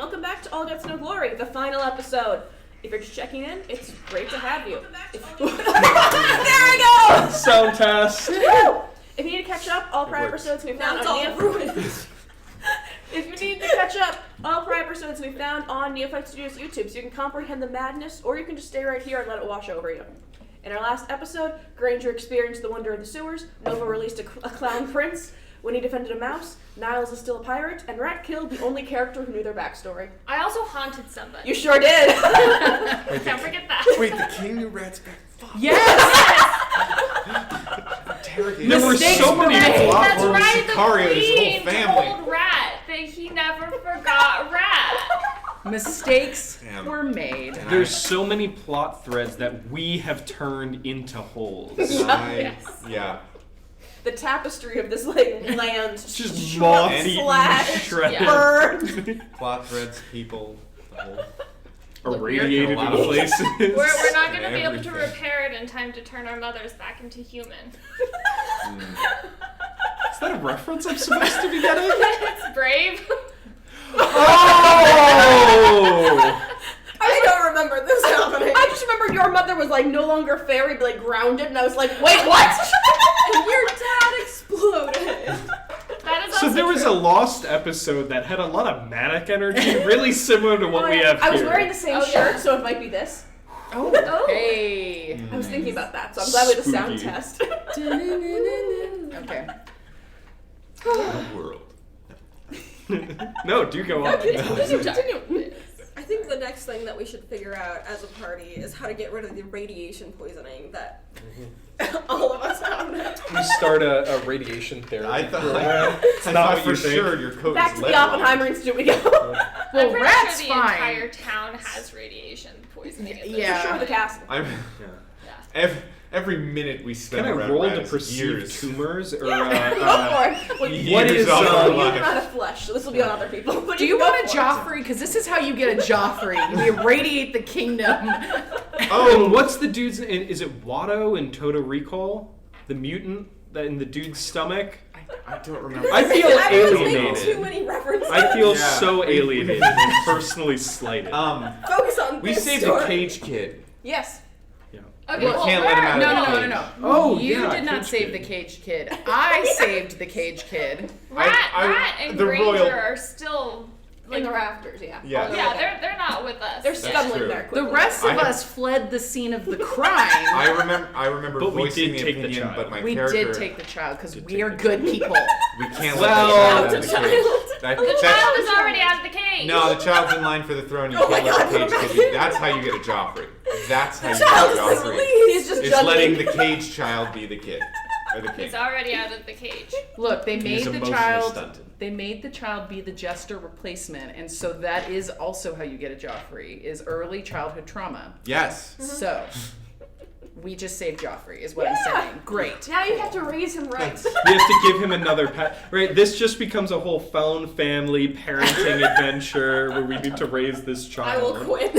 welcome back to All Deaths No Glory, the final episode. If you're just checking in, it's great to have you. There we go! Sound test. If you need to catch up, all prior episodes we've found on If you need to catch up, all prior episodes we've found on Neophyte Studios YouTube, so you can comprehend the madness, or you can just stay right here and let it wash over you. In our last episode, Granger experienced the wonder of the sewers, Nova released a clown prince, Winnie defended a mouse, Niles is still a pirate, and Rat killed the only character who knew their backstory. I also haunted somebody. You sure did! Can't forget that. Wait, the king knew Rat's back. Fuck. Yes! There were so many plot That's holes. right, the Sicario's whole queen family. told Rat that he never forgot Rat. Mistakes Damn. were made. There's so many plot threads that we have turned into holes. Yeah. The tapestry of this land Just moth-eaten, slashed, shredded. burned. Plot threads, people, the whole... Irradiated Look, in we're places. We're not going to be able to Everything. repair it in time to turn our mothers back into human. Is that a reference I'm supposed to be getting? It's brave. Oh! I don't remember this happening. I just remember your mother was no longer fairy, but grounded, and I was like, wait, what? And your dad exploded. That is So also there was a true. lost episode that had a lot of manic energy, really similar to what we have here. I was wearing the same shirt, so it might be this. Oh, hey. I was thinking about that, so I'm glad we had a sound Spooky. test. Okay. world. No, do go on. Continue. I think the next thing that we should figure out as a party is how to get rid of the radiation poisoning that all of us have now. We start a radiation therapy. I thought, program. I not thought what for you think. sure your coat Back was to the lead Oppenheimer Institute we go. I'm Well, pretty Rat's sure the fine. entire town has radiation poisoning. at this Yeah. For sure, the castle. I'm, Yeah. every minute we spend Can I around roll Rat to is perceive years. tumors? Or, Go for it. Look, What is, Years off our you're life. not a flesh, so this will be on other people. But Do you can go want a for it. Joffrey? Because this is how you get a Joffrey. We irradiate the kingdom. Oh, what's the dude's? Is it Watto in Total Recall? The mutant that in the dude's stomach? I don't remember. I feel I was making alienated. too many references. I feel Yeah. so alienated and personally slighted. Focus on We this saved story. the cage kid. Yes. Okay, We well, can't let him out of No. the cage. Oh, You yeah, did not Cage save Kid. the caged kid. I saved the caged kid. Rat and the Granger royal- are still In the rafters, yeah. Yeah. yeah, they're not with us. They're That's scuttling true. there The quickly. rest of I have- us fled the scene of the crime. I remember But we voicing did the take the opinion, child. but my We character... did take the child because Did we take are the good people. We can't Well- let the child out of the cage. The child is already out of the cage. No, the child's in line for the throne. You Oh my can't let the God, cage kid. That's how you get a Joffrey. That's how you Child get a is Joffrey. He's just It's juggling. letting the cage child be the kid. Or the king. He's already out of the cage. Look, they He's made the emotionally child. stunted. They made the child be the jester replacement, and so that is also how you get a Joffrey: is early childhood trauma. Yes. So we just saved Joffrey, is what I'm saying. Great. Now you have to raise him right. We have to give him another pet. Right, this just becomes a whole found family parenting adventure where we need to raise this child. I will quit.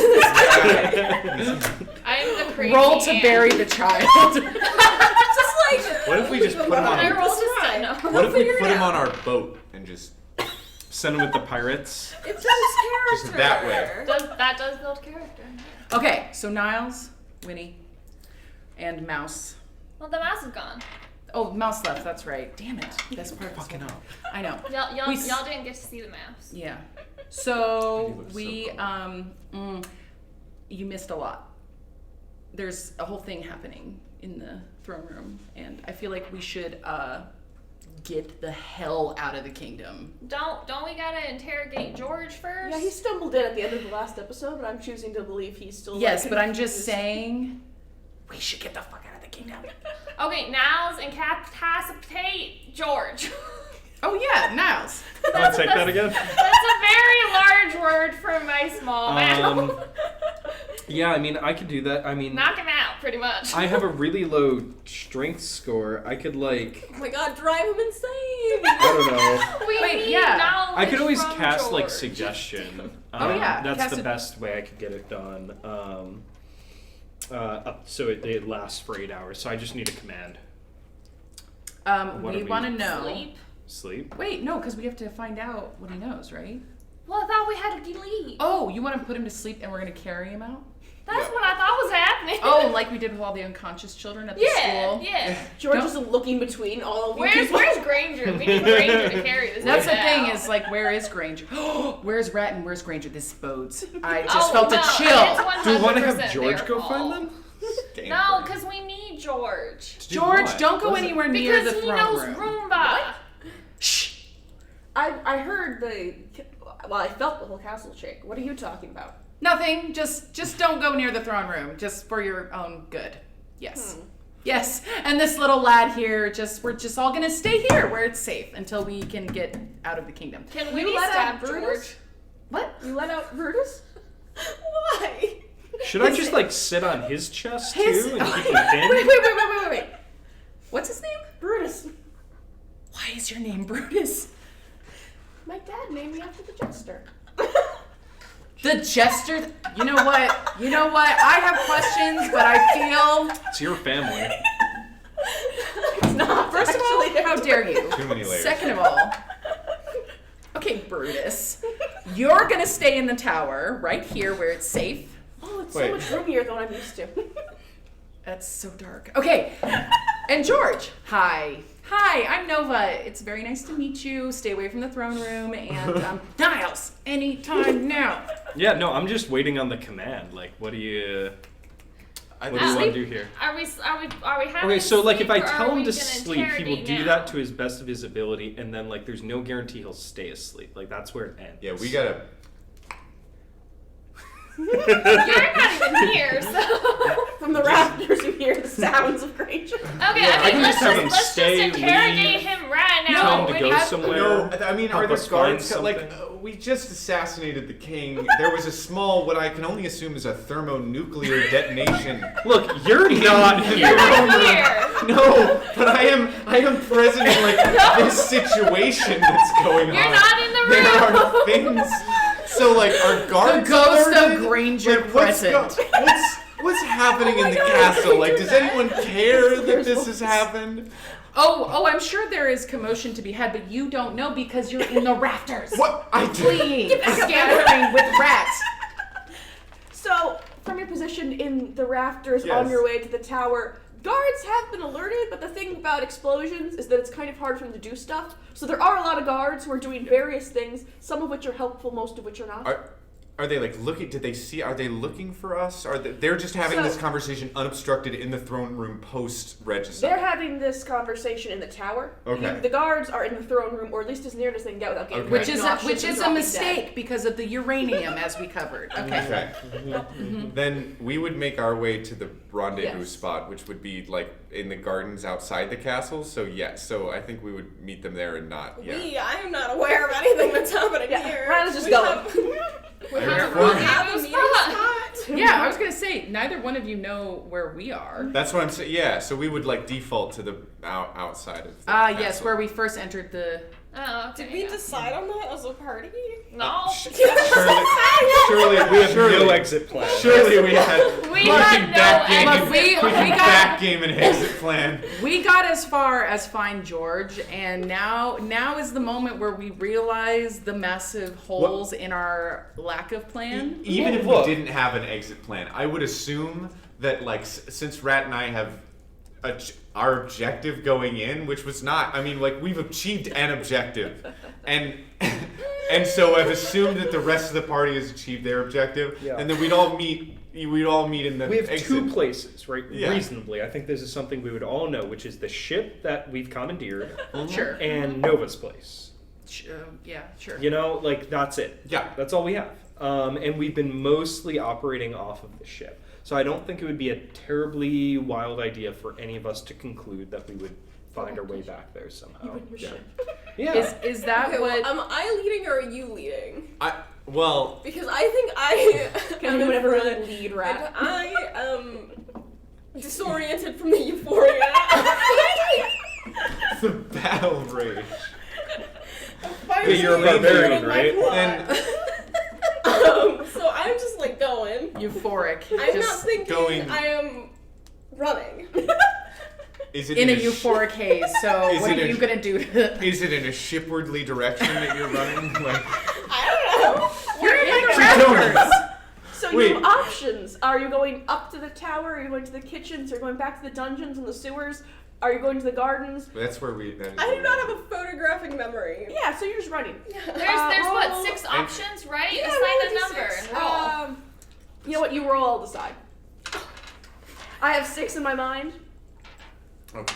I'm the crazy Roll to aunt. bury the child. Just like, What if we just put him I on? rolled to say no. What if we figure it put him out. on our boat and just? Send him with the pirates. It builds character. Just that way. That does build character. Okay, so Niles, Winnie, and Mouse. Well, the mouse is gone. Oh, Mouse left. That's right. Damn it. That's part of Fucking up. I know. Y'all We y'all didn't get to see the mouse. Yeah. So looks so we you missed a lot. There's a whole thing happening in the throne room, and I feel like we should get the hell out of the kingdom. Don't we gotta interrogate George first? Yeah, he stumbled in at the end of the last episode, but I'm choosing to believe he's still. Yes, but I'm confused. just saying we should get the fuck out of the kingdom. Okay, Niles incapacitate George. Oh yeah, Niles. Want to take that again? That's a very large word for my small mouth. Yeah, I mean, I could do that. I mean, Knock him out, pretty much. I have a really low strength score. I could, like, Oh my god, drive him insane. I don't know. We Wait, need yeah. knowledge I could always from cast, like, George. suggestion. Oh, yeah, That's cast the it. best way I could get it done. So it lasts for 8 hours, so I just need a command. What We do we want to know. Sleep. Sleep? Wait, no, because we have to find out what he knows, right? Well, I thought we had to leave. Oh, you want to put him to sleep and we're going to carry him out? That's what I thought was happening. Oh, like we did with all the unconscious children at the school? Yeah. George is looking between all of you. Where's Granger? We need Granger to carry this. That's the thing thing out. is like, where is Granger? Where's Rat and where's Granger? This bodes. I just felt a chill. Do we want to have It's 100% George their go fault. find them? No, because we need George. George, what? don't go anywhere near Because the he throne knows room. Roomba. Shh. I heard I felt the whole castle shake. What are you talking about? Nothing. Just don't go near the throne room. Just for your own good. Yes. Yes. And this little lad here, we're just all gonna stay here where it's safe until we can get out of the kingdom. Can we You let stab out George? Brutus? What? You let out Brutus? Why? Should I just like sit on his chest His- too and keep him pinned? Wait. What's his name? Brutus. Why is your name Brutus? My dad named me after the jester. The jester. You know what? I have questions, but I feel. It's your family. It's not. First of all, how dare you? Too many layers. Second of all, okay, Brutus, you're gonna stay in the tower right here where it's safe. Oh, it's Wait. so much roomier than what I'm used to. That's so dark. Okay, and George, hi, I'm Nova. It's very nice to meet you. Stay away from the throne room, and Niles, anytime now. Yeah, no, I'm just waiting on the command. Like, what do you want to do here? Are we having Okay, so like if I sleep, or tell are him we to gonna sleep, he will interrogate do now? that to his best of his ability, and then like there's no guarantee he'll stay asleep. Like that's where it ends. Yeah, we gotta. You're not even here, so. From the rafters, you hear the sounds of Granger. Okay, Yeah, I I can mean, let's just have him just stay, interrogate leave, him right Tell now. him to We go have- somewhere. No, I mean, are help the us find guards like? something. We just assassinated the king. There was a small, what I can only assume is a thermonuclear detonation. Look, you're not You're here. not here. No, but I am present in like this situation that's going on. You're not in the There room. are things. So like, our guards. The ghost of alerted? Granger Like, what's present. what's happening in the castle? Like, does anyone care that this has happened? Oh, I'm sure there is commotion to be had, but you don't know because you're in the rafters. What I Fleeing, scattering with rats. So, from your position in the rafters Yes. on your way to the tower, guards have been alerted, but the thing about explosions is that it's kind of hard for them to do stuff. So there are a lot of guards who are doing various things, some of which are helpful, most of which are not. Are they like looking? Did they see? Are they looking for us? They're just having So- this conversation unobstructed in the throne room post register? They're having this conversation in the tower. Okay. The guards are in the throne room, or at least as near as they can get without getting Okay. Which is nauseous and a dropping mistake dead. because of the uranium, as we covered. Okay. Okay. Then we would make our way to the rendezvous Yes. spot, which would be like in the gardens outside the castle. So yes, so I think we would meet them there and not. Yeah. I am not aware of anything that's happening Yeah, here. Riley's just We going. have- We Are have you a for- have a rendezvous meeting spot. spot. Yeah, I was gonna say neither one of you know where we are. That's what I'm saying. Yeah. So we would like default to the outside of. The Yes, castle. where we first entered the. Oh, okay. Did we decide on that as a party? No. Surely We have surely, no exit plan. Surely we had We had no backgame. exit Look, we got backgame and exit plan. we got as far as find George, and now is the moment where we realize the massive holes in our lack of plan. Even if Look. we didn't have an exit plan, I would assume that like since Rat and I have our objective going in, which was not, I mean, like we've achieved an objective, and so I've assumed that the rest of the party has achieved their objective, Yeah. and then we'd all meet in the We have exit. two places, right? Yeah. Reasonably, I think this is something we would all know, which is the ship that we've commandeered Sure. and Nova's place. Yeah, sure. You know, like that's it. Yeah. That's all we have. And we've been mostly operating off of the ship. So I don't think it would be a terribly wild idea for any of us to conclude that we would find our way back there somehow. You and your ship. Yeah. Is that Okay, what? well, am I leading or are you leading? Well, Because I think I Can anyone ever really lead and rat? I am disoriented from the euphoria. the battle rage. Yeah, you're a barbarian, right? So I'm just like going. Euphoric. I'm not Just thinking going- I am running. Is it in a sh- euphoric haze. So Is what it are a- you gonna do? Is it in a shipwardly direction that you're running? Like, I don't know. characters. So you have options. Are you going up to the tower? Are you going to the kitchens? Are you going back to the dungeons and the sewers? Are you going to the gardens? That's where we. I do not have a photographic memory. Yeah, so you're just running. There's what, roll- 6 options, right? Yeah, Assign roll a a number D6. and roll. You know what? You roll, I'll decide. I have 6 in my mind. Okay.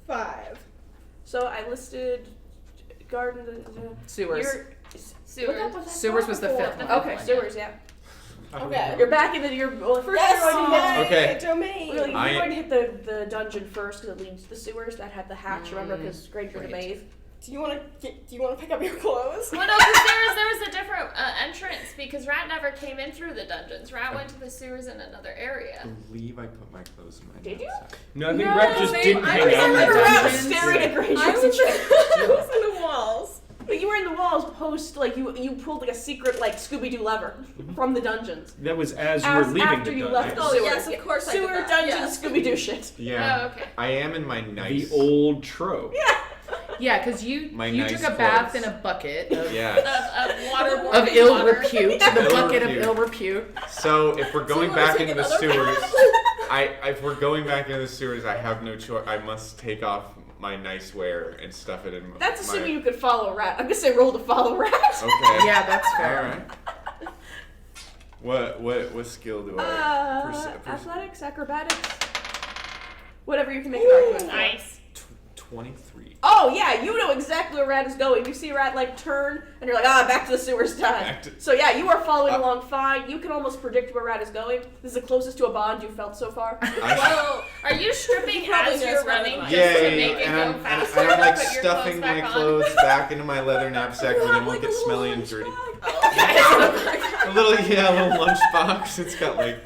5. So I listed garden. Sewers. Sewers. Sewers was the 5th one. Okay, sewers. Yeah. Okay. You're back in the. First Yes, you're going to hit. Okay. domain. Really, I- you're going to hit the dungeon first because it leads to the sewers that had the hatch. Remember, because Granger the right. maze. Do you want to pick up your clothes? Well, no, because there was a different entrance because Rat never came in through the dungeons. Rat went to the sewers in another area. I believe I put my clothes in my Did you? knapsack. No, I think No, Rat just they- didn't I hang out in the remember Rat was dungeons. staring at Granger. I was in the walls. But you were in the walls post, like, you pulled, like, a secret, like, Scooby-Doo lever from the dungeons. That was as you were leaving After the you dungeon. left the Oh, sewer. yes, of course I did Sewer, that. dungeon, Yes. Scooby-Doo shit. Yeah. Oh, okay. I am in my nice. The old trope. Yeah, because you My you nice took a bath clothes. in a bucket of, Yeah. Waterboarding of ill water. repute, Ill the bucket of repute. ill repute. So if we're going you wanna back take into the another sewers, bath? if we're going back into the sewers, I have no choice. I must take off my nice wear and stuff it in. That's my... assuming you could follow Rat. I'm gonna say roll to follow Rat. Okay. Yeah, that's All fair. right. What skill do I? Athletics, acrobatics, whatever you can make an argument. for. Nice. 23. Oh yeah, you know exactly where Rat is going. You see Rat like turn, and you're like, back to the sewers time. Back to- So yeah, you are following along fine. You can almost predict where Rat is going. This is the closest to a bond you've felt so far. Well, are you stripping probably as knows you're better running than I just do. to Yeah, make it and go faster? I'm like Put your stuffing clothes my back on? clothes back into my leather knapsack so they won't get smelly and dirty. A little lunchbox. It's got like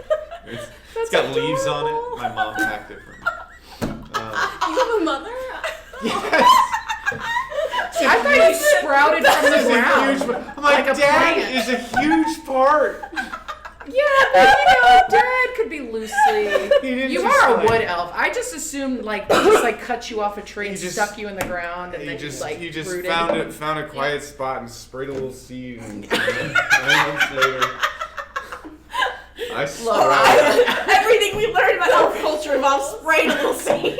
it's got leaves on it. My mom packed it for me. You have a mother? Yes. I thought you sprouted from the It's a ground. huge. I'm like, Like a Dad plant. is a huge part. Yeah, but you know, Dad could be loosely. He didn't You just, are a like- wood elf. I just assumed like they just like cut you off a tree and He just- stuck you in the ground and You then just like you just rooted. found a quiet spot and sprayed a little seed and 9 months later I sprouted. Everything we've learned about elf culture involves spraying a little seed.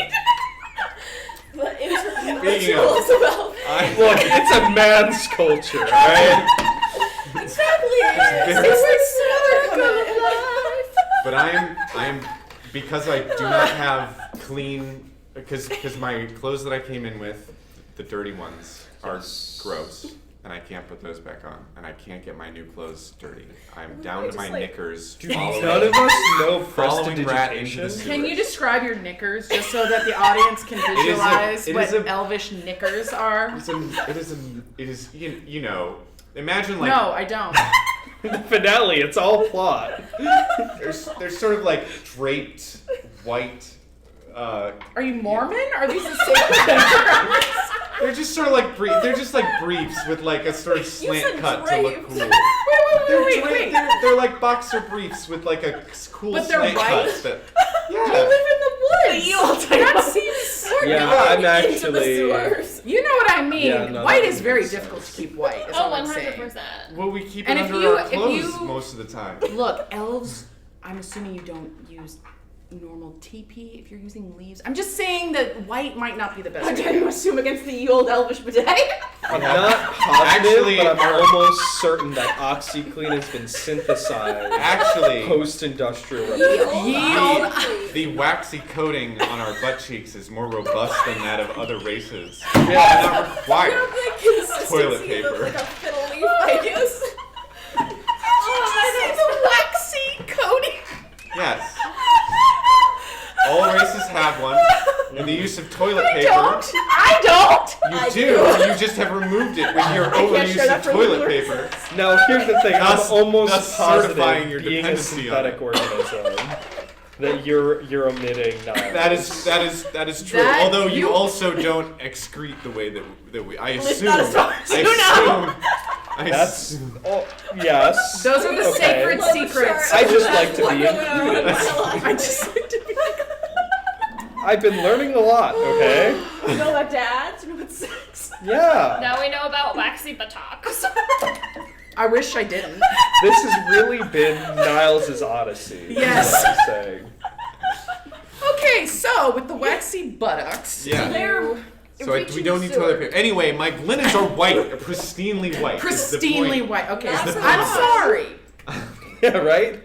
The intricate Speaking rituals of- of elf. Look, it's a man's culture, alright? Exactly. very- It's like life. But I am because I do not have clean because my clothes that I came in with, the dirty ones, are gross. And I can't put those back on, and I can't get my new clothes dirty. I'm down to my knickers. Dude, none of us know Following Rat into the prestidigitation. sewer. Can you describe your knickers just so that the audience can visualize it what is a- elvish knickers are? It is you know. Imagine like No, I don't. The finale, it's all plot. there's sort of like draped white. Are you Mormon? Are these the sacred They're just sort of like they're just like briefs with like a sort of slant said cut to look draped. cool. Wait. They're like boxer briefs with like a cool But they're slant white? cut. That, You yeah. live in the woods. You all take That off. seems. Yeah, Going I'm into the actually. sewers. You know what I mean. Yeah, no, White that is very makes difficult sense. to keep white. Is Oh, all I'm saying. 100%. Well, we keep And it if under you- our if clothes you- most of the time. Look, elves. I'm assuming you don't use normal TP if you're using leaves. I'm just saying that white might not be the best. How dare you assume against the ye old elvish bidet? I'm not positive, Actually, but I'm our- almost certain that OxyClean has been synthesized Actually, post-industrial Ye revolution. old the waxy coating on our butt cheeks is more robust than that of other races. Yeah. Not You required. have the consistency Toilet of paper. like a fiddle leaf, I guess. waxy coating. Yes. All races have one. And the use of toilet paper. I don't. You I do. do. You just have removed it with your can't overuse share that of for toilet listeners. paper. Now, here's the thing. Thus- I'm almost thus positive, certifying your being a dependency on synthetic it. organism, that you're omitting Niles. That is true. That Although you you- also don't excrete the way that we. I least assume. not as far as you know. That's oh, yes. Those are the Okay. sacred Love secrets. chart. I just like to What's be going on in my included. life? I just like to be. I've been learning a lot. Okay. You know about dads, you know about sex. Yeah. Now we know about waxy buttocks. I wish I didn't. This has really been Niles' odyssey. Yes. Is what I'm saying. Okay, so with the waxy buttocks, Yeah. They're So we reaching don't the need sewer. toilet paper. Anyway, my linens are white, pristinely white. is the pristinely point. white. Okay, That's I'm nice. sorry. Yeah, right?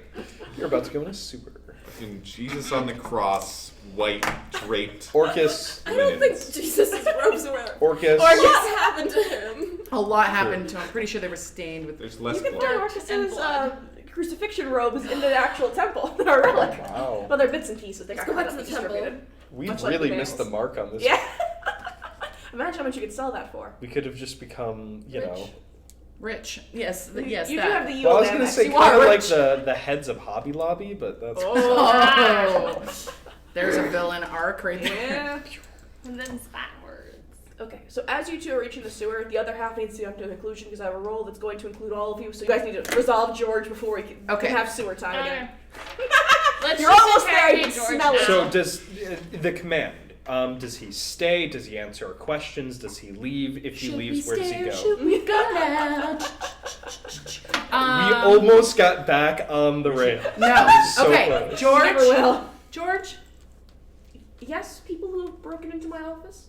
You're about to go in a sewer. Fucking Jesus on the cross, white draped. Orcus. I don't think linens. Jesus' robes were. Orcus. What happened to him? A lot happened to him. I'm pretty sure they were stained with. There's less You can blood. find and Orcus's blood. crucifixion robes in the actual temple. They're a relic. Wow. Well, they're bits and pieces. They got Let's go cut back up to and the temple. distributed. We Much like really the missed the males. mark on this. Yeah. Imagine how much you could sell that for. We could have just become, you know. Rich. Yes, yes, You do that. have the Well, I was Yule going to Annex. say You kind are of like rich. the heads of Hobby Lobby, but that's. Oh, there's a villain arc right there. Yeah. And then backwards. Okay, so as you two are reaching the sewer, the other half needs to come to a conclusion because I have a roll that's going to include all of you. So you guys need to resolve George before we can Okay. have sewer time Okay. again. Let's You're just almost there, interrogate you can George smell it. now. So does the command? Does he stay? Does he answer our questions? Does he leave? If he leaves, where does he go? Should we go now? We almost got back on the rail. No. So Okay, close. George. Never will. George, Yes, people who have broken into my office.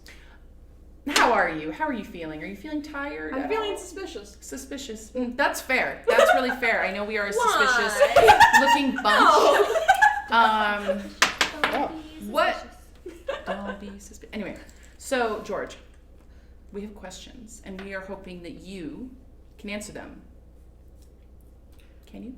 how are you? How are you feeling? Are you feeling tired? I'm at feeling all? suspicious. Suspicious. That's fair. That's really fair. I know we are a suspicious Why? looking bunch. Oh. What? Don't be suspicious. Anyway, so George, we have questions, and we are hoping that you can answer them. Can you?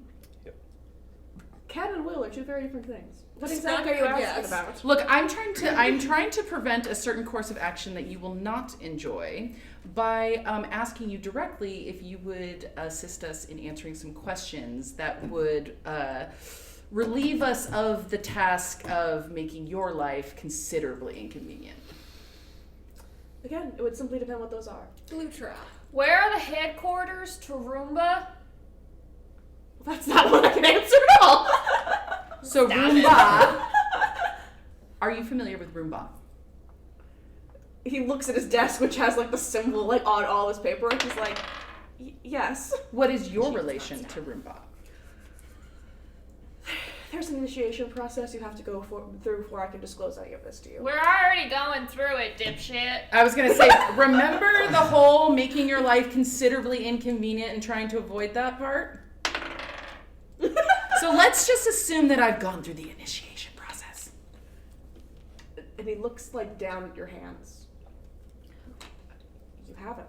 Cat and Will are two very different things. What It's exactly not are you good, asking yes. about? Look, I'm trying to prevent a certain course of action that you will not enjoy by asking you directly if you would assist us in answering some questions that would relieve us of the task of making your life considerably inconvenient. Again, it would simply depend what those are. Blue trap. Where are the headquarters to Roomba? That's not what I can answer at all. So Roomba, are you familiar with Roomba? He looks at his desk, which has like the symbol like on all his paperwork. He's like, yes. What is your relation to Roomba? There's an initiation process you have to go through before I can disclose any of this to you. We're already going through it, dipshit. I was gonna say, remember the whole making your life considerably inconvenient and trying to avoid that part? So let's just assume that I've gone through the initiation process. And he looks like down at your hands. You haven't.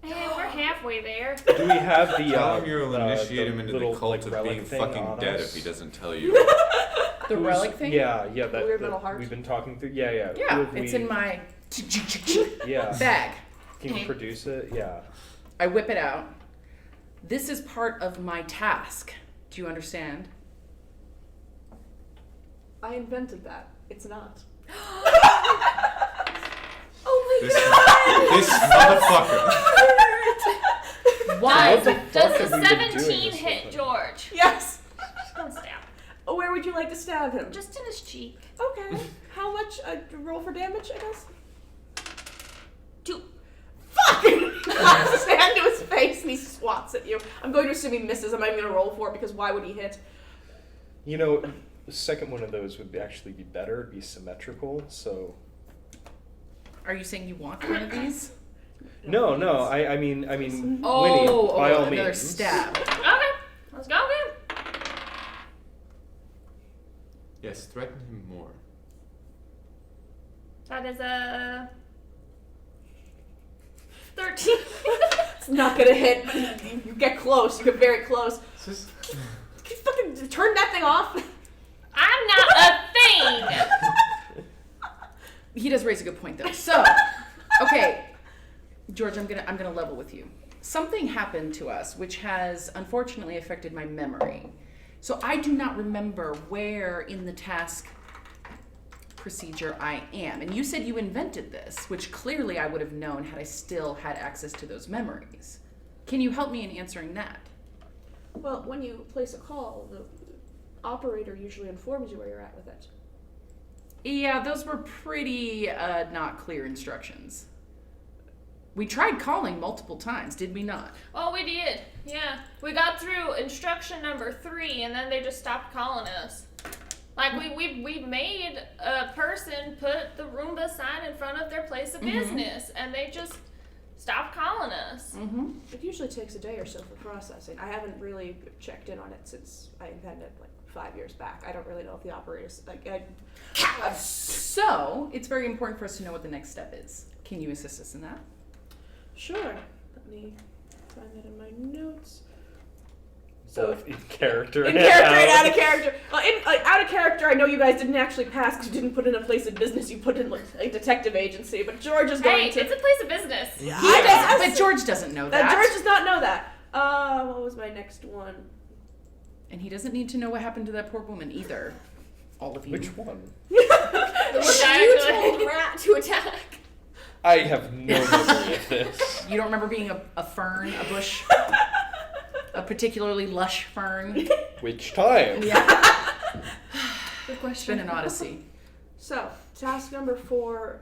Hey, we're halfway there. Do we have the? Tell him you'll initiate the him into little, the cult like, of relic being thing fucking on dead us? if he doesn't tell you. The relic thing? Yeah, The weird metal that heart? we've been talking through. Yeah. Who Yeah, have it's we- in my Yeah. bag. Can you produce it? Yeah. I whip it out. This is part of my task. Do you understand? I invented that. It's not. Oh my This motherfucker. Why? What the Does fuck the have we been doing 17 this hit whole time? George? Yes. Don't stab. Where would you like to stab him? Just in his cheek. Okay. How much? Roll for damage, I guess. 2. Fuck! Knocks his hand to his face and he swats at you. I'm going to assume he misses. I'm not even going to roll for it because why would he hit? You know, the second one of those would actually be better. It'd be symmetrical. So. Are you saying you want one of these? No. I mean, Winnie, Oh, by all another means. stab. Okay, let's go again. Yes, threaten him more. That is a 13. It's not going to hit. You get close. You get very close. Can you fucking turn that thing off? I'm not a thing. He does raise a good point though. So, okay, George, I'm gonna level with you. Something happened to us which has unfortunately affected my memory. So I do not remember where in the task procedure I am. And you said you invented this, which clearly I would have known had I still had access to those memories. Can you help me in answering that? Well, when you place a call, the operator usually informs you where you're at with it. Yeah, those were pretty not clear instructions. We tried calling multiple times, did we not? Oh, we did. Yeah. We got through instruction number 3, and then they just stopped calling us. Like, we made a person put the Roomba sign in front of their place of business, and they just stopped calling us. It usually takes a day or so for processing. I haven't really checked in on it since I invented like 5 years back. I don't really know if the operators So, it's very important for us to know what the next step is. Can you assist us in that? Sure. Let me find that in my notes. Both in character In character and out of character. Out of character, I know you guys didn't actually pass because you didn't put in a place of business. You put in like a detective agency. But George is going Hey, to. it's a place of business. Yeah, He does, but George doesn't know that. George does not know that. What was my next one? And he doesn't need to know what happened to that poor woman either. All of you. Which one? You told Rat to attack. I have no memory of this. You don't remember being a fern, a bush? A particularly lush fern? Which time? Yeah. Good It's question. been an odyssey. So, task number 4.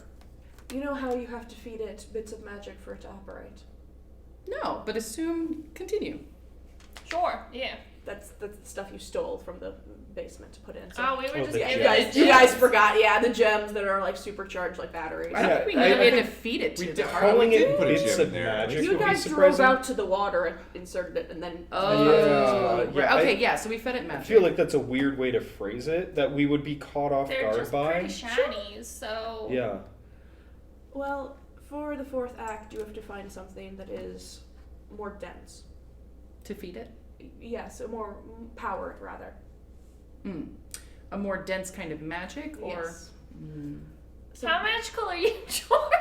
You know how you have to feed it bits of magic for it to operate? No, but continue. Sure, yeah. That's the stuff you stole from the basement to put in. So. Oh, we were just the giving gems. You guys forgot, the gems that are like supercharged like batteries. I think we knew we had to feed it to the Calling it put a bits gem of there. magic You would be guys drove surprising. out to the water and inserted it, and then Yeah. Okay, yeah, so we fed it I magic. feel like that's a weird way to phrase it, that we would be caught off They're guard just by. pretty shinies, so... Yeah. Well, for the 4th act, you have to find something that is more dense. To feed it? Yes, more powered rather. A more dense kind of magic, or Yes. So- How magical are you, George?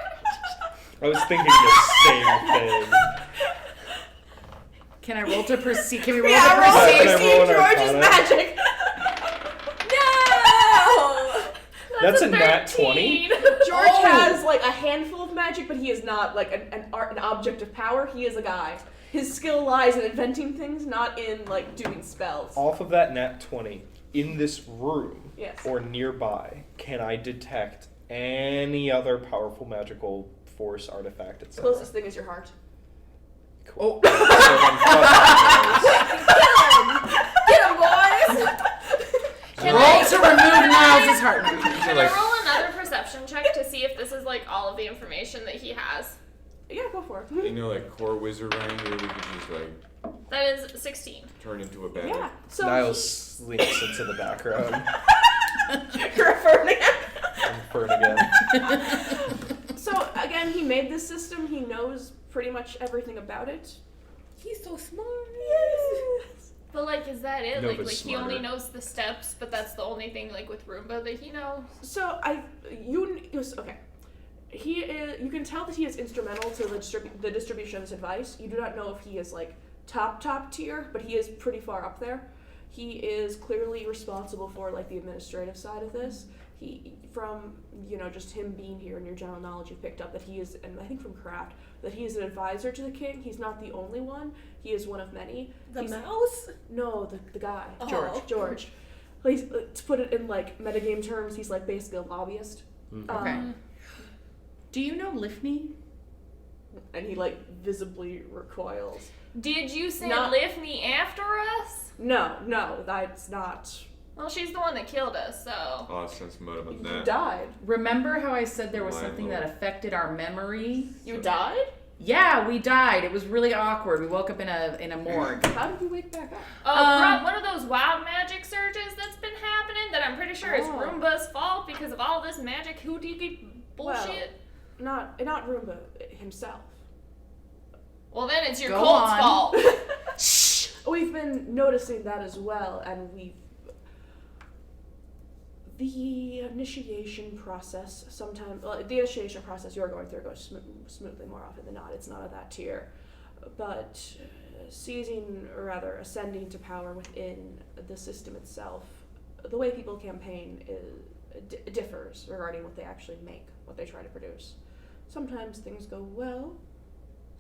I was thinking the same thing. can I roll to perceive? Can we roll Yeah, to roll perceive? Can I to roll see an George's Arcana? magic. No! That's a nat 20. George Oh. has like a handful of magic, but he is not like an object of power. He is a guy. His skill lies in inventing things, not in like doing spells. Off of that nat 20, in this room Yes. or nearby, can I detect any other powerful magical force, artifact, etc.? Closest thing is your heart. Cool. Oh. Get him, boys! Can Roll I- to remove Niles' heart. Can like- I roll another perception check to see if this is like all of the information that he has? Yeah, go for it. You know, like core wizard around here, we could just like That is 16. turn into a bat. Yeah. So Niles slinks into the background. you're affirming it. And Fern again. So again, he made this system. He knows pretty much everything about it. He's so smart. Yes. But like, is that it? Like Nova's he only smarter. knows the steps, but that's the only thing like with Roomba that he knows. So okay. He is. You can tell that he is instrumental to the distribution of this advice. You do not know if he is like top tier, but he is pretty far up there. He is clearly responsible for like the administrative side of this. He, from just him being here and your general knowledge, you picked up that he is, and I think from Craft, that he is an advisor to the king. He's not the only one. He is one of many. The He's- mouse? No, the guy. Oh. George. He's, to put it in like metagame terms, he's like basically a lobbyist. Okay. Do you know Lifney? And he like visibly recoils. Did you send Not- Lifney after us? No, that's not. Well, she's the one that killed us, so. Oh, sense motive on You that. died. Remember how I said there was Why something not? that affected our memory? You died? Yeah, we died. It was really awkward. We woke up in a morgue. How did you wake back up? Oh, one of those wild magic surges that's been happening that I'm pretty sure is Oh. Roomba's fault because of all this magic hoodoo bullshit. Not Roomba himself. Well, then it's your Go cult's on. fault. Shh. We've been noticing that as well, and the initiation process sometimes. Well, the initiation process you're going through goes smoothly more often than not. It's not at that tier, but seizing or rather ascending to power within the system itself, the way people campaign differs regarding what they actually make, what they try to produce. Sometimes things go well.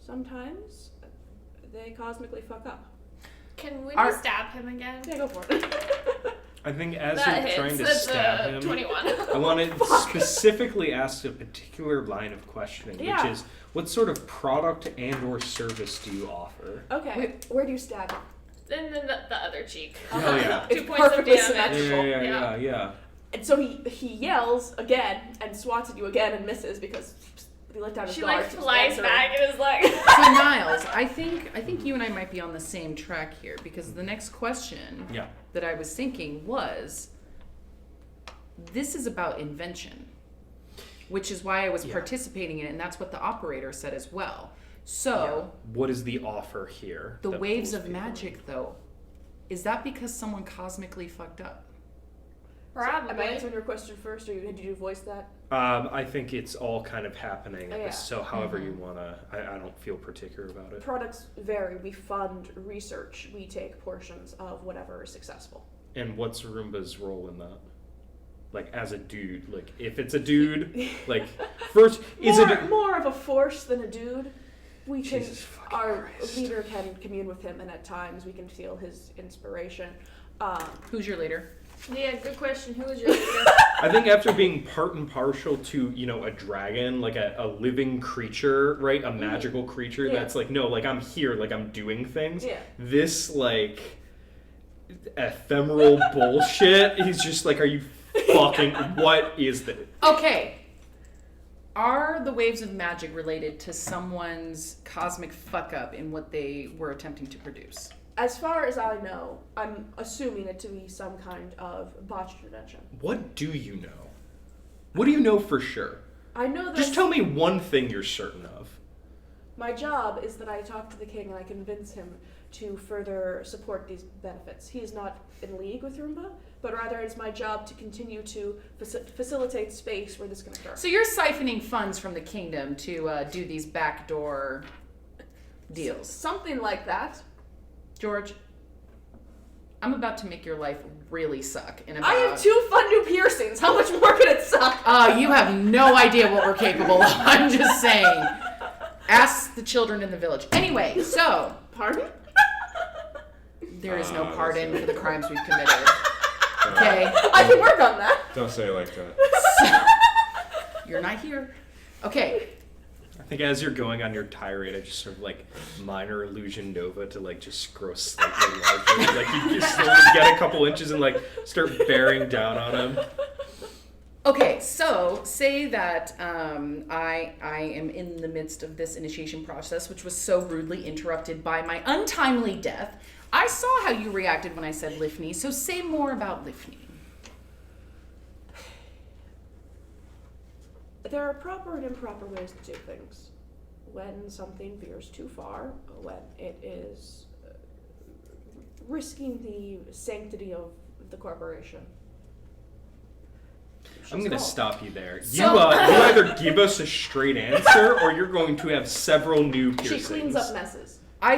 Sometimes they cosmically fuck up. Can we Our- stab him again? Yeah, go for it. I think as That you're hits. trying to That's stab him, 21. I want to specifically ask a particular line of questioning, Yeah. which is, what sort of product and or service do you offer? Okay. Wait. Where do you stab him? And then the other cheek. Hell yeah. 2 It's points of perfectly damage. symmetrical. Yeah. And so he yells again and swats at you again and misses because he let down his She guard. like to just flies answer. back and is like. So Niles, I think you and I might be on the same track here because the next question Yeah. that I was thinking was, this is about invention, which is why I was Yeah. participating in it, and that's what the operator said as well. So What is the offer here? the that waves pulls of people? magic, though, is that because someone cosmically fucked up? Am I Probably. answering your question first, or did you voice that? I think it's all kind of happening. Yeah. So however you wanna, I don't feel particular about it. Products vary. We fund research. We take portions of whatever is successful. And what's Roomba's role in that? Like as a dude, like if it's a dude, like first is it? More of a force than a dude. We can. Jesus fucking Our Christ. leader can commune with him, and at times we can feel his inspiration. Who's your leader? Yeah, good question. Who is your leader? I think after being part and partial to, a dragon, like a living creature, right? A magical creature Yeah. that's like, no, like I'm here, like I'm doing things. Yeah. This, like, ephemeral bullshit, he's just like, are you fucking, what is this? Okay. Are the waves of magic related to someone's cosmic fuck up in what they were attempting to produce? As far as I know, I'm assuming it to be some kind of botched invention. What do you know? What do you know for sure? I know that Just tell me one thing you're certain of. my job is that I talk to the king and I convince him to further support these benefits. He is not in league with Roomba, but rather it's my job to continue to facilitate space where this can occur. So you're siphoning funds from the kingdom to do these backdoor deals. Something like that. George, I'm about to make your life really suck in about... I have 2 fun new piercings. How much more could it suck? You have no idea what we're capable of. I'm just saying. Ask the children in the village. Anyway, so... Pardon? There is no pardon for the crimes we've committed. Okay? I can work on that. Don't say it like that. You're not here. Okay. I think as you're going on your tirade, I just sort of like minor illusion Nova to like just grow slightly larger. Like you just slowly get a couple inches and like start bearing down on him. Okay, so say that I am in the midst of this initiation process, which was so rudely interrupted by my untimely death. I saw how you reacted when I said Lifney, so say more about Lifney. There are proper and improper ways to do things. When something veers too far, when it is risking the sanctity of the corporation. I'm going to stop you there. So- You either give us a straight answer or you're going to have several new She piercings. cleans up messes. I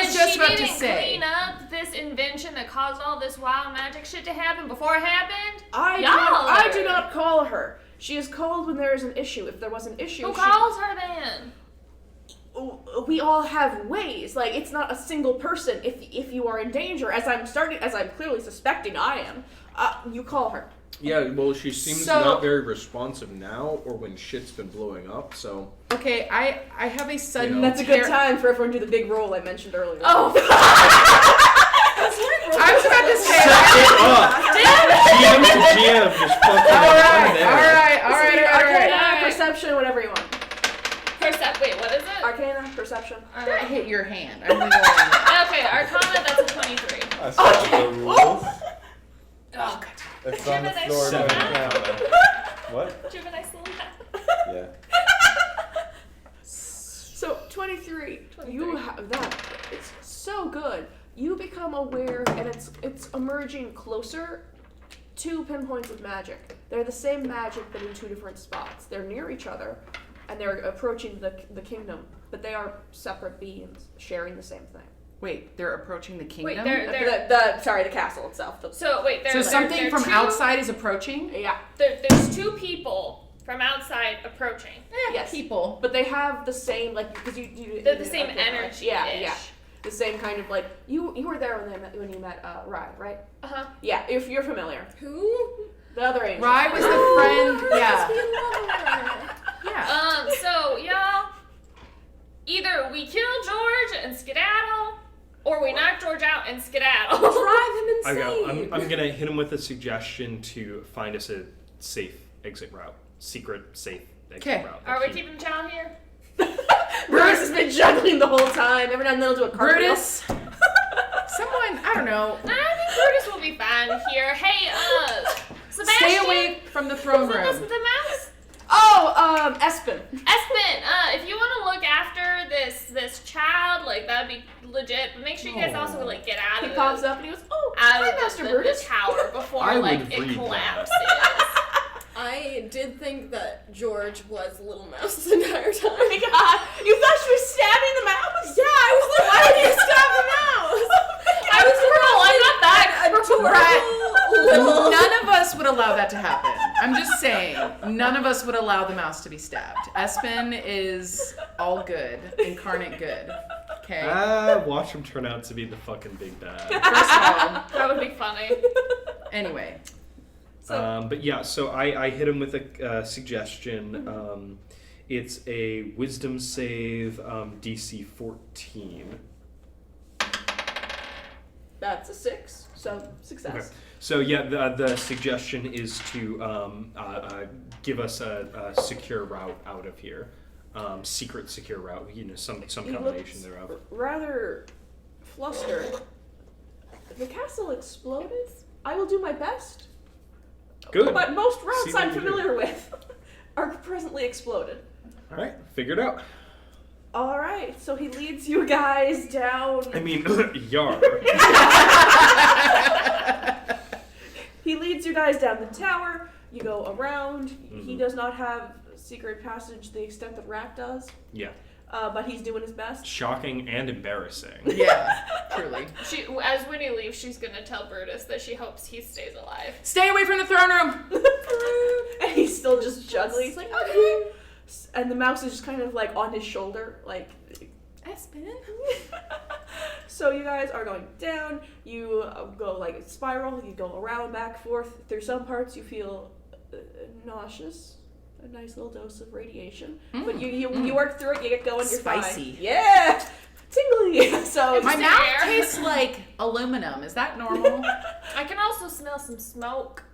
was just about to She say. didn't clean up this invention that caused all this wild magic shit to happen before it happened. I do not call her. She is called when there is an issue. If there was an issue, Who calls her then? we all have ways. Like, it's not a single person. If you are in danger, as I'm clearly suspecting I am, you call her. Yeah, well, she seems So- not very responsive now or when shit's been blowing up, so... Okay, I have a sudden... That's a good time for everyone to do the big roll I mentioned earlier. Oh. I was about to say... GM to GM, just fucking All right. Arcana, perception, whatever you want. Wait, what is it? Arcana, perception. That hit your hand. I'm re-rolling it. Okay, Arcana, that's a 23. I saw the rules. Oh, God. It's on the Gemini floor. slow Don't down. count it. What? Gemini slow down. Yeah. So 23. You have that. It's so good. You become aware, and it's emerging closer to pinpoints of magic. They're the same magic, but in 2 different spots. They're near each other, and they're approaching the kingdom, but they are separate beings sharing the same thing. Wait, they're approaching the kingdom? Wait, they're The castle itself. so wait, So something from outside is approaching? Yeah. There's 2 people from outside approaching. Yes. People. But they have the same, like, because you They're the same energy. Yeah. the same kind of like you were there when you met Rye, right? Yeah, if you're familiar. Who? The other angel. Rye was the friend. Yeah. Yeah. So y'all, either we kill George and skedaddle, or we knock George out and skedaddle. Drive him insane. I'm gonna hit him with a suggestion to find us a safe exit route, secret safe exit route. Are we keeping John here? Brutus has been juggling the whole time. Every now and then he'll do a cartwheel. Brutus. Someone, I don't know. I think Brutus will be fine here. Hey, Sebastian. Stay away from the throne room. The mouse. Oh, Espen. Espen, if you want to look after this child, like that'd be legit. But make sure you guys also like get out He of pops up and he goes, "Oh, out hi, of Master the Brutus." tower before I like would it read that. collapses. I did think that George was Little Mouse the entire time. Oh my God! You thought she was stabbing the mouse? Yeah, I was like, why would you stab the mouse? I was cruel. I'm not that Little. None of us would allow that to happen. I'm just saying, none of us would allow the mouse to be stabbed. Espen is all good, incarnate good. Okay. Watch him turn out to be the fucking big bad. First of all, That would be funny. anyway. But yeah, so I hit him with a suggestion. It's a wisdom save, DC 14. That's a 6, so success. Okay. So yeah, the suggestion is to give us a secure route out of here, secret secure route. Some He combination looks thereof. rather flustered. The castle exploded. I will do my best. Good. But most routes See what I'm you do. familiar with are presently exploded. All right, figured out. All right, so he leads you guys down. I mean, yar. He leads you guys down the tower. You go around. Mm-hmm. He does not have secret passage the extent that Rat does, Yeah. but he's doing his best. Shocking and embarrassing. Yeah, truly. As Winnie leaves, she's gonna tell Brutus that she hopes he stays alive. Stay away from the throne room. And he's still just juggling. He's like, okay. And the mouse is just kind of like on his shoulder, like. Espen. So you guys are going down. You go like a spiral. You go around, back, forth. Through some parts, you feel nauseous. A nice little dose of radiation. But you work through it. You get going. You're Spicy. fine. Yeah, tingly. So My Just mouth air. tastes like aluminum. Is that normal? I can also smell some smoke.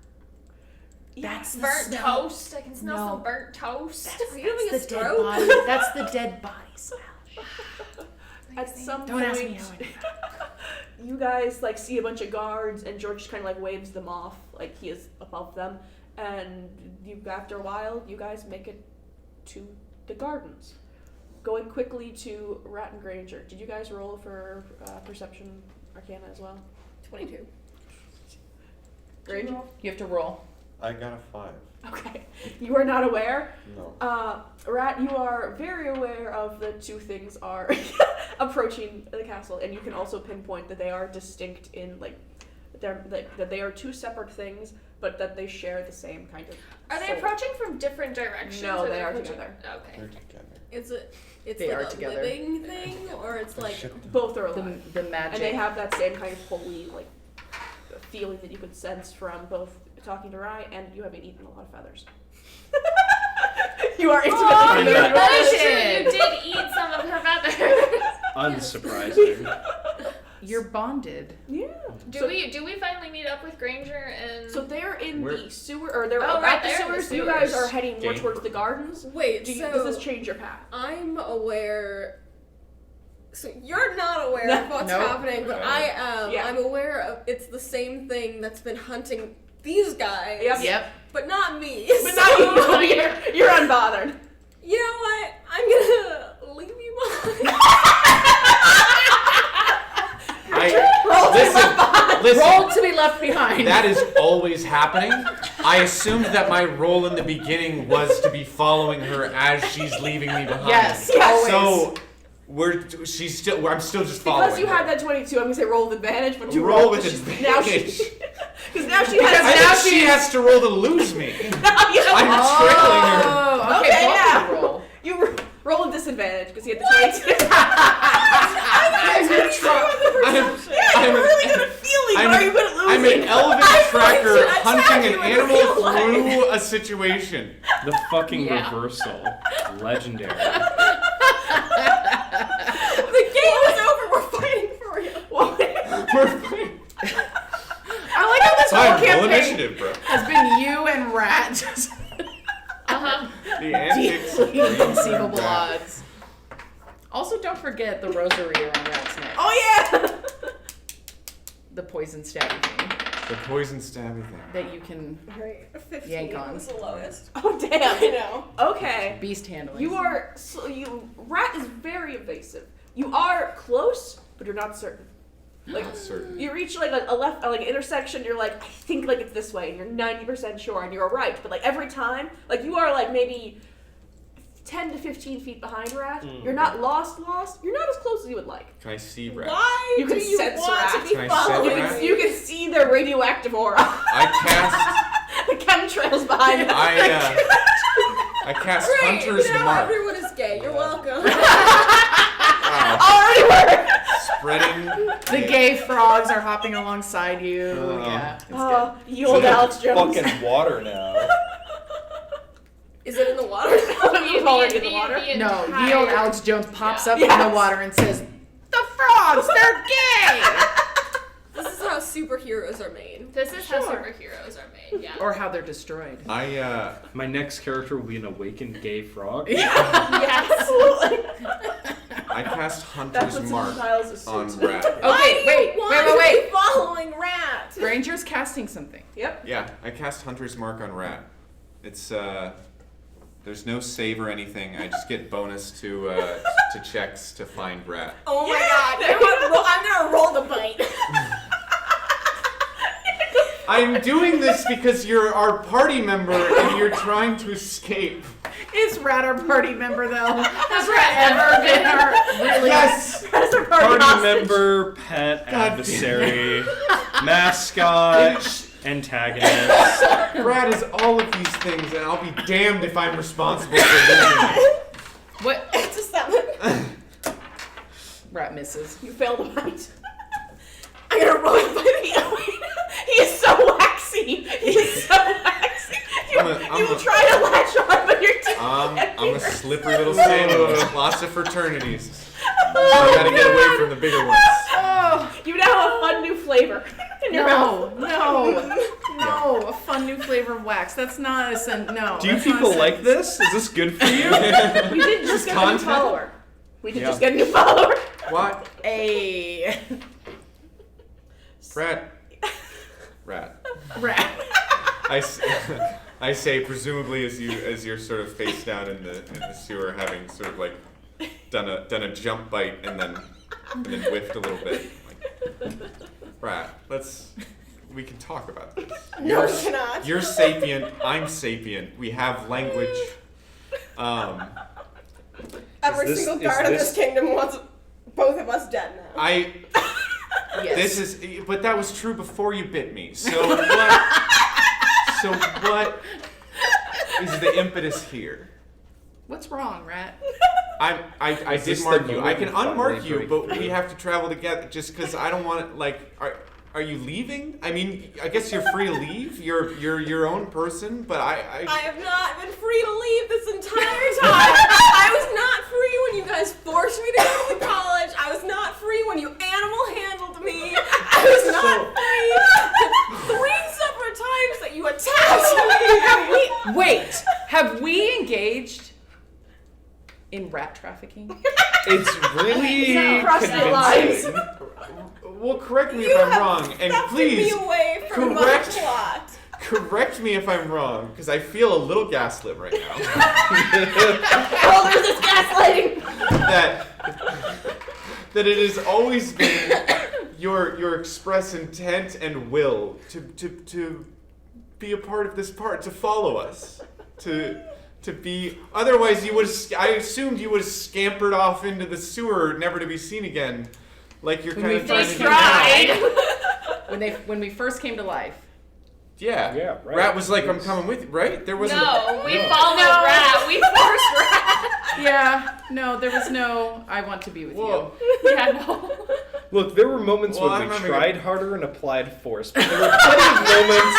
That's the Burnt smell. toast. I can smell No. some burnt toast. Are you having a the dead stroke? body. That's the dead body smell. at some Don't point, ask me how I know. you guys like see a bunch of guards, and George just kind of like waves them off, like he is above them. And you, after a while, you guys make it to the gardens. Going quickly to Rat and Granger. Did you guys roll for perception arcana as well? 22. Granger? You have to roll. I got a 5. Okay. You are not aware? No. Rat, you are very aware of the two things are approaching the castle, and you can also pinpoint that they are distinct in that they are two separate things, but that they share the same kind of. Are they soul. approaching from different directions? No, or they are approaching- together. Okay. They're together. It's They like are a together. living thing, or it's like Both are alive. The magic. And they have that same kind of holy, like, feeling that you could sense from both talking to Rye and you having eaten a lot of feathers. You are intimately Oh, familiar with that is it. true. You did eat some of her feathers. Unsurprising. You're bonded. Yeah. Do we finally meet up with Granger and? So they're in Where- the sewer, or they're Oh, at right the there in the sewers. You guys sewers. are heading more Game. towards the gardens. wait. Does this change your path? I'm aware. So you're not aware No. of what's Nope. happening, but I am. Yeah. I'm aware of. It's the same thing that's been hunting these guys. Yep. Yep. But not me. But So, not you. You're unbothered. You know what? I'm gonna leave you behind. Listen, Roll to be left behind. that is always happening. I assumed that my role in the beginning was to be following her as she's leaving me behind. Yes. Yes. Always. So I'm still just following. Because you her. had that 22, I'm gonna say roll with advantage, but you Roll rolled with because now she, advantage. because now she Because has. now she has to roll to lose me. Now you I'm trailing her. Oh, okay. Okay, both now. of you roll. You Roll a disadvantage because he had the 22. I'm really good at feeling, but are you good at losing? I'm an elven tracker to attack hunting you an in animal real life. through a situation. The fucking Yeah. reversal. Legendary. The game is over. We're fighting for real. We're fighting. I like how this whole Fine, roll campaign initiative, bro. has been you and Rat just The antics of deeply Granger and inconceivable Rat. odds. Also, don't forget the rosary around Rat's neck. Oh yeah! The poison stabby thing The poison stabby thing. that you can Right. 15 Yank on. was the lowest. Oh damn! I know. Okay. beast handling. You are Rat is very evasive. You are close, but you're not certain. Like Not certain. you reach like a left like an intersection, you're like, I think like it's this way, and you're 90% sure, and you're right. But like every time, like you are like maybe 10 to 15 feet behind Rat. You're not lost. You're not as close as you would like. Can I see Rat? Why You do can you sense want Rat. to be Can I sense following Rat? me? You can see their radioactive aura. I cast. The chemtrails behind them. I cast Great, Hunter's now Mark. everyone is gay. You're welcome. Already worked. Spreading. the gay frogs are hopping alongside you. Yeah, it's Oh, you old Alex Jones. Fucking water now. Is it in the water? He's already in the water. good. No, the old Alex Jones pops up Yes. in the water and says, "The frogs, they're gay." This is how superheroes are made. This is how superheroes are made, yeah. Or how they're destroyed. My next character will be an awakened gay frog. Yes. Absolutely. I cast That's Hunter's what Mark Niles is on suited. Rat. Okay, wait. Be following Rat. Granger's casting something. Yep. Yeah, I cast Hunter's Mark on Rat. It's there's no save or anything. I just get bonus to checks to find Rat. Oh my god. You know what? I'm gonna roll the bite. I'm doing this because you're our party member and you're trying to escape. Is Rat our party member, though? Has Rat ever been our really? Yes. That's our party Party hostage. member, pet, damn adversary, mascot, antagonist. Rat is all of these things, and I'll be damned if I'm responsible for losing it. What? It's a 7. Rat misses. You failed to bite. I'm gonna roll it by the elbow. He is so waxy. He is so waxy. You I'm try to latch on, but you're too I'm a heavy. slippery little sandwich. Lots of fraternities. I gotta get away from the bigger ones. Oh You now have a fun new flavor in your mouth. no! A fun new flavor of wax. That's not a no. Do you that's not people a like this? Is this good for you? We did just get a new content? follower. We did Yeah. just get a new follower. What? A Rat. rat. I say presumably as you're sort of face down in the sewer, having sort of like done a jump bite and then whiffed a little bit. Like, Rat, we can talk about this. No, we cannot. You're sapient. I'm sapient. We have language. Every Is this- single is guard of this- this kingdom wants both of us dead now. Yes. This is, but that was true before you bit me. So what? So what is the impetus here? What's wrong, Rat? I Is did this mark the you. I moment can we finally unmark you, break but free? we have to travel together. Just because I don't want to. Like, are you leaving? I mean, I guess you're free to leave. You're your own person, but I have not been free to leave this entire time. I was not free when you guys forced me to go to college. I was not free when you animal handled me. I was not free the 3 separate times that you attacked me. Wait, have we engaged in rat trafficking? It's really Cross the lines. convincing. Well, correct me You if I'm have wrong, and stuffed please me away from correct- my plot. correct me if I'm wrong, because I feel a little gaslit right now. Oh, there's this gaslighting. that it has always been your express intent and will to be a part of this part, to follow us, to be. Otherwise, I assumed you would have scampered off into the sewer, never to be seen again, like you're When kind we of trying to first do now. When we first came to life. Yeah. Yeah, right. Rat was like, "I'm coming with you," right? There wasn't. No, we No. followed Rat. We forced Rat. Yeah, no, there was no, I want to be with Whoa. you. Yeah, no. Look, there were moments Well, when I'm we not tried harder and applied force, but there were plenty of moments.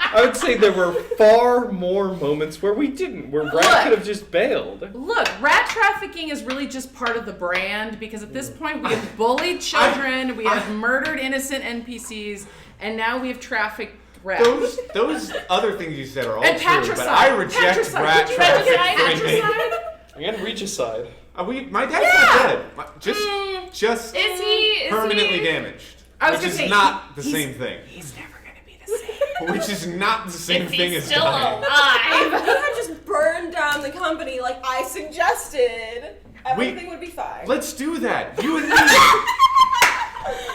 I would say there were far more moments where we didn't, where Rat Look. could have just bailed. Look, rat trafficking is really just part of the brand because at this point we have bullied children, we have murdered innocent NPCs, and now we have trafficked rats. Those other things you said are all And true, but patricide. I reject Patricide. rat Did you trafficking. patricide? And regicide. My dad's not dead. Just Is he permanently damaged. I was Which gonna is say, not the he's- same thing. He's never gonna be the same. Which is not the same Is thing he as still dying. alive? If you had just burned down the company like I suggested, everything would be fine. Let's do that. You and me.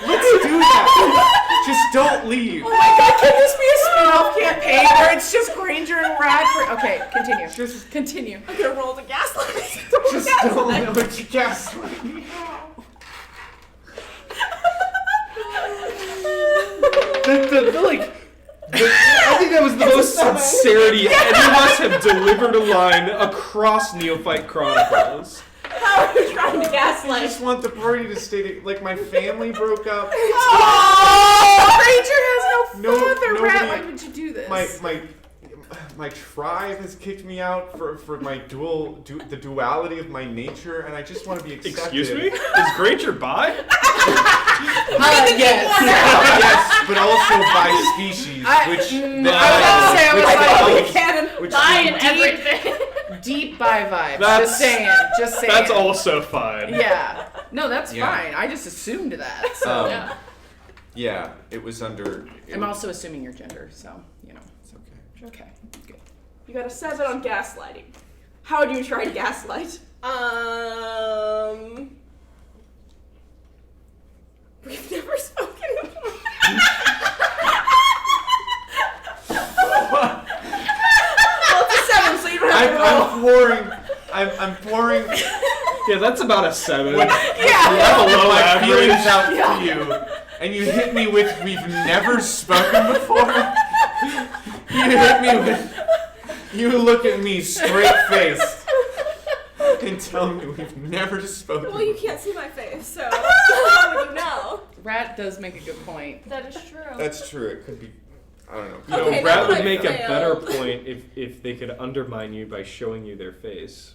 Let's do that. Just don't leave. Oh my god, can this be a spin-off campaign where it's just Granger and Rat? Okay, continue. Just- continue. I'm gonna roll the gaslight. Just don't let you gaslight me. I think that was the most sincerity any of us have delivered a line across Neophyte Chronicles. How are you trying to I gaslight? just want the party to stay. Like my family broke up. Oh, Granger has no No- father, Rat. nobody- Why would you do this? My tribe has kicked me out for my the duality of my nature, and I just want to be accepted. Excuse me? Is Granger bi? Yes. Yes, but also by species, which I was canon. which Die and Deep- everything. Deep bi vibes. That's- Just saying. Just saying. That's also fine. Yeah. No, that's Yeah. fine. I just assumed that. So Yeah. yeah, it was under. I'm also assuming your gender. So you know. It's okay. Okay. Good. You got a 7 on gaslighting. How do you try to gaslight? We've never spoken before. Well, it's a 7, so you don't have to roll. I'm pouring. I'm pouring Yeah, that's about a 7. my average. feelings out to you, and you hit me with "we've never spoken before." You hit me with. You look at me straight faced and tell me we've never spoken. Well, you can't see my face, so how would you know? Rat does make a good point. That is true. That's true. It could be. I don't know. You Okay, know, Rat that's would my make a fail. better point if they could undermine you by showing you their face.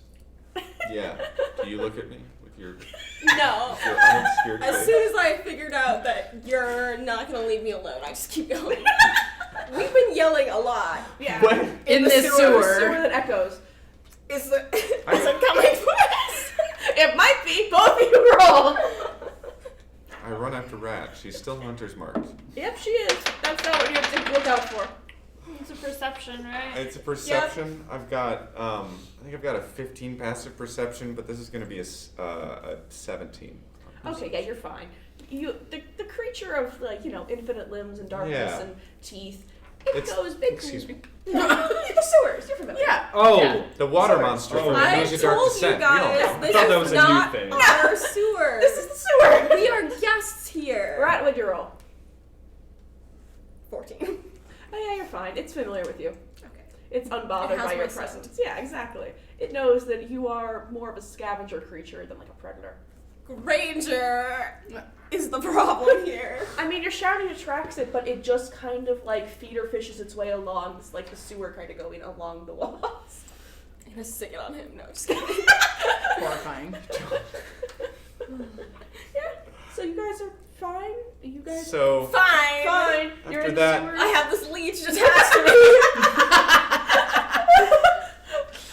Yeah. Do you look at me with your No. unobscured As face? soon as I figured out that you're not gonna leave me alone, I just keep going. We've been yelling a lot. Yeah. What? In the this sewer sewer. that echoes. Is it coming for us? It might be. Both of you roll. I run after Rat. She's still hunter's marked. Yep, she is. That's not what you have to look out for. It's a perception, right? It's a perception. I've got. I think I've got a 15 passive perception, but this is going to be a 17. Okay, yeah, you're fine. The creature of infinite limbs and darkness Yeah. and teeth. It It's- goes big. Excuse me? The sewers. You're familiar. Yeah. Oh, Yeah. The water Sorry. monster Oh. from I Amnesia Dark told Descent. you guys, I this thought that is was a new not thing. our sewer. This is the sewer. We are guests here. Rat, what'd you roll? 14. Oh yeah, you're fine. It's familiar with you. Okay. It's It unbothered has by your my scent. presence. Yeah, exactly. It knows that you are more of a scavenger creature than like a predator. Granger is the problem here. I mean, your shouting attracts it, but it just kind of like feeder fishes its way along, like the sewer kind of going along the walls. I'm gonna stick it on him. No, just kidding. Horrifying. Yeah. So you guys are fine. You guys So Fine. fine. You're After in that- the sewer. I have this leech attached to me.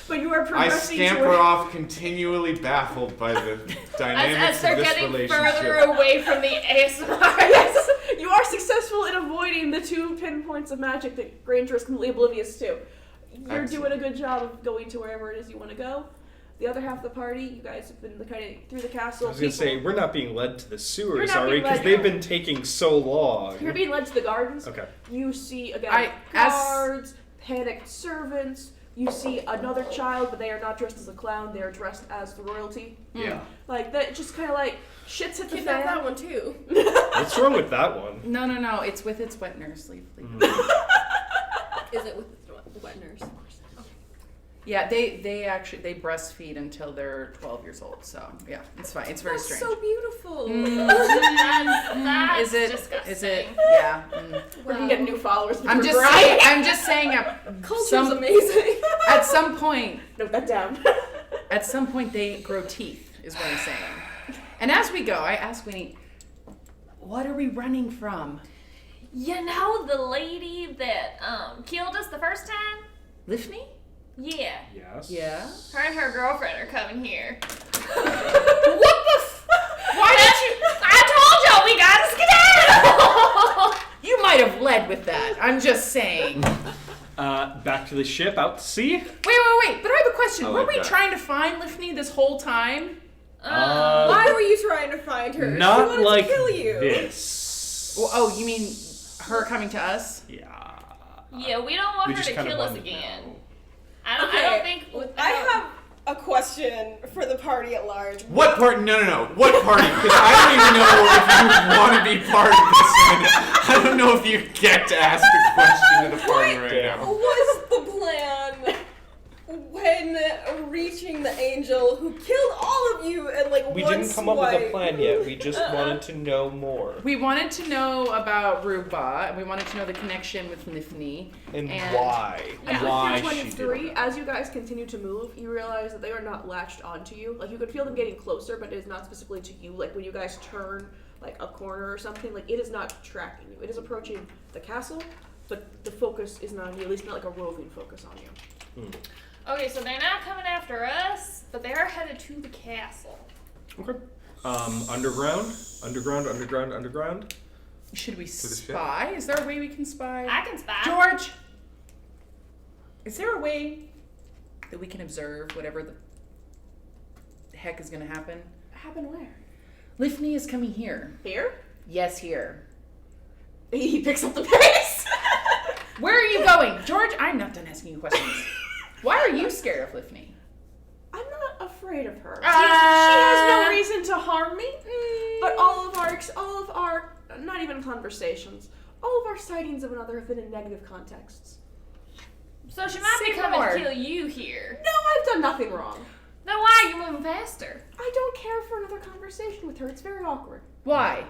But you are I progressing scamper toward- off, continually baffled by the As dynamics they're of this getting relationship. further away from the ASMR. Yes, you are successful in avoiding the 2 pinpoints of magic that Granger is completely oblivious to. You're Excellent. doing a good job of going to wherever it is you want to go. The other half of the party, you guys have been kind of through the castle. I was going to say, we're not being led to the You're sewers, not are we? being Because led- they've been taking so long. You're being led to the gardens. Okay. You see, again, as- guards, panicked servants. You see another child, but they are not dressed as a clown. They are dressed as the royalty. Yeah. Like, that just kind of like, shit's hit the Kidnap fan. that one too. What's wrong with that one? No. It's with its wet nurse sleeve. Is it with the wet nurse? Yeah, they actually breastfeed until they're 12 years old. So yeah, it's fine. It's very That's strange. so beautiful. That's Is it? disgusting. Is it? Yeah. We're gonna get new followers. I'm just saying. I'm just saying. Culture's amazing. At some point, Note that down. at some point, they grow teeth. Is what I'm saying. And as we go, I ask Winnie, "What are we running from?" You know the lady that killed us the first time? Liffney? Yeah. Yes. Yeah. Her and her girlfriend are coming here. What the? Why did you? I told y'all we gotta skedaddle! You might have led with that. I'm just saying. Back to the ship, out to sea. Wait. But I have a question. I Were like we that. trying to find Liffney this whole time? Why were you trying to find her? Not she wanted like to kill you. this. Well, oh, you mean her coming to us? Yeah. Yeah, we don't want We her just to kinda kill us wanted to again. know. I don't think. I have a question for the party at large. What party? No. What party? Because I don't even know if you want to be part of this. I don't know if you get to ask the question to the party right now. Was the plan when reaching the angel who killed all of you and We once didn't come up with a wife? plan yet. We just wanted to know more. We wanted to know about Ruba, and we wanted to know the connection with Liffney. And why? Yeah, Why through she did 23, it. as you guys continue to move, you realize that they are not latched onto you. Like, you can feel them getting closer, but it is not specifically to you. Like, when you guys turn, like, a corner or something, like, it is not tracking you. It is approaching the castle, but the focus is not on you, at least not like a roving focus on you. Okay, so they're not coming after us, but they are headed to the castle. Okay. Underground. Should we the ship? spy? Is there a way we can spy? I can spy. George, is there a way that we can observe whatever the heck is going to happen? Happen where? Liffney is coming here. Here? Yes, here. He picks up the pace. Where are you going? George, I'm not done asking you questions. Why are you scared of Liffney? I'm not afraid of her. She Uh, has no reason to harm me. But all of our, not even conversations, all of our sightings of another have been in negative contexts. So she might Say be coming more. to kill you here. No, I've done nothing wrong. Then why are you moving faster? I don't care for another conversation with her. It's very awkward. Why?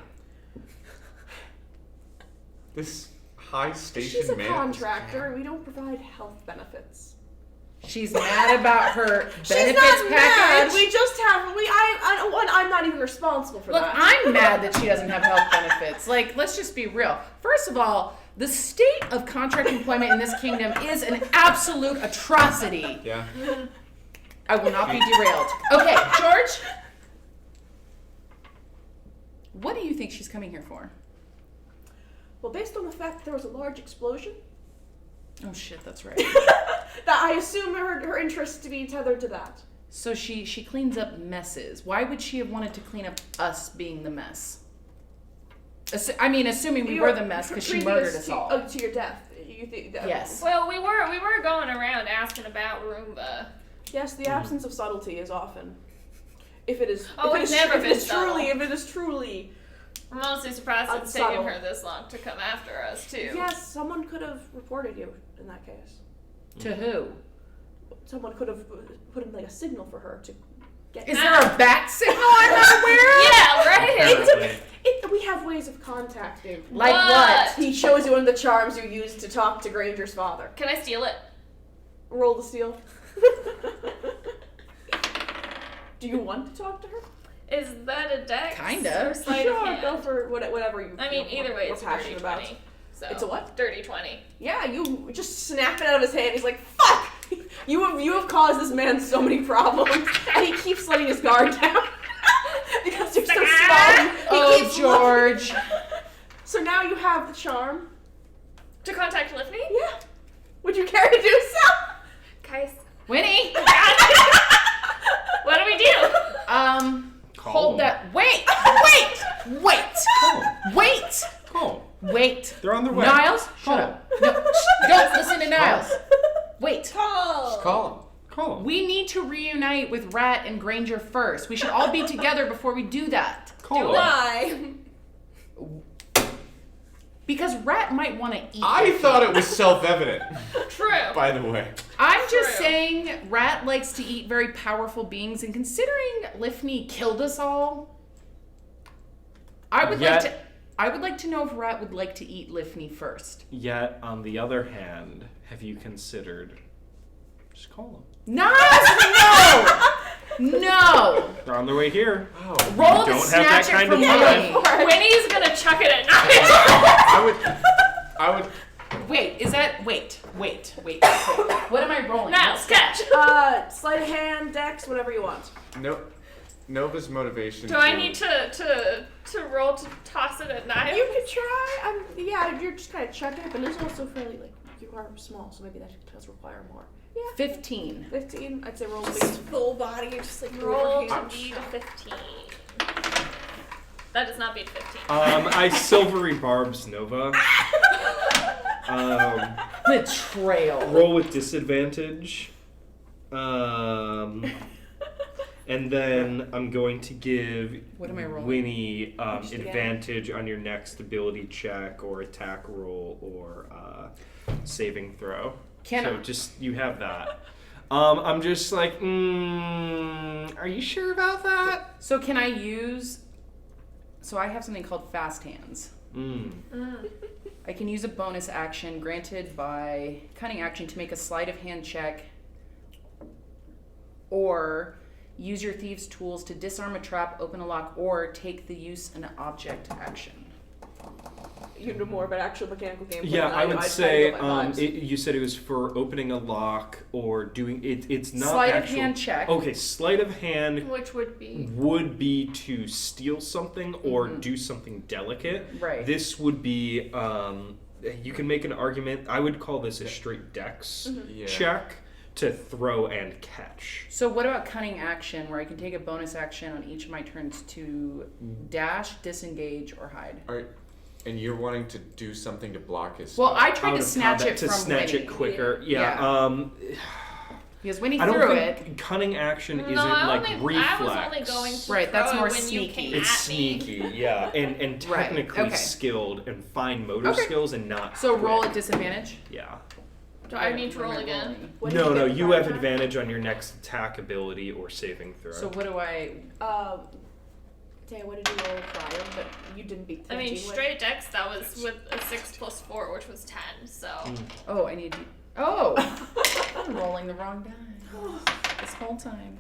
This high station She's a man. contractor, and we don't provide health benefits. She's mad about her benefits She's not mad. package. We just have. I'm not even responsible for Look, that. I'm mad that she doesn't have health benefits. Like, let's just be real. First of all, the state of contract employment in this kingdom is an absolute atrocity. Yeah. I will not be derailed. Okay, George. What do you think she's coming here for? Well, based on the fact that there was a large explosion, Oh shit, that's right. that I assume her interest to be tethered to that. So she cleans up messes. Why would she have wanted to clean up us being the mess? Assuming we were the mess because she murdered us all. Oh, to your death. You think that? Yes. Well, we were going around asking about Roomba. Yes, the absence of subtlety is often. If it is. Oh, if it it's is, never if been it is subtle. truly. If it is truly. I'm honestly surprised it's Unsubtle. taken her this long to come after us, too. Yes, someone could have reported you in that case. To who? Someone could have put in like a signal for her to get. Is there a bat signal I'm not aware of? Yeah, right? Apparently. We have ways of contacting. Like what? He shows you one of the charms you used to talk to Granger's father. Can I steal it? Roll the steal. Do you want to talk to her? Is that a dex? Kinda. Or sleight of Sure, hand? go for whatever you. I mean, feel either way, more it's a dirty passionate about. 20. So It's a what? Dirty 20. Yeah, you just snap it out of his hand. He's like, "Fuck! You have caused this man so many problems," and he keeps letting his guard down because you're so strong. He Oh, keeps George. So now you have the charm. To contact Liffney? Yeah. Would you care to do so? Guys. Winnie. What do we do? Hold that. Wait. Wait. They're on their way. Niles, shut up. No, don't listen to Niles. Wait. Call. Call him. We need to reunite with Rat and Granger first. We should all be together before we do that. Call him. Why? Because Rat might want to eat. I thought it was self-evident. True. By the way. I'm just True. saying Rat likes to eat very powerful beings, and considering Lifney killed us all, I would like to know if Rat would like to eat Lifney first. Yet, on the other hand, have you considered... Just call them. No! No! They're on their way here. Oh. Roll You to don't have that snatch it kind from of Winnie. Winnie's gonna chuck it at Niles. I would. Wait, is that... Wait. What am I rolling? Niles, catch. Sleight of hand, dex, whatever you want. Nope. Nova's motivation. Do I need to roll to toss it at Niles? You could try. Yeah, you're just kind of chucking it, but it's also fairly like you are small, so maybe that does require more. Yeah. 15. 15. I'd say roll Just please. full body, you're just like Roll to overhand. beat a 15. That does not beat 15. I silvery barbs Nova. Betrayal. Roll with disadvantage. And then I'm going to give What am I rolling? Winnie Just again. advantage on your next ability check or attack roll or saving throw. So just you have that. I'm just like, are you sure about that? So can I use... So I have something called Fast Hands. I can use a bonus action granted by Cunning Action to make a sleight of hand check, or use your Thieves' Tools to disarm a trap, open a lock, or take the use an object action. You know more about actual mechanical gameplay. Yeah, than I would do. say go by vibes. you said it was for opening a lock or doing it. It's not Sleight actual, of hand check. Okay, sleight of hand Which would be. to steal something or do something delicate. Right. This would be you can make an argument. I would call this a straight dex Yeah. check to throw and catch. So what about Cunning Action, where I can take a bonus action on each of my turns to dash, disengage, or hide? And you're wanting to do something to block his. Well, I tried Out to of snatch combat it to from snatch Winnie. it quicker. Yeah. Because Winnie I don't threw think it. cunning action isn't I like was reflex. only going to Right, that's throw more it when sneaky. you came It's at me. sneaky, yeah, and Right, technically okay. skilled and fine motor Okay. skills and not. So roll quick. at disadvantage? Yeah. Do I need to roll again? What did you No, get you prior have time? advantage on your next attack ability or saving throw. So what do I... Teya, what did you roll prior? But you didn't beat 15 I mean, with? straight dex, that was with a 6 plus 4, which was 10, so. Oh, I need to... Oh! I'm rolling the wrong die. This whole time.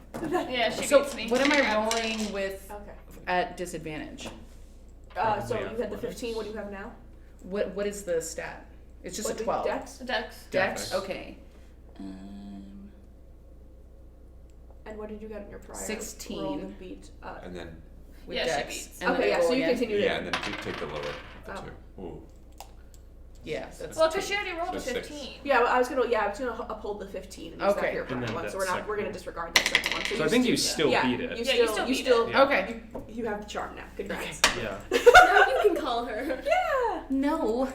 Yeah, she So beats me. what am I Yeah. rolling with Okay. at disadvantage? So Probably you had the athletics. 15. What do you have now? What is the stat? It's just What a did 12. Dex? Dex. Dex? Dex. Okay. And what did you get in your prior 16. roll that beat? And then With Yeah, she Dex. beats. And then Okay, I yeah. roll So you again? continued yeah, it. and then take the lower of the Oh. two. Ooh. Yeah, that's Well, because she already rolled a So 6. 15. Yeah, I was gonna uphold the 15 and use Okay. that for your And prior then one. that So we're second gonna one. disregard that second one. So I think you still yeah, beat it. You Yeah, still, you still beat still, it. Yeah. Okay. you have the charm now. Congrats. Yeah. Now you can call her. Yeah. No.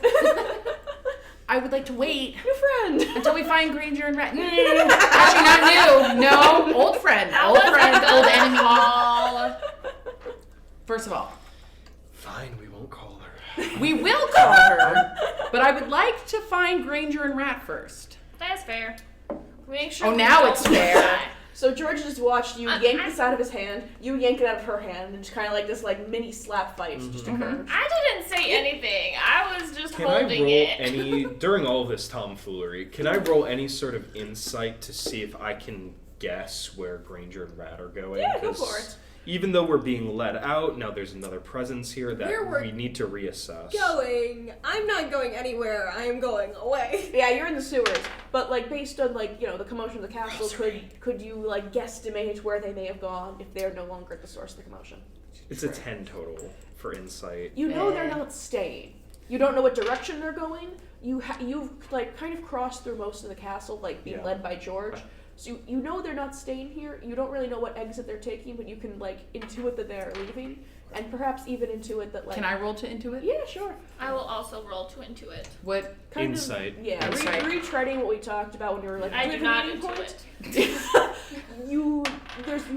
I would like to wait New friend. until we find Granger and Rat. Actually, not new. No, old friend. Old friend, old enemy. All. First of all, Fine, we won't call her. we will call her, but I would like to find Granger and Rat first. That's fair. Make sure Oh, we now don't it's fair. So George just watched you I- yank I- this out of his hand, you yank it out of her hand, and just kind of like this like mini slap fight just occurred. I didn't say anything. I was just Can I holding roll it. any during all of this tomfoolery? Can I roll any sort of insight to see if I can guess where Granger and Rat are going? Yeah, go 'Cause for it. Even though we're being let out, now there's another presence here that Where we're we need to reassess. Going. I'm not going anywhere. I am going away. Yeah, you're in the sewers, but like based on like the commotion of the castle, could you like guesstimate where they may have gone if they're no longer at the source of the commotion? It's a 10 total for insight. You know they're not staying. You don't know what direction they're going. You've like kind of crossed through most of the castle, like being Yeah. led by George. So you know they're not staying here. You don't really know what exit they're taking, but you can like intuit that they're leaving, and perhaps even intuit that like. Can I roll to Intuit? Yeah, sure. I will also roll to Intuit. What? Kind Insight. Of, yeah, Insight. retreading what we talked about when we were like. I we do have a not meeting Intuit. point? you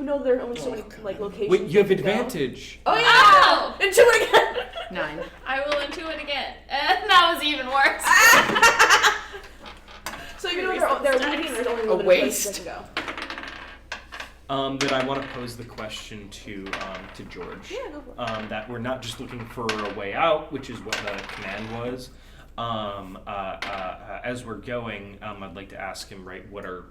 know there are only so many like locations. Wait, you have can go. advantage. Oh yeah! Oh! Intuit again. 9. I will Intuit again. And was even worse. So you know they're leaving. There's only A limited waste. places they can go. That I want to pose the question to George. Yeah, go for it. That we're not just looking for a way out, which is what the command was. As we're going, I'd like to ask him, right, what are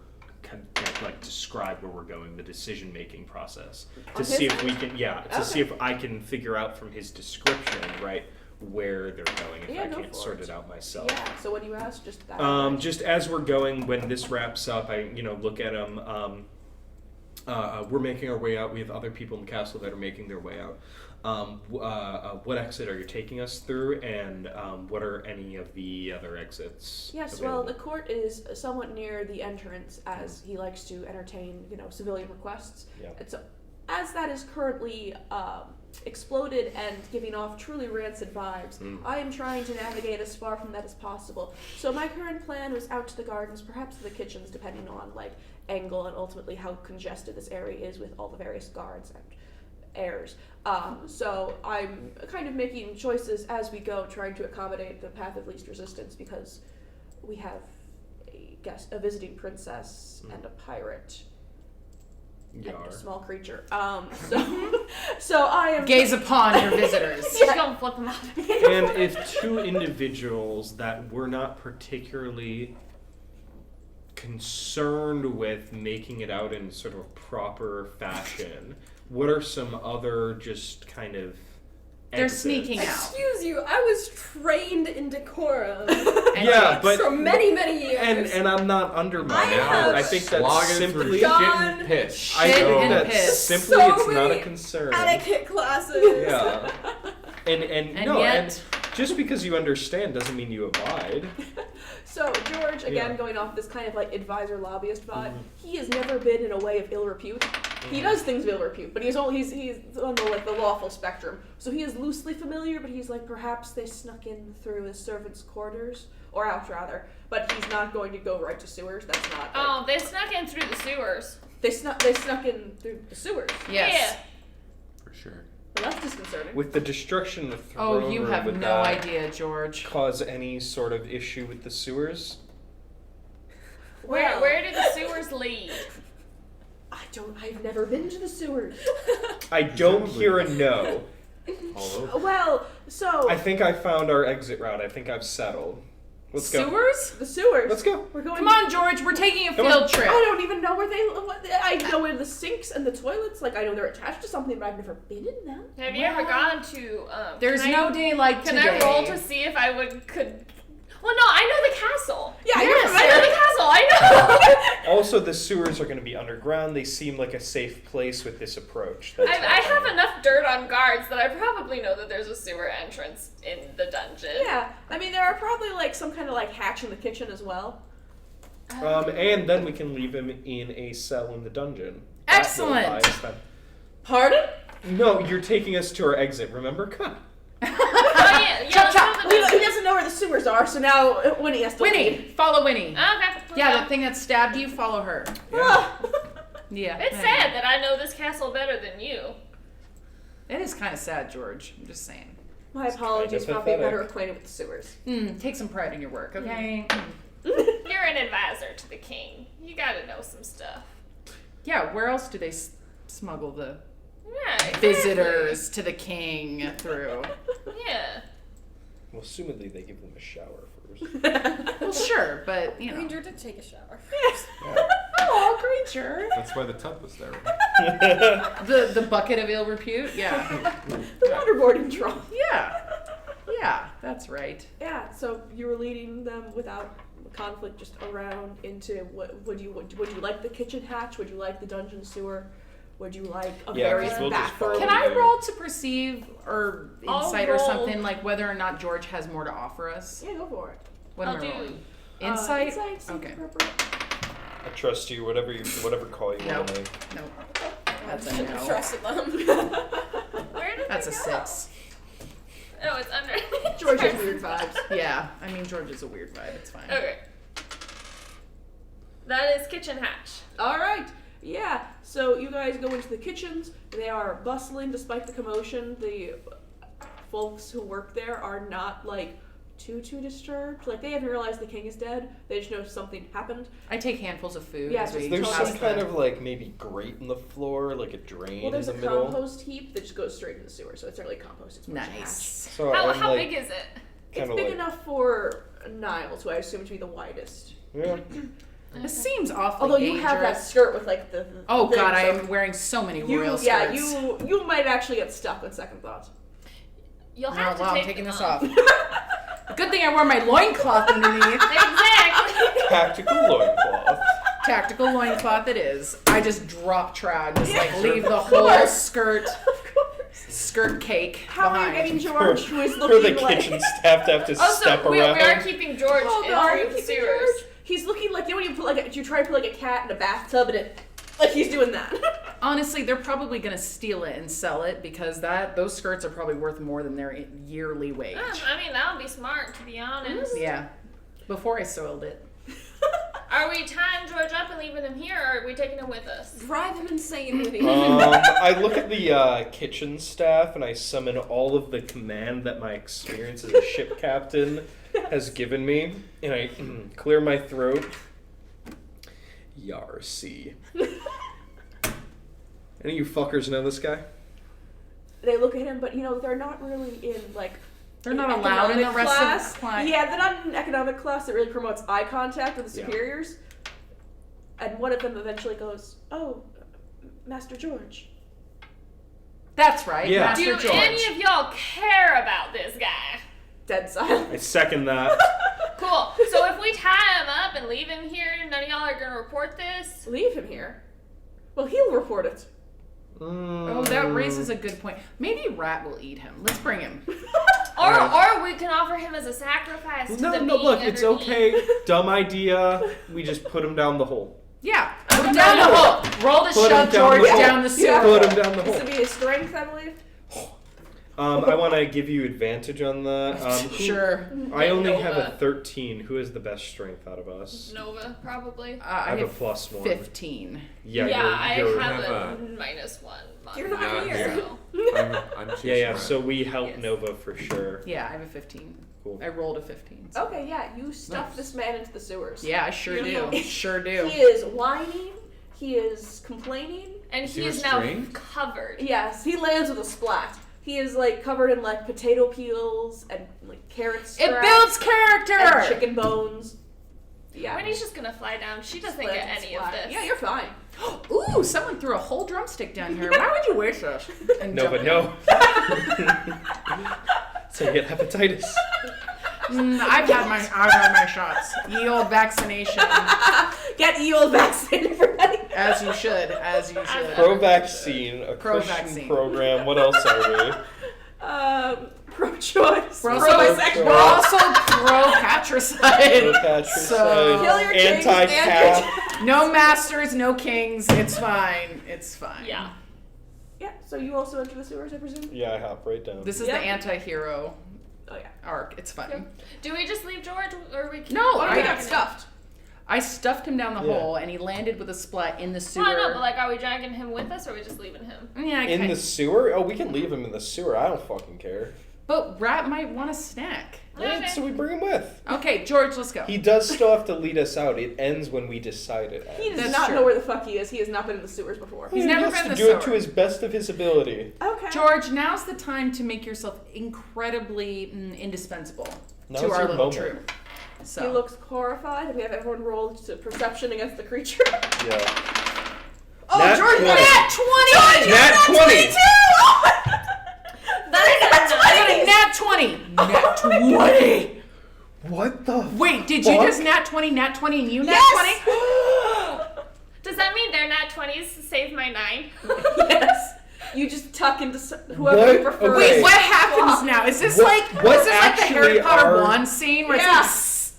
describe where we're going, the decision-making process, to see if we can, see if I can figure out from his description, right, where they're going, if I can't sort it out myself. Yeah. So what do you ask? Just that. Just as we're going, when this wraps up, I look at him. We're making our way out. We have other people in the castle that are making their way out. What exit are you taking us through, and what are any of the other exits? Yes, available? well, the court is somewhat near the entrance, as he likes to entertain, civilian requests. Yeah. And so, as that is currently exploded and giving off truly rancid vibes, I am trying to navigate as far from that as possible. So my current plan was out to the gardens, perhaps to the kitchens, depending on angle and ultimately how congested this area is with all the various guards and heirs. So I'm kind of making choices as we go, trying to accommodate the path of least resistance, because we have a visiting princess and a pirate and a small creature. So I am Gaze upon your visitors. Just go and flip them off. And if two individuals that were not particularly concerned with making it out in sort of a proper fashion, what are some other just kind of They're exits? sneaking out. Excuse you, I was trained in decorum But for many, many years. and I'm not undermining it. have I think that's Slogging simply through shit and piss. I Shit think and that piss. simply So it's not a many concern. etiquette classes. Yeah. And yet- just because you understand doesn't mean you abide. So George, again, Yeah. going off this kind of advisor lobbyist vibe, he has never been in a way of ill repute. He does things of ill repute, but he's on the lawful spectrum. So he is loosely familiar, but he's perhaps they snuck in through his servants' quarters, or out rather. But he's not going to go right to sewers. That's not. Oh, they snuck in through the sewers. They snuck in through the sewers. Yes. For sure. Well, that's disconcerting. With the destruction of the throne Oh, you room, have would no that idea, George. cause any sort of issue with the sewers? Where do the sewers lead? I've never been to the sewers. I don't hear a no. All over. Well, so I think I found our exit route. I think I've settled. Let's go. Sewers? the sewers. Let's go. We're going. Come on, George. We're taking a Come on. field trip. I don't even know where I know where the sinks and the toilets. I know they're attached to something, but I've never been in them. Have you ever gone to? There's can no I, day like Can today. I roll to see if I could? Well, no, I know the castle. Yeah, Yes. I know the castle. I know. Also, the sewers are going to be underground. They seem like a safe place with this approach. That's I have enough dirt on guards that I probably know that there's a sewer entrance in the dungeon. Yeah, there are probably some kind of hatch in the kitchen as well. And then we can leave him in a cell in the dungeon. That will Excellent. buy us time. Pardon? No, you're taking us to our exit. Remember? Come on. Oh, yeah, Chop, let's go chop. to the He dungeon. doesn't know where the sewers are, so now Winnie has to Winnie, lead. follow Winnie. Okay. let's Yeah, go. the thing that stabbed you, follow her. Ah. Yeah. It's sad that I know this castle better than you. It is kind of sad, George. I'm just saying. My apologies kind for of not being pathetic. better acquainted with the sewers. Take some pride in your work, okay? You're an advisor to the king. You gotta know some stuff. Yeah, where else do they smuggle the Yeah, exactly. visitors to the king through? Yeah. Well, assumedly they give them a shower first. Well, sure, but, Granger did take a shower. Oh, Granger. That's why the tub was there. The bucket of ill repute? Yeah. The waterboarding trough. Yeah, that's right. Yeah, so you were leading them without conflict just around into what would you like the kitchen hatch? Would you like the dungeon sewer? Would you like a Yeah, various 'cause we'll just bathroom? follow Can I you. roll to perceive or I'll insight or roll. something, like whether or not George has more to offer us? Yeah, go for it. What I'll am I do rolling? Insight? Insight seems Okay. appropriate. I trust you. Whatever call you No. want to make. Nope. That's a Shouldn't have no. trusted them. Where did That's a they go? 6. Oh, it's under. George has weird vibes. Yeah, I mean, George is a weird vibe. It's fine. Okay. That is kitchen hatch. All right. Yeah. So you guys go into the kitchens. They are bustling despite the commotion. The folks who work there are not too disturbed. Like, they haven't realized the king is dead. They just know something happened. I take handfuls of food. Yeah, as we There's toss some them. kind of like maybe grate in the floor, like a drain Well, there's in a the middle. compost heap that just goes straight in the sewer, so it's not really compost. It's more just Nice. ash. So How I'm like, big is it? It's kinda big like- enough for Niles, who I assume to be the widest. Yeah. This seems awfully Although you have that dangerous. skirt with like the Oh thing, god, I so am wearing so many you, royal yeah, skirts. you might actually get stuck on second thought. You'll Oh, have to well, take I'm taking them this off. Good thing I wore my loincloth underneath. Exactly. Tactical loincloth. Tactical loincloth it is. I just drop trag, just like Yeah, leave the of whole course. skirt cake How are you behind. getting George, who is For looking the like... kitchen staff to have to step Also, we around. are keeping George Oh, in God, are you the keeping sewers. George? He's looking like, you know when you put like you try to put like a cat in a bathtub and it, like he's doing that. Honestly, they're probably gonna steal it and sell it because those skirts are probably worth more than their yearly wage. I mean, that would be smart, to be honest. Yeah. Before I soiled it. Are we tying George up and leaving him here, or are we taking him with us? Drive him insane with me. I look at the kitchen staff and I summon all of the command that my experience as a ship captain has given me, and I clear my throat. Yarcy. Any of you fuckers know this guy? They look at him, but you know they're not really in like. They're not allowed in the economic rest class. of the class. Yeah, they're not in an economic class that really promotes eye contact with the Yeah. superiors. And one of them eventually goes, "Oh, Master George." That's right, Yeah. Master Do George. any of y'all care about this guy? Dead I silence. second that. Cool. So if we tie him up and leave him here, none of y'all are gonna report this? Leave him here. Well, he'll report it. Oh, that raises a good point. Maybe Rat will eat him. Let's bring him. Or we can offer him as a sacrifice to the No, being look, it's underneath. okay. Dumb idea. We just put him down the hole. Yeah, put him down the hole. Roll to Put him shove down George the hole. down the sewer. Yeah. Put him down the This hole. would be a strength, I believe. I want to give you advantage on that. Sure. I only have a Nova. 13. Who has the best strength out of us? Nova, probably. I have a plus 1. 15. Yeah, I you're, have have a a- -1. You're not modifier, here. so- I'm yeah. choosing So we help Yes. Nova for sure. Yeah, I have a 15. Cool. I rolled a 15. so- Okay, yeah, you stuff Nice. this man into the sewers. Yeah, I sure do. Beautiful. Sure do. He is whining. He is complaining. And Is he he is restrained? now covered. Yes, he lands with a splat. He is like covered in like potato peels and like carrot scraps. It builds and character! chicken bones. Yeah. Winnie's just gonna fly down. She doesn't Splat get and any of splat. this. Yeah, you're fine. Ooh, someone threw a whole drumstick down here. Why would you waste this? And No, jump but in. no. So you get hepatitis. I've had my shots. Ye old vaccination. Get Eel vaccinated, everybody. As you should. As you should. Pro-vaccine, a Pro-vaccine. Christian program. What else are we? Pro-choice. We're also, Pro-bisexual. we're also pro-patricide. Pro-patricide, So- Kill your kings anti-cap. No masters, no kings. It's fine. It's fine. Yeah. Yeah, so you also enter the sewers, I presume? Yeah, I hop right down. This is Yep. the anti-hero Oh, yeah. arc. It's fine. Do we just leave George, or we? No, Oh, I we got got stuffed. I stuffed him down the Yeah. hole, and he landed with a splat in the sewer. Well, no, but like, are we dragging him with us, or are we just leaving him? Yeah, In the sewer? Oh, we can leave him in the sewer. I don't fucking care. But Rat might want a snack. Yeah, Okay. so we bring him with. Okay, George, let's go. He does still have to lead us out. It ends when we decide it He ends. does That's not true. know where the fuck he is. He has not been in the sewers before. He's He never has been to the do it to sewer. his best of his ability. Okay. George, now's the time to make yourself incredibly indispensable Now's to our your little moment. troop. So He looks horrified, and we have everyone roll to perception against the creature. Yeah. Oh, Nat George, 20. nat 20! Nat 20! Nat 20! Nat 20! What the? Wait, did you Fuck. just nat 20, nat 20, and you nat Yes! 20? Does that mean they're nat 20s to save my 9? Yes. You just tuck into whoever What? you prefer. Okay. Wait, what happens now? Is this What- like what this is like the Harry actually Potter are- wand scene where Yeah. it's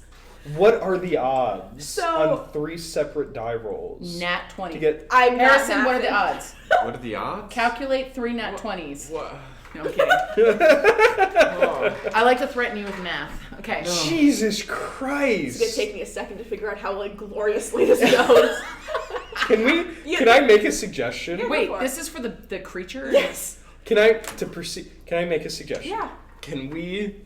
What are the odds So- on 3 separate die rolls like nat 20? to get? I'm not Harrison, what are the mathing. odds? What are the odds? Calculate 3 nat 20s. What? No, I'm kidding. I like to threaten you with math. Okay. Jesus Christ! It's gonna take me a second to figure out how like gloriously this goes. Can we? Yeah. Can I make a suggestion? Yeah. Wait, for it. this is for the creature? Yes. Can I proceed? Can I make a suggestion? Yeah. Can we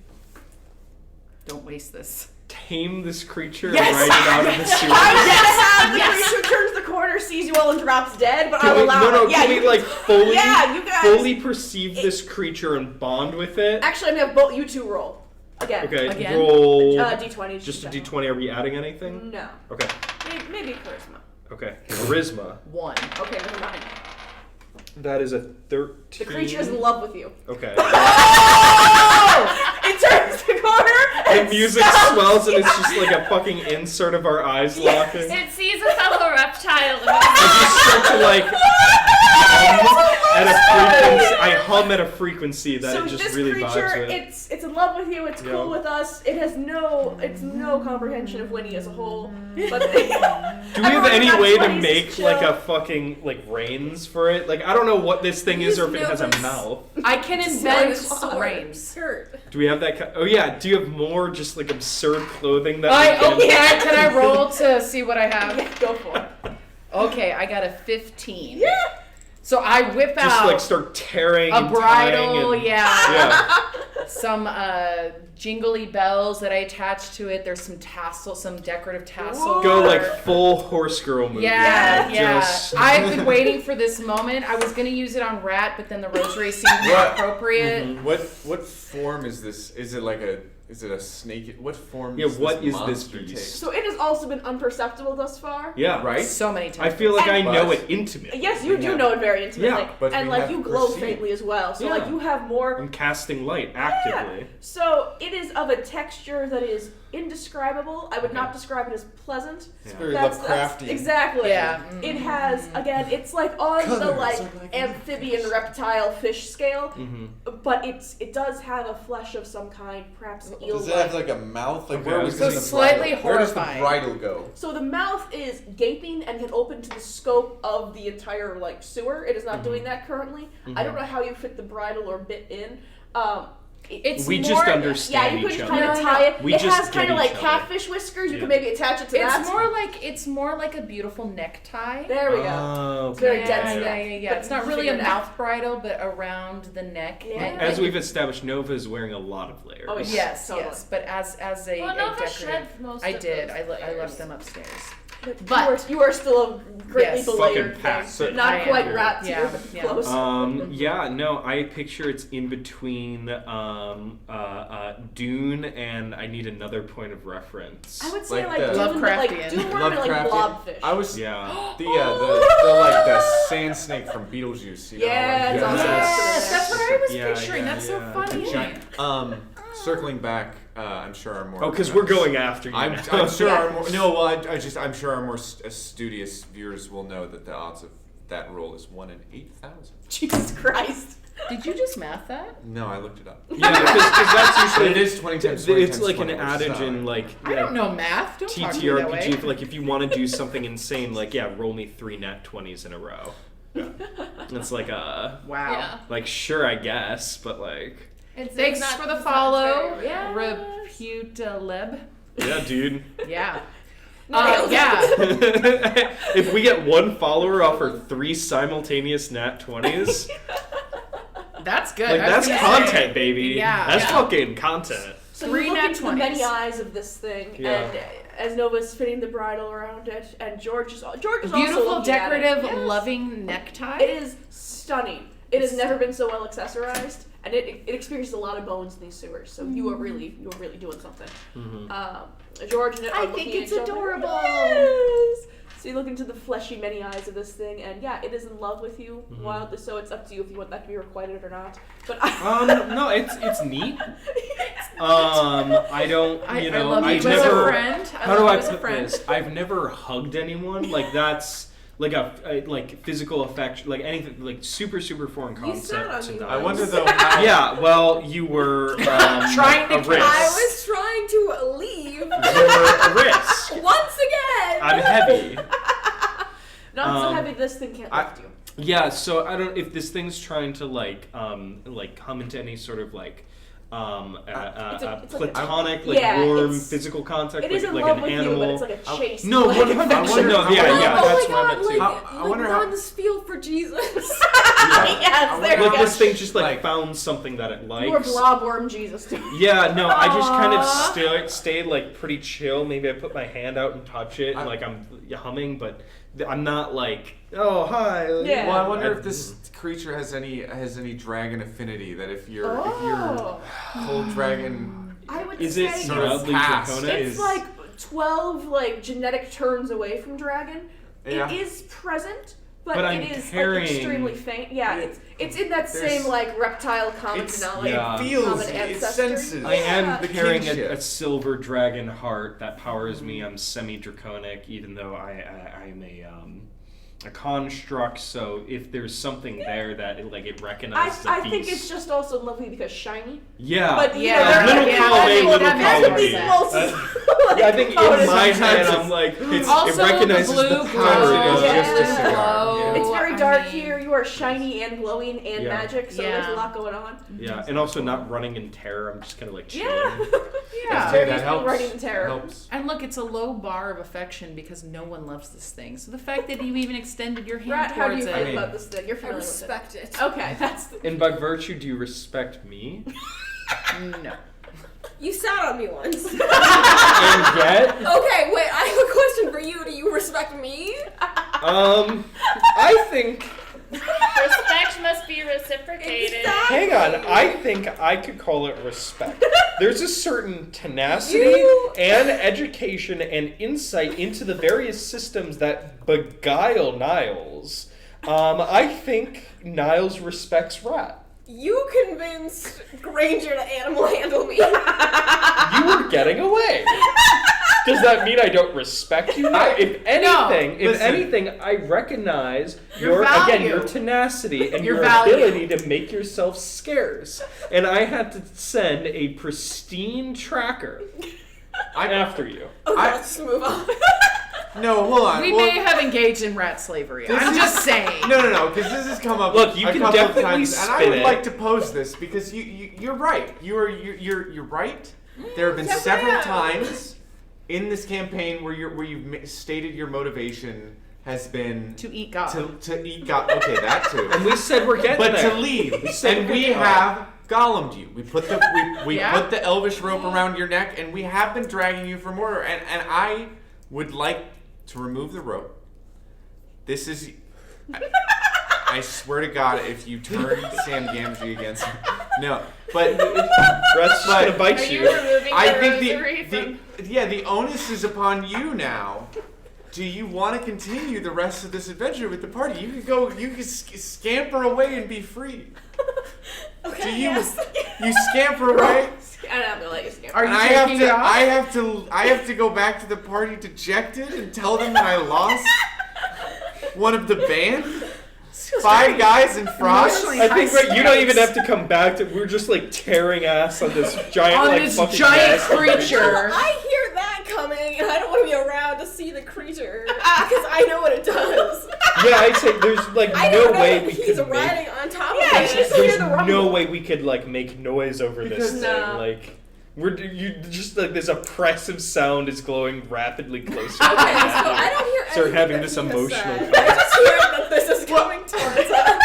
Don't waste this. Tame this creature Yes! and ride it out of the sewer. The Yes! creature turns the corner, sees you all, and drops dead, but Can I'll we, allow no, it. Yeah, can we you- like fully, Yeah, you guys- fully perceive this creature and bond with it? Actually, I'm gonna have both you two roll. Again. Okay, Again? roll D20. just a general. d20. Are we adding anything? No. Okay, Maybe charisma. okay. Charisma. 1. Okay, never mind. That is a 13. The creature is in love with you. Okay. It turns the corner The and music stops. swells and it's just like a fucking insert of our eyes locking. It sees a fellow reptile. And I just start to like hum at a frequency. I hum at a frequency that So it just this really creature, vibes with. it's in love with you. It's Yeah. cool with us. It has no comprehension of Winnie as a whole. But Do we have everyone any got way to 20s make chill. like a fucking like reins for it? Like I don't know what this thing is or if it has a Use mouth. I can invent reins. Skirt. Do we have that? Oh yeah. Do you have more just like absurd clothing that? Can I roll to see what I have? Yeah, go for it. Okay, I got a 15. Yeah. So I whip Just out like start tearing a and tying bridle, and, yeah. Some jingly bells that I attach to it. There's some tassel, some decorative tassel. Go for- like full horse girl movie. Yeah, yeah. Just- I've been waiting for this moment. I was gonna use it on Rat, but then the rosary seemed more What? appropriate. What form is this? Is it like a? Is it a snake? What form? Yeah, does what this is this monster beast? take? So it has also been unperceptible thus far. Yeah. Right. So many I times. feel like I And- know it intimately. Yes, you do Yeah. know it very intimately. Yeah, but and we like have you glow perceived. faintly as well. So Yeah. like you have more. I'm casting light actively. Yeah. So it is of a texture that is indescribable. I would Okay. not describe it as pleasant. It's Yeah. very That's Lovecraftian. exactly. Yeah. It has again. It's like on the Colours like are like amphibian, reptile, fish scale, Mm-hmm. but it does have a flesh of some kind, perhaps eel. Does it have like a mouth? Like Okay, where I was was the gonna- slightly bridle? Where does the horrifying. bridle go? So the mouth is gaping and can open to the scope of the entire like sewer. It is not doing that currently. I don't know how you fit the bridle or bit in. It's We more, just understand Yeah, you each could other. kind of tie it. We it just has kind get of like each other. catfish whiskers. You Yeah. can maybe attach it to that. It's more like a beautiful necktie. There we go. Oh, It's very yeah, dense yeah, neck, yeah, yeah. but It's not you really a figured it out. mouth bridle, but around the neck. Yeah. And- As we've established, Nova is wearing a lot of layers. Oh, Yes, Totally. yes, but as a, Well, a Nova decorative, shed most I of did. those I layers. left them upstairs. But you are still a greatly Yes. belayered Fucking packed. thing. I Not am. quite rat to Yeah, your yeah. close. Yeah, no, I picture it's in between Dune and I need another point of reference. I would say like like the- Dune, but like Lovecraftian. Dune more like Lovecraftian. blobfish. I was Yeah. the like the sand snake from Beetlejuice. You know, Yeah, like, it's also next to Yes, the that's what I was Yeah, picturing. yeah, That's yeah. so funny. Giant. Circling back, I'm sure our more. Oh, because we're going after you. I'm now. sure Yeah. our more. No, well, I'm sure our more studious viewers will know that the odds of that roll is 1 in 8,000. Jesus Christ. Did you just math that? No, I looked it up. Yeah, because that's usually But it is 20 times 20 it's times like 20, an which is adage not- in like I don't know math. Don't talk to me that way. TTRPG. Like if you want to do something insane, like roll me 3 nat 20s in a row. It's like Wow. Yeah. like sure I guess, but like Thanks not- for the it's not follow. very- Yeah. Repute Leb. yeah, dude. Yeah. Niles. Yeah. If we get one follower off our 3 simultaneous nat 20s, That's good. like I was that's gonna content, say. baby. Yeah. That's Yeah. fucking content. So 3 you look nat into the 20s. many eyes of this thing, Yeah. and as Nova's fitting the bridle around it, and George is also Beautiful, looking at it. decorative, Yes. loving necktie. It is stunning. It has never been so well accessorized, and it experiences a lot of bones in these sewers. So you are really doing something. George and it are I looking think at it's each other. adorable. Yes. So you look into the fleshy many eyes of this thing, and yeah, it is in love with you wildly. So it's up to you if you want that to be requited or not. But No, it's neat. I don't, you know, I love you I've as never. a friend. How do love I you as a put friend. this? I've never hugged anyone. Like that's like a like physical affection, like anything, like super foreign concept on to me. Niles. I wonder though. How, Yeah, well, you were Trying to a risk. I was trying to leave You were a risk. once again. I'm heavy. not so Um, heavy this thing can't lift you. Yeah, so I don't if this thing's trying to like come into any sort of like it's platonic, like warm physical contact, it is in like love an with animal. you, but it's like a chase. No, like, 100%. No, yeah, Oh that's my what I god, meant too. I wonder how- on this field for Jesus. Yes, there Like we go. this thing just like found something that it likes. You were blobworm Jesus. Yeah, no, I just kind of stayed like pretty chill. Maybe I put my hand out and touch it, and like I'm humming, but I'm not like, oh hi. Yeah. Well, I wonder if this creature has any dragon affinity. That if you're full dragon, I would Is say it sort of mildly past draconic? it's like 12 like genetic turns away from dragon. Yeah. It is present, but I'm it is pairing- like extremely faint. Yeah, it's in that There's- same like reptile common it's phenolic. Yeah. it feels, Common it ancestor. senses. I am the carrying kinship. a silver dragon heart that powers me. I'm semi-draconic, even though I'm a construct. So if there's something there that it recognizes. I think it's just also lovely because shiny. Yeah. But Yeah. Little column A, little that column makes B. sense. Yeah, I think in my head I'm like, it Also, recognizes the blue the glow. power. Yeah. Just a cigar. Glow. It's very I dark mean- here. You are shiny and glowing and Yeah. magic, so there's a Yeah. lot going on. Yeah, and also not running in terror. I'm just kind of like chilling. Yeah. Yeah. Hey, He's that helps. writing in terror. That helps. And look, it's a low bar of affection because no one loves this thing. So the fact that you even extended your hand Rat, how do you towards feel it. about this thing? You're I familiar respect it. with it. Okay, that's And by virtue, do you respect me? No. You sat on me once. And yet, Okay, wait, I have a question for you. Do you respect me? I think. Respect must be reciprocated. Hang on, I think I could call it respect. There's a certain tenacity You- and education and insight into the various systems that beguile Niles. I think Niles respects Rat. You convinced Granger to animal handle me. You were getting away. Does that mean I don't respect you now? If listen. anything, I recognize Your your value. tenacity and Your your value. ability to make yourself scarce. And I had to send a pristine tracker after you. Okay, I- let's move on. No, hold on. We Well, may have engaged in rat slavery. This I'm is- just saying. No, because this has come up Look, you a can couple of definitely times, and I spin would it. like to pose this because you're right. You're right. There have been Yes, I several am. times in this campaign where you've stated your motivation has been To eat God. to eat God. Okay, that too. And we said we're getting But there. to leave, said and we're we getting there. have golemed you. We put the we Yeah. put the elvish rope around your neck, and we have been dragging you for murder. And I would like to remove the rope. This is. I swear to God, if you turn Sam Gamgee against me, no. But Rat's just gonna Are bite you you. removing I the think rosary from... the onus is upon you now. Do you want to continue the rest of this adventure with the party? You could go. You could scamper away and be free. Okay, Do you? yes. You scamper away. I'm not gonna let you skip. Are you And I have taking to. it off? I have to go back to the party dejected and tell them that I lost one of the band. 5 guys in frost. Emotionally I think high you don't even stakes. have to come back to. We're just like tearing ass on this giant On like this fucking giant gas creature. I hear that coming, and I don't want to be around to see the creature because I know what it does. Yeah, I'd say there's like I no don't know way that we he's could riding make. on top Yeah, of it's it. just hear There's the rumble. no way we could like make noise over this Because- thing. No. Like you just like this oppressive sound is glowing rapidly closer. Okay, so I don't hear Start anything having that this he has emotional said. I just hear that this is coming towards us.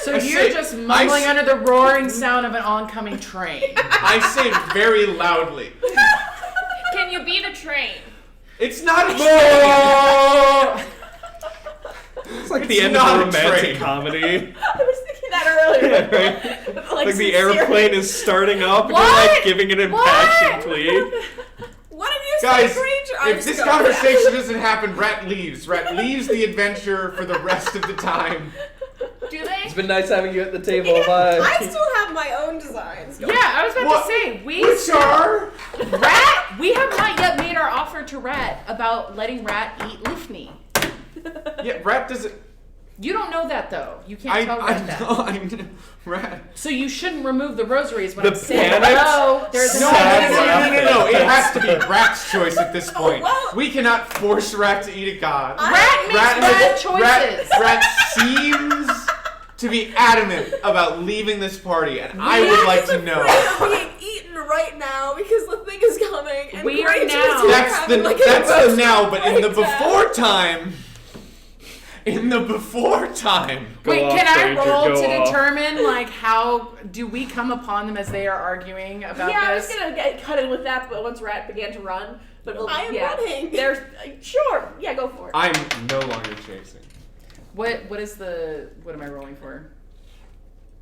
So I you're say- just mumbling I under the roaring sound of an oncoming train. I say very loudly. Can you beat a train? It's not a train. It's like It's the end not of a a romantic train. comedy. I was thinking that earlier. Right? Like the sincere- airplane is starting up and you're What? like giving an impassioned plea. What did you Guys, say, Granger? I'm if this just going conversation doesn't happen, Rat leaves. Rat leaves the adventure for the rest of the time. Do they? It's been nice having you at the table. I still have my own designs. Yeah, I was about What? to say, Which are? Rat, we have not yet made our offer to Rat about letting Rat eat Lifney. Yeah, Rat doesn't. You don't know that though. You can't I tell Rat that. know. I know. Rat. So you shouldn't remove the rosaries when The I'm saying panicked, hello. There's No, no sad no. It has to be Rat's choice at this point. well- We cannot force Rat to eat a god. Rat makes bad choices. Rat seems to be adamant about leaving this party, and I would like to know. Being right now because the thing is coming. And We are Granger's now. here That's having, the like, that's an the now, but in the breakdown. before time. In the before time. Wait, off, can I Granger, roll go to off. determine like how do we come upon them as they are arguing about Yeah, I was this? gonna get cut in with that, but once Rat began to run, but I am yeah, running. There's sure, yeah, go for it. I'm no longer chasing. What am I rolling for?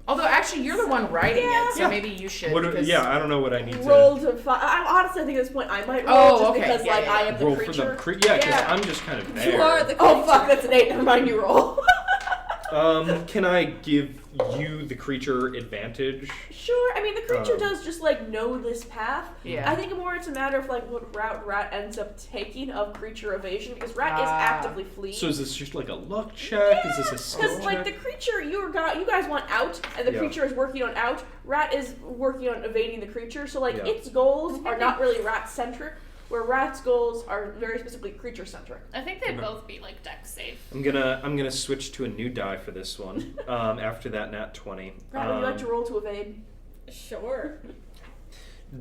Although actually you're the one writing it, so Yeah. maybe you should. What? 'cause- Yeah, I don't know what I need to Roll to I honestly think at this point I might roll Oh, just okay. because Yeah, like yeah, I yeah. am the roll creature. for the yeah, because Yeah. I'm just kind of there. You are the Oh creature. fuck, that's an 8. Never mind, you roll. Can I give you the creature advantage? Sure. I mean, the creature does just like know this path. Yeah. I think more it's a matter of like what route Rat ends up taking of creature evasion because Rat is actively fleeing. So is this just like a luck check? Is this a skill Because check? like the creature you guys want out, and the Yeah. creature is working on out. Rat is working on evading the creature. So like Yeah. its goals are not really Rat centric, where Rat's goals are very specifically creature centric. I think they'd both be like deck safe. I'm gonna switch to a new die for this one. After that nat 20. Rat, would you like to roll to evade? Sure.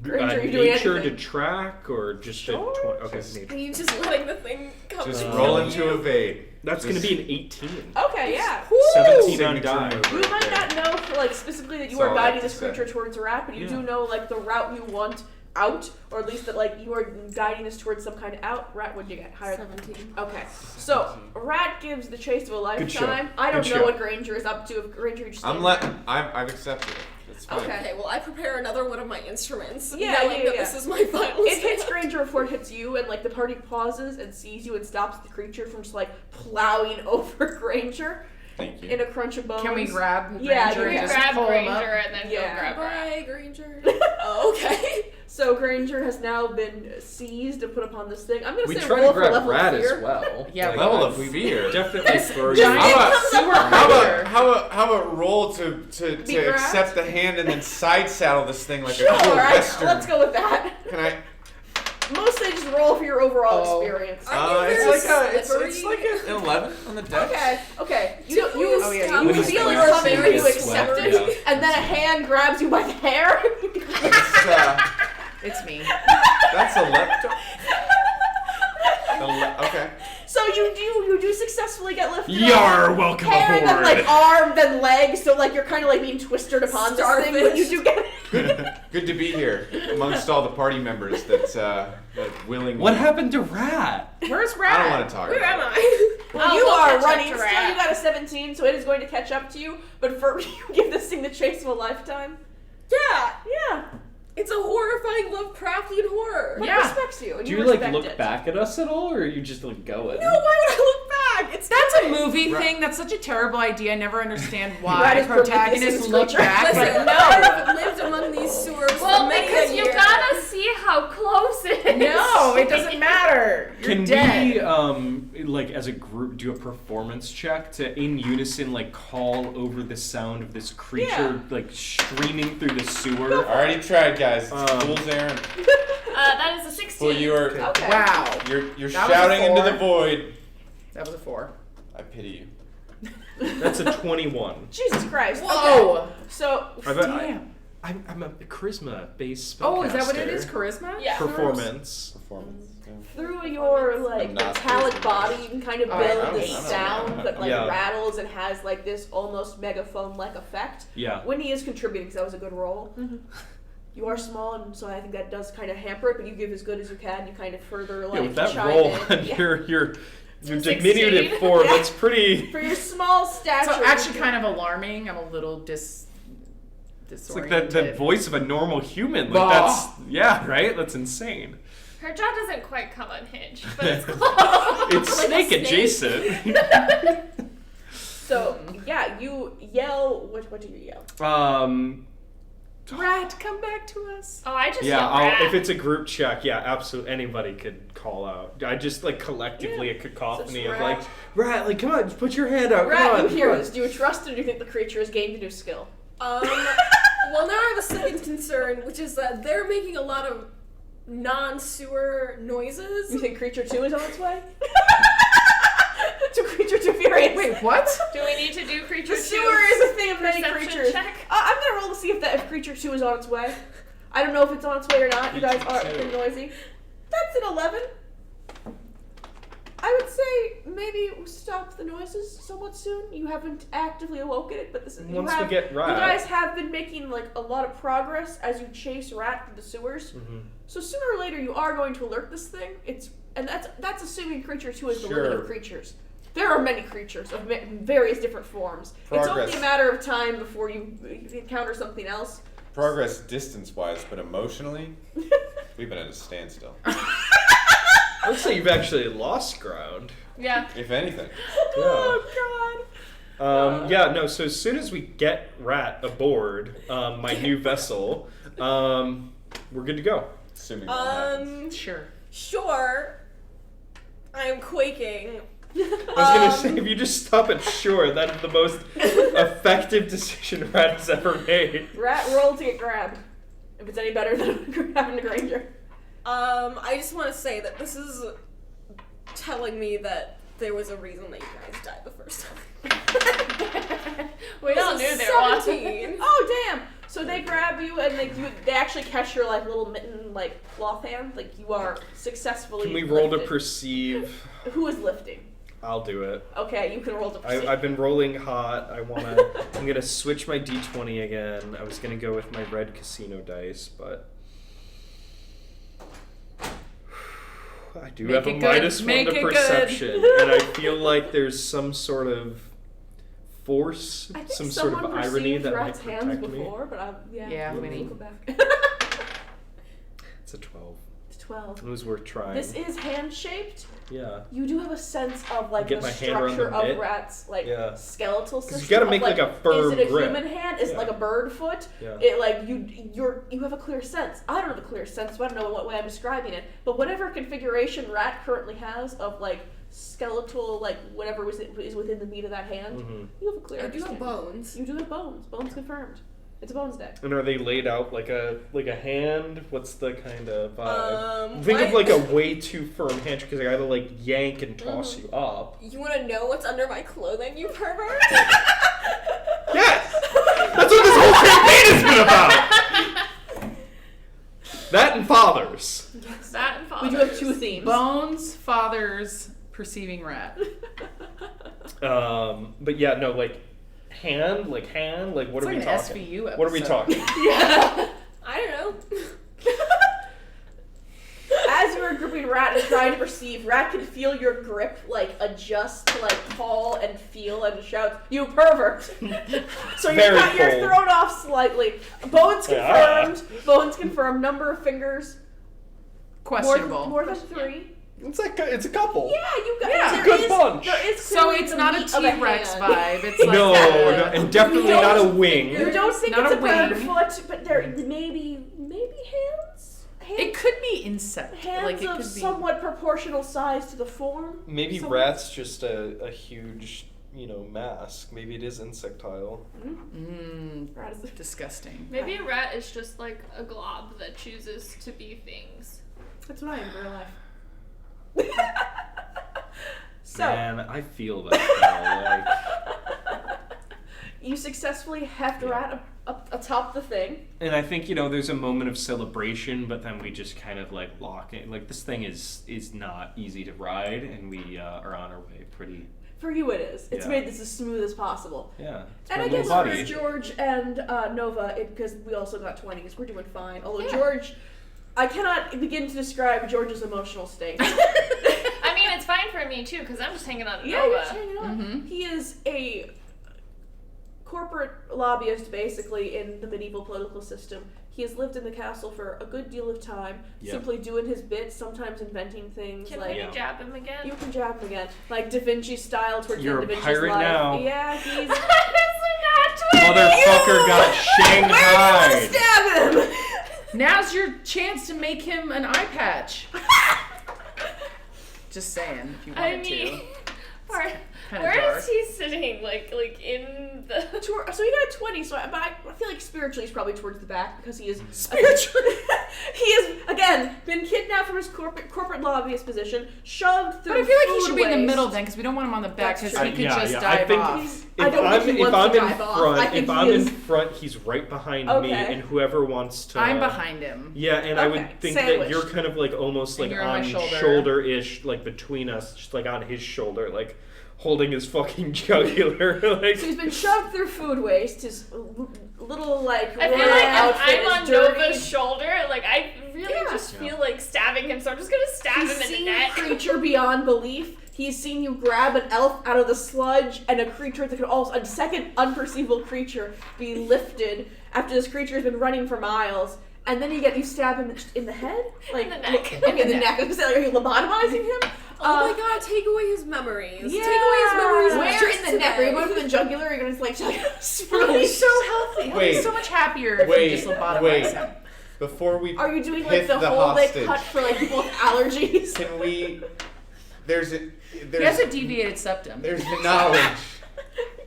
Granger, are you doing nature anything? to track or just Sure. a 20? Okay, Just- nature. Are you just letting the thing come Just to roll kill into you? evade. That's Just- gonna be an 18. Okay, yeah. 17 on Signature die. move. You might not know for, like specifically that you That's are all I guiding have this to say. creature towards a rat, but you Yeah. do know like the route you want out, or at least that like you are guiding this towards some kind of out. Rat, would you get higher? 17. Okay, so Rat gives the chase of a Good show. lifetime. I don't Good know show. what Granger is up to. If Granger just I'm I've accepted it. It's fine. Okay. Well, I prepare another one of my instruments, Yeah, knowing yeah, that yeah. this is my final It hits stand. Granger before it hits you, and like the party pauses and sees you and stops the creature from just like plowing over Granger Thank you. in a crunch of bones. Can we grab Yeah, Granger you and can just Grab pull him Granger up? and then Yeah. go grab Rat. Bye, Granger. Oh, okay. So Granger has now been seized and put upon this thing. I'm gonna We say try roll to for grab level Rat of fear. as well. Yeah, Level we- of fear. Definitely throw Giant you. How about- sewer How creature. about roll to Be grabbed? accept the hand and then side saddle this thing like Sure, a cool alright, western? let's go with that. Can I? Mostly just roll for your overall Oh. experience. It's very it's like an 11 on the deck. Okay. You Did we Oh, yeah, establish you feel that it we're coming, very you accept sweaty? it, and then a hand grabs you by the hair. It's, It's me. that's a left. Okay. So you do successfully get lifted Yar, up. welcome Hair and then aboard. like arm, then leg, so like you're kind of like being twisted upon this thing, but you do get Good to be here amongst all the party members that willingly. What happened to Rat? Where's Rat? I don't want to talk Where about am it. I? Well, you we'll are catch up running. to Still, Rat. you got a 17, so it is going to catch up to you. But for you give this thing the chase of a lifetime. Yeah. Yeah, It's a horrifying Lovecraftian horror. but Yeah. it respects you. And Do you you like respect look it. back at us at all, or are you just like going? No, why would I look back? It's That's a movie thing. That's such a terrible idea. I never understand Rat why is protagonists Prometheus' look creature. back. Listen, Like, I've lived among these sewers Well, for many because a you year. gotta see how close it is. no, it doesn't matter. You're Can dead. we, like, as a group, do a performance check to, in unison, like, call over the sound of this creature, like, streaming through the sewer? Already tried, guys. It's Um, fool's errand. That is a 16. Well, you are. Okay. Wow. You're That was a shouting into 4. the void. That was a 4. I pity you. That's a 21. Jesus Christ. Whoa. Okay. So Damn. I'm a charisma-based spellcaster. Oh, is that what it is? Charisma? Yeah. Performance. Performance. through your like I'm not metallic charisma. body, you can kind of Oh, build I'm- this I'm- sound that like Yeah. rattles and has like this almost megaphone-like effect. Yeah. Winnie is contributing because that was a good roll. You are small, and so I think that does kind of hamper it. But you give as good as you can. You kind of further like Yeah, with that chime roll in. on Yeah. your 16. diminutive form, Yeah. it's pretty. For your small stature, So actually kind of alarming. I'm a little It's like disoriented. the voice of a normal human. Like Bah. that's yeah, right? That's insane. Her jaw doesn't quite come unhinged, but it's close. It's Like a snake snake? adjacent. So yeah, you yell. What do you yell? Rat, come back to us. Oh, I just Yeah, yell rat. if it's a group check, yeah, absolutely anybody could call out. I just like collectively a cacophony So of rat. like, Rat, like come on, just put your hand out. Rat, come you on, hear come on. this. Do you trust it, or do you think the creature has gained a new skill? Well, now I have a second concern, which is that they're making a lot of non-sewer noises. You think creature 2 is on its way? To creature 2 furious. Wait, what? Do we need to do creature The two sewer is a thing of many perception creatures. check? I'm gonna roll to see if creature 2 is on its way. I don't know if it's on its way or not. You guys are pretty noisy. That's an 11. I would say maybe stop the noises somewhat soon. You haven't actively awoken it, but this is Once we get Rat. You guys have been making like a lot of progress as you chase Rat through the sewers. Mm-hmm. So sooner or later, you are going to alert this thing. That's assuming creature 2 is the limit of creatures. There are many creatures of various different forms. Progress. It's only a matter of time before you encounter something else. Progress distance-wise, but emotionally, we've been at a standstill. I would say you've actually lost ground. Yeah. If anything. Oh God. Yeah, so as soon as we get Rat aboard my new vessel, we're good to go. Assuming that happens. Sure. I'm quaking. I was gonna say, if you just stop at sure, that is the most effective decision Rat has ever made. Rat, roll to get grabbed. If it's any better than having a Granger. I just want to say that this is telling me that there was a reason that you guys died the first time. We all knew they were watching. 17. Oh damn! So they grab you and they actually catch your like little mitten like cloth hand. Like you are successfully. Can we roll to lifted. perceive? Who is lifting? I'll do it. Okay, you can roll to perceive. I've been rolling hot. I'm gonna switch my d20 again. I was gonna go with my red casino dice, but I do have a -1 to perception, and I feel like there's some sort of force, I think some sort of irony that might Rat's hands protect me. before, but Yeah, we'll Winnie. go back. It's a 12. It's 12. It was worth trying. This is hand shaped. Yeah. You do have a sense of like Get the my hand around structure the of mitt. Rat's like Yeah. skeletal system. you gotta of, make, like, a firm Is it a grip. human hand? Is it Yeah. like a bird foot? Yeah. It like you have a clear sense. I don't have a clear sense, so I don't know what way I'm describing it. But whatever configuration Rat currently has of like skeletal like whatever is within the meat of that hand, Mhm. you have a clear. I do have understanding. bones. You do have bones. Bones confirmed. It's a bones deck. And are they laid out like a hand? What's the kind of vibe? Um, Think of what- like a way too firm hand because I gotta like yank and toss you up. You want to know what's under my clothing, you pervert? Yes! That's what this whole campaign has been about! That and fathers. That and We fathers. do have 2 themes. Bones, fathers, perceiving Rat. But yeah, no, like hand, what It's are like we an talking? SVU episode. What are we talking? Yeah. I don't know. As you are gripping Rat and trying to perceive, Rat can feel your grip like adjust to like call and feel and shout, "You pervert!" So Very you're cold. thrown off slightly. Bones Ah. confirmed. Bones confirmed. Number of fingers Questionable. more than 3. It's a couple. Yeah, you got Yeah. there Good is- bunch. There is So clearly it's the not a meat of a T-Rex hand. vibe. It's like No, that. and definitely You not a don't- wing. You don't think Not it's a a bird wing. foot, but there maybe hands. It could be insect. Hands Like it of could be. somewhat proportional size to the form. Maybe Somewhat. Rat's just a huge, mask. Maybe it is insectile. Rat is Disgusting. Maybe a rat is just like a glob that chooses to be things. That's what I am in real life. So, Man, I feel that. you successfully heft Rat up atop the thing. And I think, there's a moment of celebration, but then we just kind of like lock it. Like this thing is not easy to ride, and we are on our way pretty. For you, it is. It's Yeah. made this as smooth as possible. Yeah. It's And my I guess little for buddy. George and Nova, because we also got 20s, we're doing fine. Although Yeah. George, I cannot begin to describe George's emotional state. I mean, it's fine for me too, because I'm just hanging on to Yeah, you're Nova. just hanging on. Mhm. He is a corporate lobbyist, basically, in the medieval political system. He has lived in the castle for a good deal of time, Yeah. simply doing his bit, sometimes inventing things. Can like we Yeah. jab him again? You can jab him again, like Da Vinci style towards You're the end a of Da Vinci's pirate life. now. Yeah, he's. Motherfucker got shanghaied. Stab him! Now's your chance to make him an eye patch. Just saying, if you I wanted mean, to. Kinda where dark. is he sitting? Like in the. So he got a 20, but I feel like spiritually he's probably towards the back because he is Spiritually? He has, again, been kidnapped from his corporate lobbyist position, shoved through But I feel like he food should be in the waste. middle then, because we don't want him on the back, That's because he true. could just I dive think off. if I'm in I front, he's right behind me, Okay. and whoever wants to. I'm behind him. Yeah, and I Okay, would think sandwiched. that you're kind of like almost And like you're on on my shoulder. shoulder-ish, like between us, just like on his shoulder, like holding his fucking jugular. Like So he's been shoved through food waste. His little like I feel red like outfit if I'm is on dirty. Nova's shoulder, like I really Yeah. just feel like stabbing him, so I'm just gonna stab He's him in the seen neck. a creature beyond belief. He's seen you grab an elf out of the sludge, and a creature that could also a second unperceivable creature be lifted after this creature has been running for miles. And then you stab him in the head, like In the neck. Okay, the neck. I was saying, are you lobotomizing him? Oh my god, take away his memories. Yeah. Take away his memories. Where Just in the neck? Are you today. going for the jugular? Or are you going to like He'll be so healthy. He'll be Wait. so much happier if we just lobotomize him. Before we Are you doing like pith the hole hostage, they cut for like people with allergies? can we? There's He has a deviated septum. there's knowledge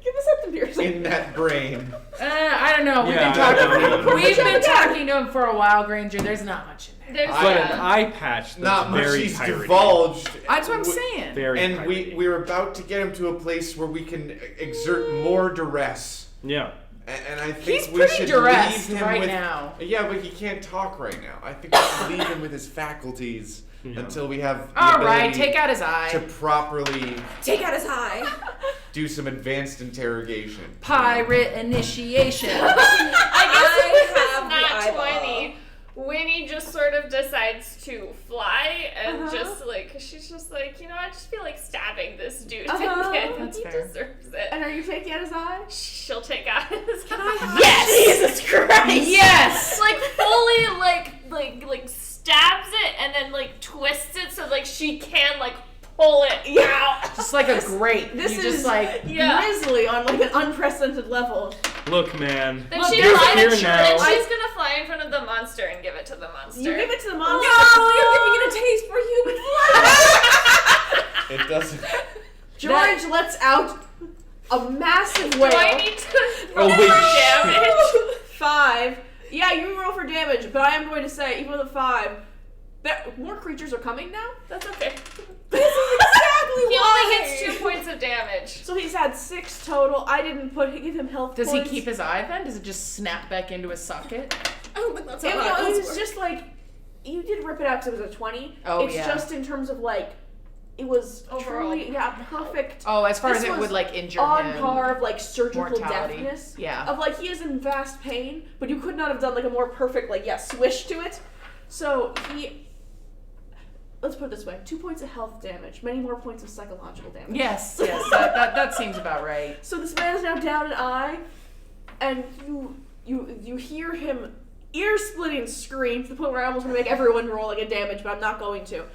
Give us something piercing. in that brain. I don't know. We've Yeah, been I talking. know. We've been talking to him for a while, Granger. There's not much in there. There's but yeah. an eye patch that's Not much very he's piratey. divulged. That's what I'm W- saying. Very And piratey. we're about to get him to a place where we can exert more duress. Yeah. And I think He's we pretty should duressed leave him right with, now. Yeah, but he can't talk right now. I think we should leave him with his faculties until we have the All ability right, take out his to eye. properly Take out his eye. do some advanced interrogation. Pirate initiation. I have guess the it's not eyeball. 20. Winnie just sort of decides to fly and Uh-huh. just like she's just like, you know, I just feel like stabbing this dude Uh-huh. again. That's He fair. deserves it. And are you taking out his eye? She'll take out his Yes! Jesus Christ! Yes. like fully like stabs it and then like twists it so like she can like pull it out. Just like a grape. This you is just like. Yeah. grisly on like an unprecedented level. Look, man. Then Look, she you're flies here and now. she's gonna fly in front of the monster and give it to the monster. You give it to the monster. No, you're giving it a taste for human flesh. It doesn't. George lets out a massive Do whale. I need to Oh, roll wait, for damage? 5. Yeah, you can roll for damage, but I am going to say, even with a 5, that more creatures are coming now. That's okay. This is exactly He why. only gets 2 points of damage. So he's had 6 total. I didn't give him health Does points. he keep his eye then? Does it just snap back into his socket? Oh, but that's It, how no, it eyes was work. just like, you did rip it out because it was a 20. Oh, it's yeah. just in terms of like, it was Overall. truly, perfect. Oh, as far This as it was would like injure on him. par of like surgical mortality. deafness. Yeah. Of like he is in vast pain, but you could not have done like a more perfect swish to it. So let's put it this way: 2 points of health damage, many more points of psychological damage. Yes, that seems about right. So this man is now down an eye, and you hear him ear-splitting scream to the point where I almost want to make everyone roll like a damage, but I'm not going to.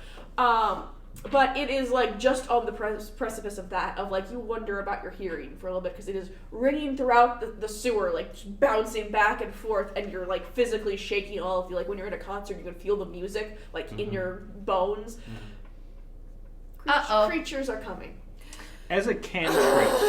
But it is like just on the precipice of that, of like you wonder about your hearing for a little bit because it is ringing throughout the sewer, like bouncing back and forth, and you're like physically shaking all of you. Like when you're in a concert, you can feel the music like in your bones. Uh-oh. Creatures are coming. As a cantrip,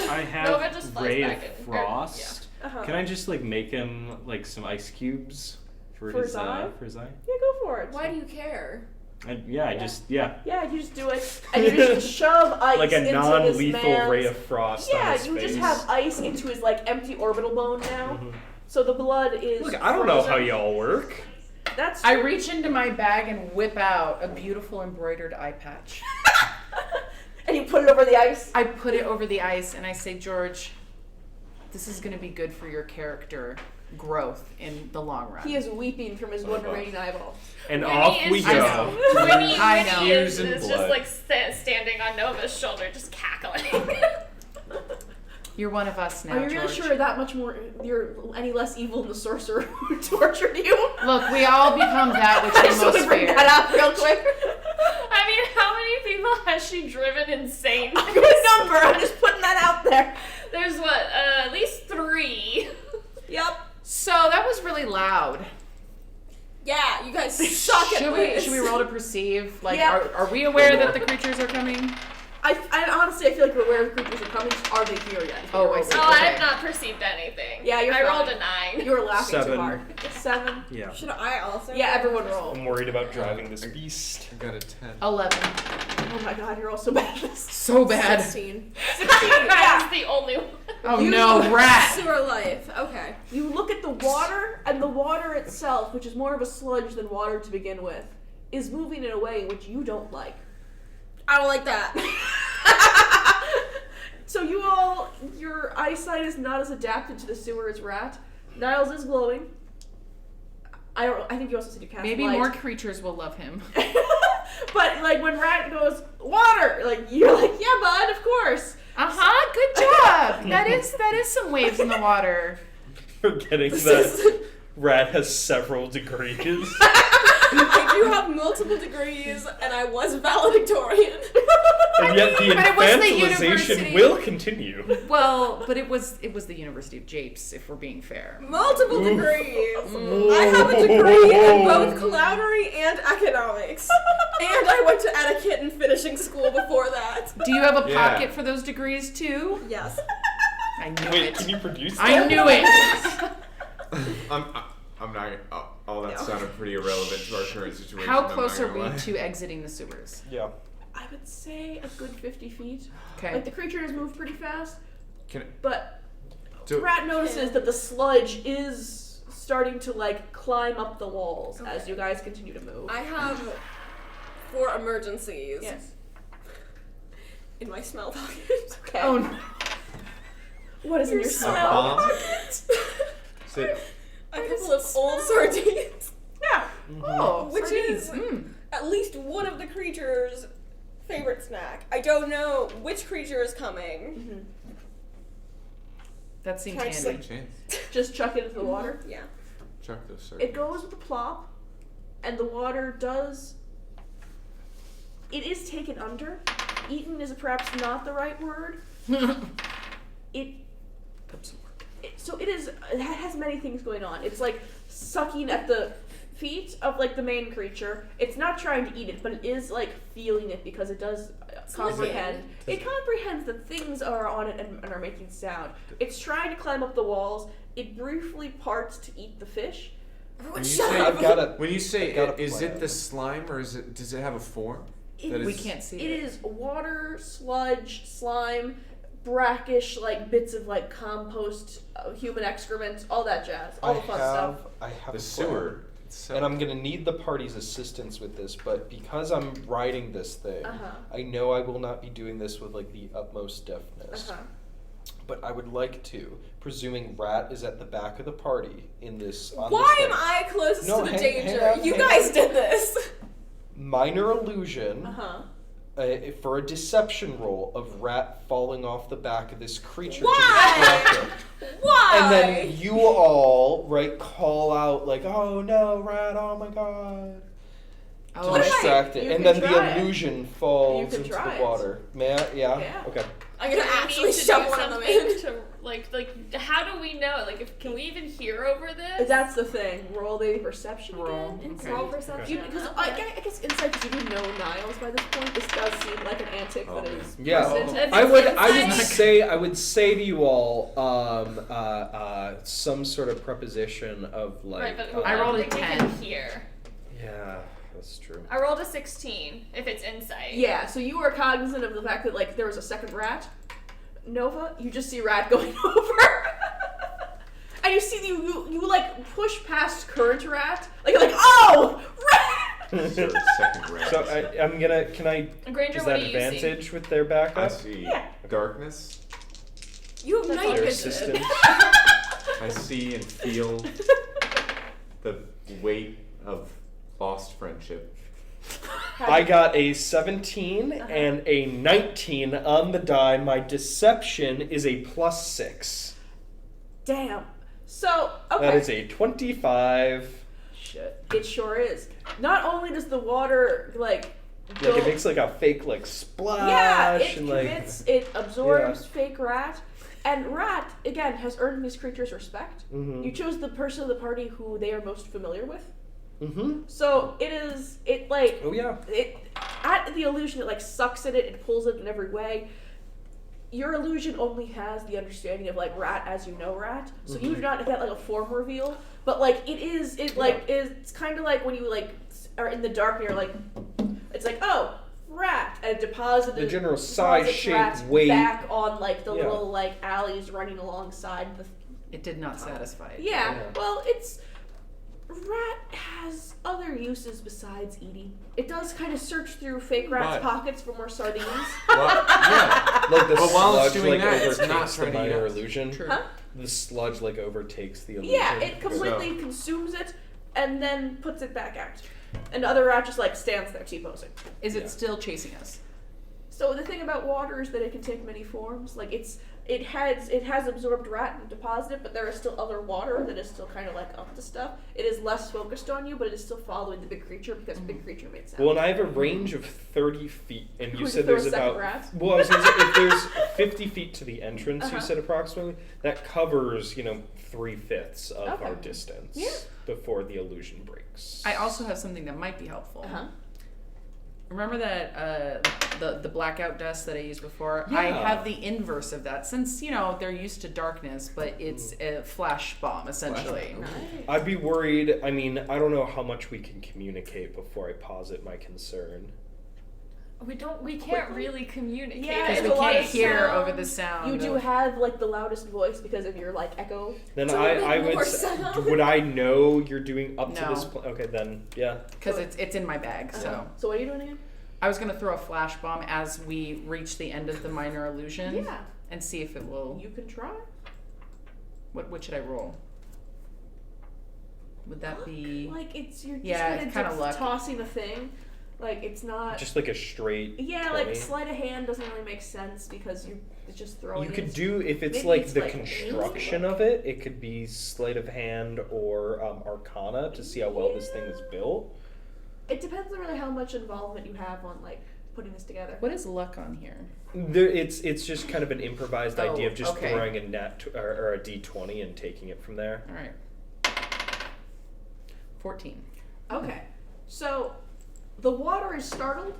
I Nova have just flies Ray of back in. Frost. Uh-huh. Can I just like make him like some ice cubes for For his his eye? for his eye? Yeah, go for it. Why do you care? I just Yeah, you just do it, and you just shove ice like a into non-lethal this man's... ray of frost. Yeah, on his you face. just have ice into his like empty orbital bone now, so the blood is. Look, I don't know how frozen. y'all work. That's. I reach into my bag and whip out a beautiful embroidered eye patch. And you put it over the ice. I put it over the ice and I say, George, this is going to be good for your character growth in the long run. He is weeping from his one remaining eyeball. And Winnie off is we just- go. Winnie I know. is Tears and just blood. like standing on Nova's shoulder, just cackling. You're one of us now, Are you really George. sure that much more? You're any less evil than the sorcerer who tortured you? Look, we all become that which we So we most bring fear. that up real quick. I mean, how many people has she driven insane? Good number. I'm just putting that out there. There's what, at least 3. Yep. So that was really loud. Yeah, you guys suck at this. Should we roll to perceive? Like, Yeah. are we aware that the creatures are coming? I honestly I feel like we're aware the creatures are coming. Are they here yet? Oh, I see. Oh, I Okay. have not perceived anything. Yeah, you're I fine. rolled a 9. You were laughing too 7. hard. 7. Yeah. Should I also? Yeah, everyone roll. I'm worried about driving this beast. I got a 10. 11. Oh my god, you're all so bad at this. So bad. 16. That's the only one. Oh no, rat. Sewer life. Okay. You look at the water, and the water itself, which is more of a sludge than water to begin with, is moving in a way which you don't like. I don't like that. So you all, your eyesight is not as adapted to the sewer as Rat. Niles is glowing. I think you also said you cast Maybe light. more creatures will love him. But like when Rat goes water, like you're like, yeah, bud, of course. Good job. That is some waves in the water. Forgetting that Rat has several degrees. I do have multiple degrees, and I was valedictorian. And yet the but it was the infantilization university. will continue. Well, but it was the University of Japes, if we're being fair. Multiple degrees. I have a degree in both clownery and economics. And I went to etiquette and finishing school before that. Do you have a Yeah. pocket for those degrees too? Yes. I knew Wait, it. can you produce that? I knew it. I'm not. Oh, that sounded pretty irrelevant to our current situation. How I'm not close are gonna we lie. to exiting the sewers? Yeah. I would say a good 50 feet. Okay. Like the creature has moved pretty fast, Can but do, Rat notices that the sludge is starting to like climb up the walls as you guys continue to move. I have 4 emergencies Yes. in my smell pocket. Okay. Oh no. What is in your smell? pocket? Sit. A couple of old sardines. Yeah. Oh, Which sardines. is Mm. at least one of the creatures' favorite snack. I don't know which creature is coming. That seems Can I just, handy. like, Chance. Just chuck it into the water. Yeah. Chuck those It sardines. goes with the plop, and the water does. It is taken under. Eaten is perhaps not the right word. It. So it is. It has many things going on. It's like sucking at the feet of like the main creature. It's not trying to eat it, but it is like feeling it because it does comprehend. It comprehends that things are on it and are making sound. It's trying to climb up the walls. It briefly parts to eat the fish. When you Shut say, up. I've got a. when you say I've got a is plan. it the slime or does it have a form? That We is- can't see It it. is water, sludge, slime, brackish like bits of like compost, human excrement, all that jazz, all the fun stuff. I have The a sewer. plan. And I'm gonna need the party's assistance with this, but because I'm riding this thing, I know I will not be doing this with like the utmost deftness. But I would like to, presuming Rat is at the back of the party in this. On Why this am thing. I closest No, to the hang danger? on, You hang guys on. did this. Minor illusion. For a deception roll of Rat falling off the back of this creature Why? to distract it. Why? And then you all, right, call out like, "Oh no, Rat, oh my god." Oh, To distract You it. And can then try it. the illusion falls can into try the it. water. May I? Yeah? Yeah. Okay. I'm gonna Do we actually need to shove do one of them something in. to, like, how do we know? Like, can we even hear over this? That's the thing. Roll the perception Roll. again. Okay. Roll perception. Because I guess insight, because you do know Niles by this point. This does seem like an antic that is. Yeah. present. It's I would say to you all, some sort of preposition of like. Right, but I rolled a think we 10. can hear. Yeah, that's true. I rolled a 16. If it's insight. Yeah, so you are cognizant of the fact that like there was a second rat. Nova, you just see Rat going over. And you see you like push past current Rat. Like you're like, oh, Rat! Sort of second rat. So I'm gonna. Can I? Granger, Is what that do you advantage with their I backup? see Yeah. darkness. You have That's night all Their vision. assistant. I see and feel the weight of lost friendship. I got a 17 and a 19 on the die. My deception is a +6. Damn. So okay. That is a 25. Shit. It sure is. Not only does the water like go, Like it makes like a fake like splash yeah, it and like. commits, it absorbs fake Rat, and Rat again has earned these creatures' respect. Mhm. You chose the person of the party who they are most familiar with. Mm-hmm. So it like Oh yeah. it at the illusion it like sucks at it, it pulls it in every way. your illusion only has the understanding of like rat as you know rat, so you do not get like a form reveal. But like it's kind of like when you like are in the dark and you're like, it's like rat and deposit the general size, shape, weight back on like the little like alleys running alongside the. It did not satisfy it. Yeah, well, rat has other uses besides eating. It does kind of search through fake rat's pockets for more sardines. Yeah. Like the while sludge it's doing that, it's not overtakes the trying to minor eat us. illusion. True. Huh? The sludge like overtakes the illusion. Yeah, it completely consumes it and then puts it back out. And the other rat just like stands there T-posing. Is it still chasing us? So the thing about water is that it can take many forms. Like it has absorbed rat and deposited, but there is still other water that is still kind of like up to stuff. It is less focused on you, but it is still following the big creature because the big creature made sound. Well, and I have a range of 30 feet, and you Would said throw there's a second about. rat? Well, I was going to say, if there's 50 feet to the entrance, you said approximately, that covers 3/5 of our distance before the illusion breaks. I also have something that might be helpful. Uh-huh. Remember that the blackout dust that I used before? Yeah. I have the inverse of that since they're used to darkness, but it's a flash bomb essentially. I'd be worried. I mean, I don't know how much we can communicate before I posit my concern. We can't really communicate. Yeah, Because it's we a lot can't of hear sound. over the sound. You do have like the loudest voice because of your like echo. Then So I make more would. sound. Would I know you're doing up to No. this point? Okay, then yeah. because it's in my bag. So So what are you doing again? I was gonna throw a flash bomb as we reach the end of the minor illusion. Yeah. And see if it will. You can try. What should I roll? Would that be? Like you're just it's kinda luck. tossing a thing. Like it's not. Just like a straight. Yeah, 20. like sleight of hand doesn't really make sense because you're just throwing. You could it. do if it's Maybe like it's the like construction of it. It could be sleight of hand or arcana to see how well this thing is built. It depends on really how much involvement you have on like putting this together. What is luck on here? It's just kind of an improvised idea of just okay. throwing a or a d20 and taking it from there. All right. 14. Okay, so the water is startled.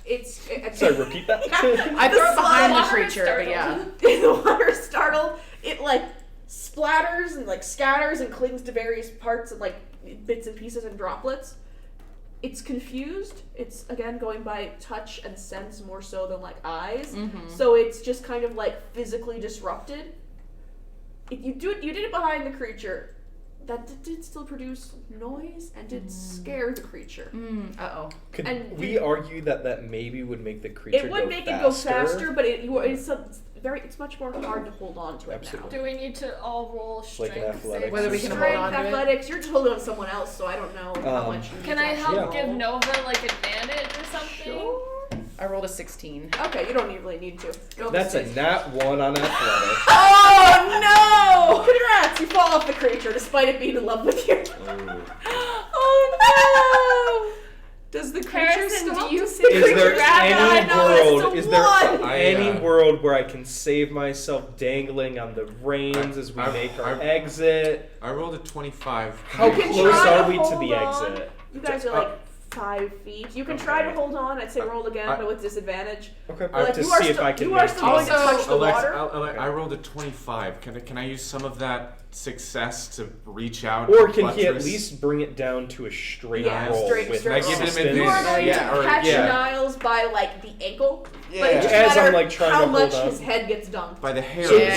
It's Sorry, repeat that. I throw it behind the water creature, but yeah. the water is startled. It like splatters and like scatters and clings to various parts and like bits and pieces and droplets. It's confused. It's again going by touch and sense more so than like eyes. So it's just kind of like physically disrupted. If you did it behind the creature, that did still produce noise and did scare the creature. Uh-oh. Could And we argue that maybe would make the creature It would go make faster? it go faster, but it's much more hard to hold on to it Absolutely. Do we need to all roll Like an strength athletics saves? Whether we now. can hold Strength, on to it? athletics, you're just holding on to someone else, so I don't know how much you need Can to I actually help roll. give Nova like advantage or something? Sure. I rolled a 16. Okay, you don't really need to. Go That's a for nat 1 on athletics. Oh no! Congrats! You fall off the creature despite it being in love with you. Oh no! Does the creature Harrison, stop? do you Is there any I, world where I can save myself dangling on the reins as we make our exit? I rolled a 25. How You can close try are to we to hold the on. exit? You guys are like 5 feet. You can try to hold on. I'd say roll again, but with disadvantage. Okay, Like, to you are see if still- I can you are make still going to Also- touch the water. I rolled a 25. Can I use some of that success to reach out? Or and can he at buttress? least bring it down to a straight Yeah, roll straight with roll. Can I give him assistance? You are going Yeah, to or- catch yeah. Niles by like the ankle, but Yeah. it just As I'm, matter like, trying how to much hold on. his head gets dunked. By the hair. So, Yeah.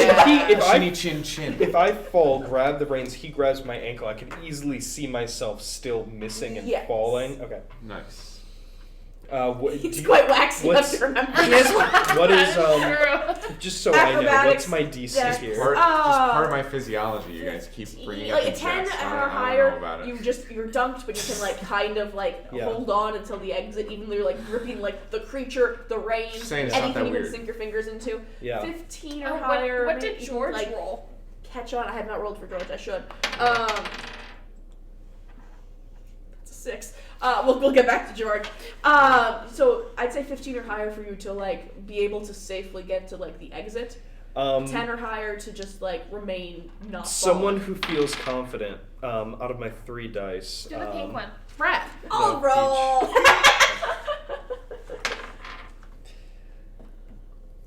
if I fall, grab the reins, he grabs my ankle, I can easily see myself still missing and Yes. falling. Okay. Nice. He's quite waxy, you have what's- to remember. What is just so I know, Acrobatics, what's my DC yeah. here? Just part of my physiology. You guys keep bringing up Like a the 10 chest. or I don't know higher, about it. you're dunked, but you can like kind of like Yeah. hold on until the exit, even though you're like gripping like the creature, the rain, Just saying it's not anything that you can weird. sink your fingers into. Yeah. 15 or Oh, higher. what maybe did you can, George like, roll? Catch on. I have not rolled for George. I should. That's a 6. We'll get back to George. So I'd say 15 or higher for you to like be able to safely get to like the exit. 10 or higher to just like remain not Someone falling. who feels confident, out of my 3 dice. Do the pink one. Brad. I'll No, roll.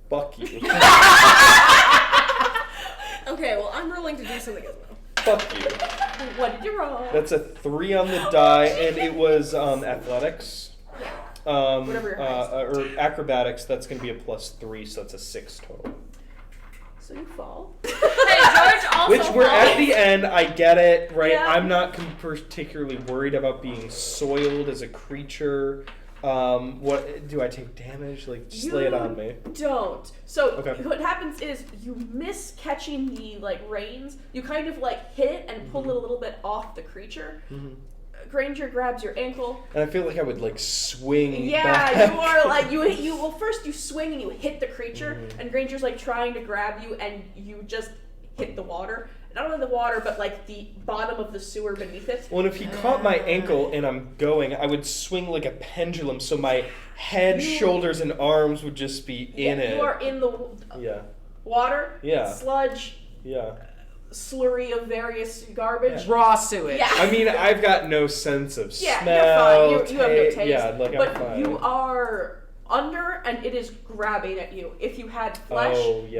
Fuck you. Okay, well, I'm rolling to do something as well. Fuck you. What did you roll? That's a 3 on the die, and it was athletics. Whatever your highest. Or acrobatics, that's going to be a +3, so that's a 6 total. So you fall. Hey, George also Which we're falls. at the end, I get it, right? Yeah. I'm not particularly worried about being soiled as a creature. What do I take damage? Like, just lay it on me. Don't. So Okay. what happens is you miss catching the reins. You kind of hit it and pull it a little bit off the creature. Mm-hmm. Granger grabs your ankle. And I feel like I would swing. Yeah, back. you are you. Well, first you swing and you hit the creature, and Granger's trying to grab you, and you just hit the water. Not only the water, but the bottom of the sewer beneath it. Well, and if he caught my ankle and I'm going, I would swing like a pendulum, so my head, shoulders, and arms would just be in it. You are in the Yeah. water, Yeah. sludge, Yeah. slurry of various garbage. Raw sewage. Yeah. I mean, I've got no sense of Yeah, smell. you're fine. You have no taste. Yeah, but I'm fine. you are under, and it is grabbing at you. If you had flesh,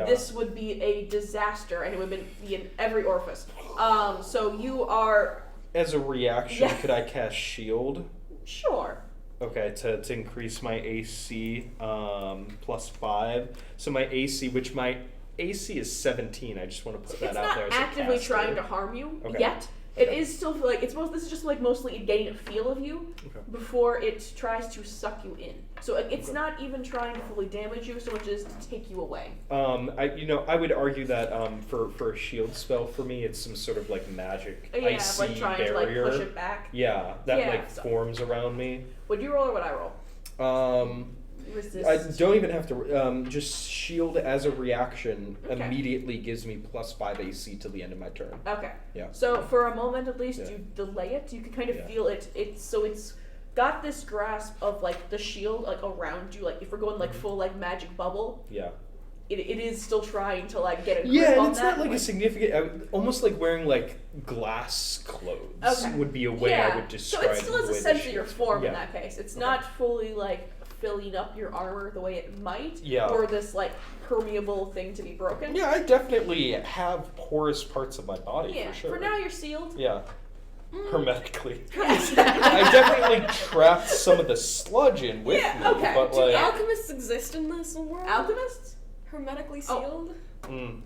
this would be a disaster, and it would be in every orifice. So you are As a reaction, Yeah. could I cast Shield? sure. Okay, to increase my AC +5. So my AC, which my AC is 17. I just want to put that It's out not there as actively a caster. trying to harm you Okay. yet. It is still this is just mostly getting a feel of you Okay. before it tries to suck you in. So it's not even trying to fully damage you so much as to take you away. I would argue that for a shield spell for me, it's some sort of magic icy trying barrier. to push it back. Yeah, that Yeah, forms around me. Would you roll or would I roll? Resist. I don't even have to. Just shield as a reaction Okay. immediately gives me +5 AC till the end of my turn. Okay. Yeah. So for a moment at least, Yeah. you delay it. You can kind of Yeah. feel it. It's got this grasp of the shield around you. If we're going full magic bubble, Yeah. it is still trying to get a grip Yeah, on and it's that. not a significant. Almost like wearing glass clothes Okay. would be a way I would describe. So it still has the a way sense the of your shield- form in yeah. that case. It's Okay. not fully filling up your armor the way it might. Yeah. Or this permeable thing to be broken. Yeah, I definitely have porous parts of my body Yeah. for sure. For now, you're sealed. Yeah. Hermetically. Yes. I definitely trapped some of the sludge in with Yeah, me, okay. but Do alchemists exist in this world? Alchemists? Hermetically Oh. sealed? mm.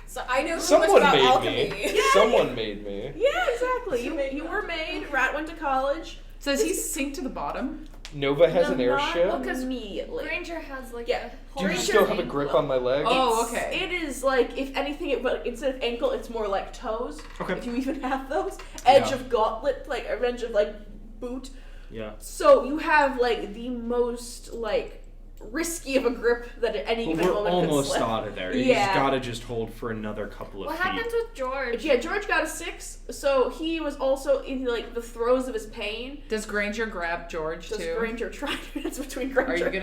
So I know so Someone much about made alchemy. me. Someone made me. Yeah, exactly. So You maybe were not. made. Rat went to college. So does he sink to the bottom? Nova has an Not airship. immediately. Granger has Yeah. a Do whole you still have a grip on my leg? Oh, It's- okay. It is if anything, but instead of ankle, it's more like toes. Okay. If you even have those. Edge Yeah. of gauntlet, a edge of boot. Yeah. So you have the most risky of a grip that at any But given we're moment almost could slip. out of there. You Yeah. just gotta just hold for another couple of What feet. happens with George? Yeah, George got a 6, so he was also in the throes of his pain. Does Granger grab George Does too? Granger try? It's between Are Granger. you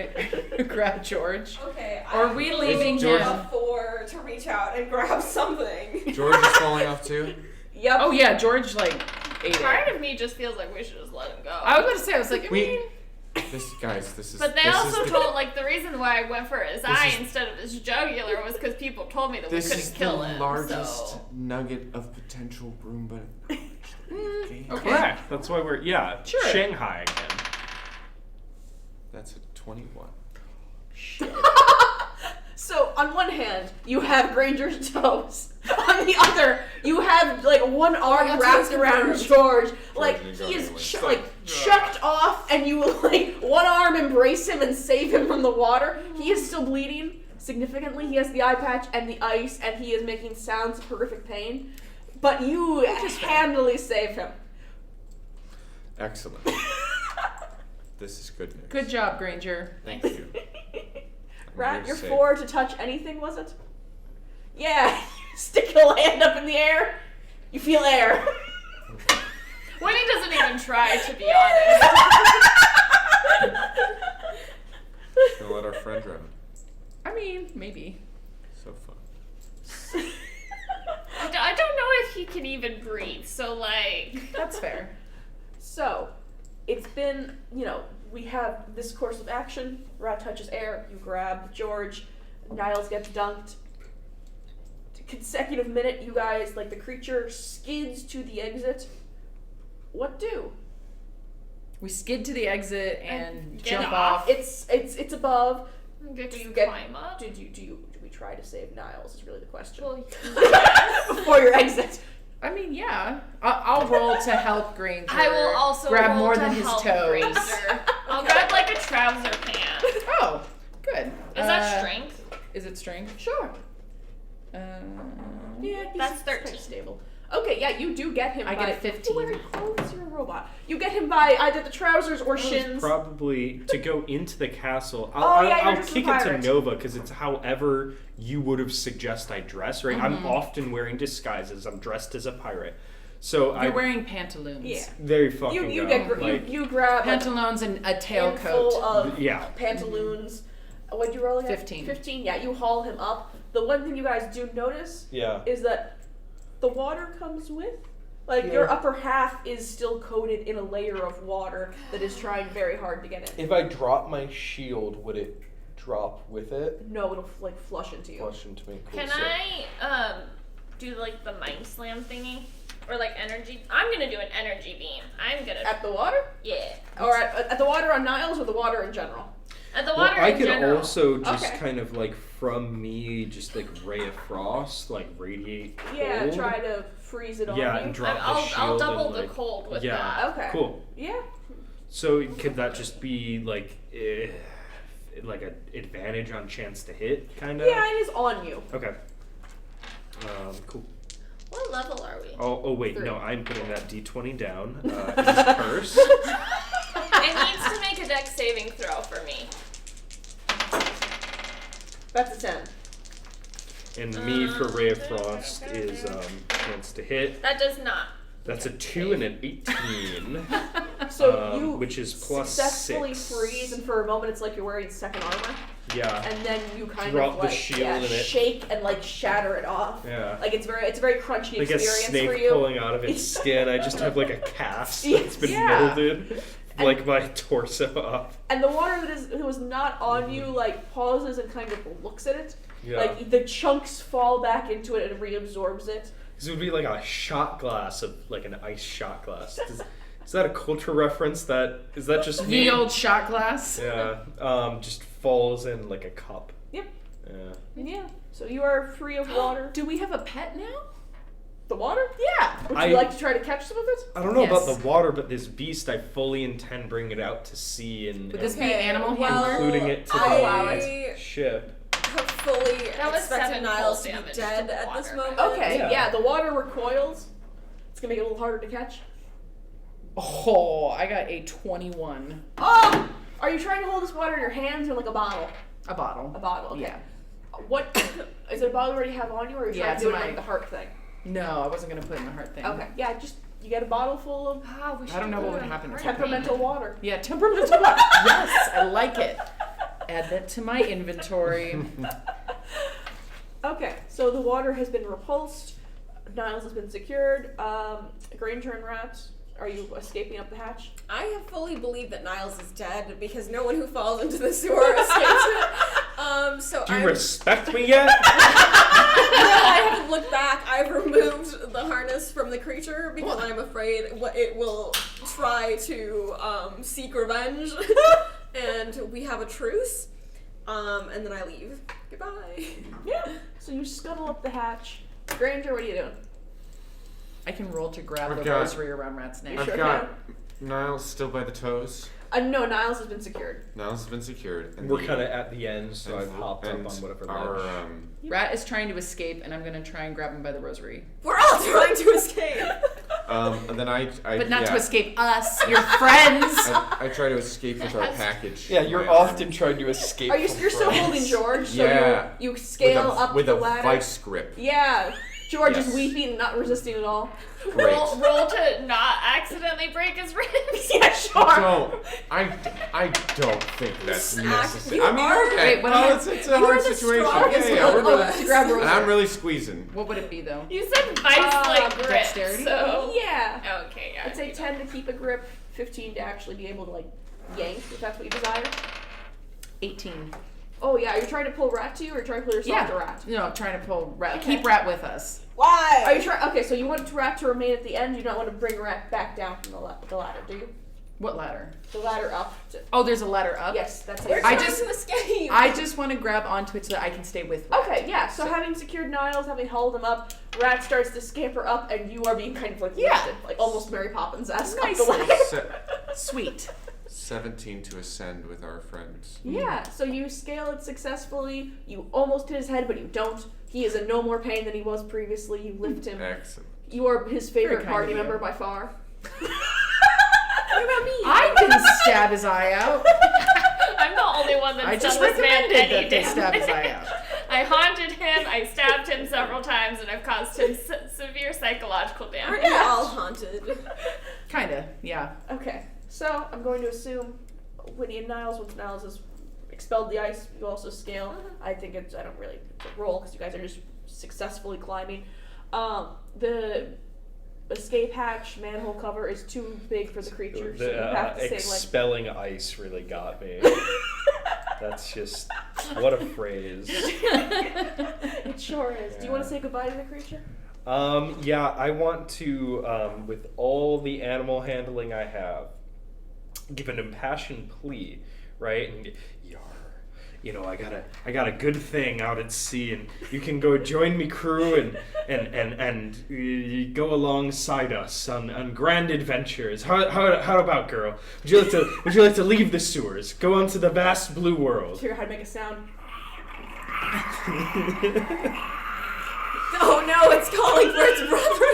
gonna grab George? Okay. Or are we leaving George- him? A 4 to reach out and grab something. George is falling off too. Yep. Oh yeah, George ate Part it. of me just feels like we should just let him go. I was about to say, I was like, This is. But they this also is the, told the reason why I went for his eye is- instead of his jugular was because people told me that we This couldn't is kill the him. largest So. nugget of potential Roomba knowledge that we've gained. okay. Correct. That's why we're Sure. Shanghai again. That's a 21. So on one hand, you have Granger's toes. On the other, you have one arm that's wrapped around confirmed. George. and He is George chucked off, and you one arm embrace him and save him from the water. He is still bleeding significantly. He has the eye patch and the ice, and he is making sounds of horrific pain. But you handily save him. Excellent. This is good news. Good job, Granger. Thank you. Rat, very you're safe. 4 to touch anything, was it? Yeah. Stick your hand up in the air. You feel air. Winnie doesn't even try, to be honest. Gonna let our friend drown. I mean, maybe. So fun. I don't know if he can even breathe, so That's fair. So, it's been, we have this course of action. Rat touches air. You grab George. Niles gets dunked. Consecutive minute, you guys, like the creature skids to the exit. What do? We skid to the exit and jump get off. It's above. Do Do you you get climb up? Do we try to save Niles? Is really the question. Well, Before your exit. I mean, yeah. I'll roll to help Granger. I will also grab roll more to than his help toes. Granger. I'll grab like a trouser pant. Oh, good. Is that strength? Is it strength? Sure. Yeah, That's he's 13. pretty stable. Okay, yeah, you do get him. I by, get a 15. You're wearing clothes, you're a robot. You get him by either the trousers or shins. Probably to go into the castle. you're I'll just a kick it to pirate. Nova because it's however you would have suggest I dress. Right, I'm often wearing disguises. I'm dressed as a pirate, so You're wearing pantaloons. Yeah. there you fucking You go. get you grab like, Pantaloons and a a tailcoat. handful of Yeah. pantaloons. What'd you roll again? 15. 15. Yeah, you haul him up. The one thing you guys do notice Yeah. is that the water comes with. Like, Yeah. your upper half is still coated in a layer of water that is trying very hard to get in. If I drop my shield, would it drop with it? No, it'll, like, flush into you. Flush into me. Cool. Can So- I do like the mind slam thingy? Or like energy? I'm gonna do an energy beam. I'm gonna. At the water? Yeah. Or at the water on Niles or the water in general? At the Well, water I in could general. also just Okay. kind of like from me, just like ray of frost, like radiate cold. Yeah, try to freeze it on Yeah, you. and drop the I'll shield. double and, the like, cold with yeah. that. Okay. Cool. Yeah. So could that just be like an advantage on chance to hit, kind of? Yeah, it is on you. Okay. Cool. What level are we? Oh wait, 3. no, I'm putting that D20 down. It's cursed. It needs to make a dex saving throw for me. That's a 10. And me for ray of frost is chance to hit. That does not. That's a 2 and an 18. So you which is plus successfully 6. freeze, and for a moment it's like you're wearing second armor, Yeah. and then you kind Drop of the like shield in it. shake and like shatter it off. Yeah. Like it's a very crunchy Like a experience snake for you. pulling out of its skin. I just have like a cast that's been Yeah. molded, like my torso up. And the water that was not on you like pauses and kind of looks at it. Yeah. Like the chunks fall back into it and reabsorbs it. Because it would be like a shot glass of like an ice shot glass. Is that a culture reference? Is that just me? The old shot glass. Yeah. Just falls in like a cup. Yep. Yeah. Yeah. So you are free of water. Do we have a pet now? The water? Yeah. Would you like to try to catch some of it? I don't know Yes. about the water, but this beast, I fully intend bringing it out to sea and Would this be Okay, animal well, handler? including it to I the ship. have fully That was expected 7 Niles to cold be damage dead to the at this water. moment. Okay, Yeah. yeah, the water recoils. It's gonna make it a little harder to catch. Oh, I got a 21. Oh! Are you trying to hold this water in your hands or like a bottle? A bottle. A bottle, okay. Yeah. What is it a bottle you already have on you, or are you Yeah, trying it's to do it in like my- the heart thing? No, I wasn't gonna put in the heart thing. Okay, yeah, just you get a bottle full of I don't know what would happen if I temperamental water. Yeah, temperamental water. Yes, I like it. Add that to my inventory. Okay, so the water has been repulsed. Niles has been secured. Granger and Rats, are you escaping up the hatch? I have fully believed that Niles is dead because no one who falls into the sewer escapes it. So Do you I'm, respect me yet? I haven't looked back. I've removed the harness from the creature because I'm afraid it will try to seek revenge. And we have a truce. And then I leave. Goodbye. Yeah. So you scuttle up the hatch. Granger, what are you doing? I can roll to grab I've the got- rosary around Rat's neck. You I've sure got Niles still by the toes. No, Niles has been secured. Niles has been secured. And We're kind of at the end, so and- I've hopped up and on whatever our, ledge. Rat is trying to escape, and I'm gonna try and grab him by the rosary. We're all trying to escape. and then I But not to yeah, escape us, your friends. I try to escape with our package. Yeah, you're in my arm. often trying to escape. Are you? from You're still friends. holding George, so Yeah. you scale up with the a ladder. vice grip. Yeah. George is Yes. weeping and not resisting at all. Great. Roll to not accidentally break his ribs. Yeah, sure. I don't think that's necessary. you I mean, are- okay, Wait, what well, am I- it's a you hard are the situation. strongest Yeah, one we're of really, us. To grab and Rosary. I'm really squeezing. What would it be though? You said vice-like grip, dexterity? so... Yeah. Okay, yeah. I'd say 10 to keep a grip, 15 to actually be able to like yank, if that's what you desire. 18. Oh yeah, are you trying to pull Rat to you, or are you trying to pull yourself to Rat? No, trying to pull Rat. Okay. Keep Rat with us. Why? Are you trying? Okay, so you want Rat to remain at the end. You don't want to bring Rat back down from the ladder, do you? What ladder? The ladder up. Oh, there's a ladder up? Yes, that's We're it. trying to escape. I just want to grab onto it so that I can stay with Rat. Okay, yeah. So having secured Niles, having hauled him up, Rat starts to scamper up, and you are being kind of like lifted, like almost Mary Poppins-esque up the ladder. Sweet. 17 to ascend with our friends. Yeah, so you scale it successfully. You almost hit his head, but you don't. He is in no more pain than he was previously. You lift him. Excellent. You are his favorite Very kind party of you. member by far. What about me? I didn't stab his eye out. I'm the only one that's I just done this man recommended any that they stab his damage. eye out. I haunted him, I stabbed him several times, and I've caused him severe psychological Aren't damage. we all haunted? Kinda, yeah. Okay, so I'm going to assume Winnie and Niles, once Niles has expelled the ice, you also scale. I think it's, I don't really roll because you guys are just successfully climbing. The escape hatch manhole cover is too big for the creature, so you have to say expelling ice really got me. That's just, what a phrase. It sure is. Do you want to say goodbye to the creature? Yeah, I want to, with all the animal handling I have, give an impassioned plea, right? And yar, you know, I got a good thing out at sea, and you can go join me crew and you go alongside us on grand adventures. How about, girl? Would you like to leave the sewers, go onto the vast blue world? Figure out how to make a sound. Oh no, it's calling for its brother.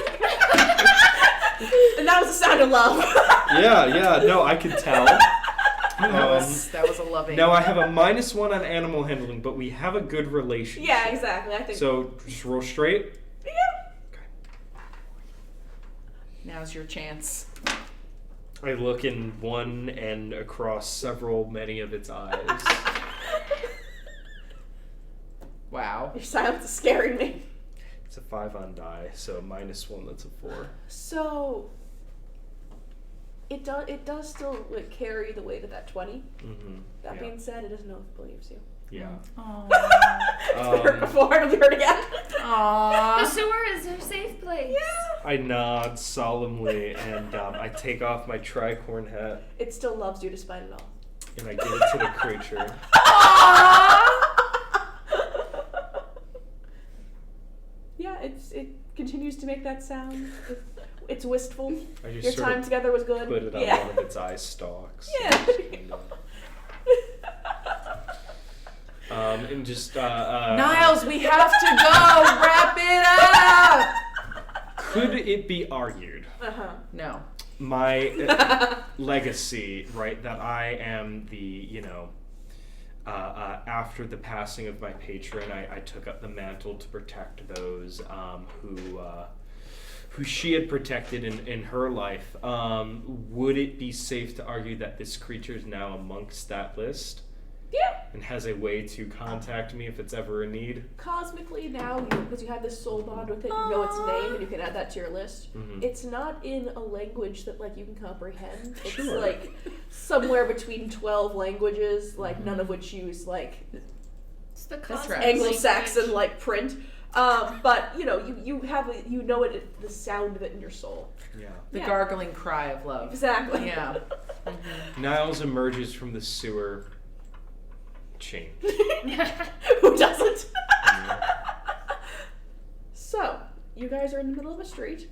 And that was the sound of love. Yeah, no, I could tell. That was a loving. Now I have a -1 on animal handling, but we have a good relationship. Yeah, exactly. I think. So just roll straight. Yeah. Now's your chance. I look in one and across many of its eyes. Wow. Your silence is scaring me. It's a 5 on die, so -1. That's a 4. So it does still like carry the weight of that 20. Mm-hmm. That being said, it doesn't know if it believes you. Yeah. It's heard before, it'll be heard again. The Aww. sewer is your safe place. Yeah. I nod solemnly and I take off my tricorn hat It still loves you despite it all. and I give it to the creature. Yeah, it continues to make that sound. It's wistful. I just Your sort time of together was good. put it on yeah. one of its eye stalks. Yeah. And just Niles, we have to go! Wrap it up! could it be argued Uh-huh. No. my legacy, right, that I am the, after the passing of my patron, I took up the mantle to protect those who she had protected in her life. Would it be safe to argue that this creature is now amongst that list? Yeah. And has a way to contact me if it's ever a need? Cosmically now, because you have this soul bond with it, you know its name, and you can add that to your list. Mhm. It's not in a language that like you can comprehend. It's Sure. like somewhere between 12 languages, like none of which use like It's the That's cosmic right. Anglo-Saxon language. like print. But you have the sound of it in your soul. Yeah. The Yeah. gargling cry of love. Exactly. Yeah. Niles emerges from the sewer. Chain. Who doesn't? So, you guys are in the middle of a street.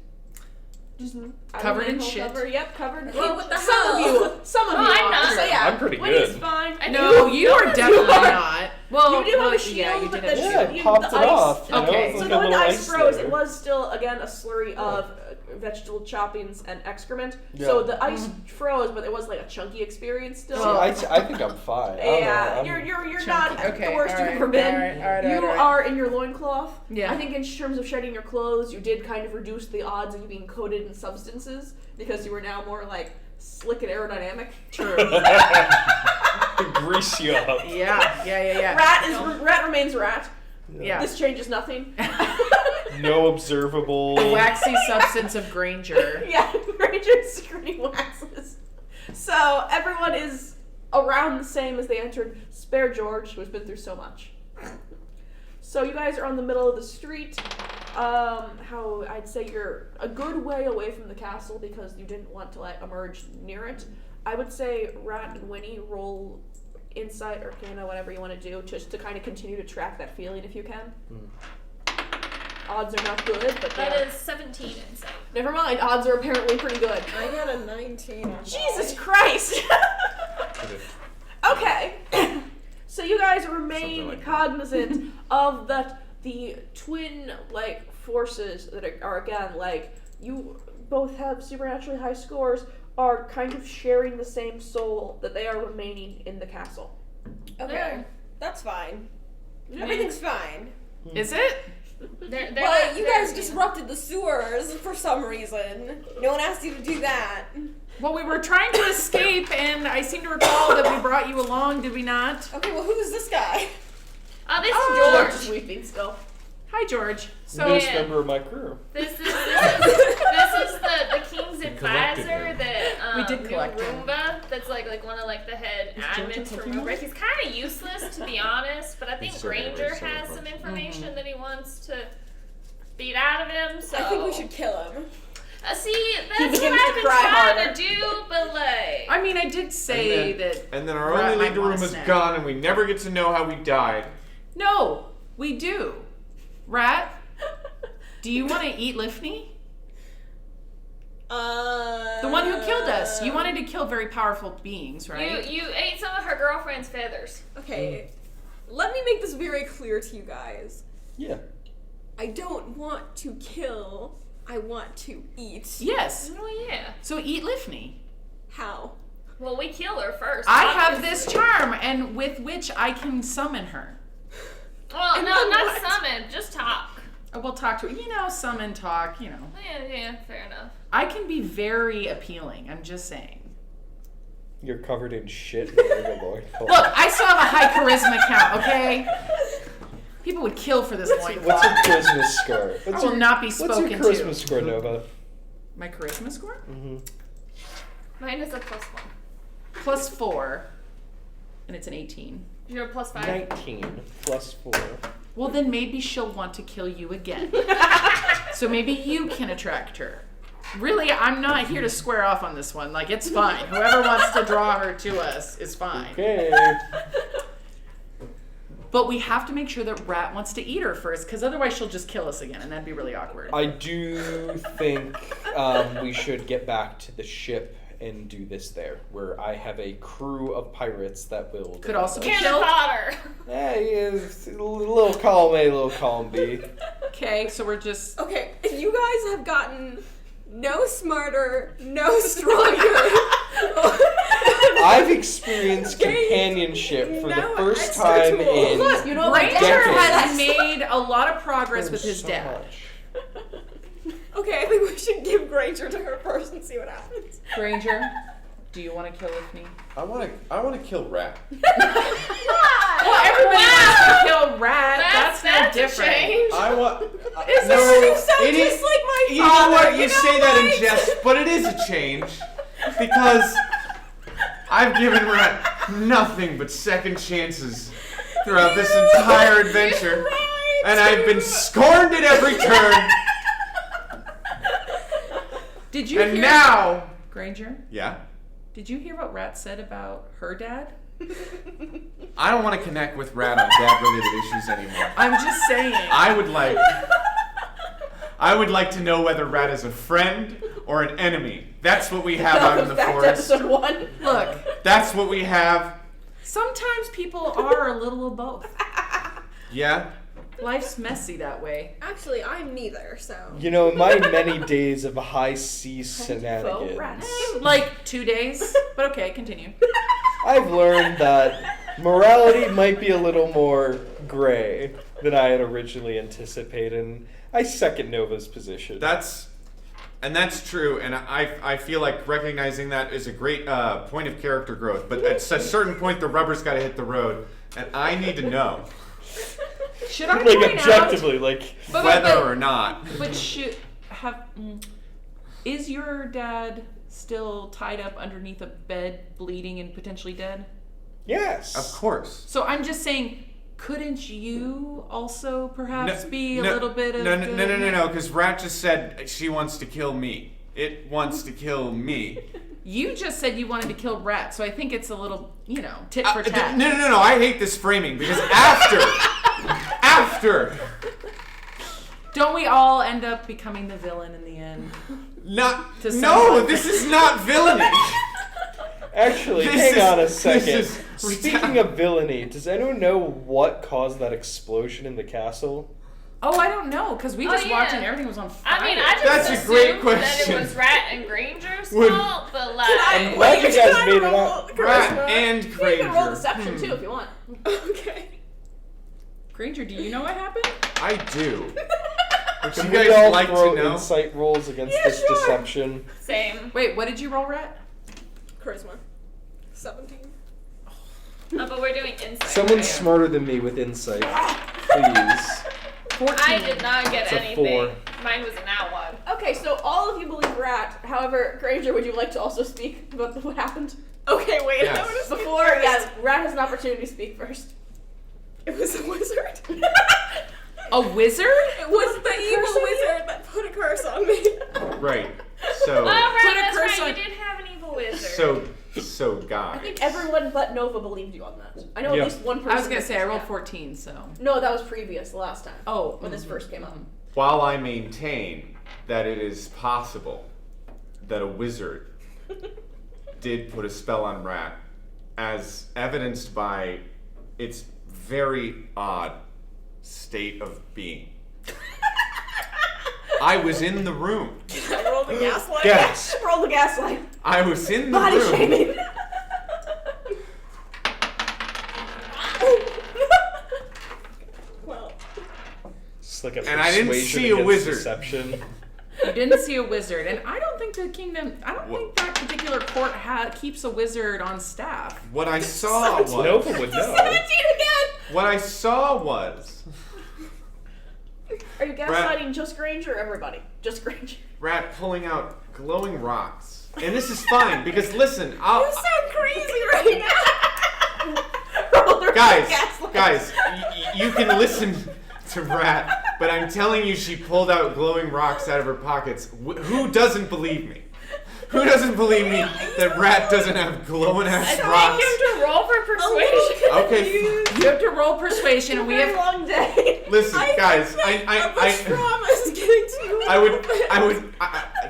Just out of Covered in manhole shit. Cover. Yep, covered. Well, what the some hell? of you. Some of Oh, you. I'm are. not. So yeah, I'm pretty Winnie's good. fine. No, you are definitely are. not. Well, You do have a yeah, shield, you but did the have a shield- shield. you- popped the it ice- off. Okay. It was So like the a one little ice froze, there. it was still, again, a slurry of vegetable choppings and excrement. Yeah. So the ice froze, but it was like a chunky experience still. See, I think I'm fine. I don't Yeah, know, you're not Okay, the worst alright, you've ever been. alright, You alright. are in your loincloth. Yeah. I think in terms of shedding your clothes, you did kind of reduce the odds of you being coated in substances because you were now more like slick and aerodynamic. True. Grease you up. Yeah. Rat remains rat. Yeah. This changes nothing. No observable. The waxy substance of Granger. Yeah, Granger's screening waxes. So everyone is around the same as they entered. Spare George, who has been through so much. So you guys are on the middle of the street. How I'd say you're a good way away from the castle because you didn't want to like emerge near it. I would say Rat and Winnie roll Insight, Arcana, whatever you want to do, just to kind of continue to track that feeling if you can. Odds are not good, but That is 17 insight. never mind. Odds are apparently pretty good. I got a 19 on Jesus that. Christ! Okay. So you guys remain Something like that. cognizant of the twin like forces that are again like you both have supernaturally high scores are kind of sharing the same soul that they are remaining in the castle. Okay, that's fine. Everything's fine. Is it? Well, you guys disrupted the sewers for some reason. No one asked you to do that. Well, we were trying to escape, and I seem to recall that we brought you along, did we not? Okay, well, who's this guy? This George is is George. weeping still. Hi, George. So, Newest yeah. member of my crew. This is the king's collected advisor him. that We did new collect him. Roomba. That's like one of like the head admins for Roomba. He's kind of useless to be honest, but I think He's so Granger very has so some information that he wants to beat out of him. So I think we should kill him. See, that's begins what I've to been cry trying harder. to do, but like. I mean, I did say that. And then our Rat only might leader want room a is snack. gone, and we never get to know how we died. No, we do. Rat, do you want to eat Lifney? The one who killed us. You wanted to kill very powerful beings, right? You ate some of her girlfriend's feathers. Okay, let me make this very clear to you guys. Yeah. I don't want to kill. I want to eat. Yes. Oh yeah. So eat Lifney. How? Well, we kill her first. I have obviously. this charm, and with which I can summon her. Well, And no, then not what? summon. Just talk. We'll talk to her. You know, summon, talk, you know. Yeah, fair enough. I can be very appealing. I'm just saying. You're covered in shit wearing a loincloth. Look, I still have a high charisma count, okay? People would kill for this What's loincloth. your charisma score? I will not be What's spoken your charisma to. score, Nova? My charisma score? Mm-hmm. Mine is a +1. +4. And it's an 18. You're a +5. 19 plus 4. Well, then maybe she'll want to kill you again. So maybe you can attract her. Really, I'm not here to square off on this one. Like, it's fine. Whoever wants to draw her to us is fine. Okay. But we have to make sure that Rat wants to eat her first, because otherwise she'll just kill us again, and that'd be really awkward. I do think we should get back to the ship and do this there, where I have a crew of pirates that will... Could also be Cannon killed. fodder. It's a little column A, little column B. Okay, so we're just... Okay, you guys have gotten no smarter, no stronger. I've experienced companionship for the No first extra time tools. in... Look, you know Granger decades. has made a lot of progress with his so dad. much. Okay, I think we should give Granger to her first and see what happens. Granger, do you want to kill with me? I want to kill Rat. Well, everybody wants to kill Rat. That's no a different. change. I want. You sound just like my You know father. what? You say that in jest, but it is a change because I've given Rat nothing but second chances throughout this entire adventure, and I've been scorned at every turn. Did you And hear... now, Granger, yeah, did you hear what Rat said about her dad? I don't want to connect with Rat on dad-related issues anymore. I'm just saying. I would like to know whether Rat is a friend or an enemy. That's what we have out in the Back to forest. episode 1. Look, That's what we have. sometimes people are a little of both. Yeah. Life's messy that way. Actually, I'm neither, so. You know, in my many days of high sea Faux shenanigans, rats. Like 2 days, but okay, continue. I've learned that morality might be a little more gray than I had originally anticipated, and I second Nova's position. That's true, and I feel like recognizing that is a great point of character growth. But at a certain point, the rubber's got to hit the road, and I need to know Should I like point objectively, like out, whether or not. but should have is your dad still tied up underneath a bed, bleeding and potentially dead? Yes. Of course. So I'm just saying, couldn't you also perhaps be a little bit of No, because Rat just said she wants to kill me. It wants to kill me. You just said you wanted to kill Rat, so I think it's a little, tit for tat. No, I hate this framing because after. Don't we all end up becoming the villain in the end? This is not villainy. Actually, hang on a second. Speaking of villainy, does anyone know what caused that explosion in the castle? Oh, I don't know, because we just walked in and everything was on fire. I mean, I just That's a assumed great question. that it was Rat and Granger's fault, but like... I'm glad you guys made it up. Rat and You can roll Granger. deception too if you want. Okay. Granger, do you know what happened? I do. Would Can you we guys all like throw to know? insight rolls against this sure. deception? Same. Wait, what did you roll, Rat? Charisma. 17. Oh, but we're doing insight. Someone right? smarter than me with insight, please. 14. I did not get It's a anything. 4. Mine was an out one. Okay, so all of you believe Rat. However, Granger, would you like to also speak about what happened? Okay, wait. Yes. I want to Before, Rat has an opportunity to speak first. It was a wizard. A wizard? It was the evil wizard that put a curse on me. Right. Oh, So, right, Put a that's curse right. on- You did have an evil wizard. so I guys. think everyone but Nova believed you on that. I know Yeah. at least one person. I was going to that- say, I rolled yeah. 14, so. No, that was previous, the last time. Oh. When this first came up. While I maintain that it is possible that a wizard did put a spell on Rat, as evidenced by its very odd state of being. I was in the room. I rolled the gaslight. Yes. Roll the gaslight. I was in the Body room. shaming. Well, It's like a And I didn't persuasion see a against wizard. Deception. You didn't see a wizard, and I don't think the kingdom, I don't think that particular court keeps a wizard on staff. What I saw was. Nova would know. 17 again. What I saw was Are you gaslighting just Granger or everybody? Just Granger. Rat pulling out glowing rocks. And this is fine because listen, I'll. You sound crazy right now. Roll the gaslight. Guys, you can listen to Rat, but I'm telling you, she pulled out glowing rocks out of her pockets. Who doesn't believe me? Who doesn't believe me that Rat doesn't have glowing ass I rocks? think you have to roll for persuasion. Okay, You have to roll persuasion, and we Very have. long day. listen, guys. The trauma is getting to you. I would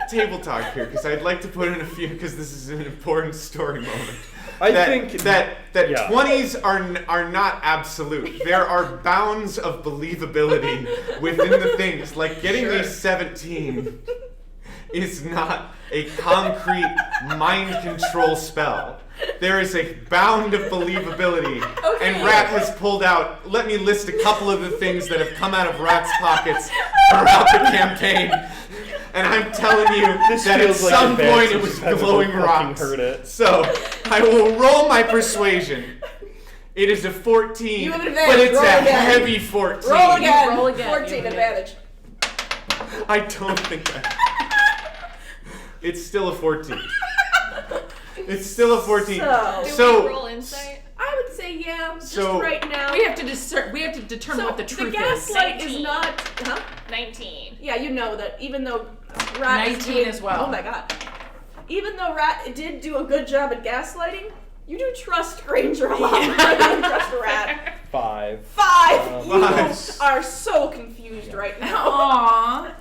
table talk here because I'd like to put in a few because this is an important story moment. I that, think that yeah. 20s are not absolute. There are bounds of believability within the things. Like getting a 17 is not a concrete mind control spell. There is a bound of believability. Okay. And Rat has pulled out, let me list a couple of the things that have come out of Rat's pockets throughout the campaign. And I'm telling you that at feels like some advanced point it was suspense glowing fucking rocks. heard it. So I will roll my persuasion. It is a 14, You have an but advantage. it's Roll a again. heavy 14. Roll again. Roll again. 14 You advantage. I don't think that. It's still a 14. It's still a 14. So- Do we roll insight? I would say just So- right now. We have to determine so what the truth the is. gaslight is 19. not. Huh? 19. Yeah, you know that even though Rat 19 is doing, as well. Oh my god. Even though Rat did do a good job at gaslighting, you do trust Granger a lot more than you trust Rat. 5. 5. You Five. are so confused right now. Aww.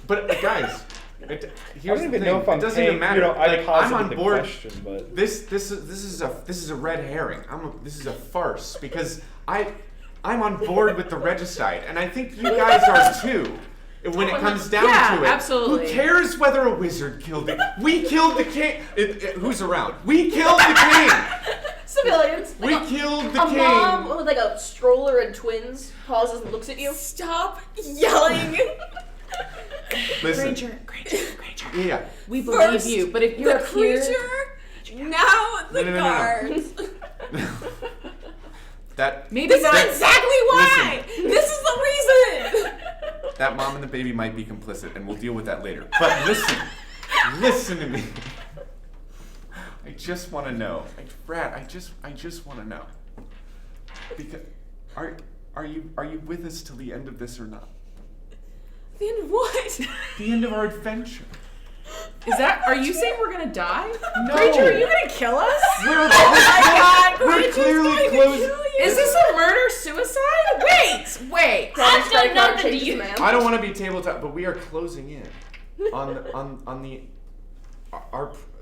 But guys, I here's don't the even thing. know if I'm it doesn't paying, even matter. I Like, I'm posited on the board. question, but This is a red herring. This is a farce because I'm on board with the regicide, and I think you guys are too. When it comes down Yeah, to it, absolutely. who cares whether a wizard killed it? We killed the king. Who's around? We killed the king. Civilians. We Like killed the a king. mom with like a stroller and twins pauses and looks at you. Stop yelling. Listen, Granger. yeah. We believe First, you, but if you're the up here, creature, now the No. guards. That maybe This is not. exactly why. This is the reason. that mom and the baby might be complicit, and we'll deal with that later. But listen to me. I just want to know. Rat, I just want to know. Because are you with us till the end of this or not? The end of what? The end of our adventure. Are you saying we're gonna die? No. Granger, are you gonna kill us? We're clearly closing. Is this a murder-suicide? Wait. I've done nothing to you. I don't want to be tabletop, but we are closing in on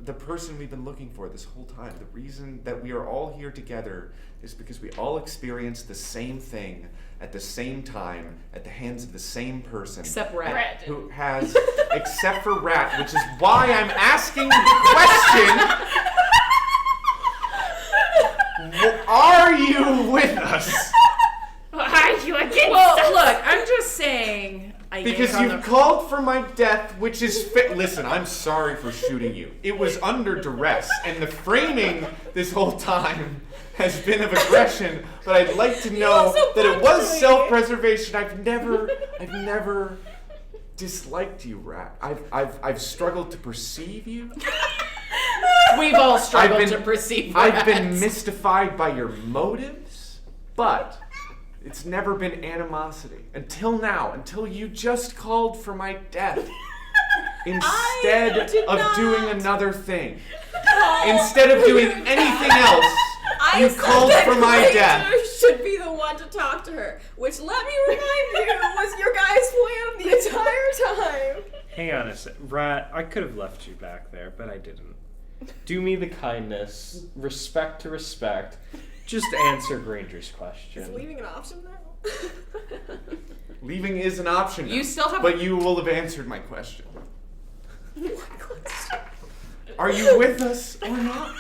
the person we've been looking for this whole time. The reason that we are all here together is because we all experienced the same thing at the same time at the hands of the same person. Except Rat. Who has, except for Rat, which is why I'm asking the question. Are you with us? Are you against Well, us? look, I'm just saying. Because you've called for my death, which is Listen, I'm sorry for shooting you. It was under duress, and the framing this whole time has been of aggression. But I'd like to know that it was self-preservation. I've never disliked you, Rat. I've struggled to perceive you. We've all struggled to perceive Rats. I've been mystified by your motives, but it's never been animosity. Until now, until you just called for my death. Instead of doing another thing. Instead of doing anything else, you called for my death. Granger should be the one to talk to her, which, let me remind you, was your guys' plan the entire time. Hang on a sec. Rat, I could have left you back there, but I didn't. Do me the kindness, respect to respect. Just answer Granger's question. Is leaving an option now? Leaving is an option. You still have. But you will have answered my question. Are you with us or not?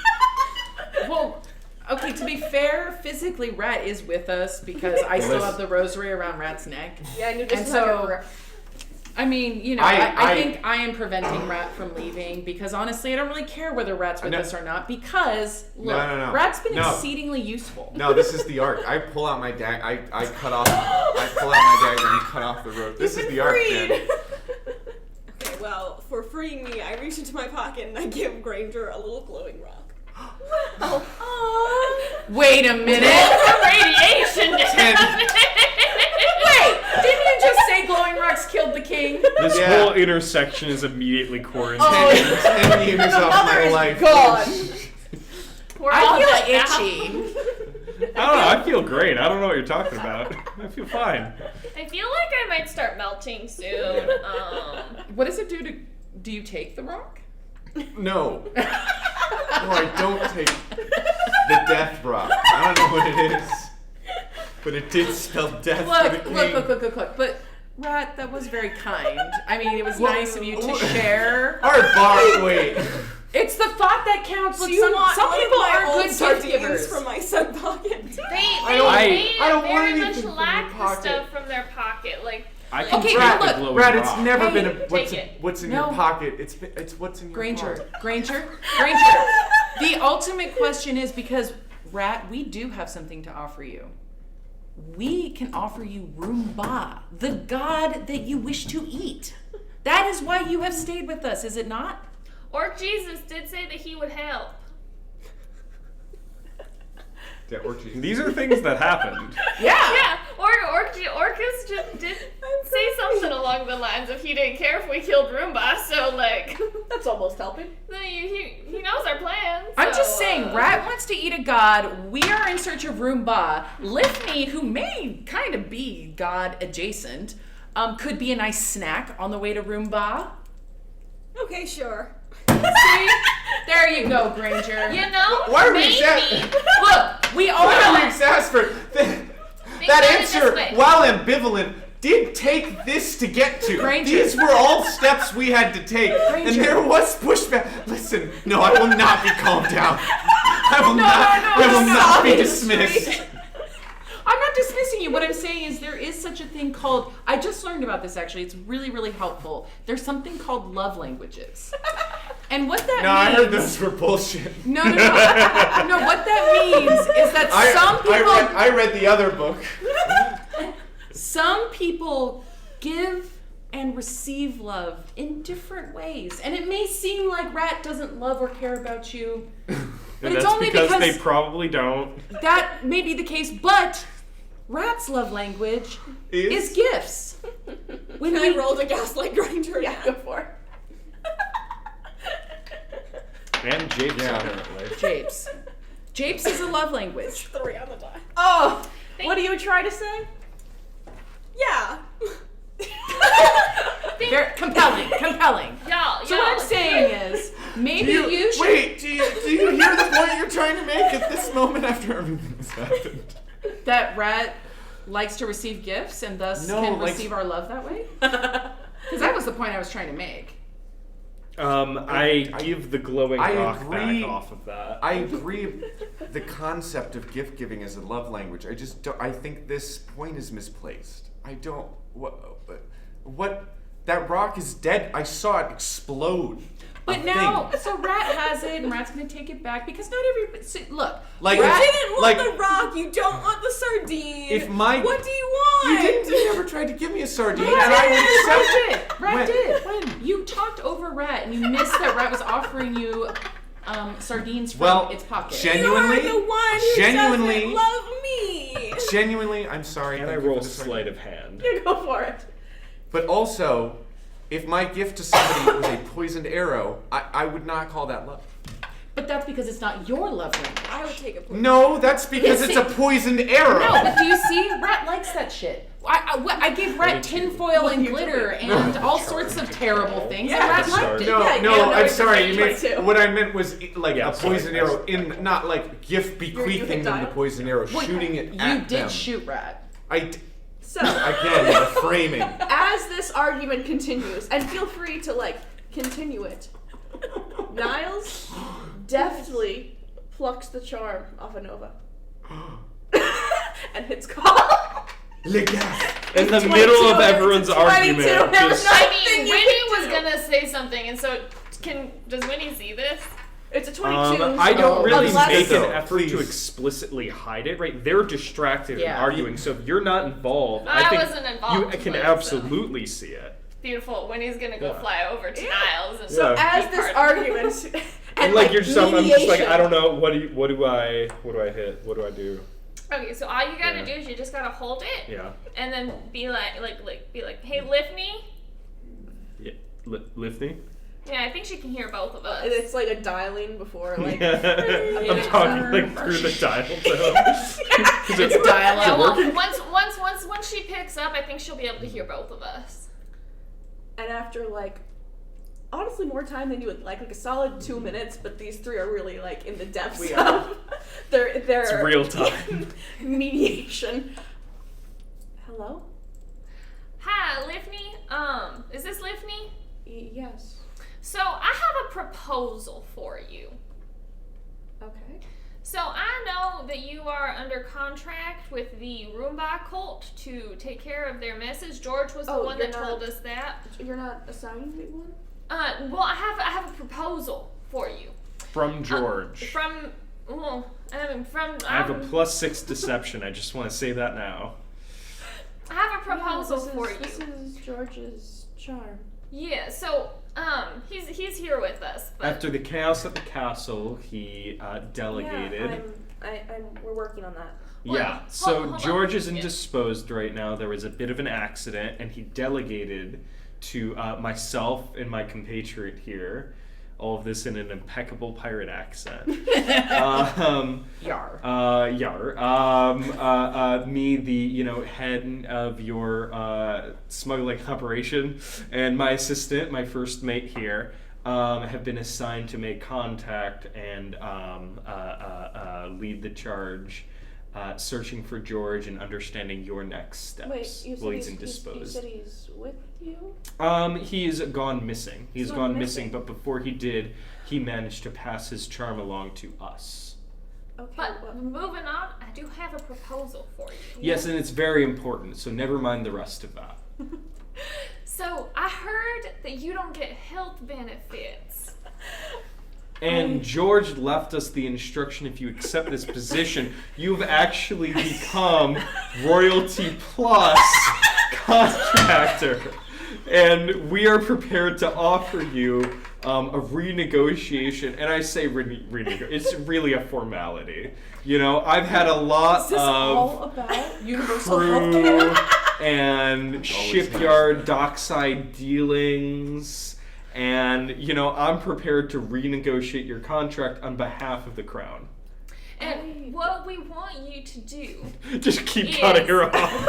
Well, okay, to be fair, physically Rat is with us because I still have the rosary around Rat's neck. Yeah, and you're just so, I mean, you know, I think I am preventing Rat from leaving because honestly, I don't really care whether Rat's with us or not because, look, No. Rat's been exceedingly useful. No, this is the arc. I pull out my dagger. I pull out my dagger and cut off the rope. This is the arc, man. Okay, well, for freeing me, I reach into my pocket and I give Granger a little glowing rock. Wait a minute. Radiation. Wait, didn't you just say glowing rocks killed the king? This whole intersection is immediately quarantined. 10 years off my life. God. We're I all feel dead now. itchy. I don't know. I feel great. I don't know what you're talking about. I feel fine. I feel like I might start melting soon. What does it do to? Do you take the rock? No. No, I don't take the death rock. I don't know what it is. But it did spell death for the king. Look. But Rat, that was very kind. I mean, it was nice of you to share. Alright, Barr, wait. It's the thought that counts. Look, Do you want some one people of my are old good gift sardines givers. from my sub pocket? They I don't want very anything much from lack your the pocket. stuff from their pocket. Like, I can Okay, take now the look, glowing Brad, it's rock. never Hey, been take what's in No. your pocket. It's what's in your Granger. pocket. The ultimate question is because, Rat, we do have something to offer you. We can offer you Roomba, the god that you wish to eat. That is why you have stayed with us, is it not? Orc Jesus did say that he would help. Yeah, or Jesus. These are things that happened. Yeah, Orcus just did say something along the lines of he didn't care if we killed Roomba, so like, That's almost helping. he knows our plans. I'm so, just saying, Rat wants to eat a god. We are in search of Roomba. Lifney, who may kind of be god adjacent, could be a nice snack on the way to Roomba. Okay, sure. See? There you go, Granger. You know, Why are we maybe. Look, we all Why are we know. exasperated? Think That about it answer, this way. while ambivalent, did take this to get to. Granger. These were all steps we had to take. And Granger. there was pushback. Listen, no, I will not be calmed down. I will no, not be no. dismissed. I'm not dismissing you. What I'm saying is there is such a thing called, I just learned about this actually. It's really, really helpful. There's something called love languages. And what that No, I means... heard those were bullshit. No. No, what that means is that some people... I read the other book. Some people give and receive love in different ways. And it may seem like Rat doesn't love or care about you, but And it's that's only because because they probably don't. that may be the case, but Rat's love language is gifts. When Can I roll the gaslight Granger? Yeah, go for it. And Jake's Yeah. apparently. Japes. Japes is a love language. 3 on the die. Oh, what do you try to say? Yeah. Very compelling. Y'all. So what I'm saying is, maybe you should. Wait, do you hear the point you're trying to make at this moment after everything has happened? That Rat likes to receive gifts and thus can like- receive our love that way? Because that was the point I was trying to make. I give the glowing I rock agree. back off of that. I agree. The concept of gift giving as a love language. I just don't. I think this point is misplaced. I don't. What? That rock is dead. I saw it explode. But now, so Rat has it, and Rat's gonna take it back because not everybody. So, look, Like, You Rat, didn't want like- the rock. You don't want the sardine. If my- What do you You want? didn't. You never tried to give me a sardine, Rat and I would did. accept it. Rat When? did. When? You talked over Rat, and you missed that Rat was offering you sardines from Well, its pocket. genuinely, You're the one who genuinely, doesn't love me. genuinely, I'm sorry. And I thank you roll for the sardine. sleight of hand. Yeah, go for it. But also, if my gift to somebody was a poisoned arrow, I would not call that love. But that's because it's not your love language. I would take a point. No, that's because Yes, it's a poisoned arrow. No, but do you see? Rat likes that shit. I gave Rat tinfoil and glitter and all sorts of terrible things, and Rat liked it. No, Yeah, no, yeah, I'm it's sorry. You like meant two. what I meant was like Yeah, a sorry, poisoned guys. arrow in not like gift bequeathing them the dial? poisoned arrow, Well, shooting it You at did them. shoot Rat. So, Again, the framing. as this argument continues, and feel free to continue it, Niles deftly plucks the charm off of Nova and hits call. In the middle of everyone's 22, argument, there's just I nothing mean, you Winnie can was do. gonna say something, and so does Winnie see this? It's a 22. I don't really unless- make an So, effort to please. explicitly hide it, right? They're distracted Yeah. and arguing, so if you're not involved, I I think wasn't involved, you can but, absolutely see it. Beautiful. Winnie's gonna go Yeah. fly over to Niles and So Yeah. as be this part of it. argument And like you're just, I'm just like, mediation- I don't know, what do I hit? What do I do? Okay, so all you gotta Yeah. do is you just gotta hold it, Yeah. and then be like, hey, lift me. Yeah. Lift me? Yeah, I think she can hear both of us. And it's like a dialing before, like. I'm talking like through the dial tone. It's dial Yeah, up. well, once she picks up, I think she'll be able to hear both of us. And after honestly more time than you would like a solid 2 minutes, but these three are really in the depths We are. of their It's real time. mediation. Hello? Hi, Liftney. Is this Liftney? Yes. So I have a proposal for you. Okay. So I know that you are under contract with the Roomba cult to take care of their messes. George was the Oh, one you're that told us that. You're not assigning me one? Well, I have a proposal for you. From George. From I have a +6 deception. I just want to say that now. I have a proposal for you. This is George's charm. Yeah, so he's here with us. But After the chaos at the castle, he delegated. Yeah, we're working on that. Yeah, Well, so hold on. George is Yeah. indisposed right now. There was a bit of an accident, and he delegated to myself and my compatriot here, all of this in an impeccable pirate accent. Yar. Me, the head of your smuggling operation, and my assistant, my first mate here, have been assigned to make contact and lead the charge, searching for George and understanding your next steps. Wait, you while said he's you indisposed. said he's with you? He's gone missing. He's gone gone missing, missing. but before he did, he managed to pass his charm along to us. Okay. But well, moving on, I do have a proposal for you. Yes, and it's very important, so never mind the rest of that. So I heard that you don't get health benefits. And George left us the instruction, if you accept this position, you've actually become royalty plus contractor. And we are prepared to offer you a renegotiation. And I say renegotiation. It's really a formality. You know, I've had a lot Is this all about universal crew healthcare? and shipyard dockside dealings. And, you know, I'm prepared to renegotiate your contract on behalf of the crown. And what we want you to do Just keep cutting her off.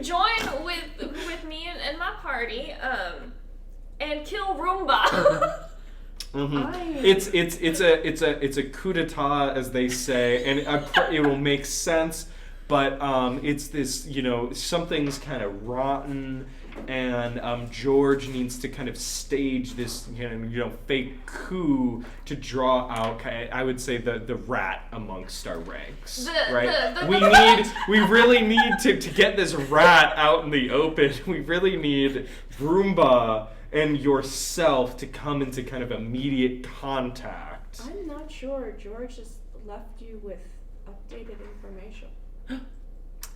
join with me and my party and kill Roomba. Mm-hmm. It's a coup d'etat, as they say, and it will make sense. But it's this, you know, something's kind of rotten, and George needs to kind of stage this, you know, fake coup to draw out, I would say, the rat amongst our ranks, right? We really need to get this rat out in the open. We really need Roomba and yourself to come into kind of immediate contact. I'm not sure. George just left you with updated information.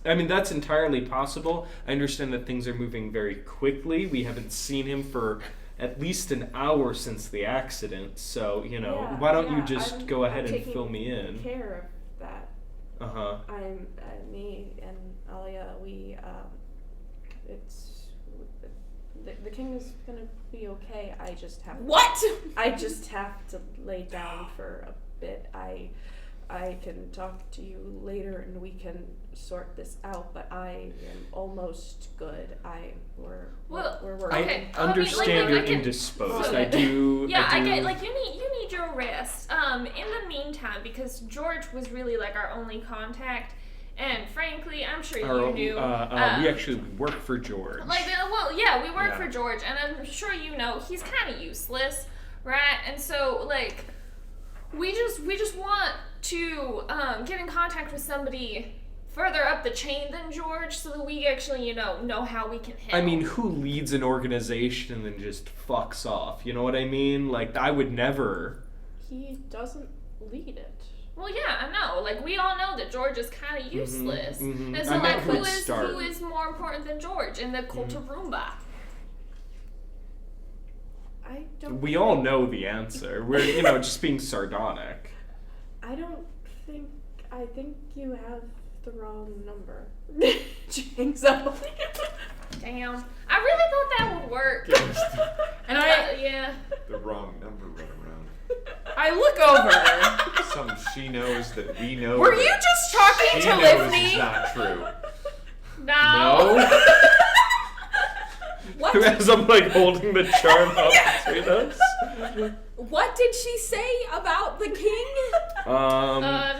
I mean, that's entirely possible. I understand that things are moving very quickly. We haven't seen him for at least an hour since the accident. So, you know, why don't you just go ahead and fill me in? I'm taking care of that. Uh-huh. Me and Alia, the king is gonna be okay. I just have to lay down for a bit. I can talk to you later and we can sort this out, but I am almost good. We're working. Okay. I understand you're indisposed. I do. Yeah, I get, like, you need your rest. In the meantime, because George was really like our only contact, and frankly, I'm sure you knew. We actually work for George. We work for George, and I'm sure you know he's kind of useless, right? And so, like, we just want to get in contact with somebody further up the chain than George, so that we actually, know how we can help. I mean, who leads an organization and then just fucks off? You know what I mean? Like, I would never. He doesn't lead it. Well, yeah, I know. Like, we all know that George is kind of useless. Mm-hmm. And so, like, who is more important than George in the cult of Roomba? We all know the answer. We're, just being sardonic. I think you have the wrong number. She hangs up. Damn. I really thought that would work. And yeah. The wrong number run around. I look over. Some she knows that we know. Were you just talking to Livni? It's not true. No. What? As I'm like holding the charm up between us. What did she say about the king?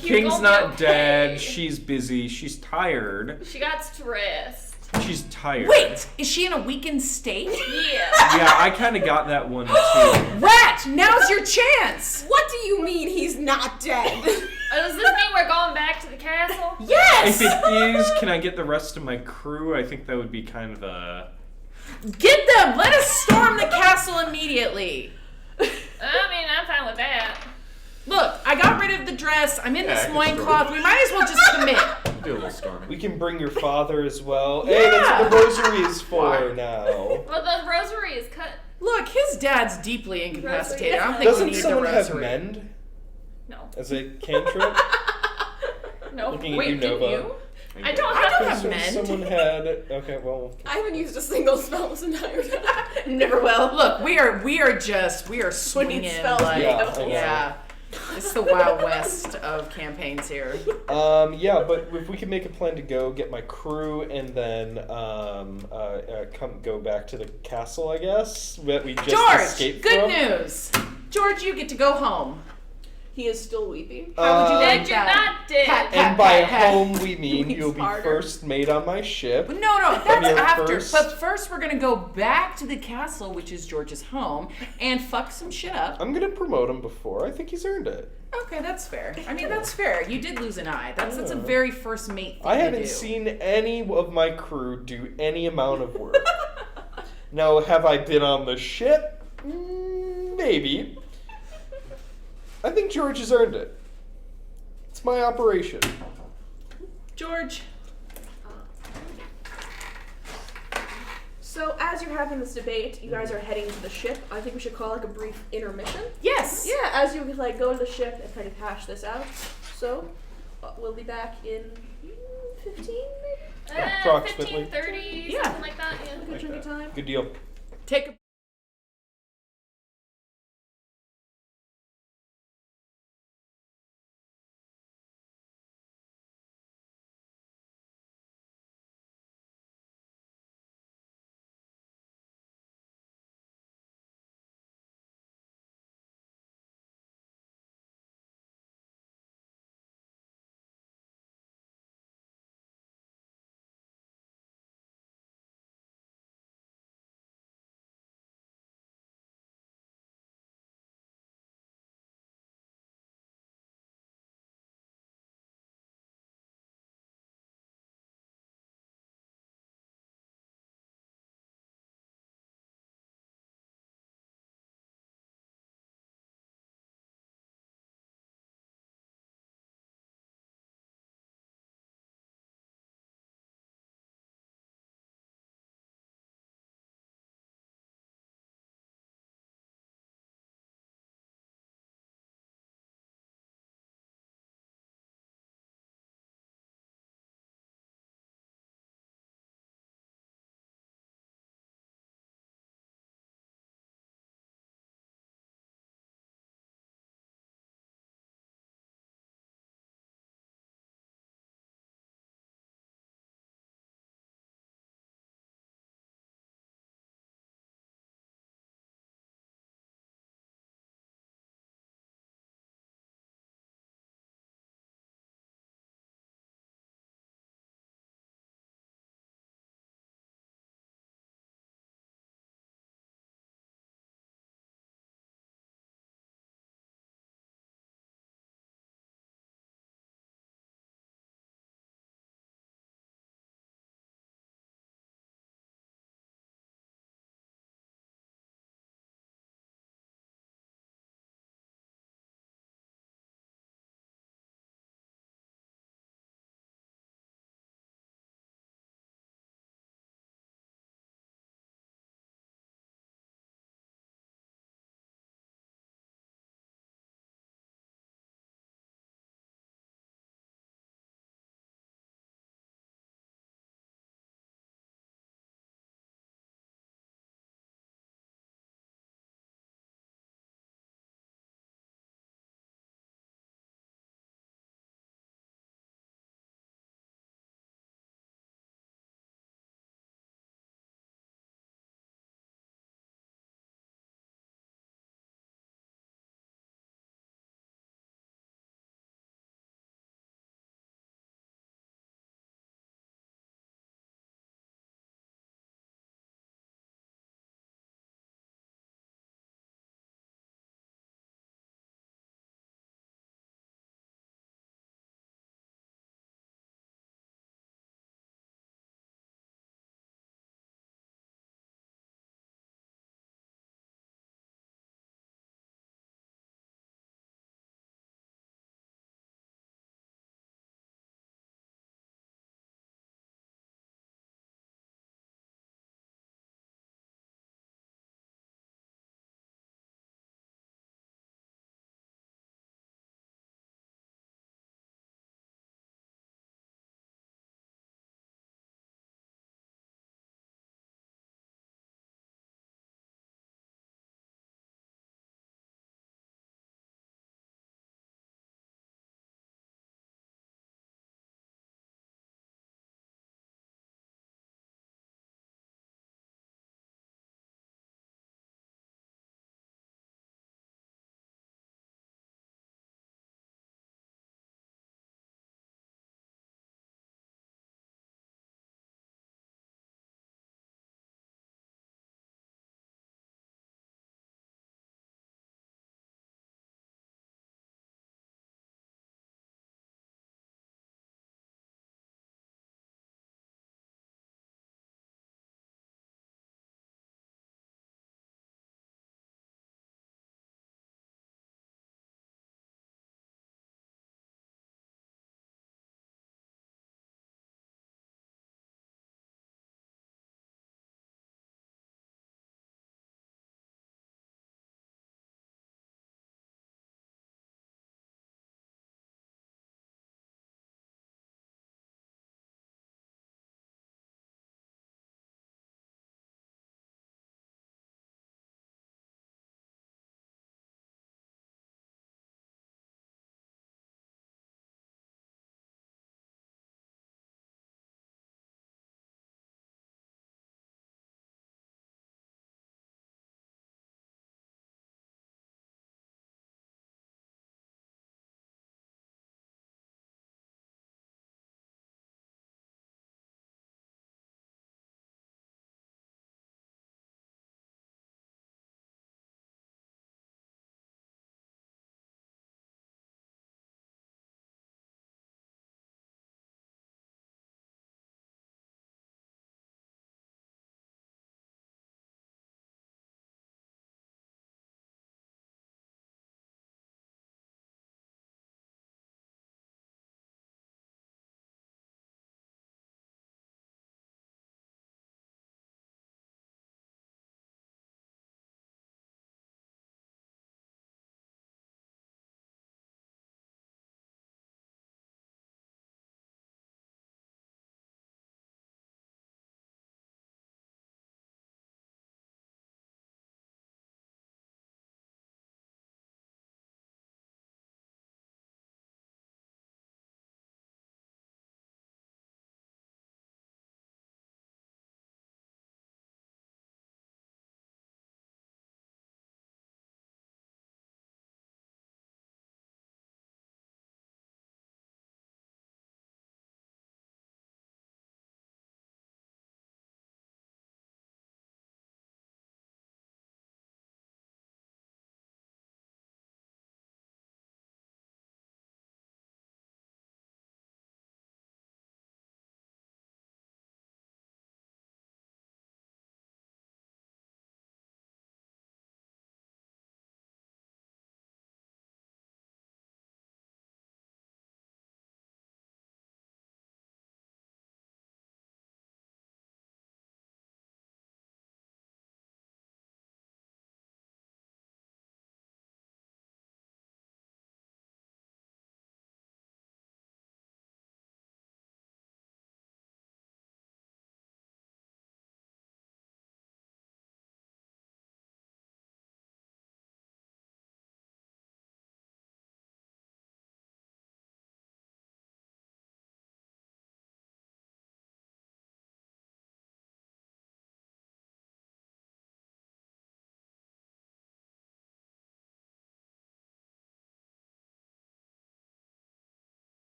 King's not dead. She's busy. She's tired. She got stressed. She's tired. Wait, is she in a weakened state? Yeah. Yeah, I kind of got that one too. Rat, now's your chance. What do you mean he's not dead? Does this mean we're going back to the castle? Yes. If it is, can I get the rest of my crew? I think that would be kind of a... Get them! Let us storm the castle immediately. I mean, I'm fine with that. Look, I got rid of the dress. I'm in Yeah, this I can loincloth. storm. We might as well just commit. Do a little storming. We can bring your father as well. Hey, that's what the rosary is for now. Well, the rosary is cut. Look, his dad's deeply incapacitated. I don't think we Doesn't need the someone have rosary. mend No. as a cantrip? No. Looking at Wait, you, didn't Nova. you? I don't I don't have have mend. Someone had. Okay, well. I haven't used a single spell this entire time. Never will. Look, we are swinging spells, like yeah. yeah. It's the Wild West of campaigns here. Yeah, but if we could make a plan to go get my crew and then go back to the castle, I guess that we just George, escaped good from. news. George, you get to go home. He is still weeping. How would you like That you're that? not dead. Pat, And by pat. home we mean Weeps you'll be harder. first mate on my ship. No, that's you're after. first. But first, we're gonna go back to the castle, which is George's home, and fuck some shit up. I'm gonna promote him before. I think he's earned it. Okay, that's fair. I mean, that's fair. You did lose an eye. That's a very first mate thing I to haven't do. seen any of my crew do any amount of work. Now, have I been on the ship? Maybe. I think George has earned it. It's my operation. So as you're having this debate, you guys are heading to the ship. I think we should call like a brief intermission. Yes. Yeah, as you like go to the ship and kind of hash this out. So we'll be back in 15 maybe. Approximately. 15:30, Yeah. something like that. Yeah. Good chunky time. Good deal. Take a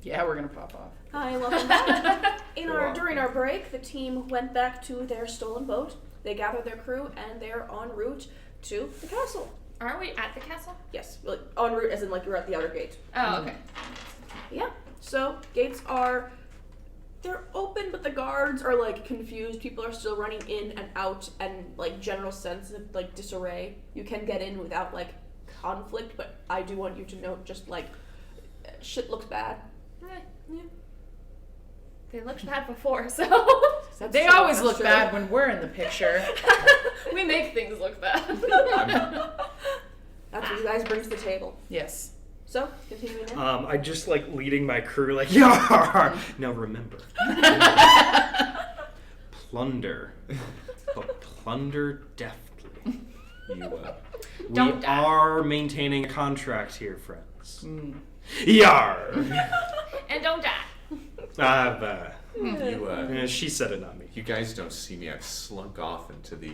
Yeah, we're gonna pop off. Hi, welcome back. During our break, the team went back to their stolen boat. They gathered their crew, and they're en route to the castle. Aren't we at the castle? Yes, like, en route as in like you're at the outer gate. Oh, okay. Yeah. So gates they're open, but the guards are like confused. People are still running in and out, and like general sense of like disarray. You can get in without like conflict, but I do want you to note just like shit looks bad. Yeah. They looked bad before, so They always look bad when we're in the picture. we make things look bad. That's what you guys bring to the table. Yes. So, continuing on. I just like leading my crew like, yar! Now remember. Plunder. But plunder deftly. Don't we die. are maintaining a contract here, friends. Yar! And don't die. She said it, not me. You guys don't see me. I've slunk off into the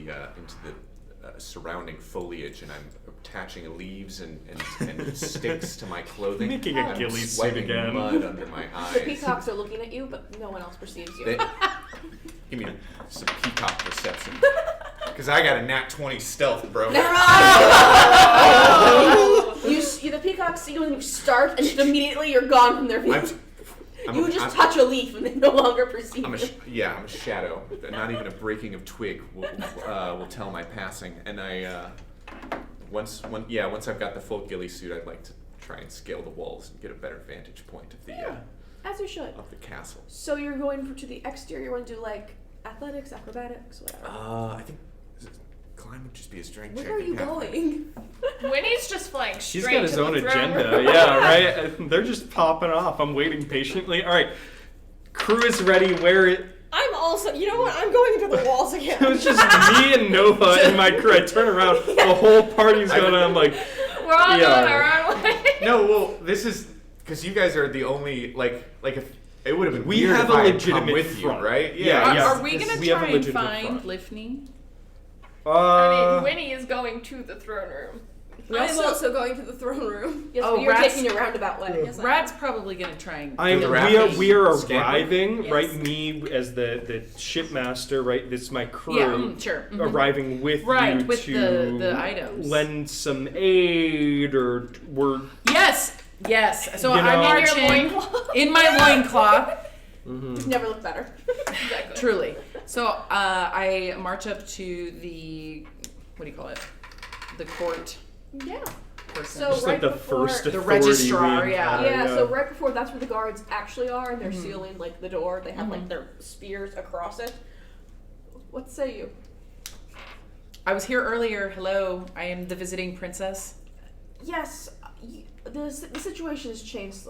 surrounding foliage, and I'm attaching leaves and sticks to my clothing. Making a I'm ghillie suit swiping again. mud under my eyes. The peacocks are looking at you, but no one else perceives you. Give me some peacock perception. Because I got a nat 20 stealth, bro. The peacocks see you and you start, and immediately you're gone from their view. You just touch a leaf and they no longer perceive I'm a you. shadow. Not even a breaking of twig will tell my passing. And once I've got the full ghillie suit, I'd like to try and scale the walls and get a better vantage point of as you should. of the castle. So you're going to the exterior. You want to do like athletics, acrobatics, whatever. I think climb would just be a strength check. Where are you going? Winnie's just flying straight She's got his to own the throne agenda, room. yeah, right? They're just popping off. I'm waiting patiently. All right, crew is ready. Where it? I'm also, you know what? I'm going into the walls again. It was just me and Nova and my crew. I turn around, the whole party's going on. I'm like, We're all going our own way. No, well, this is because you guys are the only like if it would have been we weird have if a I had legitimate come with front, you, right? Yeah. Are we gonna We have a try and legitimate find front. Lifney? I mean, Winnie is going to the throne room. I'm also going to the throne room. Yes, Oh, but you're rats- taking a roundabout way. Yes, Rad's probably gonna try and. We are Scamper? arriving, Yes. right? Me as the shipmaster, right? This is my crew. Yeah, sure. Mhm. Arriving with Right, you with to the items. lend some aid, or we're Yes. So You I'm know- marching in my loincloth. You've never looked better. Truly. So I march up to the, what do you call it? The court Yeah. person. So just right like the before, first The authority registrar, we yeah. encounter, Yeah, so right before that's where the guards actually are, and they're Mm-hmm. sealing like the door. They have like their spears across it. What say you? I was here earlier. Hello, I am the visiting princess. Yes, the situation has changed.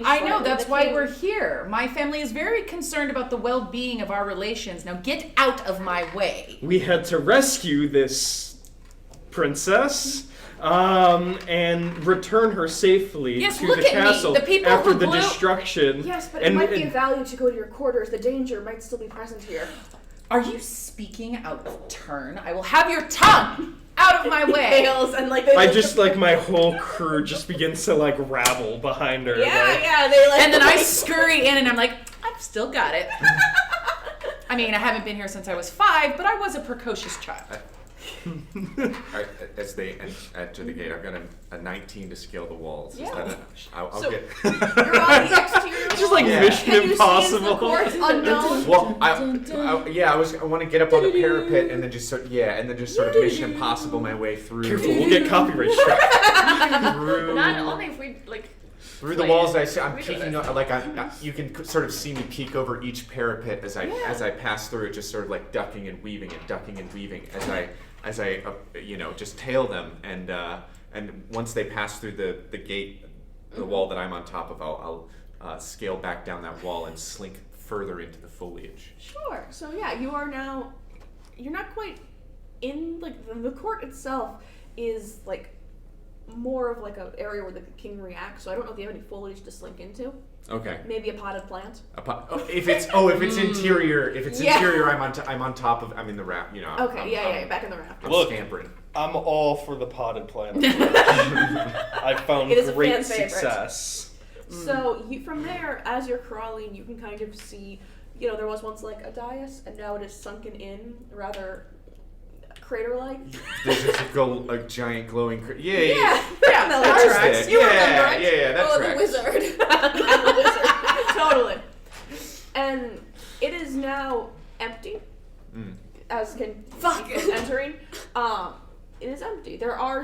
I know, slightly. that's The why king- we're here. My family is very concerned about the well-being of our relations. Now get out of my way. we had to rescue this princess and return her safely Yes, to look the at me. castle The people after who the blew- destruction. Yes, but it might be of value to go to your quarters. The danger might still be present here. Are you speaking out of turn? I will have your tongue out of my way. Nails and like I just like my whole crew just begins to like rabble behind her. like, they like And then I scurry in and I'm like, I've still got it. I mean, I haven't been here since I was 5, but I was a precocious child. As they enter the gate, I've got a 19 to scale the walls. Yeah. Is that I'll So- get. You're on the exterior. Just like Yeah. Mission Can you see into the Impossible. court unknown? Well, I want to get up on the parapet and then just sort of Mission Impossible my way through. Careful, we'll get copyright strike. Not only if we like. Through the Play walls, it. I'm We do peeking. this. You can sort of see me peek over each parapet as I pass through it, just sort of like ducking and weaving as I just tail them, and once they pass through the gate, the wall that I'm on top of, I'll scale back down that wall and slink further into the foliage. Sure. So yeah, you're not quite in like the court itself is like more of like an area where the king reacts. So I don't know if you have any foliage to slink into. Okay. Maybe a potted plant. If it's interior, I'm on top of. I'm in the raft. Okay. Back in the raft. I'm Look. scampering. I'm all for the potted plant. I found It is a great fan favorite. success. So from there, as you're crawling, you can kind of see, there was once like a dais, and now it is sunken in, rather crater-like. There's just a giant glowing. Yeah, that tracks. You remember it. Yeah, that Oh, tracks. the wizard. The wizard. Totally. And it is now empty, as can be entering. It is empty. There are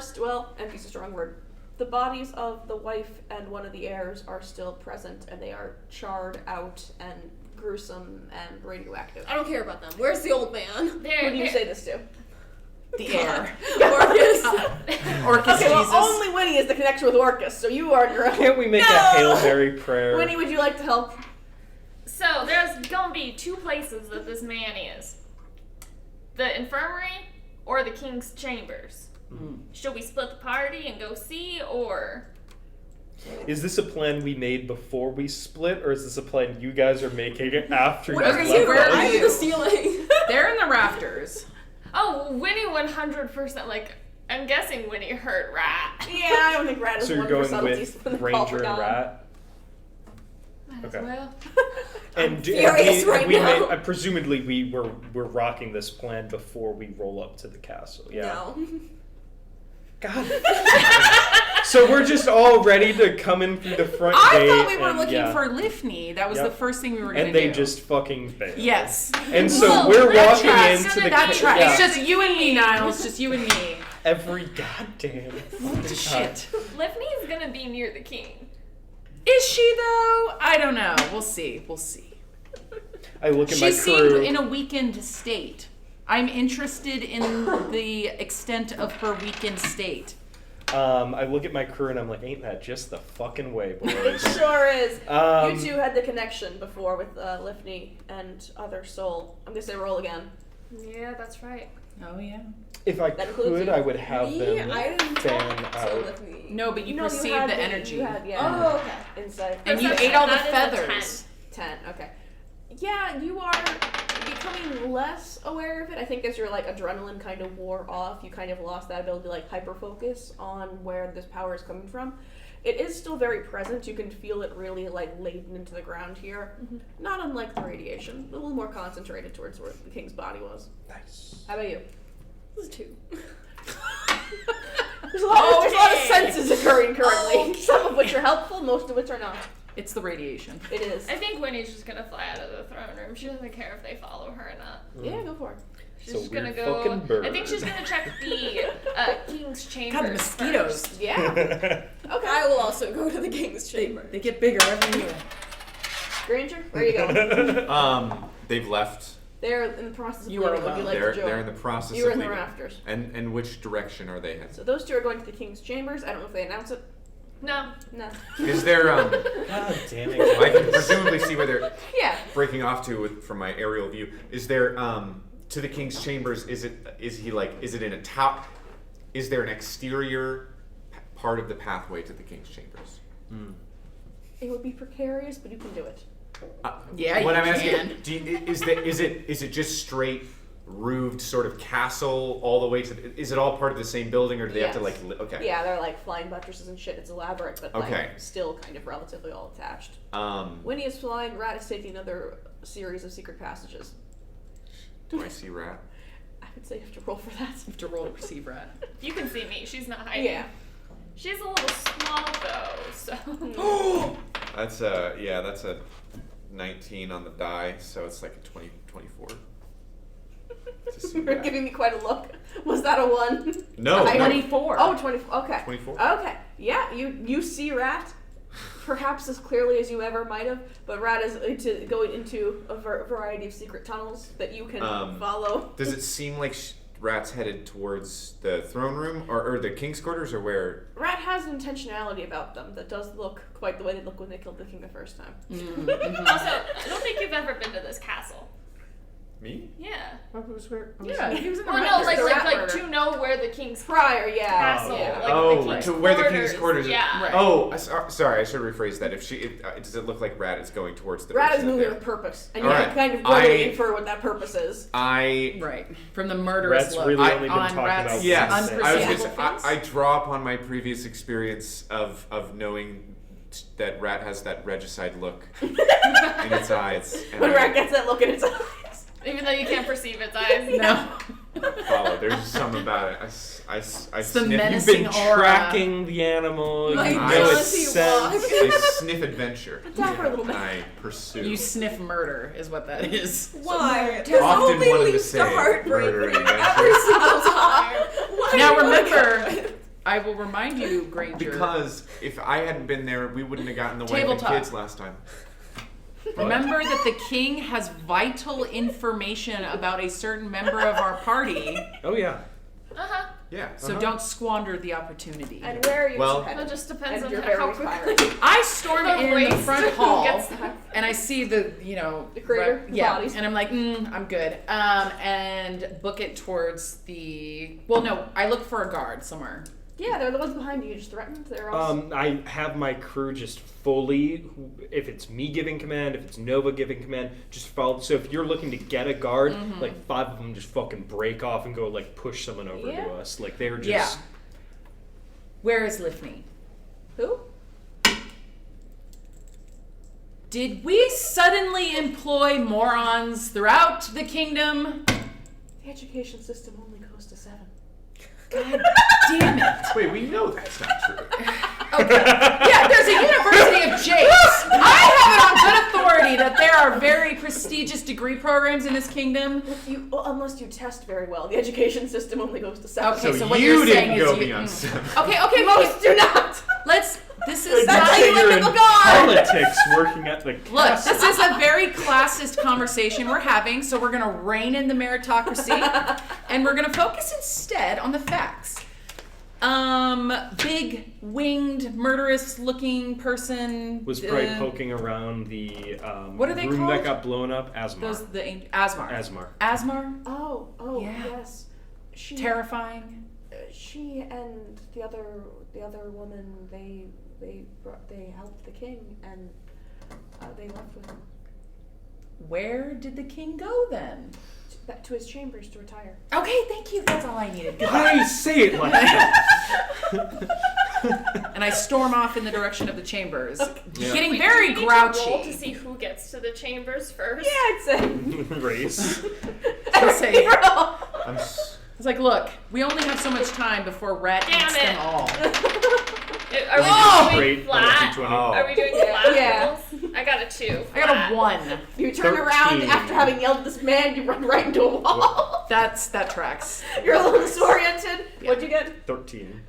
empty's a strong word. The bodies of the wife and one of the heirs are still present, and they are charred out and gruesome and radioactive. I don't care about them. Where's the old man? Who do you say this to? The heir. Orcus. Orcus Okay, well, Jesus. only Winnie is the connection with Orcus, so you are on your own. Can't we make a Hail Mary prayer? Winnie, would you like to help? So there's gonna be 2 places that this man is. The infirmary or the king's chambers. Should we split the party and go see, or... Is this a plan we made before we split, or is this a plan you guys are making after What you are left you- where us? are I'm in you? the ceiling. They're in the rafters. Oh, Winnie 100%, like, I'm guessing Winnie heard Rat. Yeah, I don't think Rat is So you're one for going subtleties with when the Granger call for and God. Rat? Might as Okay. well. And furious right now. presumably we're rocking this plan before we roll up to the castle. Yeah. No. God. So we're just all ready to come in through the front I gate. thought we were and, looking yeah. for Lifney. That was Yep. the first thing we were going to And do. they just fucking failed. Yes. And so Whoa, we're that walking tracks. into the That tracks. yeah. It's just you and me, Niles. Just you and me. Every goddamn fucking time. Shit. Lifney's gonna be near the king. Is she though? I don't know. We'll see. We'll see. I look at She my seemed crew. in a weakened state. I'm interested in the extent of her weakened state. I look at my crew and I'm like, ain't that just the fucking way, It boys? sure is. Um, You two had the connection before with Lifney and other soul. I'm gonna say roll again. Yeah, that's right. Oh yeah. If I That includes could, you? I would have them I didn't fan talk out. to lift me. No, but you No, perceive had the energy. You had, Oh, okay. insight. And you Perception, ate all the that is a feathers. 10. Okay. Yeah, you are becoming less aware of it. I think as your adrenaline kind of wore off, you kind of lost that ability to hyper focus on where this power is coming from. It is still very present. You can feel it really laden into the ground here. Not unlike the radiation, a little more concentrated towards where the king's body was. Nice. How about you? This is 2. There's a lot of senses occurring currently. Some of which are helpful, most of which are not. It's the radiation. It is. I think Winnie's just gonna fly out of the throne room. She doesn't care if they follow her or not. Yeah, go for it. She's So just gonna weird go. fucking bird. I think she's gonna check the king's chamber. God, the mosquitoes. Yeah. Okay. I will also go to the king's chamber. They get bigger every year. Granger, where are you going? They've left. They're in the process of You are leaving. Would you alone. like They're to join? they're in the process You were of in the leaving. rafters. And which direction are they heading? So those two are going to the king's chambers. I don't know if they announce it. No. No. Is there God damn it. I can presumably see where they're Yeah. breaking off to from my aerial view. Is there to the king's chambers? Is it in a tower? Is there an exterior part of the pathway to the king's chambers? It would be precarious, but you can do it. Yeah, what you I'm can. asking, is it just straight roofed sort of castle all the way to? Is it all part of the same building, or do they have to Yes. okay? Yeah, they're flying buttresses and shit. It's elaborate, but Okay. still kind of relatively all attached. Um, Winnie is flying. Rat is taking another series of secret passages. do I see rat? I would say you have to roll for that. You have to roll to perceive rat. You can see me. She's not hiding. Yeah. She's a little small though, so. That's a 19 on the die, so it's like a 24. To see You're rat. giving me quite a look. Was that a 1? No, I- no. 24. Oh, 24. Okay. 24. Okay. Yeah, you see Rat, perhaps as clearly as you ever might have, but Rat is going into a variety of secret tunnels that you can follow. Does it seem like rat's headed towards the throne room or the king's quarters, or where? Rat has an intentionality about them that does look quite the way they look when they killed the king the first time. Also, I don't think you've ever been to this castle. Me? Yeah. Yeah, he was in the Well, rafters. no, The rat like murder. to know where the king's Prior, yeah. castle. Yeah. Like Oh, the king's to where the king's quarters. Yeah. Right. Oh, sorry. I should rephrase that. If does it look like rat is going towards the? Rat is direction that moving they're- with purpose, and you Alright. can kind of I- readily infer what that purpose is. Right. From the murderous Rat's look. really only been on talking Rat's about Yes, one I was thing. unperceivable gonna say, face. I draw upon my previous experience of knowing that Rat has that regicide look in its eyes. And When Rat gets that look in its eyes. Even though you can't perceive its eyes. No. follow. There's something about it. I It's the sniff. You've menacing been aura. tracking the animal. My You know jealousy its sense. walk. I sniff adventure. Down for a little bit. I pursue. You sniff murder, is what that is. Why? So This often only wanted to leads say to heartbreak murder for you and every single time. Why Now do you look remember, at it? I will remind you, Granger. Because if I hadn't been there, we wouldn't have gotten the wife and Tabletop. kids last time. Remember that the king has vital information about a certain member of our party, Oh yeah. Uh-huh. Yeah. so don't squander the opportunity. And where are you Well- two headed? It just depends And on you're how very quickly. fiery. I storm The in the race front who hall, gets that. and I see the, The crater, the yeah, bodies. and I'm like, I'm good, and book it towards the. Well, no, I look for a guard somewhere. Yeah, they're the ones behind you. You just threatened. They're all. I have my crew just fully, if it's me giving command, if it's Nova giving command, just follow. So if you're looking to get a guard, like 5 of them just fucking break off and go like push someone over Yeah. to us. Like they're just. Yeah. Where is Lifney? Who? Did we suddenly employ morons throughout the kingdom? The education system only goes to 7. God damn it. Wait, we know that's not true. Yeah, there's a University of Japes. I have it on good authority that there are very prestigious degree programs in this kingdom. Unless you test very well, the education system only goes to 7. Okay, So, so what you you're didn't saying is go you- beyond 7. Okay, Most do not. This is That's not how you You're live in the guard. politics working at the Look, castle. this is a very classist conversation we're having, so we're gonna rein in the meritocracy, and we're gonna focus instead on the facts. Big winged, murderous-looking person was probably poking around the What are they room called? that got blown up. Asmar. Asmar. Asmar. Oh, Yeah. yes. She, Terrifying. she and the other woman, they helped the king, and they left with him Where did the king go then? back to his chambers to retire. Okay, thank you. That's all I needed. Why say it like that? And I storm off in the direction of the chambers, Yeah. getting Wait, very do we need to roll to grouchy. see who gets to the chambers first. Yeah, I'd say. Race. I'll say, I'm it's like, look, we only have so much time before Rat Damn eats it. them all. Are we Oh! doing Great. flat? Oh. Are we doing flat Yeah. rolls? I got a 2. I got a 1. You turn around 13. after having yelled at this man, you run right into a wall. That tracks. You're a little disoriented. What'd you get? 13.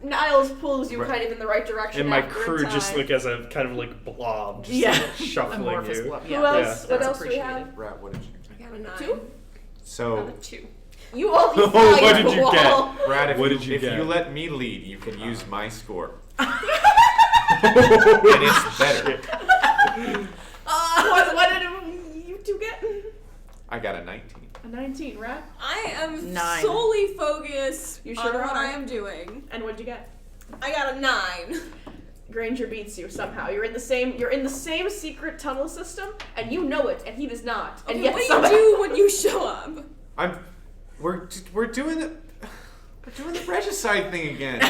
Niles pulls you Right. kind of in the right direction. And my after a crew just time. like as a kind of like blob, just Yeah. like shuffling Amorphous you. blob. Who Yeah, else? Yeah. What that's else do we appreciated. have? Rat, what did you? I got a 9. 2? So, 2. You all Oh, fly what off did the you wall. get? Brad, if What you, did you if get? you let me lead, you can use my score. And it's better. What did you two get? I got a 19. A 19, right? I am 9. solely focused You on sure what are. I am doing. And what'd you get? I got a 9. Granger beats you somehow. You're in the same secret tunnel system, and you know it, and he does not. And Okay, yet what do somehow you do when you show up? We're doing the regicide thing again.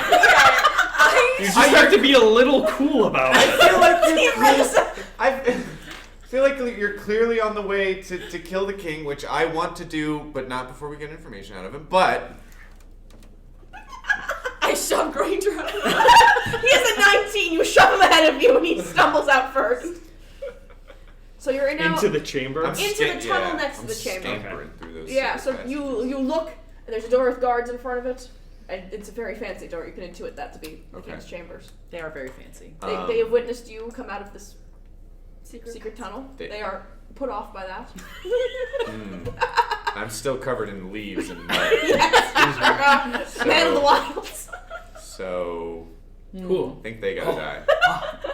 You just have to be a little cool about it. I feel like you're clearly on the way to kill the king, which I want to do, but not before we get information out of him. But I shove Granger out. He has a 19. You shove him ahead of you, and he stumbles out first. So you're in Into the chamber. Into the tunnel next to the chamber. scampering through those. Yeah. So secret you passages. look, and there's a door with guards in front of it, and it's a very fancy door. You can intuit that to be the Okay. king's chambers. They are very fancy. They have witnessed you come out of this Secret. secret tunnel. They- They are put off by that. I'm still covered in leaves and mud. Yes. Man of the wilds. So Cool. I think they gotta die.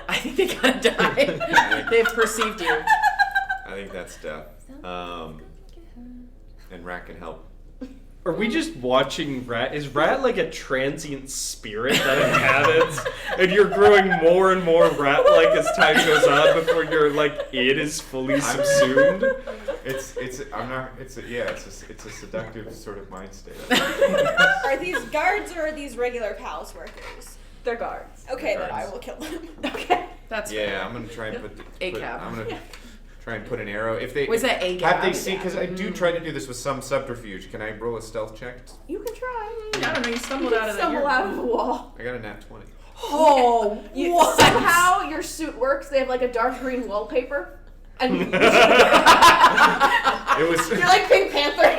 I think they gotta die. They've perceived you. I think that's death. And Rat can help. Are we just watching Rat? Is Rat like a transient spirit that inhabits, and you're growing more and more rat-like as time goes on before your it is fully subsumed? It's a seductive sort of mind state. Are these guards or are these regular palace workers? They're guards. Okay, Guards. then I will kill them. Okay. That's Yeah, I'm gonna try and put. A-cab. I'm gonna try and put an arrow. If they Was that A-cab? have they seen? Because I do try to do this with some subterfuge. Can I roll a stealth check? You can try. I don't know. You stumbled out of Stumble out of the wall. I got a nat 20. Oh, what? Somehow your suit works. They have like a dark green wallpaper. And It was. you're like Pink Panther.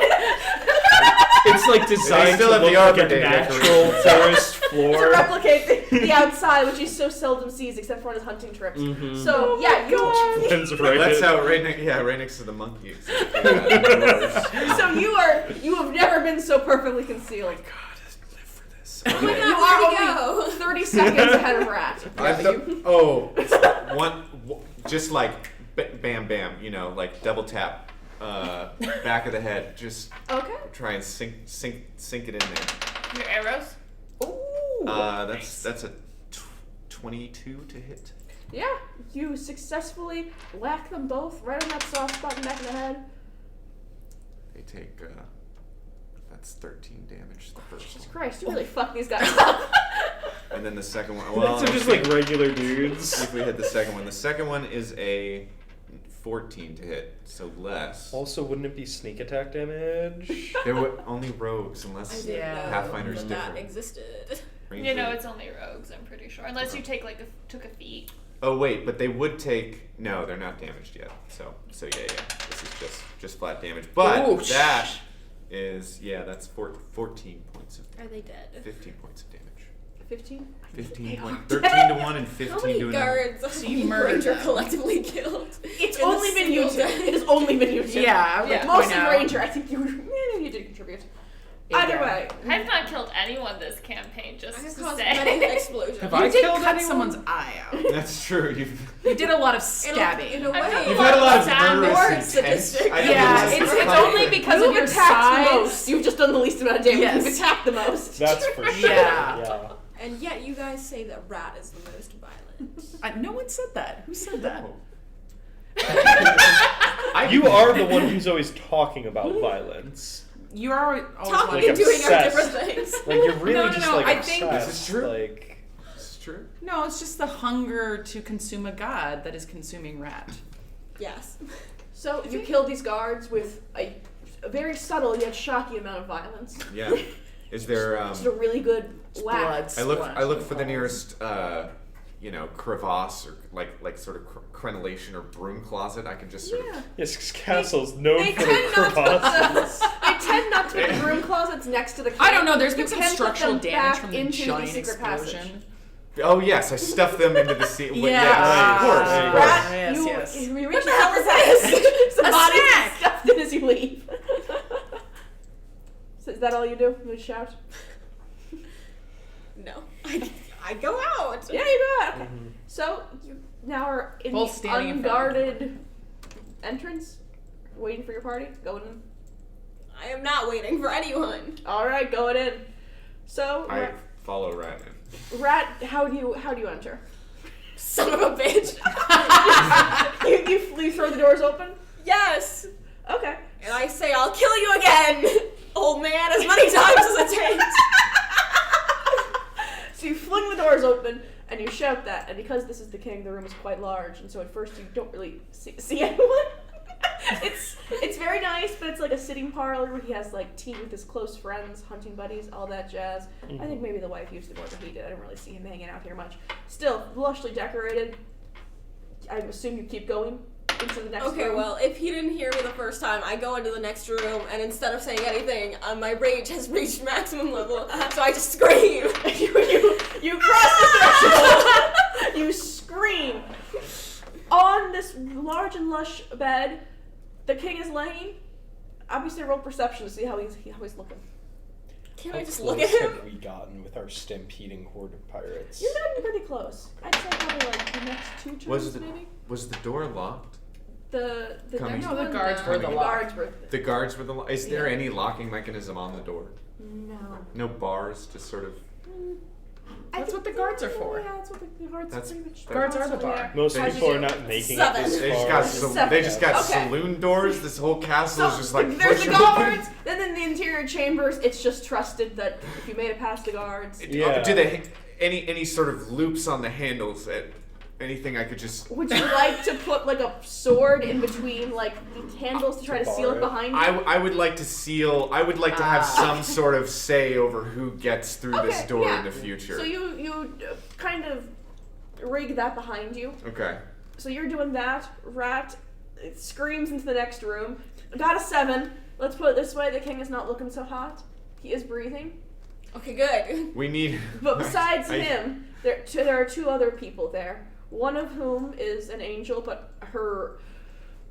It's like designed still to have the look like Arbor a Day natural forest To floor. replicate the outside, which he so seldom sees except for on his hunting trips. Mhm. So, yeah, you That's right. That's how right next to the monkey. So you have never been so perfectly concealed. God, I live for this. Oh my Okay. God, You where'd he are go? only 30 seconds ahead of Rat. Just like bam, bam, like double tap, back of the head. Just Okay. try and sink it in there. Your arrows? Ooh. That's a 22 to hit. Yeah, you successfully whack them both right on that soft spot in the back of the head. They take that's 13 damage. The first Jesus one, Christ, you really fucked these guys up. and then the second one. Well, So just like regular dudes. see if we hit the second one. The second one is a 14 to hit, so less. Also, wouldn't it be sneak attack damage? There were only rogues, unless I didn't know Pathfinder's that different. that existed. You know, it's only rogues, I'm pretty sure. Unless you take took a feat. Oh wait, but they would take. No, they're not damaged yet. So yeah. This is just flat damage. But Ooh, that is that's 14 points of. Are they dead? 15 points of damage. 15? 15 are point, dead. 13 to 1 and 15 How many to guards So you murdered Granger them. collectively killed? It's in a only been you two. single day? It has only been you two. Yeah, I would like to Mostly point out. Granger. I think you did contribute. Either way. I've not killed anyone this campaign, just I to just caused say. many explosions. Have You I did killed cut anyone? someone's eye out. That's true. You did a lot of stabbing. In a way. You've had a lot of Sad murderous or intent. sadistic. I don't Yeah, know, this is it's common only thing. because of You've your attacked the size. most. You've just done the least amount of damage. Yes. You've attacked the most. That's for sure. Yeah. Yeah. And yet you guys say that Rat is the most violent. No one said that. Who said that? You are the one who's always talking about violence. You are always Talking like and doing are obsessed. different things. Like you're really No, just no, like I think- obsessed. This is true. Like This is true. No, it's just the hunger to consume a god that is consuming Rat. Yes. So you killed these guards with a very subtle yet shocking amount of violence. Yeah. Is there Just a really good whack. Blood. I look for the nearest crevasse or like sort of crenellation or broom closet. I can just sort of yes, castle's known They for their tend not to crevasses. They tend not to put broom closets next to the I don't know. There's You been some can put structural them damage back from the into giant secret explosion. passage. Oh yes, I stuff them into the sea. Yeah. Yes, of course. Right. Of course. Rat, Yes, you yes. reach the hell is this? Some A bodies snack. stuffed in as you leave. So is that all you do? You shout? No. I go out. Yeah, you got it. Okay. So you now are in Both the standing in front of the unguarded entrance, waiting for your party. Going in. I am not waiting for anyone. All right, going in. So I follow Rat in. Rat, how do you enter? Son of a bitch. you throw the doors open. Yes. Okay. And I say, I'll kill you again, old man, as many times as it takes. So you fling the doors open and you shout that, and because this is the king, the room is quite large, and so at first you don't really see anyone. It's very nice, but it's like a sitting parlor where he has like tea with his close friends, hunting buddies, all that jazz. I think maybe the wife used it more than he did. I didn't really see him hanging out here much. Still, lushly decorated. I assume you keep going into the next Okay, room. well, if he didn't hear me the first time, I go into the next room, and instead of saying anything, my rage has reached maximum level, so I just scream. you cross the threshold. You scream. On this large and lush bed, the king is laying. Obviously, roll perception to see how he's looking. Can How I just close look at him? have we gotten with our stampeding horde of pirates? You're getting pretty close. I'd say probably like the next 2 turns, maybe. Was the door locked? The Coming. next No, the one, guards were the the lock. guards were. The guards were the. Is there Yeah. any locking mechanism on the door? No. No bars, just sort of. That's what the guards are for. Yeah, that's what the guards That's- pretty much. Guards are the constantly bar. Most How'd people you are do? not making Seven. it this They just far. got they just got Okay. saloon doors. This whole castle is just like there's the pushing guards, and then the interior chambers. It's just trusted that if you made it past the guards, Yeah. Do they any sort of loops on the handles anything I could just... Would you like to put like a sword in between like the handles to try to seal it behind you? I would like to seal... I would like to have some sort of say over who gets through this door in the future. So you kind of rig that behind you. Okay. So you're doing that. Rat screams into the next room. Got a 7. Let's put it this way, the king is not looking so hot. He is breathing. Okay, good. We need... But besides him, there are 2 other people there. One of whom is an angel, but her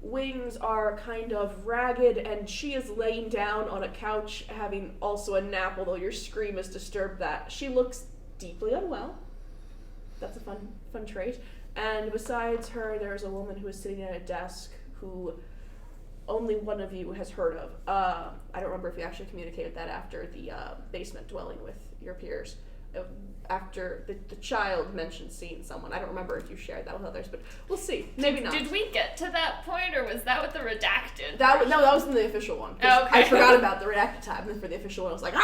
wings are kind of ragged, and she is laying down on a couch having also a nap, although your scream has disturbed that. She looks deeply unwell. That's a fun trait. And besides her, there's a woman who is sitting at a desk who only one of you has heard of. I don't remember if you actually communicated that after the basement dwelling with your peers. After the child mentioned seeing someone. I don't remember if you shared that with others, but we'll see. Maybe not. Did we get to that point, or was that with the redacted? That was in the official one. Oh, okay. I forgot about the redacted tab, and then for the official one, I was like,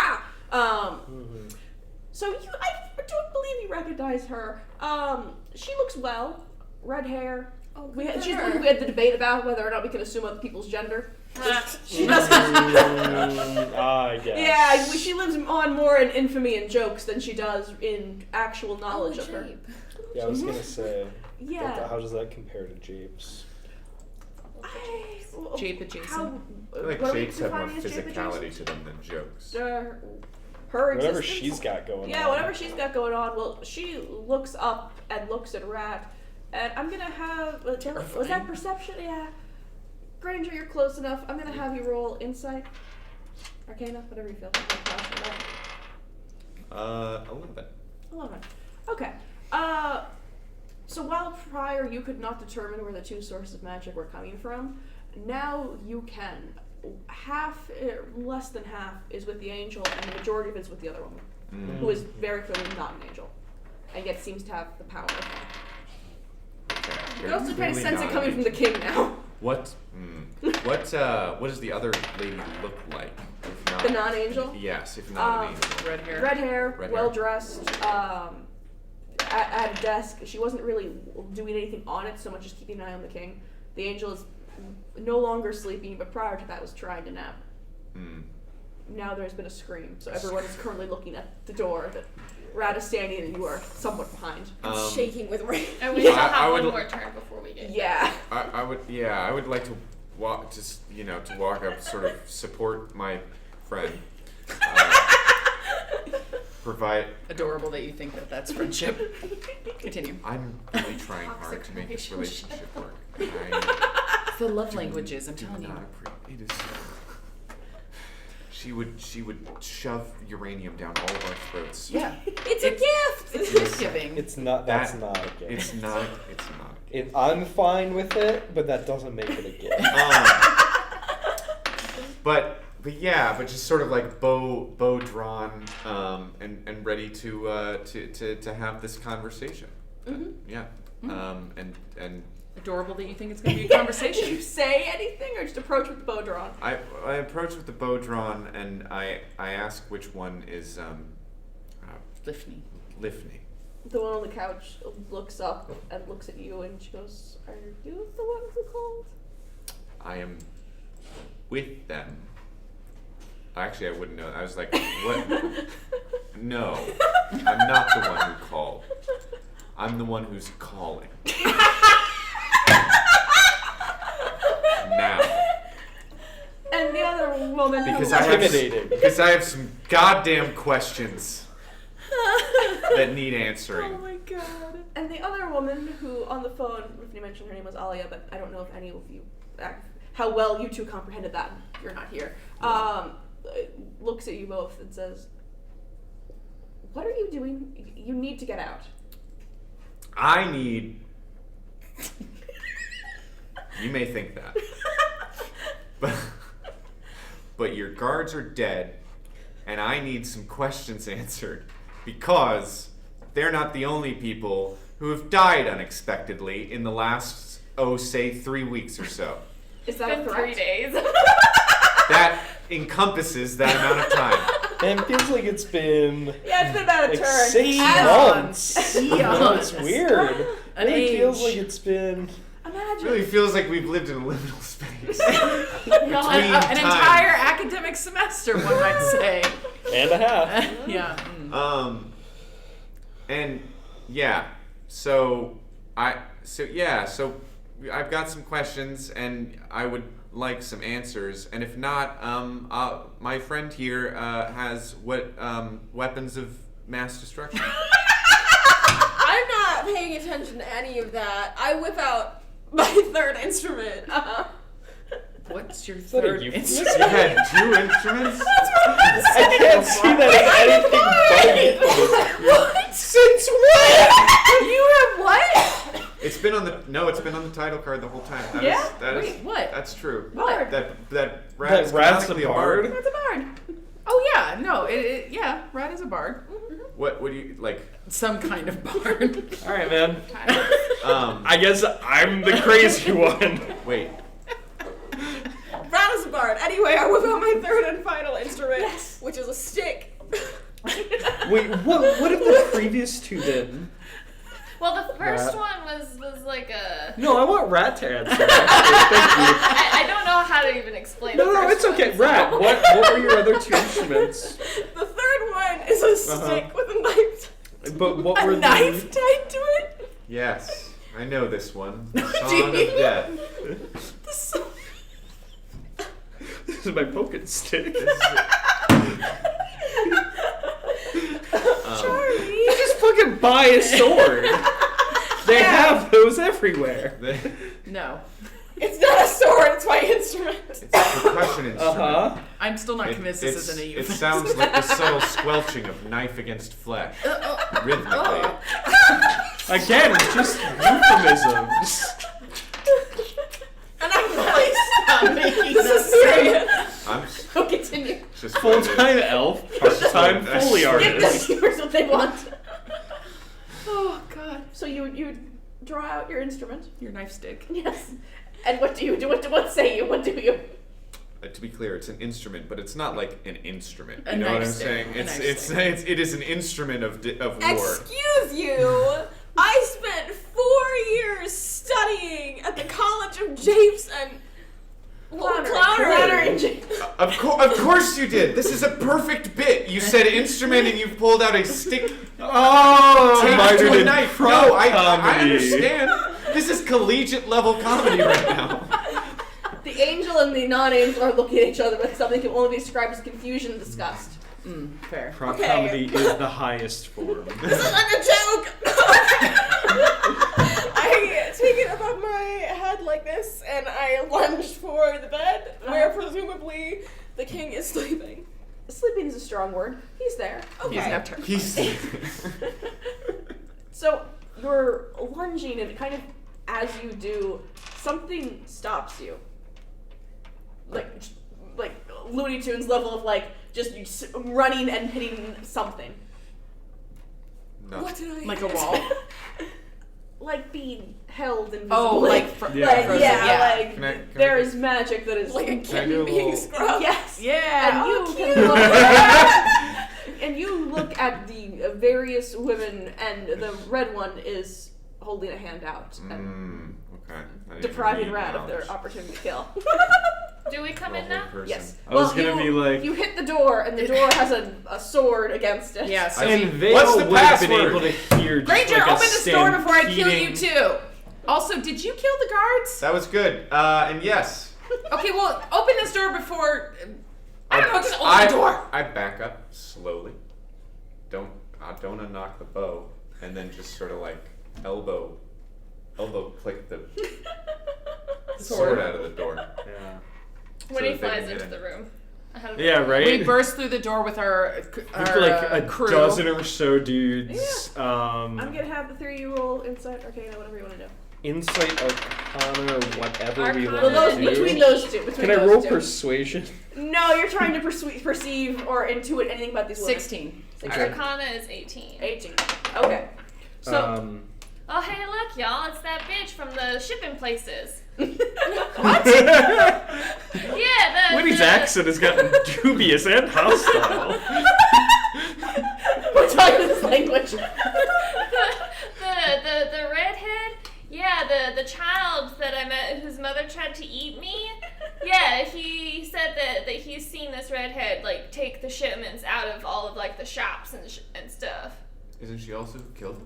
So I don't believe you recognize her. She looks well. Red hair. Oh, We had the debate about whether or not we can assume other people's gender. She doesn't. I guess. Yeah, she lives on more in infamy and jokes than she does in actual knowledge of her. Yeah, I was gonna say. Yeah. How does that compare to Japes? Jape adjacent. I feel like japes have more physicality to them than jokes. Her Whatever existence. she's got going on. Yeah, whatever she's got going on. Well, she looks up and looks at Rat, and I'm gonna have. Was that perception? Yeah. Granger, you're close enough. I'm gonna have you roll insight, arcana, whatever you feel. 11. 11. Okay. So while prior you could not determine where the 2 sources of magic were coming from, now you can. Less than half is with the angel, and the majority of it is with the other woman, who is very clearly not an angel, and yet seems to have the power. Okay. You also kind of sense it coming from the king now. What does the other lady look like? If not, The non-angel? Yes, if not an angel. Red hair. Red hair, Red well hair. dressed, at a desk. She wasn't really doing anything on it, so much as keeping an eye on the king. The angel is no longer sleeping, but prior to that was trying to nap. Now there's been a scream, so everyone is currently looking at the door that Rat is standing and you are somewhat behind. Shaking with rage. And we still I have one would- more turn before we get Yeah. I would like to walk, to walk up, sort of support my friend. Provide. Adorable that you think that that's friendship. Continue. I'm really trying hard to make this relationship work. The love languages, I'm Do telling you. not appreciate it. She would shove uranium down all of our throats. Yeah. It's a gift. It's gift giving. It's not. That's That- not a gift. It's not. I'm fine with it, but that doesn't make it a gift. But just sort of like bow drawn, and ready to have this conversation. Yeah. And Adorable that you think it's going to be a conversation. Did you say anything or just approach with the bow drawn? I approach with the bow drawn, and I ask which one is Lifney. Lifney. The one on the couch looks up and looks at you and she goes, "Are you the one who called?" I am with them. Actually, I wouldn't know. I was like, what? No, I'm not the one who called. I'm the one who's calling. Now. And the other woman Because who I have some goddamn questions that need answering. Oh my god. And the other woman who on the phone, Tiffany mentioned her name was Alia, but I don't know if any of you, how well you two comprehended that. You're not here. Looks at you both and says, "What are you doing? You need to get out." I need. You may think that. But your guards are dead, and I need some questions answered, because they're not the only people who have died unexpectedly in the last, say 3 weeks or so. Is that It's a been threat? 3 days. That encompasses that amount of time. And it feels like it's been Yeah, it's been about a like turn. 6 Eons. months. You know, it's Eons. weird. An It really age. feels like it's been. Imagine. It really feels like we've lived in a liminal space. An entire academic semester, one might say. And a half. Yeah. And yeah, so I've got some questions, and I would like some answers. And if not, my friend here has weapons of mass destruction. I'm not paying attention to any of that. I whip out my third instrument. What's your that a third euphemism? instrument? You had 2 instruments? I can't see that as anything but What? Since when? You have what? It's been on the title card the whole time. Wait, what? That's true. What? That rat is rat's the canonically a bard? That's a bard. Oh yeah, no, yeah, Rat is a bard. What do you like? Some kind of bard. All right, man. I guess I'm the crazy one. Wait. Rat is a bard. Anyway, I whip out my third and final instrument, which is a stick. Wait, what have the previous 2 been? Well, the first Rat. one was like a. No, I want Rat to answer. Thank you. I don't know how to even explain. No, the no, first it's okay. one, Rat, so- what were your other 2 instruments? The third one is a stick with a knife. But what were A knife tied to it. Yes, I know this one. Do Song of you? Death. The song. This is my poking stick. Charlie. You just fucking buy a sword. They have those everywhere. No, It's not a sword. It's my instrument. It's a percussion instrument. I'm still not convinced this isn't a It euphemism. sounds like the subtle squelching of knife against flesh, rhythmically. Again, just euphemisms. And I'm like, Stop making this that is serious. I'm We'll continue. just Full-time elf, part-time Foley Give the artist. viewers what they want. Oh God, So you draw out your instrument. your knife stick. Yes. And what do you do? What say you? What do you? To be clear, it's an instrument, but it's not like an instrument. A You know what knife I'm stick. saying? A knife It's stick. it is an instrument of war. Excuse you. I spent 4 years studying at the College of Japes and Clownery. Of course you did. This is a perfect bit. You said instrument and you pulled out a stick Oh, taped mitered to a in knife. prop No, I comedy. understand. This is collegiate level comedy right now. The angel and the non-angel are looking at each other with something that can only be described as confusion and disgust. Fair. Prop Okay. comedy is the highest form. This is like a joke. I take it above my head like this, and I lunge for the bed, where presumably the king is sleeping. Sleeping is a strong word. He's there. Okay. He's nocturnal. He's So you're lunging, and kind of as you do, something stops you. Like Looney Tunes level of just running and hitting something. no. What did I Like a hit? wall. Like being held invisibly. Oh, like Yeah. like frozen, yeah, yeah. like Can I there is magic that is Like a Can I do kitten a being little- scrubbed. yes. Yeah. And you oh, can cute. look, and you look at the various women, and the red one is holding a hand out and Okay. I didn't depriving read Rat of knowledge. their opportunity to kill. Do we come The in whole now? person. Yes. I was Well, gonna you- be like- you hit the door, and the door has a sword against it. Yeah, so And they What's all the would have been password? able to hear just Granger, like a open this door before I kill you stampeding- too. Also, did you kill the guards? That was good. And yes. Okay, well, open this door before. I don't know, just open the door. I back up slowly. Don't unlock the bow, and then just sort of like elbow click the sword out of the door. Yeah. When So he that they flies can into get the in. room. Ahead of Yeah, the- right? We burst through the door with our like a crew. dozen or so dudes. I'm gonna have the three of you roll insight, arcana, whatever you want to do. Insight, Arcana, or whatever we Arcana. want Well, those to do. between those two. Between Can I those roll two. persuasion? No, you're trying to perceive or intuit anything about these women. 16. Arcana is 18. 18. Okay. So Oh, hey, look, y'all. It's that bitch from the shipping places. what? Yeah, Winnie's accent has gotten dubious and hostile. We're talking this language. the redhead the child that I met whose mother tried to eat me. Yeah, he said that he's seen this redhead like take the shipments out of all of like the shops and stuff. Isn't she also killed?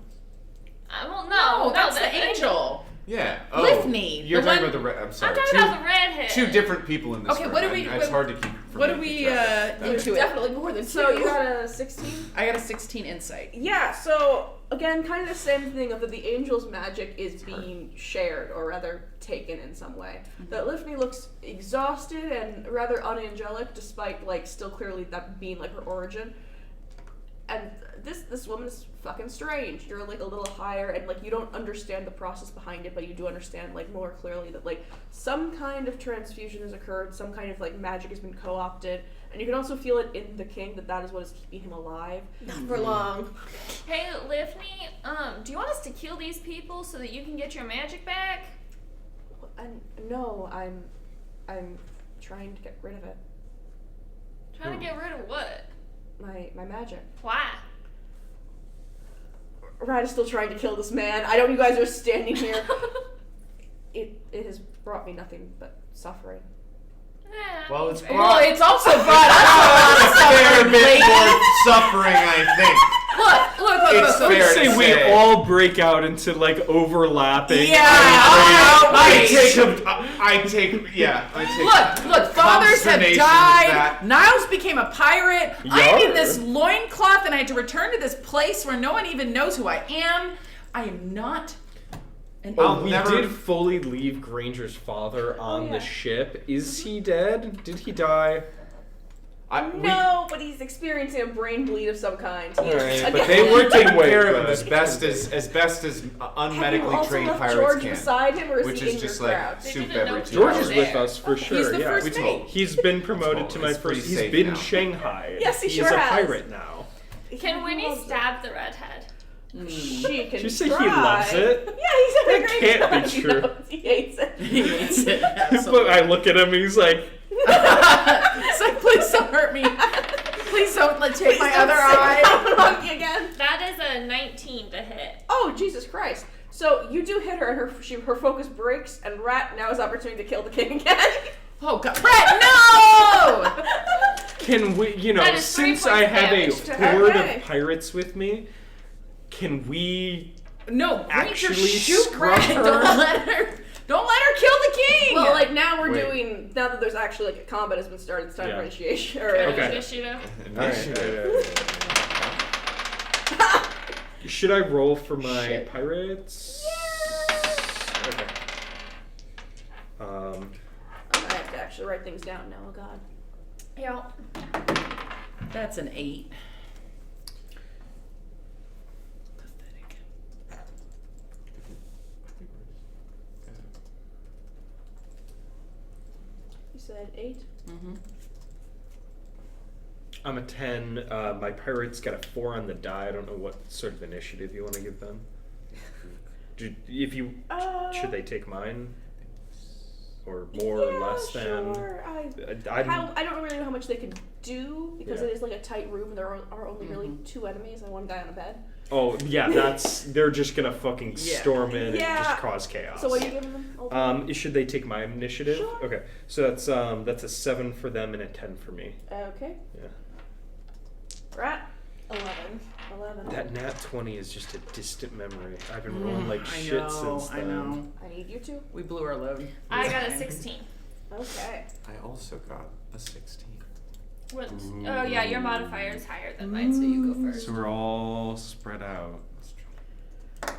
Well, No, that's the angel. Yeah. Lifney, You're the talking one- about the red. I'm sorry. I'm talking about the redhead. Two different people in this Okay, room. what do we- It's hard to keep. from What do making we track. into it? Definitely more than so. You got a 16. I got a 16 insight. Yeah. So again, kind of the same thing of that the angel's magic is being shared, or rather taken in some way. That Lifney looks exhausted and rather unangelic, despite like still clearly that being like her origin. And this woman is fucking strange. You're like a little higher, and like you don't understand the process behind it, but you do understand like more clearly that like some kind of transfusion has occurred, some kind of like magic has been co-opted, and you can also feel it in the king that is what is keeping him alive. Not for long. Hey, Lifney, do you want us to kill these people so that you can get your magic back? No, I'm trying to get rid of it. Trying to get rid of what? My magic. Why? Rat is still trying to kill this man. I know you guys are standing here. It has brought me nothing but suffering. Well, it's Well, it's also brought us a fair bit lately. more suffering, I think. Look. It's I would fair say to we say. all break out into like overlapping. Yeah, I outrage. take. Look, fathers have consternation with died. that. Niles became a pirate. I'm in Yarr. this loincloth and I had to return to this place where no one even knows who I am. I am not an Oh, I'll we never- did fully leave Granger's father on yeah. the ship. Is he dead? Did he die? No, but he's experiencing a brain bleed of some kind. He is- Alright, again, but they were taking Take care of good. him as best as have you unmedically also trained left pirates George can. beside him, or is Which he is in just your like crowd? They soup didn't know every George 2 George hours. is with us for sure. He's the yeah. first We mate. told. He's been promoted It's to my it's pretty first. He's safe been now. Shanghai. Yes, he He's sure a has. pirate now. Can Winnie loves it. stab the redhead? She can Did you say try. he loves it? Yeah, he's having a That great can't time. be He true. knows He hates it. He hates it. But Absolutely. I look at him. He's like, It's like, please don't hurt me. Please don't take my other eye. Monkey again. That is a 19 to hit. Oh, Jesus Christ. So you do hit her, and her focus breaks, and Rat now has opportunity to kill the king again. Oh God, Brett, no! can we? That is 3 Since I points have a damage to her. horde Okay. of pirates with me, can we? No, Granger, Actually shoot scrub Brett. her? Don't let her kill the king. Well, like now we're Wait. now that there's actually like a combat has been started, it's time Yeah. for initiation. Or Okay. Initiative. Should I roll for my Shit. pirates? Okay. I have to actually write things down now. Oh God. Yeah. That's an 8. Pathetic. You said 8. Mm-hmm. I'm a 10. My pirates got a 4 on the die. I don't know what sort of initiative you want to give them. If you should they take mine, or more or less than? Sure. I'm, I don't really know how much they can do because Yeah. it is like a tight room and there are only really 2 enemies and 1 guy on a bed. oh yeah, they're just gonna fucking Yeah. storm in and Yeah. just cause chaos. So what are you giving them? Should they take my initiative? Sure. Okay, so that's a 7 for them and a 10 for me. Okay. Yeah. Rat. 11. 11. That nat 20 is just a distant memory. I've been rolling like I shit know, since then. I know. I need you to. We blew our load. I got a 16. Okay. I also got a 16. What? Oh yeah, your modifier is higher than mine, so you go first. So we're all spread out. That's true.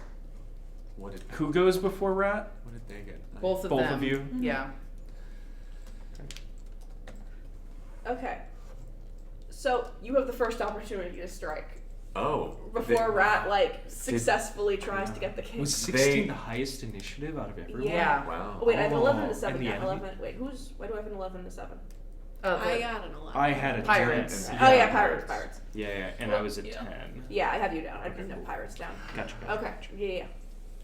What did Who goes before Rat? What did they get? Both of Both them. of you? Yeah. Okay. So you have the first opportunity to strike Oh. before Rat like successfully tries to get the king. Was 16 the highest initiative out of everyone? Yeah. Wow. Oh, wait, I have an 11 and a Oh, 7 and the now. enemy? 11. Wait, why do I have an 11 and a 7? Oh, I got an 11. I had a Pirates. 10. Oh yeah, pirates. Yeah, and I was a Yeah. 10. Yeah, I have you down. I didn't have pirates down. Gotcha. Okay. Yeah.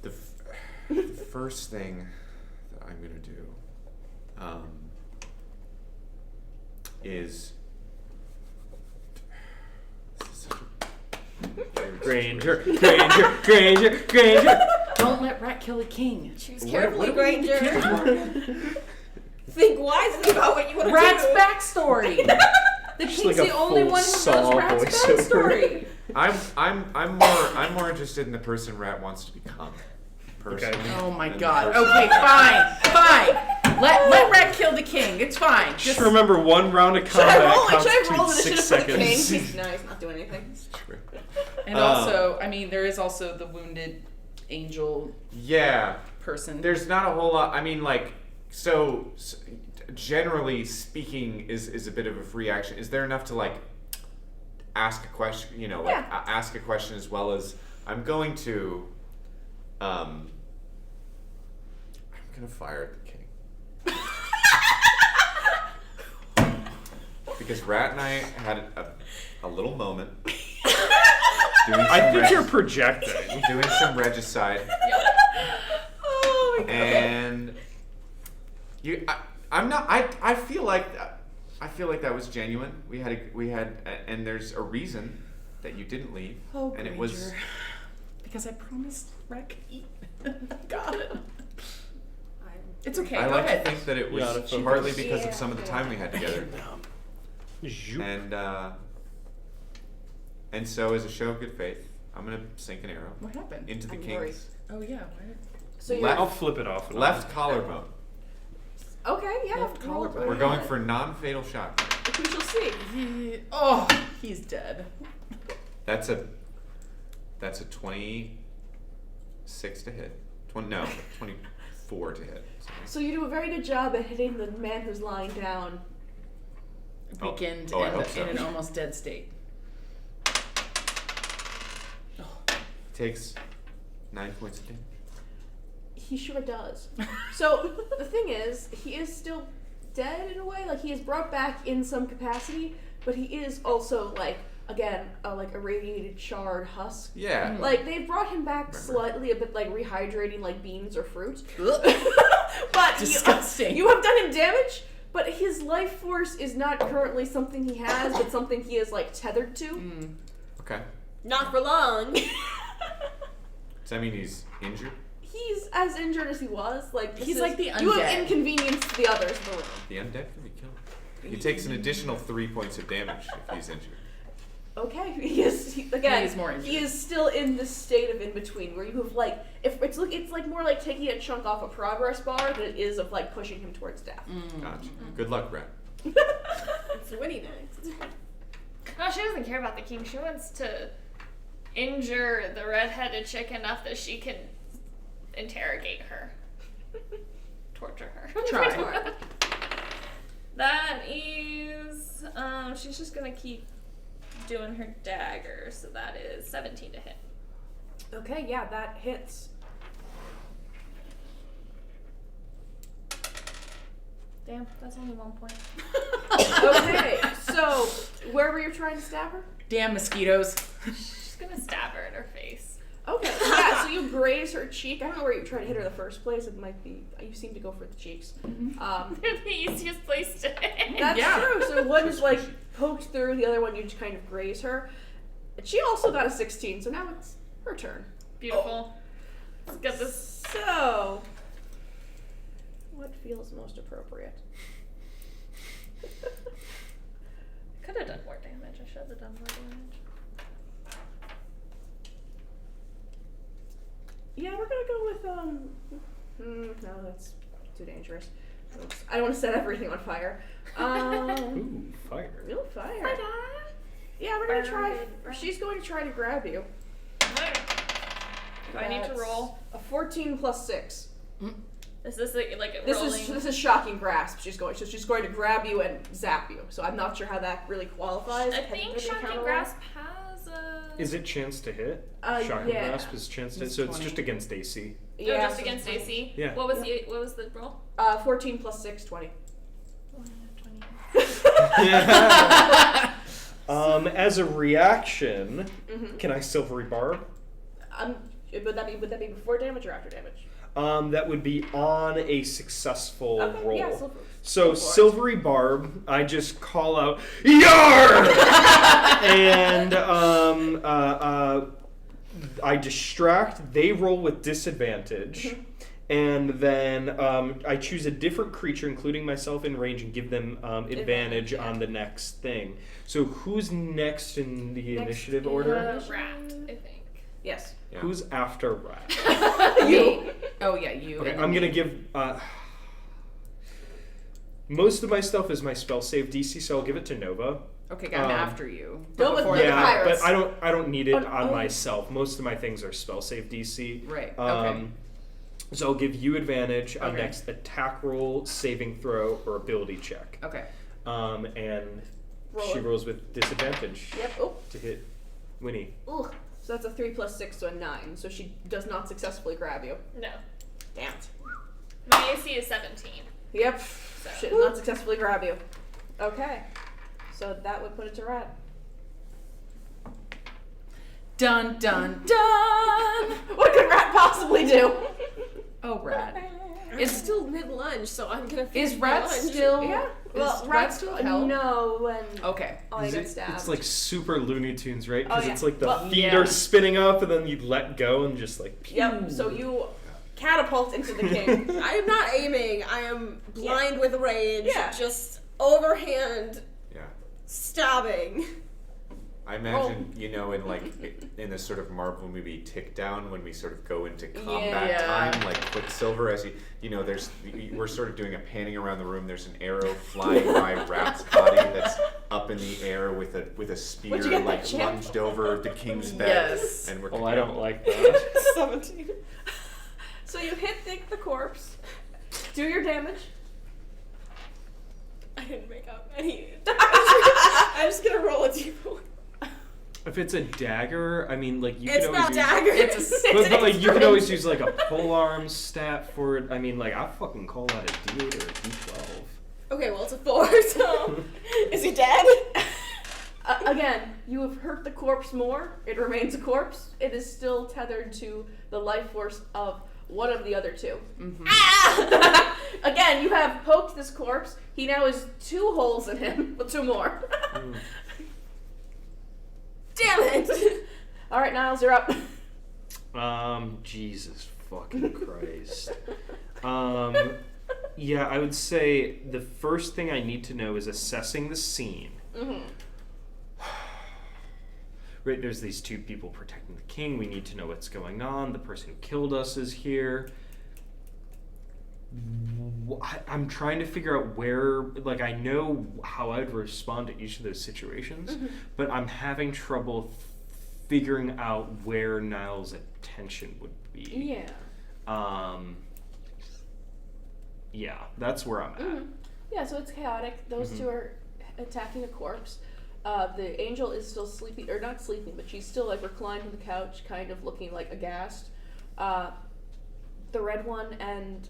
The first thing that I'm gonna do is. This is such a Granger. Don't let Rat kill a king. Choose carefully, Granger. Think wisely about what you want to Rat's do. backstory. The Just king's like a the only full one who knows Saw Rat's voiceover. backstory. I'm more interested in the person Rat wants to become. Personally. Oh my than the god. person- Okay, fine. Let Rat kill the king. It's fine. Just remember, one round of Should I combat roll constitutes 6 initiative for the king? seconds. He's no, he's not doing anything. True. And also, I mean, there is also the wounded angel Yeah. person. There's not a whole lot. I mean, like, so generally speaking, is a bit of a free action. Is there enough to like ask a question? You know, like ask a question as well as I'm going to. I'm gonna fire at the king because Rat and I had a little moment. I think you're projecting. Doing some regicide. Oh my god. And I feel like that was genuine. We had and there's a reason that you didn't leave. Oh, and it was because I promised Rat could eat. Got it. It's okay. I Go like ahead. to think that it was Yeah, partly because of some of the time we had together. Zoop. And so as a show of good faith, I'm gonna sink an arrow What happened? into the I'm king's worried. Oh yeah. Why? So you're left- I'll flip it off. left collarbone. okay. Yeah. Left roll collarbone. for We're it. going for non-fatal shot. We shall see. Oh, he's dead. That's a 26 to hit. 24 to hit. Sorry. So you do a very good job at hitting the man who's lying down. Weakened I and hope so. in an almost dead state. Takes 9 points of damage. He sure does. So the thing is, he is still dead in a way. Like he is brought back in some capacity, but he is also like again like a radiated charred husk. Yeah. Like they brought him back slightly a bit like rehydrating like beans or fruit. But Disgusting. You have done him damage, but his life force is not currently something he has, but something he is like tethered to. Okay. Not for long. Does that mean he's injured? He's as injured as he was. Like this He's is- like the You have undead. inconvenienced the others in the room. The undead can be killed. He takes an additional 3 points of damage if he's injured. Okay, he is more injured. he is still in this state of in between where you have like if it's like more like taking a chunk off a progress bar than it is of like pushing him towards death. Gotcha. Good luck, Rat. It's winning next. No, she doesn't care about the king. She wants to injure the red-headed chick enough that she can interrogate her. Torture her. Try. That is, she's just gonna keep doing her dagger, so that is 17 to hit. Okay, yeah, that hits. Damn, that's only 1 point. Okay, so where were you trying to stab her? Damn mosquitoes. She's gonna stab her in her face. Okay, yeah, so you graze her cheek. I don't know where you tried to hit her in the first place. It might be you seem to go for the cheeks. They're the easiest place to hit. That's Yeah. true. So one is like poked through, the other one you just kind of graze her. And she also got a 16, so now it's her turn. Beautiful. Let's get this. So, what feels most appropriate? Could have done more damage. I should have done more damage. Yeah, we're gonna go with no, that's too dangerous. Oops. I don't want to set everything on fire. Ooh, fire. Real fire. Yeah, we're gonna try. She's going to try to grab you. Do I need to That's roll? a 14 plus 6. Is this like a This rolling? is shocking grasp. She's going to grab you and zap you. So I'm not sure how that really qualifies. I think Shocking Grasp has a. Is it chance to hit? Shocking yeah. Grasp is chance to hit, It's so it's 20. just against AC. No, Yeah, just so- against AC. Yeah. What was the roll? 14 plus 6, 20. 20. As a reaction, can I silvery barb? Would that be before damage or after damage? That would be on a successful Okay, roll. yeah, So go for it. silvery barb, I just call out "Yar!" and I distract. They roll with disadvantage. And then I choose a different creature, including myself in range, and give them advantage on the next thing. So who's next in the initiative order? Rat, I think. Yes. Yeah. Who's after Rat? You. Oh yeah, you. Okay, I'm gonna give. Most of my stuff is my spell save DC, so I'll give it to Nova. Okay, I'm after you. Nova's Before the that- Yeah, pirates. but I don't need it on myself. Most of my things are spell save DC. Right. Okay. So I'll give you advantage on Okay. next attack roll, saving throw, or ability check. Okay. And Roll she it. rolls with disadvantage Yep. Oh. to hit Winnie. Ooh. So that's a 3 + 6, so a 9. So she does not successfully grab you. No. Damn it. My AC is 17. Yep. She does not successfully grab you. Okay. So that would put it to Rat. Dun dun dun. What could Rat possibly do? Oh, Rat. It's still mid-lunge, so I'm gonna finish Is Rat my lunch. still? Yeah. Well, Is Rat Rat still held? No, when Okay. I get stabbed. It's like super Looney Tunes, right? Because Oh, yeah. it's like the Well, feet yeah. are spinning up, and then you let go and just like. Yep. So you catapult into the king. I am not aiming. I am blind with rage. Yeah. Just overhand Yeah. stabbing. I imagine, in in this sort of Marvel movie Tick Down, when we sort of go into combat Yeah. time, like Quicksilver, as we're sort of doing a panning around the room. There's an arrow flying by Rat's body that's up in the air with a spear What'd you get that, champ? lunged over the king's bed. Yes. And we're Oh, I don't like that. 17. So you hit the corpse. Do your damage. I didn't make up any. I'm just gonna roll a d4. If it's a dagger, I mean, like you It's can always not use. dagger. It's a But like you can always use like a polearm stat for it. I mean, like I fucking call that a D8 or a D12. Okay, well it's a 4. So is he dead? Again, you have hurt the corpse more. It remains a corpse. It is still tethered to the life force of one of the other two. Ah! Again, you have poked this corpse. He now has 2 holes in him, but 2 more. Damn it! All right, Niles, you're up. Jesus fucking Christ. Yeah, I would say the first thing I need to know is assessing the scene. Right, there's these 2 people protecting the king. We need to know what's going on. The person who killed us is here. I'm trying to figure out where, like, I know how I'd respond to each of those situations, but I'm having trouble figuring out where Niles' attention would be. Yeah. Yeah, that's where I'm at. Yeah, so it's chaotic. Those 2 are attacking the corpse. The angel is still sleeping, or not sleeping, but she's still like reclined on the couch, kind of looking like aghast. The red one and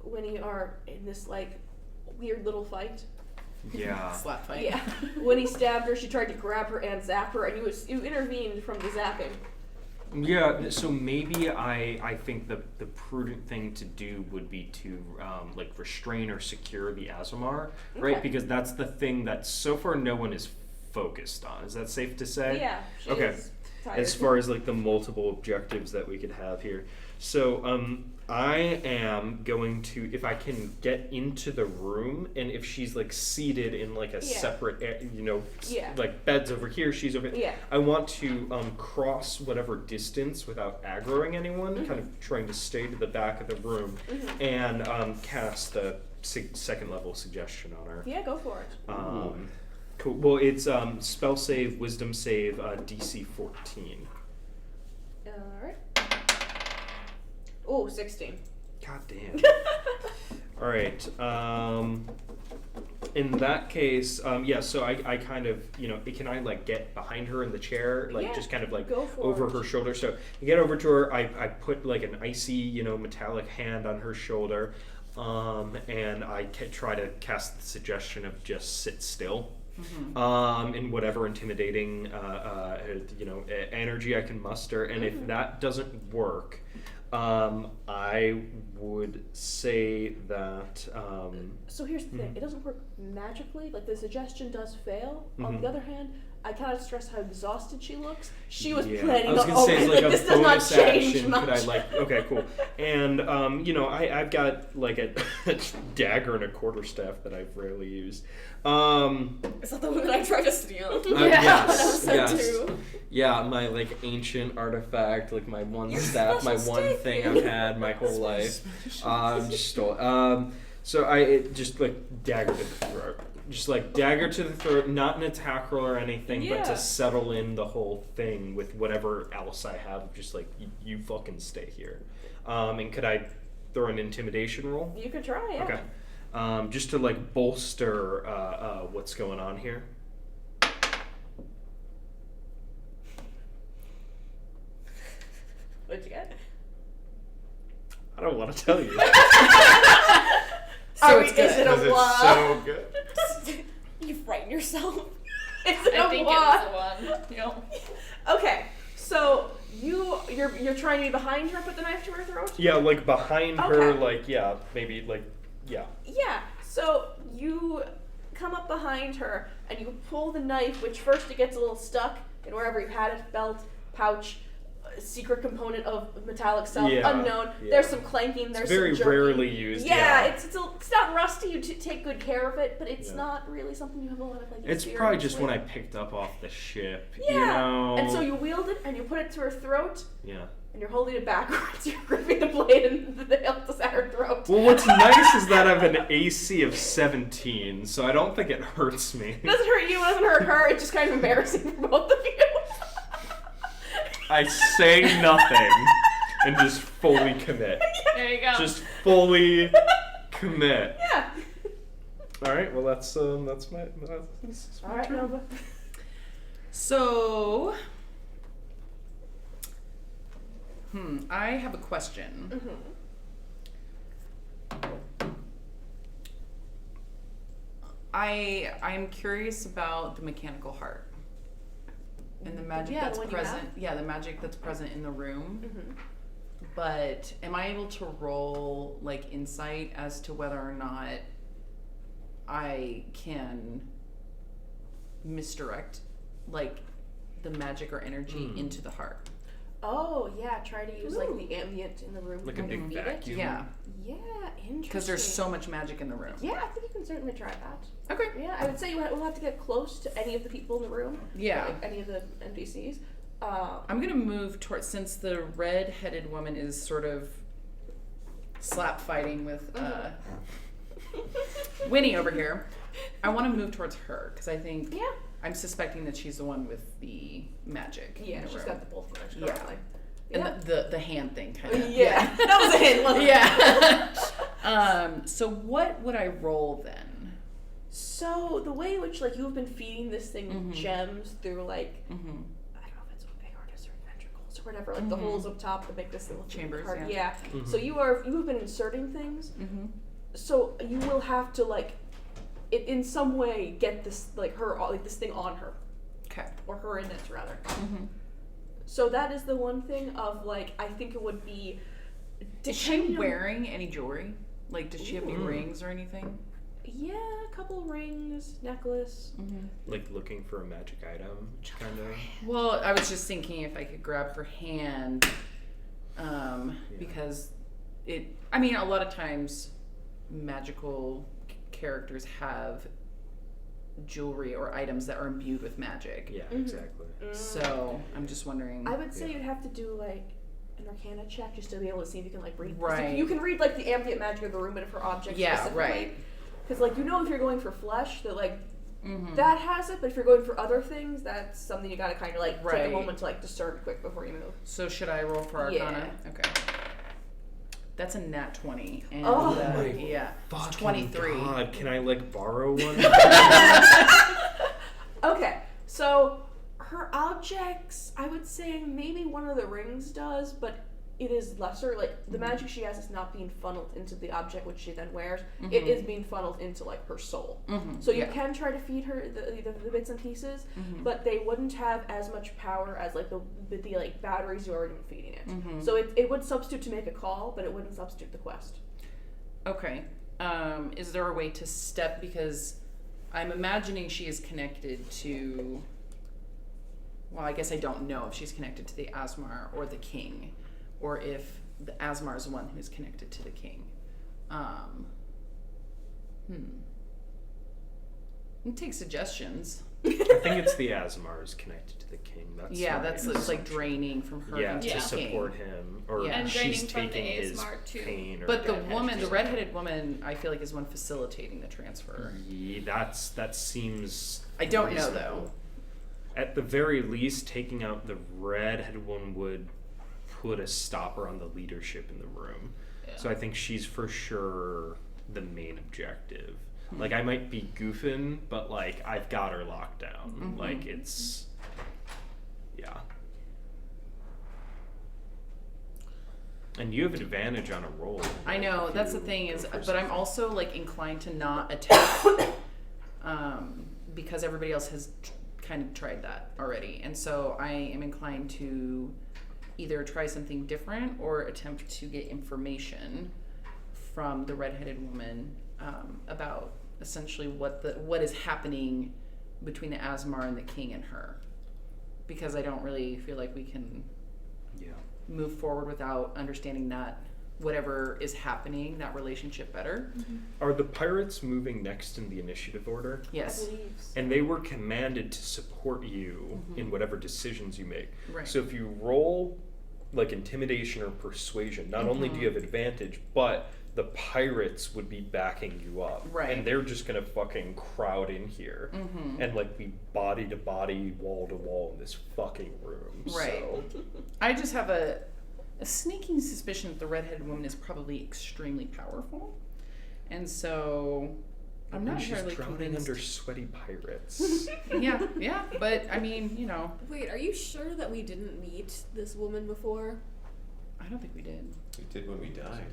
Winnie are in this like weird little fight. Yeah. Slap fight. Yeah. When he stabbed her, she tried to grab her and zap her, and you intervened from the zapping. Yeah, so maybe I think the prudent thing to do would be to like restrain or secure the Azamar, right? Okay. Because that's the thing that so far no one is focused on. Is that safe to say? Yeah. She Okay. is tired. As far as like the multiple objectives that we could have here. So I am going to, if I can get into the room, and if she's like seated in like a separate, like beds over here, she's over here. Yeah. I want to cross whatever distance without aggroing anyone, kind of trying to stay to the back of the room, and cast a second level suggestion on her. Yeah, go for it. Cool. Well, it's spell save, wisdom save, DC 14. All right. Oh, 16. God damn. All right. In that case, so I kind of, can I like get behind her in the chair, like Yeah, just kind of like go for over it. her shoulder. So you get over to her. I put like an icy, metallic hand on her shoulder, and I try to cast the suggestion of just sit still. In whatever intimidating, energy I can muster, and if that doesn't work, I would say that. So here's the thing: it doesn't work magically. Like the suggestion does fail. On the other hand, I cannot stress how exhausted she looks. She was planning. I was gonna say, like, a this does not bonus change action. much. Could I okay, cool. And I've got like a dagger and a quarterstaff that I've rarely used. Is that the one that I tried to steal? Yes. Too. Yeah, my like ancient artifact, like my one staff, my one thing I've had my whole life. Just stole. So just like dagger to the throat. Just like dagger to the throat, not an attack roll or anything, but to settle in the whole thing with whatever else I have. Just like you fucking stay here. And could I throw an intimidation roll? You could try, yeah. Okay. Just to like bolster what's going on here. What'd you get? I don't want to tell you. So it's good. Is it a Because one? it's so good. You frighten yourself. Is it I a think one? it was a 1. Yep. Okay, so you're trying to be behind her, put the knife to her throat? Yeah, like behind her, Okay. like maybe like yeah. Yeah. So you come up behind her and you pull the knife, which first it gets a little stuck in wherever you had it, belt, pouch, secret component of metallic stuff, unknown. Yeah. There's some clanking, there's It's very some jerking. rarely used. Yeah, it's not rusty. You take good care of it, but it's Yeah. not really something you have a lot of like. It's experience probably just with. when I picked up off the ship. Yeah. You know? And so you wield it and you put it to her throat, Yeah. and you're holding it backwards. You're gripping the blade and the hilt is at her throat. Well, what's nice is that I have an AC of 17, so I don't think it hurts me. It doesn't hurt you. It doesn't hurt her. It's just kind of embarrassing for both of you. I say nothing and just fully commit. There you go. Just fully commit. Yeah. All right. Well, that's my. All right, Nova. So, I have a question. I'm curious about the mechanical heart and the magic Yeah, that's the one you present. Yeah, the magic that's present in the room. But am I able to roll like insight as to whether or not I can misdirect like the magic or energy into the heart? Oh yeah, try to use like the ambient in the room. Like to a big feed it. vacuum. Yeah, Yeah, interesting. because there's so much magic in the room. Yeah, I think you can certainly try that. Okay. Yeah, I would say we'll have to get close to any of the people in the room. Yeah. Like any of the NPCs. I'm gonna move towards, since the red-headed woman is sort of slap fighting with Winnie over here. I want to move towards her because I think I'm suspecting that she's the one with the magic. Yeah, in the she's room. got the both of them. Yeah. And the hand thing kind of. Yeah. That was a hint, wasn't it? Yeah. So what would I roll then? So the way in which like you have been feeding this thing gems through like I don't know if it's aortas or ventricles or whatever, like the holes up top that make this little Chambers, heart. yeah. So you have been inserting things. So you will have to like in some way get this like her like this thing on her. Okay. Or her in it rather. So that is the one thing of like I think it would be. Is she wearing any jewelry? Like, does she have any rings or anything? Yeah, a couple rings, necklace. Like looking for a magic item, kind of. Well, I was just thinking if I could grab her hand, because I mean, a lot of times magical characters have jewelry or items that are imbued with magic. Yeah, exactly. So I'm just wondering. I would say you'd have to do like an Arcana check just to be able to see if you can like read. Right. You can read like the ambient magic of the room and for objects. Yeah, specifically. right. Because like you know if you're going for flesh that like that has it, but if you're going for other things, that's something you gotta kind of like take a moment to like discern quick before you move. So should I roll for Arcana? Okay. That's a nat 20. And yeah. It's 23. God, can I like borrow one? Okay, so her objects, I would say maybe one of the rings does, but it is lesser. Like the magic she has is not being funneled into the object which she then wears. It is being funneled into like her soul. So you can try to feed her the bits and pieces, but they wouldn't have as much power as like the like batteries you already been feeding it. So it would substitute to make a call, but it wouldn't substitute the quest. Okay. Is there a way to step, because I'm imagining she is connected to, well, I guess I don't know if she's connected to the Asmar or the king, or if the Asmar is the one who is connected to the king. Take suggestions. I think it's the Asmar is connected to the king. That's That's it's like draining from her into to the support king. him, or And she's draining from taking the his Asmar too. pain. Or But the damage woman, or the something. redheaded woman, I feel like is one facilitating the transfer. Yeah, that seems. I don't know reasonable. though. At the very least, taking out the redheaded one would put a stopper on the leadership in the room. Yeah. So I think she's for sure the main objective. Like, I might be goofing, but like I've got her locked down. Like it's, yeah. And you have an advantage on a roll. I know, if that's the you thing go is, for but something. I'm also like inclined to not attack, because everybody else has kind of tried that already, and so I am inclined to either try something different or attempt to get information from the redheaded woman about essentially what is happening between the Asmar and the king and her, because I don't really feel like we can move forward without understanding that whatever is happening, that relationship better. Are the pirates moving next in the initiative order? Yes. And they were commanded to support you in whatever decisions you make. Right. So if you roll like intimidation or persuasion, not only do you have advantage, but the pirates would be backing you up. Right. And they're just gonna fucking crowd in here and like be body to body, wall to wall in this fucking room. Right. So. I just have a sneaking suspicion that the redheaded woman is probably extremely powerful, and so I'm not she's entirely drowning convinced. under sweaty pirates. yeah, but I mean, Wait, are you sure that we didn't meet this woman before? I don't think we did. We did when we died.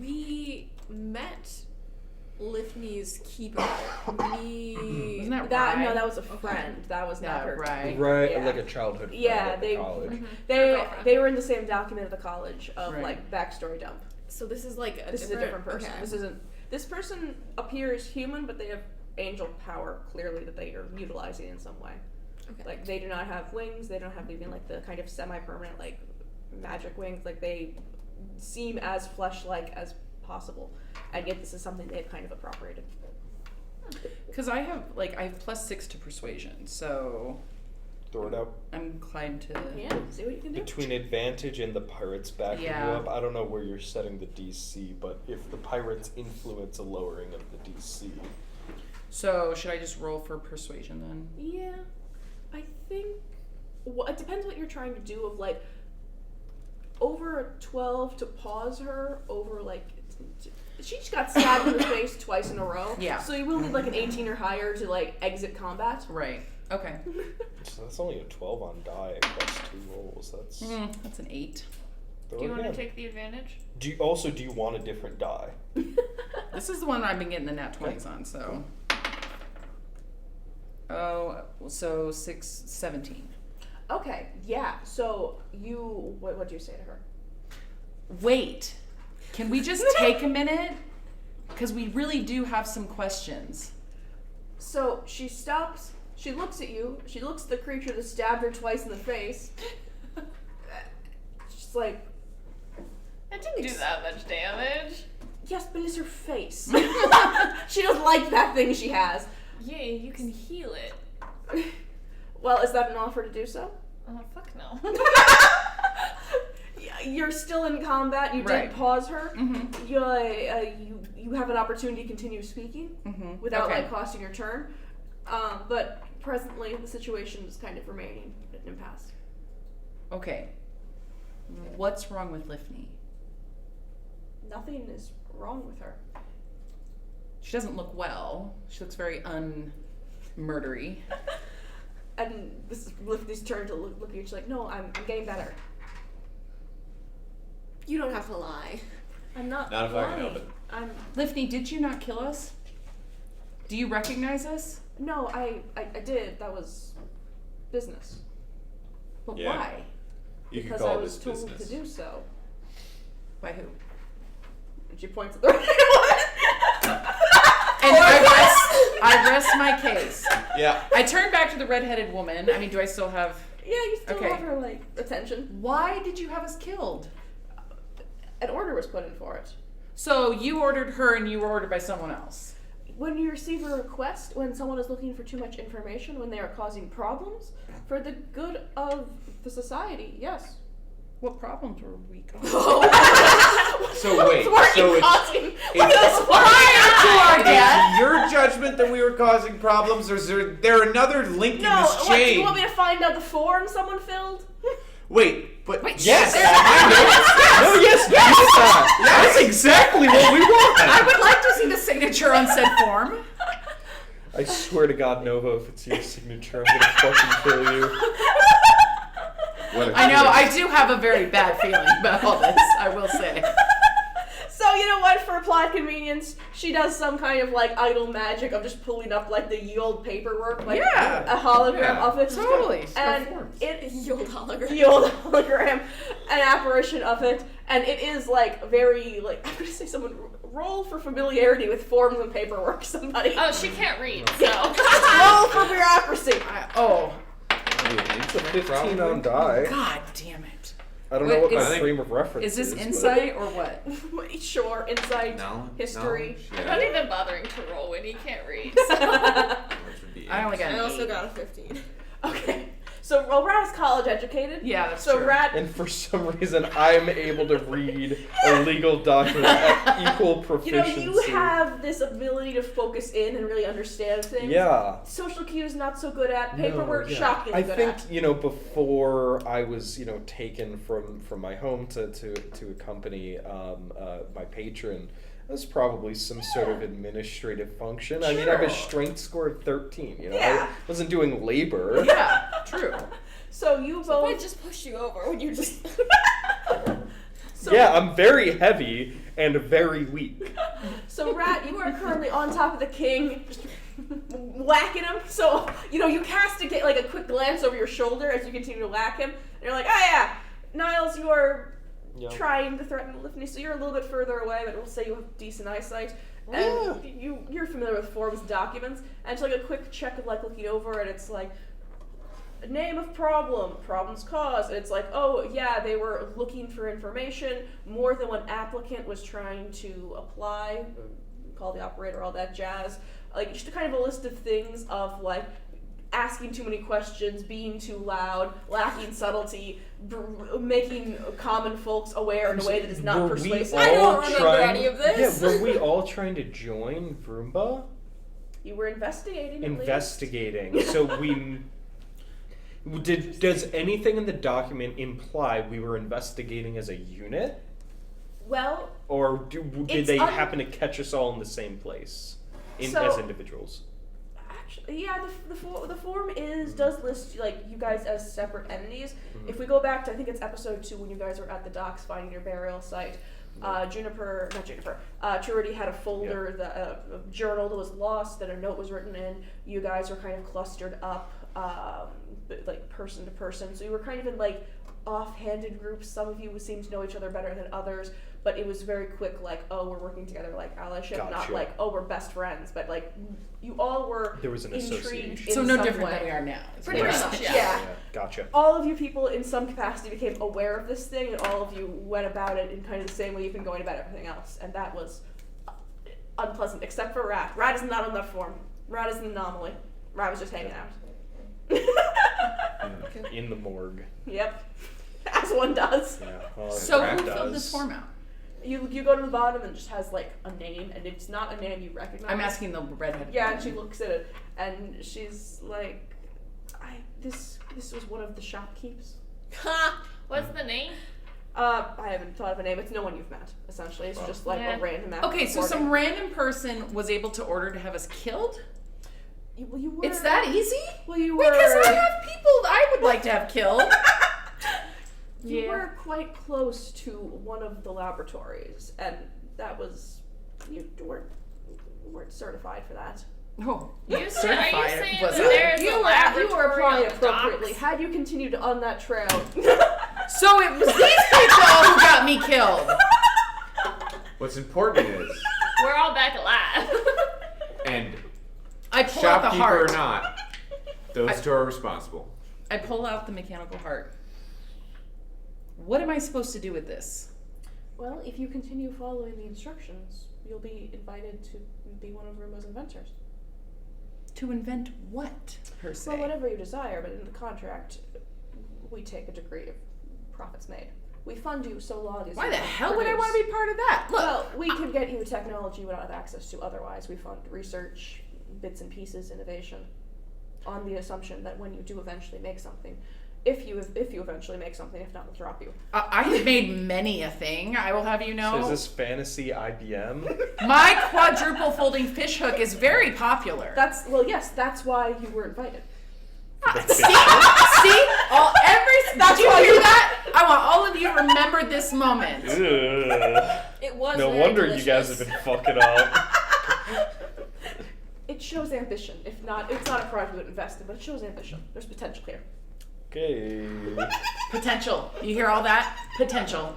We met Lifney's keeper. Wasn't that That Rye? no, that was a friend. That was not her. Rye. Right, Yeah. like a childhood friend Yeah, at the they- college. They were in the same document at the college of Right. like backstory dump. So this is like This is a different person. Okay. This person appears human, but they have angel power clearly that they are utilizing in some way. Okay. Like they do not have wings. They don't have even like the kind of semi-permanent like magic wings. Like they seem as flesh-like as possible, and yet this is something they've kind of appropriated. Because I have +6 to persuasion, so Throw it out. I'm inclined to. Yeah, see what you can do. Between advantage and the pirates backing Yeah. you up, I don't know where you're setting the DC, but if the pirates influence a lowering of the DC, So should I just roll for persuasion then? Yeah, I think. Well, it depends what you're trying to do. Of like, over a 12 to pause her. Over like, she just got stabbed in the face twice in a row. Yeah. So you will need like an 18 or higher to like exit combat. Right. Okay. so that's only a 12 on die plus 2 rolls. That's an 8. Throw Do you it want to in. take the advantage? Do you want a different die? This is the one I've been getting the nat 20s on, so. Oh, so 17. Okay. Yeah. So you, what do you say to her? Wait, can we just take a minute? Because we really do have some questions. So she stops. She looks at you. She looks at the creature that stabbed her twice in the face. She's like, It didn't do that much damage. yes, but it's her face. She doesn't like that thing she has. Yeah, you can heal it. Well, is that an offer to do so? Oh, fuck no. You're still in combat. You Right. did pause her. Mm-hmm. You have an opportunity to continue speaking without Okay. like costing your turn. But presently, the situation is kind of remaining at an impasse. Okay. What's wrong with Lifney? Nothing is wrong with her. She doesn't look well. She looks very un-murdery. And this is Lifney's turn to look at you. She's like, no, I'm getting better. You don't have to lie. I'm not. Not if I can lying. help it. I'm. Lifney, did you not kill us? Do you recognize us? No, I did. That was business. But Yeah. why? You can Because call I it was his told business. to do so. By who? And she points at the right one. And I rest my case. Yeah. I turn back to the redheaded woman. I mean, do I still have... Yeah, you still Okay. have her, like, attention. Why did you have us killed? An order was put in for it. So you ordered her and you were ordered by someone else. When you receive a request, when someone is looking for too much information, when they are causing problems, for the good of the society, yes. What problems were we causing? So wait, so it's your judgment that we were causing problems, or is there another link in No, this what, do chain? you want me to find out the form someone filled? Wait, but Yes. No, yes, yes. That's exactly what we want. I would like to see the signature on said form. I swear to God, Nova, if it's your signature, I'm gonna fucking kill you. I know, I do have a very bad feeling about all this, I will say. So, you know what, for plot convenience, she does some kind of, like, idle magic of just pulling up, like, the ye old paperwork, like, Yeah. a hologram Yeah. of it. Totally. And Performs. it Ye old hologram. Ye old hologram, an apparition of it, and it is, like, very, like, I'm gonna say someone, roll for familiarity with forms and paperwork, somebody. Oh, she can't read, so. Roll for bureaucracy. It's a 15 on die. God damn it. I don't Wait, know what is- my frame of reference Is this but- insight or what? Sure, insight, No, history. I'm not even bothering to roll when he can't read. I only got I an also 8. got a 15. Okay. So, well, Rat is college educated. Yeah, that's so true. Rat, And for some reason, I'm able to read a legal document at equal you know, proficiency. you have this ability to focus in and really understand things. Yeah. Social cues not so good at. No, Paperwork yeah. shockingly I good think at. Before I was taken from my home to accompany my patron, it was probably some sort of administrative function. I mean, I have a strength score of 13. Yeah. I wasn't doing labor. Yeah, true. So you I both. just pushed you over when you just. So, Yeah, I'm very heavy and very weak. So Rat, you are currently on top of the king, just whacking him. So you cast a quick glance over your shoulder as you continue to whack him, and you're like, oh yeah, Niles, you are. Yeah. Trying to threaten Lifney, so you're a little bit further away, but we'll say you have decent eyesight. And you're familiar with forms documents, and it's like a quick check of looking over, and it's like name of problems caused, and it's like, oh yeah, they were looking for information. More than one applicant was trying to apply, call the operator, all that jazz. Like just a kind of a list of things of like asking too many questions, being too loud, lacking subtlety, making common folks aware in a way that is not Were we persuasive. I don't all remember trying- any of this. Yeah, were we all trying to join Vroomba? You were investigating. At least. Investigating. So does anything in the document imply we were investigating as a unit? Well, Or did It's they happen to catch us all in the same place So- as individuals? actually, yeah, the form does list you guys as separate entities. If we go back to, I think it's episode 2 when you guys were at the docks finding your burial site. Truity had a folder, a journal that was lost, that a note was written in. You guys were kind of clustered up, person to person. So you were kind of in offhanded groups. Some of you seemed to know each other better than others, but it was very quick, oh, we're working together, allyship, Gotcha. not oh, we're best friends, but you all were There was an intrigued association. in So no some different way. than we are now. is Pretty what you're much, saying. Yeah. Gotcha. All of you people in some capacity became aware of this thing, and all of you went about it in kind of the same way you've been going about everything else, and that was unpleasant, except for Rat. Rat is not on that form. Rat is an anomaly. Rat was just hanging out. In the morgue. Yep. As one does. Yeah. Well, So Rat who filled does. this form out? You go to the bottom and it just has a name, and it's not a name you recognize. I'm asking the redhead. Yeah, and she looks at it, and she's like, this was one of the shopkeepers. What's the name? I haven't thought of a name. It's no one you've met, essentially. It's just Yeah. a random Okay, so some recording. random person was able to order to have us killed? You were. It's that easy? Well, you were. Because I have people I would like to have killed. You were quite close to one of the laboratories, and that was you weren't certified for that. Oh, Are you certified. saying Was that I? there's You a were laboratory applying on the appropriately. docks? Had you continued on that trail, So it was these people who got me killed. What's important is, We're all back alive. and I pull out the shopkeeper heart. or not, those two are responsible. I pull out the mechanical heart. What am I supposed to do with this? well, if you continue following the instructions, you'll be invited to be one of Rumo's inventors. To invent what, per se? Well, whatever you desire, but in the contract, we take a degree of profits made. We fund you so long as Why you the can hell would I want to produce. be part of that? Look, Well, we can get you technology you would not have access to otherwise. We fund research, bits and pieces, innovation, on the assumption that when you do eventually make something, if you eventually make something, if not, we'll drop you. I have made many a thing, I will have you know. So is this fantasy IBM? My quadruple folding fish hook is very popular. Yes, that's why you were invited. See? Did you hear that? I want all of you to remember this moment. Ugh. It was No very wonder delicious. you guys have been fucking up. It shows ambition. If not, it's not a project we would invest in, but it shows ambition. There's potential here. Okay. Potential. You hear all that? Potential.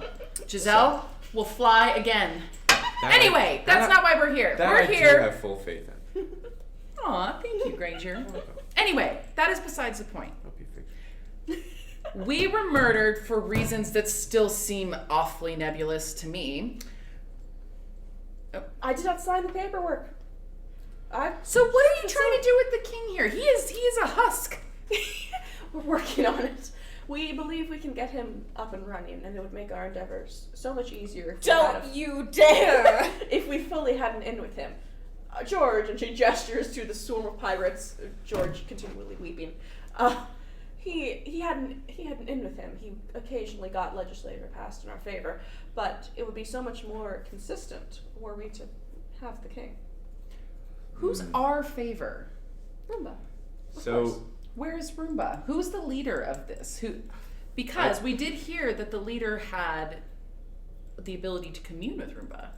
Giselle will fly again. That That's not why we're here. That We're I do here. have full faith in. Aw, thank you, Granger. Anyway, that is besides the point. Hope you fix it. We were murdered for reasons that still seem awfully nebulous to me. I did not sign the paperwork. So what are you trying to do with the king here? He is a husk. We're working on it. We believe we can get him up and running, and it would make our endeavors so much easier if we had Don't you dare! if we fully had an in with him. George, and she gestures to the swarm of pirates. George continually weeping. He had an in with him. He occasionally got legislation passed in our favor, but it would be so much more consistent were we to have the king. Who's our favor? Roomba. Of So course. Where's Roomba? Who's the leader of this? Because we did hear that the leader had the ability to commune with Roomba.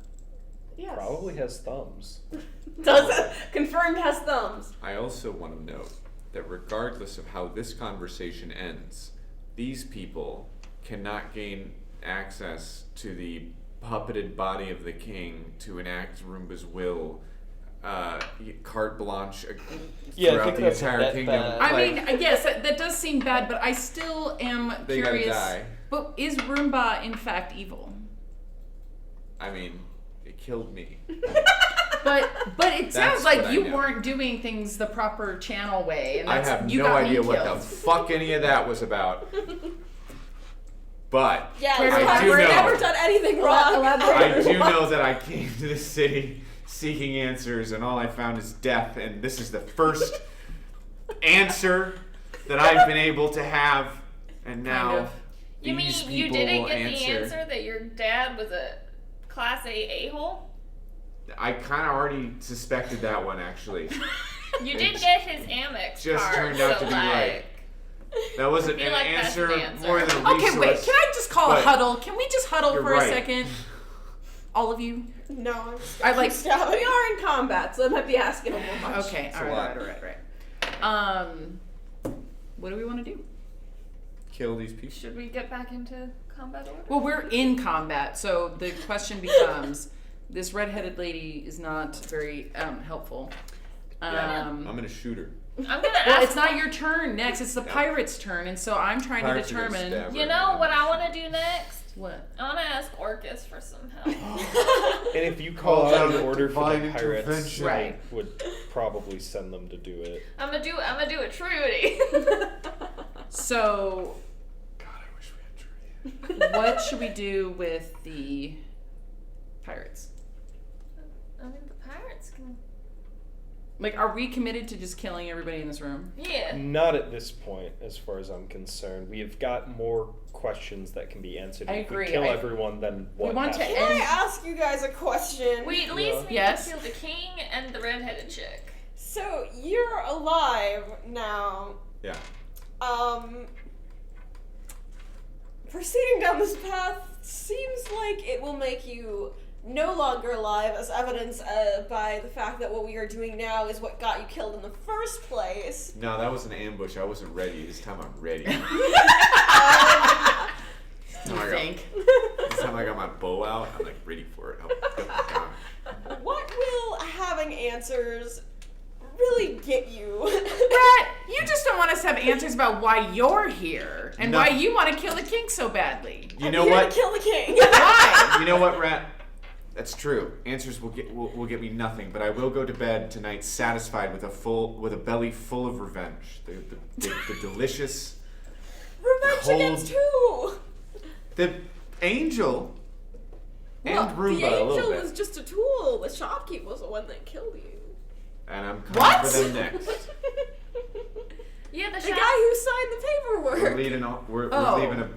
Yes. Probably has thumbs. Does it? Confirmed has thumbs. I also want to note that regardless of how this conversation ends, these people cannot gain access to the puppeted body of the king to enact Roomba's will, carte blanche Yeah, I throughout think the that's entire that kingdom. bad. I Like, mean, yes, that does seem bad, but I still am They gotta curious. die. But is Roomba in fact evil? I mean, it killed me. But it sounds That's like what I you know. weren't doing things the proper channel way, and I that's, have you no got idea me what killed. the fuck any of that was about. But Yeah, I do we've never know. done anything wrong. I do know that I came to this city seeking answers, and all I found is death. And this is the first answer that I've been able to have. And now Kind of. You mean these you people didn't will get the answer that your dad was a class A-hole? I kind of already suspected that one, actually. You did get his Amex Just card, turned out so to be like, right. That wasn't I an feel like that's answer, an answer. more than a resource. Okay, wait. Can I just call a but huddle? Can we just huddle you're for right. a second? All of you. No, I like. We are in combat, so I might be asking a little much. Okay. All a lot. right. What do we want to do? Kill these people. should we get back into combat order? Well, we're in combat, so the question becomes: this redheaded lady is not very helpful. I'm gonna shoot her. I'm gonna Well, ask. it's not your turn next. It's the pirate's turn, and so I'm trying Pirates to are gonna determine stab her. You know what I want to do next? what. I want to ask Orcus for some help. And if you call Call out out an order for divine the pirates, intervention. Right. I would probably send them to do it. I'm gonna do a Truity. So, God, I wish we had Truity. what should we do with the pirates? I mean, the pirates can. Like, are we committed to just killing everybody in this room? Yeah. Not at this point, as far as I'm concerned. We have got more questions that can be answered. I If agree. we kill everyone, then what want to happens? Can I end- ask you guys a question? We at least need Yes. to kill the king and the redheaded chick. So you're alive now. Yeah. proceeding down this path seems like it will make you no longer alive, as evidenced by the fact that what we are doing now is what got you killed in the first place. No, that was an ambush. I wasn't ready. This time I'm ready. This time I got my bow out. I'm like ready for it. What will having answers really get you? Brett, you just don't want us to have answers about why you're here and why you want to kill the king so badly. You know what? To kill the king. Why? You know what, Rat? That's true. Answers will get me nothing, but I will go to bed tonight satisfied with a belly full of revenge. The delicious Revenge cold, against who? The angel Well, and Roomba the a little angel bit. was just a tool. The shopkeep was the one that killed you. And I'm coming for them next. Yeah, The guy who signed the paperwork. We're leaving a.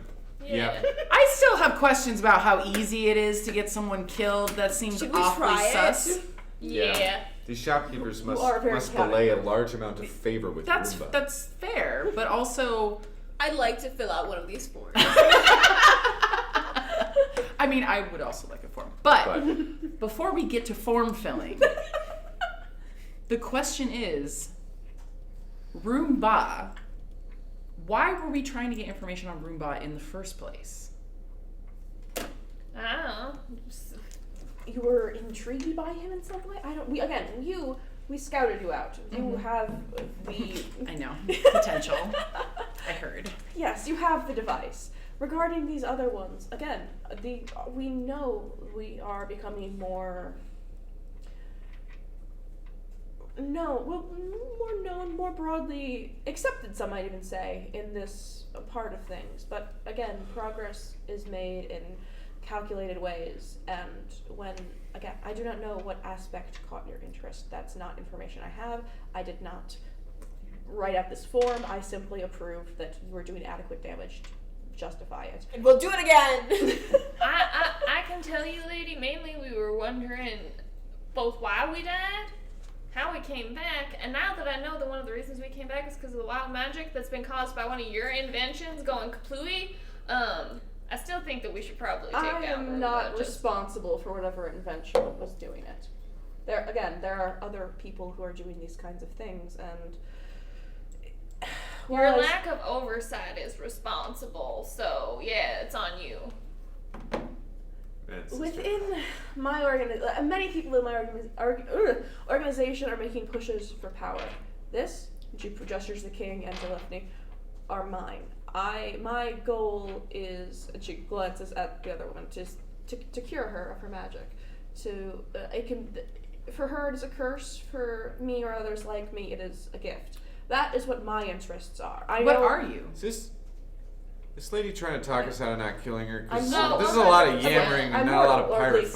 Yeah. I still have questions about how easy it is to get someone killed. That seems Should we awfully try it? sus. Yeah. These shopkeepers must are very belay a large amount of favor with Roomba. That's fair, but also I'd like to fill out one of these forms. I mean, I would also like a form. But before we get to form filling, the question is, Roomba, why were we trying to get information on Roomba in the first place? I don't know. You were intrigued by him in some way? We scouted you out. You have the... I know. Potential. I heard. Yes, you have the device. Regarding these other ones, again, we know we are becoming more known, more broadly accepted, some might even say, in this part of things. But again, progress is made in calculated ways, and again, I do not know what aspect caught your interest. That's not information I have. I did not write out this form. I simply approved that you were doing adequate damage to justify it. And we'll do it again. I can tell you, lady, mainly we were wondering both why we died, how we came back, and now that I know that one of the reasons we came back is because of the wild magic that's been caused by one of your inventions going kaplooey, I still think that we should probably take down I am not responsible for whatever invention was doing it. There are other people who are doing these kinds of things, and your lack of oversight is responsible, so yeah, it's on you. Within my many people in my organization are making pushes for power. This, she gestures the king and to Lefney, are mine. My goal is, and she glances at the other woman, to cure her of her magic. For her it is a curse. For me or others like me, it is a gift. That is what my interests are. What are you? Is this lady trying to talk us out of not killing her? I'm Because not. this is a lot of yammering and I'm not a lot of mortal, or at pirate least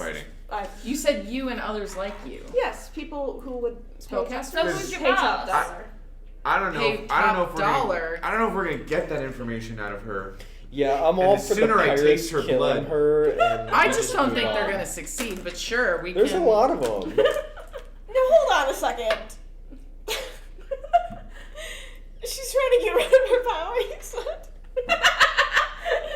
fighting. You said you and others like you. Yes, people who would Spellcasters? So who's your pay top boss? dollar. I don't know. Pay I don't know if top we're gonna, dollar. I don't know if we're gonna get that information out of her. Yeah, I'm And all the for the sooner I pirates taste her killing blood. her. And I we just don't move think they're on. gonna succeed, but sure, we There's can. a lot of them. Now hold on a second. She's trying to get rid of her power, you said?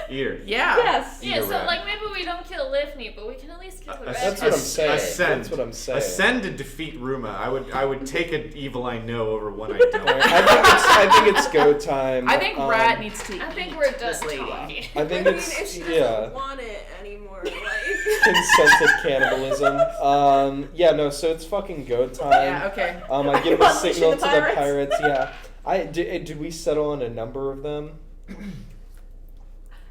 Ear. Yeah. Yes. Yeah, Either so way. like maybe we don't kill Lifney, but we can at least kill the rest. That's what I'm saying. Ascend. That's what I'm saying. Ascend to defeat Ruma. I would take an evil I know over one I Alright, don't. I think it's go time. I think Rat needs to I think eat we're done this lady. talking. I think I mean, it's if she doesn't yeah. want it anymore, like... Consented cannibalism. So it's fucking go time. Yeah, okay. I give the Unleashing signal the to the pirates. pirates. Yeah. Did we settle on a number of them?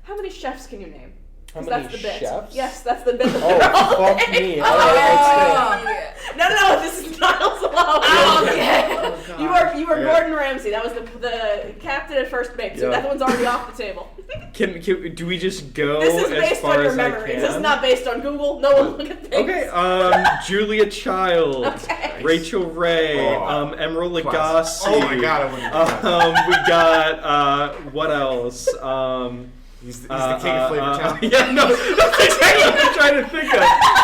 How many chefs can you name? How 'Cause many that's the bit. chefs? Yes, that's the bit. Oh, fuck me. Alright, No, this is Niles alone. Oh, okay. You were Yeah. Gordon Ramsay. That was the captain at first base. So Yeah. that one's already off the table. Do we just go This is as based far on your as I memories. can? This is not based on Google. No one look at things. Okay, Julia Child, Okay. Rachel Ray, Oh. Emerald Class. Lagasse. Oh my god, I wouldn't do that. We got what else? He's the king of Flavor Town. Yeah, no, that's exactly what I'm trying to think of.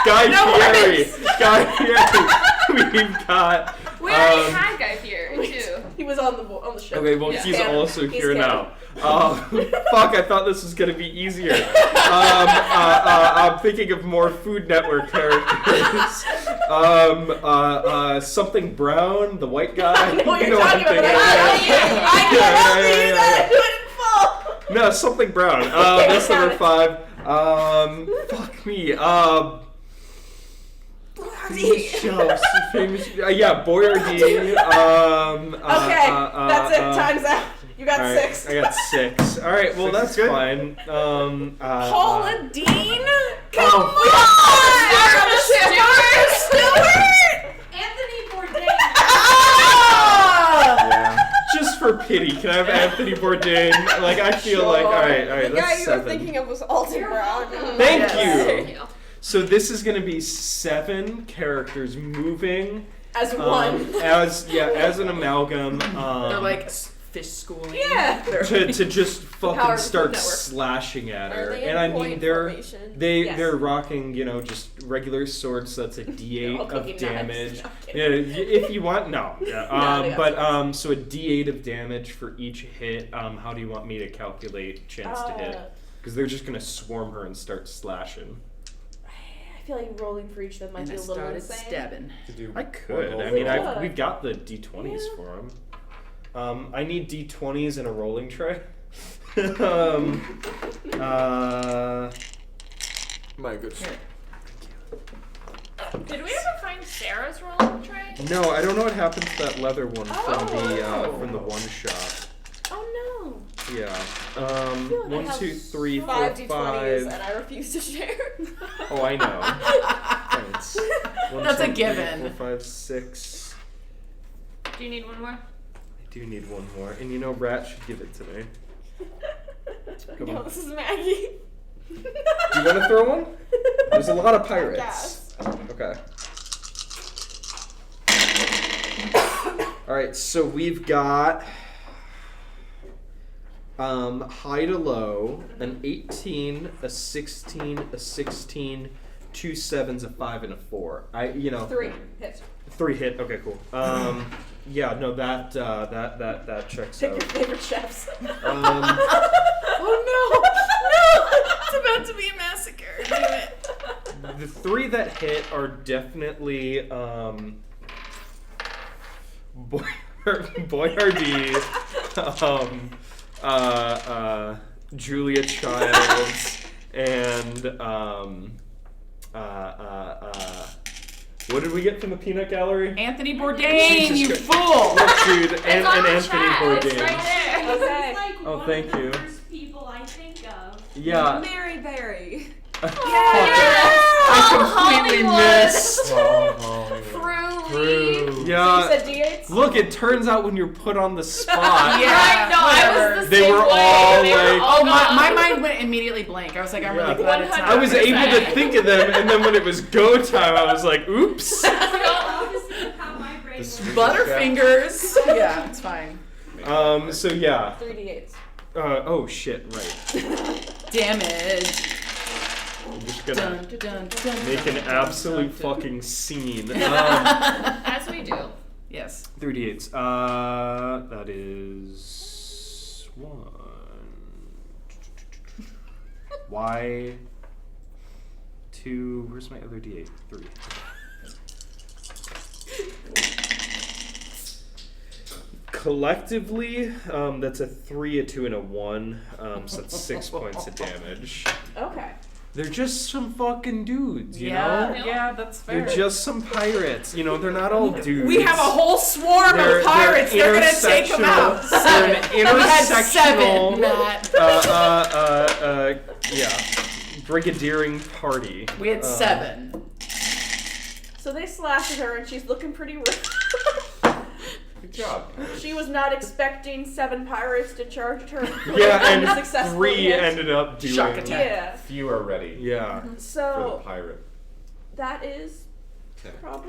Guy Fieri. Guy Fieri. We've got. We already had Guy Fieri too. He was on the ship. Okay, well, Yeah. he's Canon. also He's here canon. now. Fuck, I thought this was going to be easier. I'm thinking of more Food Network characters. Something Brown, the white guy. I know what You you're what I'm talking about. thinking. I can't help Yeah, you. yeah, You yeah. gotta do it in full. No, Something Brown. That's got number it. 5. Fuck me. Famous. Yeah, Boyardee. Okay, that's it. Time's out. You got All right, 6. I got 6. All right, well 6 that's is good. fine. Paula Dean? Come Oh, on! Anthony Bourdain. Yeah. Just for pity, can I have Anthony Bourdain? Like I feel like all right, The that's guy you were 7. thinking of was Alton Brown. Thank Yes. you. Thank you. So this is going to be 7 characters moving As one. as an amalgam. They're like fish schooling. Yeah. to just power fucking of the start Food Network. slashing at her. Are they And in I mean point they're formation? Yes. they're rocking, just regular swords, so that's a They're D8 all of cooking damage. knives. Yeah, if you want, no. Yeah. No, they got swords. So a D8 of damage for each hit. How do you want me to calculate chance to hit? Because they're just gonna swarm her and start slashing. I feel like rolling for each of them might And be I a little started insane. stabbing. To do I could. one I mean, Yeah. we've got the D20s Yeah. for them. I need D20s and a rolling tray. My good. Did we ever find Sarah's rolling tray? No, I don't know what happened to that leather one from the one shot. Oh no. Yeah. feel like I 1, have 2, 3, 4, 5 D20s 5. and I refuse to share. Oh, I know. Thanks. 1, That's a 2, 3, given. 4, 5, 6. Do you need one more? I do need one more, and Rat should give it to me. Come No, on. this is Maggie. Do you want to throw one? There's a lot of pirates. Yes. Okay. All right, so we've got high to low, an 18, a 16, a 16, 2 7s, a 5, and a 4. 3 hits. 3 hit. Okay, cool. Yeah, no, that checks Pick your out. favorite chefs. Oh no! No! It's about to be a massacre. Damn it. The 3 that hit are definitely Boyardee, Julia Childs, and what did we get from the peanut gallery? Anthony Bourdain, Jesus you Christ. fool! Dude, It's and on the Anthony chat. Bourdain. It's right there. Okay. Oh, thank you. First people I think of. Yeah. Mary Berry. I completely Hollywood. missed. Truly. Yeah. You said D8s? Look, it turns out when you're put on the spot. Yeah, Right, no, I whatever. was the They same were way. all They were like- all Oh, my gone. mind went immediately blank. I was like, I'm really Yeah. glad it's not. I was able to 100%. think of them, and then when it was go time, I was like, oops. Obviously, how my brain This works. Butterfingers. Yeah, it's fine. So yeah. 3d8s. Oh shit, right. Damage. I'm just gonna Dun, dun, dun, dun, make an dun, dun, absolute dun, dun. fucking scene. As we do. Yes. 3d8s. That is 1. Y. 2. Where's my other d8? 3. Collectively, that's a 3, a 2, and a 1. So that's 6 points of damage. Okay. They're just some fucking dudes, you Yeah, know? yeah, that's fair. They're just some pirates. They're not all dudes. We have a whole swarm They're- of pirates. They're gonna take them out. They're an We had 7, intersectional, Matt. brigadiering party. We had 7. So they slash at her and she's looking pretty rough. Good job. She was not expecting 7 pirates to charge at her. Yeah, and Successfully 3 hit. ended up doing. Shock attack. Yeah. Few are ready Yeah. for the So pirate. that is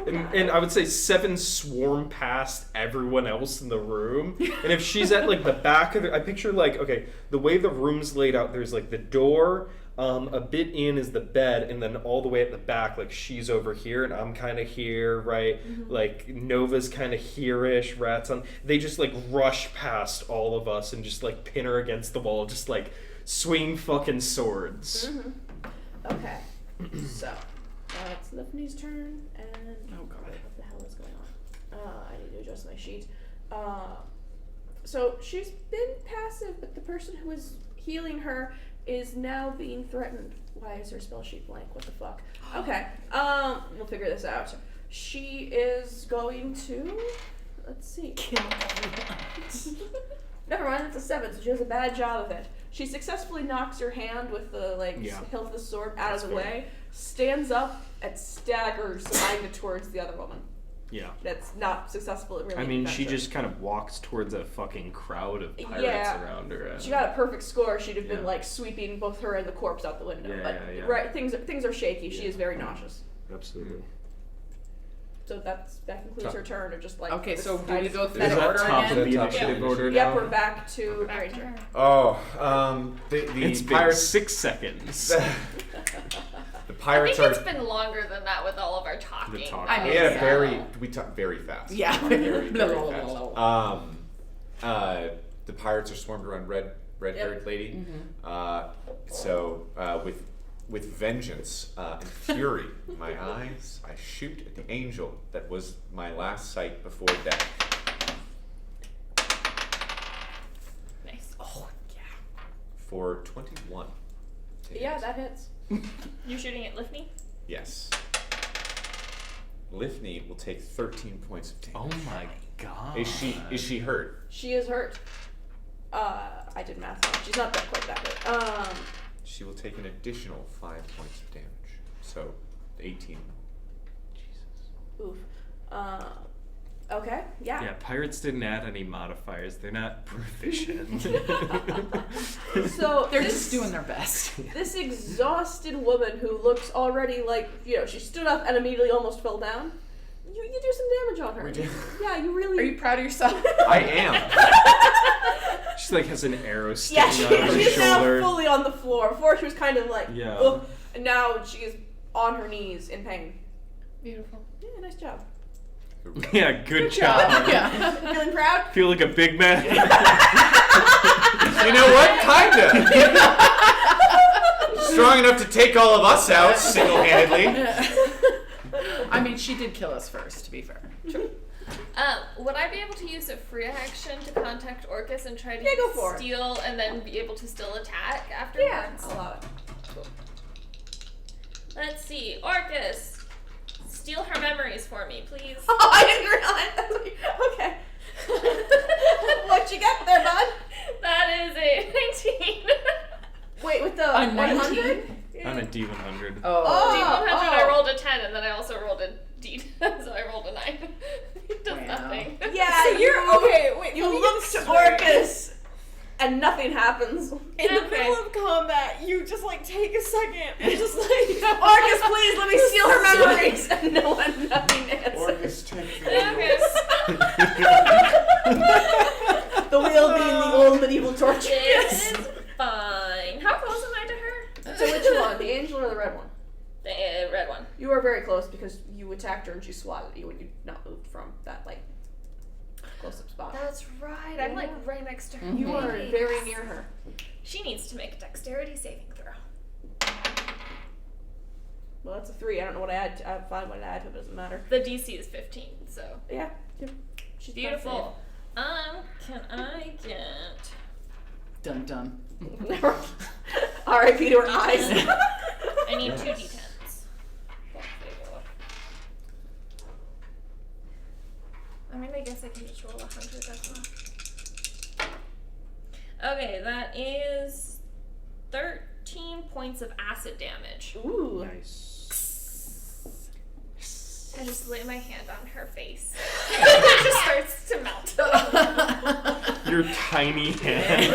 And I would say 7 swarm past everyone else in the room. And if she's at like the back of I picture like, okay, the way the room's laid out, there's like the door, a bit in is the bed, and then all the way at the back, like she's over here and I'm kind of here, right? Like Nova's kind of here-ish, Rat's on. They just like rush past all of us and just like pin her against the wall, just like swing fucking swords. Okay. So, it's Liffney's turn, and Oh, God. what the hell is going on? I need to adjust my sheet. So she's been passive, but the person who is healing her is now being threatened. Why is her spell sheet blank? What the fuck? Okay. We'll figure this out. She is going to. Let's see. Kill everyone. Never mind. It's a 7, so she does a bad job of it. She successfully knocks her hand with the hilt of the sword out of the way, stands up, and staggers minded towards the other woman. Yeah. That's not successful. Really. I mean, she just kind of walks towards a fucking crowd of pirates around her. She got a perfect score. She'd have been Yeah. like sweeping both her and the corpse out the window. Yeah, but yeah. right, things are shaky. She is very nauseous. Absolutely. So that concludes her turn. Or just like Okay, this so do we go through Is the that order top of again? the initiative order Yep, now? we're back to Granger. The It's been pirates. 6 seconds. The I pirates think are. it's been longer than that with all of our talking. The talking. I mean, Yeah, we talk very fast. Yeah. Very, Blah, very blah, fast. blah, The pirates are swarmed around red-haired lady. With vengeance and fury in my eyes, I shoot at the angel that was my last sight before death. Nice. Oh, yeah. For 21. Yeah, that hits. You shooting at Liffney? Yes. Liffney will take 13 points of damage. Oh my god. Is she hurt? She is hurt. I did math wrong. She's not quite that hurt. She will take an additional 5 points of damage. So 18. Oof. Okay. Yeah. Yeah, pirates didn't add any modifiers. They're not proficient. So They're just doing their best. this exhausted woman who looks already like she stood up and immediately almost fell down. You do some damage on her. We do. Yeah, you really. Are you proud of yourself? I am. She like has an arrow sticking Yeah, out of her she's now shoulder. fully on the floor. Before she was kind of like, Yeah. ugh, and now she is on her knees in pain. Beautiful. Yeah, nice job. Yeah, good job. Yeah. Feeling proud? Feel like a big man. You know what? Kinda. Strong enough to take all of us out single-handedly. I mean, she did kill us first, to be fair. Would I be able to use a free action to contact Orcus and try to Yeah, go for it. steal and then be able to still attack afterwards? Yeah, I'll allow it. Let's see. Orcus, steal her memories for me, please. Oh, I didn't realize that's what you... Okay. What you got there, bud? That is a 19. Wait, with the A 100? On a D100. Oh. D100, I rolled a 10, and then I also rolled a D, so I rolled a 9. It does Wow. nothing. Yeah, So you're okay. Wait, You let me look get to this straight. Orcus, and nothing happens. In the Okay. middle of combat, you just like take a second and just like Orcus, please let me steal her memories. And nothing answers. Orcus, take Okay. The wheel being the old medieval torch. It's fine. How close am I to her? So which one, the angel or the red one? The red one. You were very close because you attacked her and she swatted you and you not moved from that like close-up spot. That's right. I'm like right next to her. You are face. very near her. She needs to make a dexterity saving throw. Well, that's a 3. I don't know what I add. I find what I add to it. Doesn't matter. The DC is 15, so Yeah. She's beautiful. Can I get? Dun dun. R.I.P. to her eyes. I need 2 d10s. I mean, I guess I can just roll 100 as well. Okay, that is 13 points of acid damage. Ooh. Nice. I just lay my hand on her face. It just starts to melt. Your tiny hand.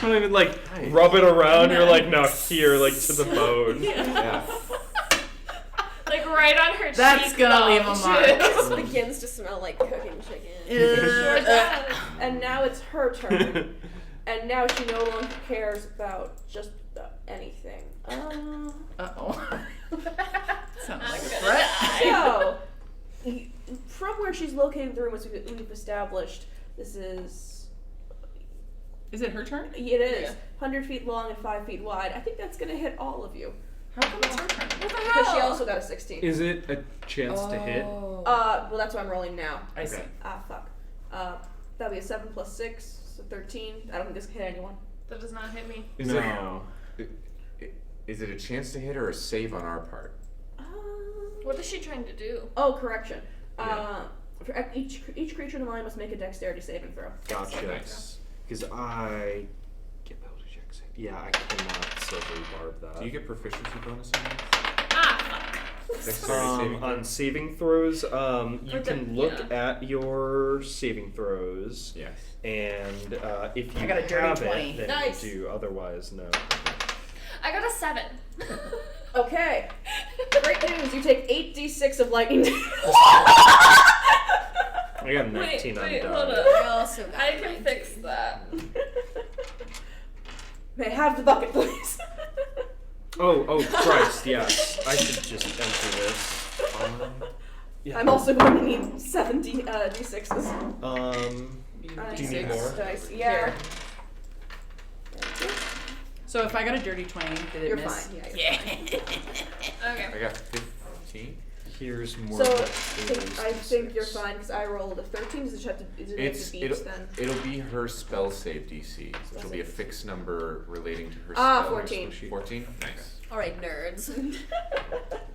Don't even like rub it around. You're like, no, here, like to the bone. Yeah. right on her cheek. That's gonna though. leave a mark. It begins to smell like cooking chicken. Sure does. And now it's her turn. And now she no longer cares about just about anything. Uh-oh. Sounds like a I'm threat. So, from where she's located in the room, which we've established, this is... Is it her turn? It is. 100 feet long and 5 feet wide. I think that's going to hit all of you. How come it's her turn? What the Because she hell? also got a 16. Is it a chance to hit? Well, that's what I'm rolling now. I see. Okay. Fuck. That'll be a 7 plus 6, so 13. I don't think this can hit anyone. That does not hit me. No. Is it a chance to hit or a save on our part? What is she trying to do? Oh, correction. Yeah. For each creature in the line must make a dexterity saving throw. Gotcha. Nice. Because I get able to check save. Yeah, I cannot silvery barb that. Do you get proficiency bonus on this? Ah, Dexterity saving On throw? saving throws, you Or can look at your saving throws, Yes. and if you I got a dirty have 20. it, then Nice. you do. Otherwise, no. I got a 7. Okay. Great news. You take 8d6 of lightning damage. I got 19 on wait, die. hold up. I also got I can 19. fix that. May I have the bucket, please? Oh, Christ, yes. I should just enter this. Yeah. I'm also going to need 7 d6s. Do you need more? Dice. Yeah. So if I got a dirty 20, did it You're miss? fine. Yeah. Okay. I got 15. Here's more. So of I think you're six. fine because I rolled a 13. Does it have to? Is it It's to beats then? it'll be her spell save DC, which will be a fixed number relating to her Ah, spell. 14. 14? Nice. Alright, nerds.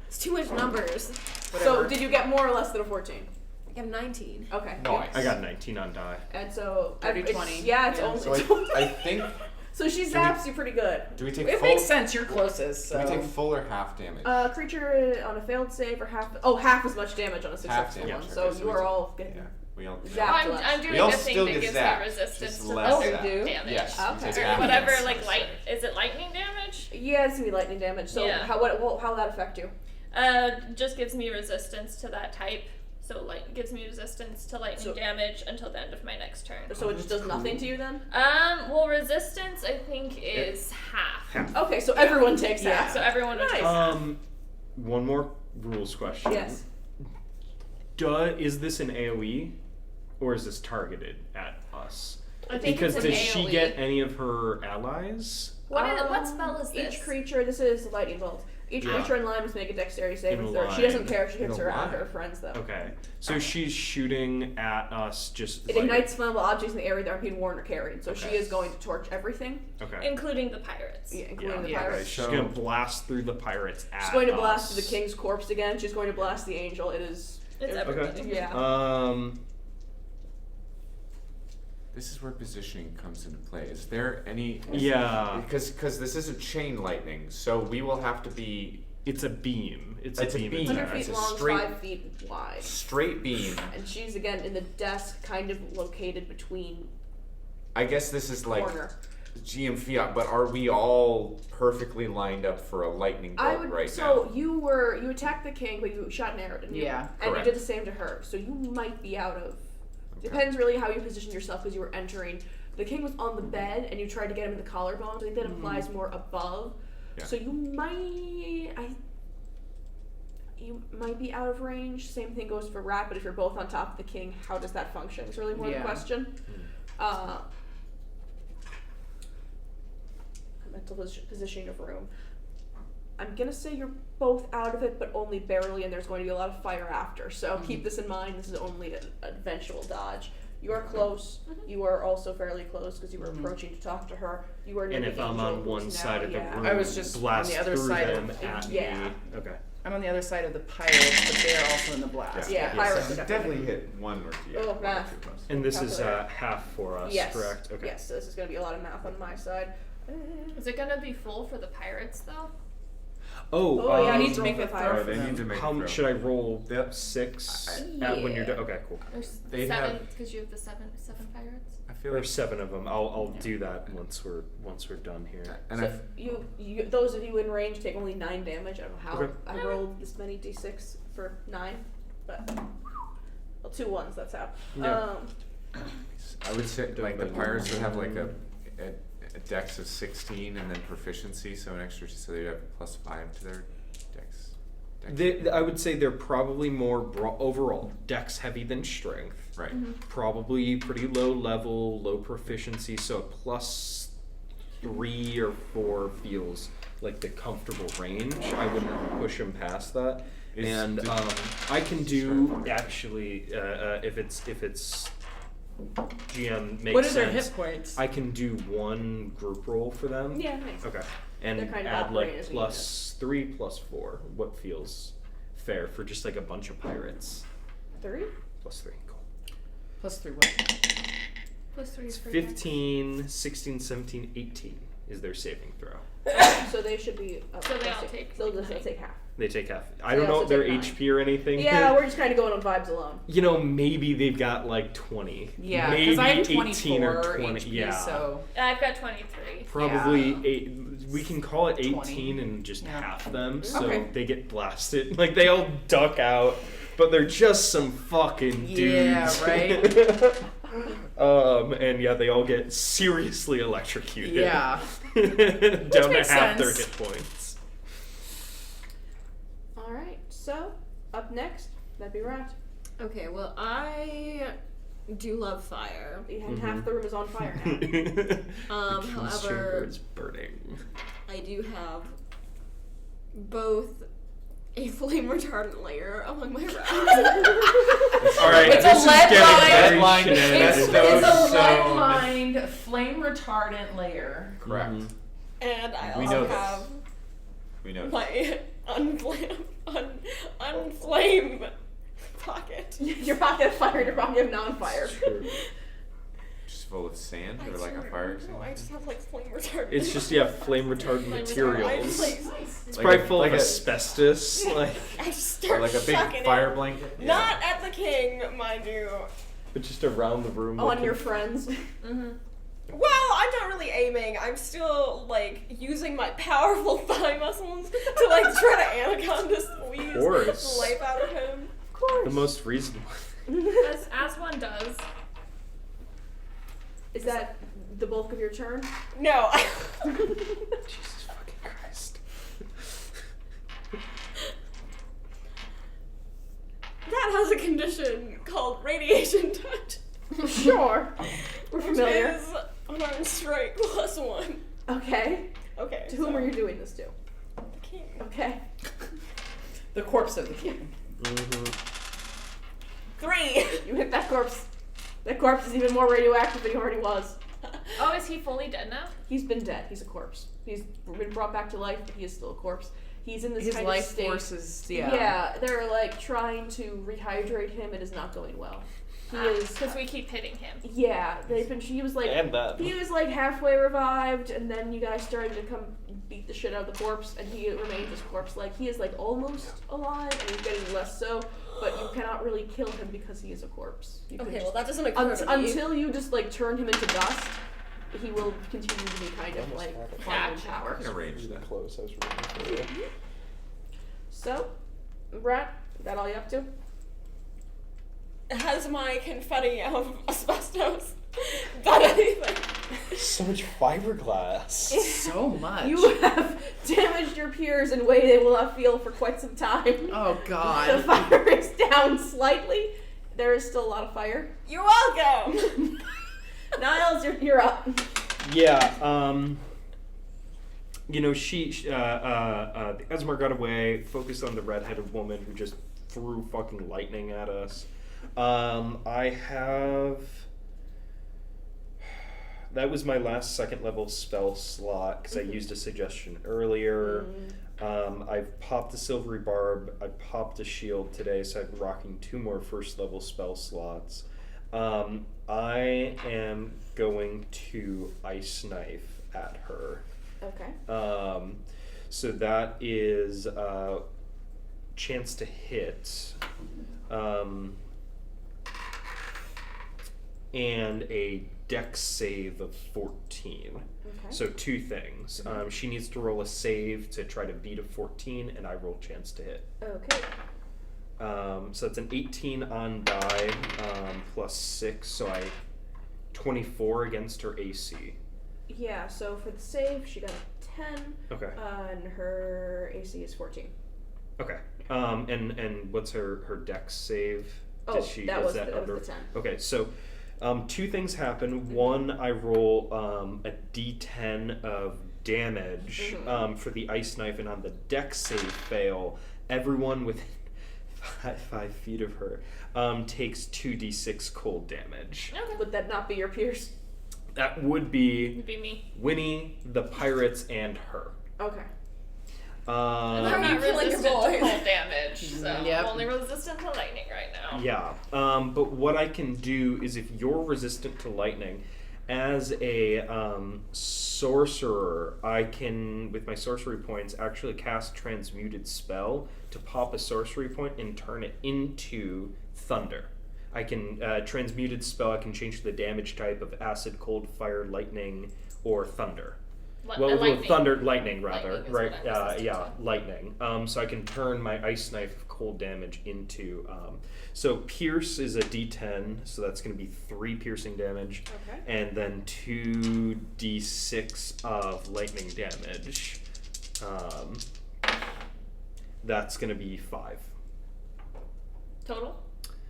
It's too much numbers. So did you get more or less than a 14? I have 19. Okay. Nice. I got 19 on die. And so Dirty it's- 20. Yeah, it's Yeah. only. So it's only- I think so she we- zaps you pretty good. do we take It full makes sense. You're closest. do we So. take full or half damage? Creature on a failed save or half as much damage on a Half successful damage. one. So okay, you we are take- all getting Yeah. We all zapped Well, less. I'm doing We all the thing still that get gives zapped, me resistance just to less Oh, you the do? damage. Yes. we Okay. take Or half whatever, damage. like light. Is it lightning damage? Yeah, it's gonna be lightning damage. So Yeah. how will that affect you? Just gives me resistance to that type. So gives me resistance to lightning So- damage until the end of my next turn. So it just does nothing to you then? Well, resistance I think is half. Okay, so everyone takes Yeah. that. So everyone would take One more rules question. Yes. Is this an AoE, or is this targeted at us? I think Because it's an does she AoE. get any of her allies? What spell is this? Each creature, this is lightning bolt. Each Yeah. creature in line must make a dexterity saving In throw. line. She doesn't care if she In hits a her and line. her friends though. Okay, so she's shooting at us just. It ignites flammable objects in the area that aren't being worn or carried. So she Okay. is going to torch everything, Okay. Including the pirates. yeah, including the Yeah, pirates. Okay, she's So- gonna blast through the pirates at She's going to blast us. the king's corpse again. She's going to blast the angel. It is. It's everybody. Yeah. This is where positioning comes into play. Is there any? Yeah. Because this isn't chain lightning, so we will have to be It's a beam. It's It's a a beam. beam. 100 attack. feet It's a long, straight- 5 feet wide. straight beam. And she's again in the desk, kind of located between I guess this is like corner. GM Fiat, but are we all perfectly lined up for a lightning bolt I would. right so now? you attacked the king, but you shot an arrow, didn't you? Yeah. And Correct. you did the same to her. So you might be out of. Depends really how you position yourself because you were entering. The king was on the bed, and you tried to get him in the collarbone. So I think that implies more above. Yeah. So you might be out of range. Same thing goes for Rat, but if you're both on top of the king, how does that function? Is really more the Yeah. question. Mental positioning of room. I'm gonna say you're both out of it, but only barely, and there's going to be a lot of fire after. So keep this in mind. This is only an eventual dodge. You are close. You are also fairly close because you were approaching to talk to her. You are near And the if I'm angel, on who's one now- side of the yeah. room, I was just on blast the other through side them of- at yeah. me. Okay. I'm on the other side of the pirates, but they are also in the blast. Yeah, Yes. pirates You are definitely hit one or two. Oh, one or math. two of us. And this is Calculator. half for us, Yes. correct? Okay. Yes. So this is going to be a lot of math on my side. Is it gonna be full for the pirates though? Oh, yeah, I you need to make a roll for throw fire. for They them. need to make a How throw. should I roll? Yep. 6 Yeah. when you're done. Okay, cool. There's They'd 7 have- because you have the seven pirates. I feel There's like 7 of them. I'll do that once we're done here. and So you those of you in range take only 9 damage. I don't know how Okay. I rolled this many d6 for 9, but well, 2 1s. That's how. Yeah. I would say like the pirates would have like a dex of 16 and then proficiency, so an extra, so they'd have +5 to their dex. I would say they're probably more overall dex heavy than strength. Right. Probably pretty low level, low proficiency, so a +3 or 4 feels like the comfortable range. I wouldn't push them past that. And I can do actually if it's GM makes What are their sense, hit points? I can do 1 group roll for them. Yeah, makes sense. Okay. They're And kind of add operating like as a +3, +4. What feels fair for just like a bunch of pirates? 3. +3, cool. +3 what? +3 is for 15, 16, 17, 18 is their saving throw. So they should be. So they all take They'll like just take half. They take half. I they don't know also if their take 9. HP or anything. Yeah, we're just kind of going on vibes alone. You know, maybe they've got like 20. Yeah, maybe because I had 18 24 or 20. HP, Yeah. so I've got 23. Probably Yeah. 8. We can call it 18 20. and just Yeah. half them, so Okay. they get blasted. Like they all duck out, but they're just some fucking dudes. Yeah, right? And yeah, they all get seriously electrocuted. yeah. Down to makes half their sense. hit points. All right. So up next, that'd be Rat. Okay, well, I do love fire. And half the room is on fire now. The However, chamber is burning. I do have both a flame retardant layer among my wraps. All right, It's a this is lead getting line. very Lead line. shenanigans. It's That's a so- lead-lined flame retardant layer. Correct. Mhm. And I We also know this. have We know. my unflame pocket. Your pocket of fire and your pocket of non-fire. True. Just full of sand or like a fire No, I extinguisher. just have like flame retardant. It's just flame retardant Flame materials. retardant. It's Like probably a- full like of a- asbestos. Like, I just Or start like a sucking big it. fire blanket. Yeah. Not at the king, mind you. but just around the room. On looking- your friends. Well, I'm not really aiming. I'm still like using my powerful thigh muscles to like try to anaconda squeeze course. the life out of him. Of course. The most reasonable. As one does. Is that the bulk of your turn? No. Jesus fucking Christ. That has a condition called radiation touch, Sure. We're which familiar. is unarmed strike +1. Okay. Okay. To whom are you doing this to? The king. Okay. The corpse of the king. 3. You hit that corpse. That corpse is even more radioactive than he already was. Oh, is he fully dead now? He's been dead. He's a corpse. He's been brought back to life, but he is still a corpse. He's in this His kind life of state. force is, yeah. Yeah, they're like trying to rehydrate him. It is not going well. He is. Because we keep hitting him. Yeah, they've been. He was like. And that. He was like halfway revived, and then you guys started to come beat the shit out of the corpse, and he remains as corpse. Like he is like almost alive, and he's getting less so. But you cannot really kill him because he is a corpse. You can Okay, just- well that doesn't occur to me. until you just like turn him into dust, he will continue to be kind of like fun in power. I can arrange Really that. close. I was rooting for you. So, Brad, is that all you up to? Has my confetti of asbestos done anything? So much fiberglass. So much. You have damaged your peers in a way they will not feel for quite some time. Oh, The God. fire is down slightly. There is still a lot of fire. You're welcome. Niles, you're up. Yeah, you know, Esmar got away, focused on the redheaded woman who just threw fucking lightning at us. That was my last second level spell slot because I used a suggestion earlier. I've popped the silvery barb. I popped a shield today, so I'm rocking 2 more first level spell slots. I am going to ice knife at her. Okay. So that is chance to hit, and a dex save of 14. Okay. So 2 things. She needs to roll a save to try to beat a 14, and I roll chance to hit. Okay. So that's an 18 on die, plus 6, so 24 against her AC. Yeah, so for the save, she got a 10. Okay. And her AC is 14. Okay. And what's her dex save? That was the 10. Okay, so 2 things happen. One, I roll a d10 of damage for the ice knife, and on the dex save fail, everyone within 5 feet of her takes 2d6 cold damage. Okay. Would that not be your peers? That would be It'd be me. Winnie, the pirates, and her. Okay. And I'm not you like your resistant to boys. cold damage, so Yep. I'm only resistant to lightning right now. Yeah, but what I can do is if you're resistant to lightning, as a sorcerer, I can, with my sorcery points, actually cast Transmuted Spell to pop a sorcery point and turn it into thunder. I can, Transmuted Spell, I can change the damage type of acid, cold, fire, lightning, or thunder. Lightning. Lightning rather, Lightning is right? what I'm resistant to. Lightning. So I can turn my ice knife of cold damage into. So pierce is a D10, so that's going to be 3 piercing damage, Okay. and then 2d6 of lightning damage. That's going to be 5. Total?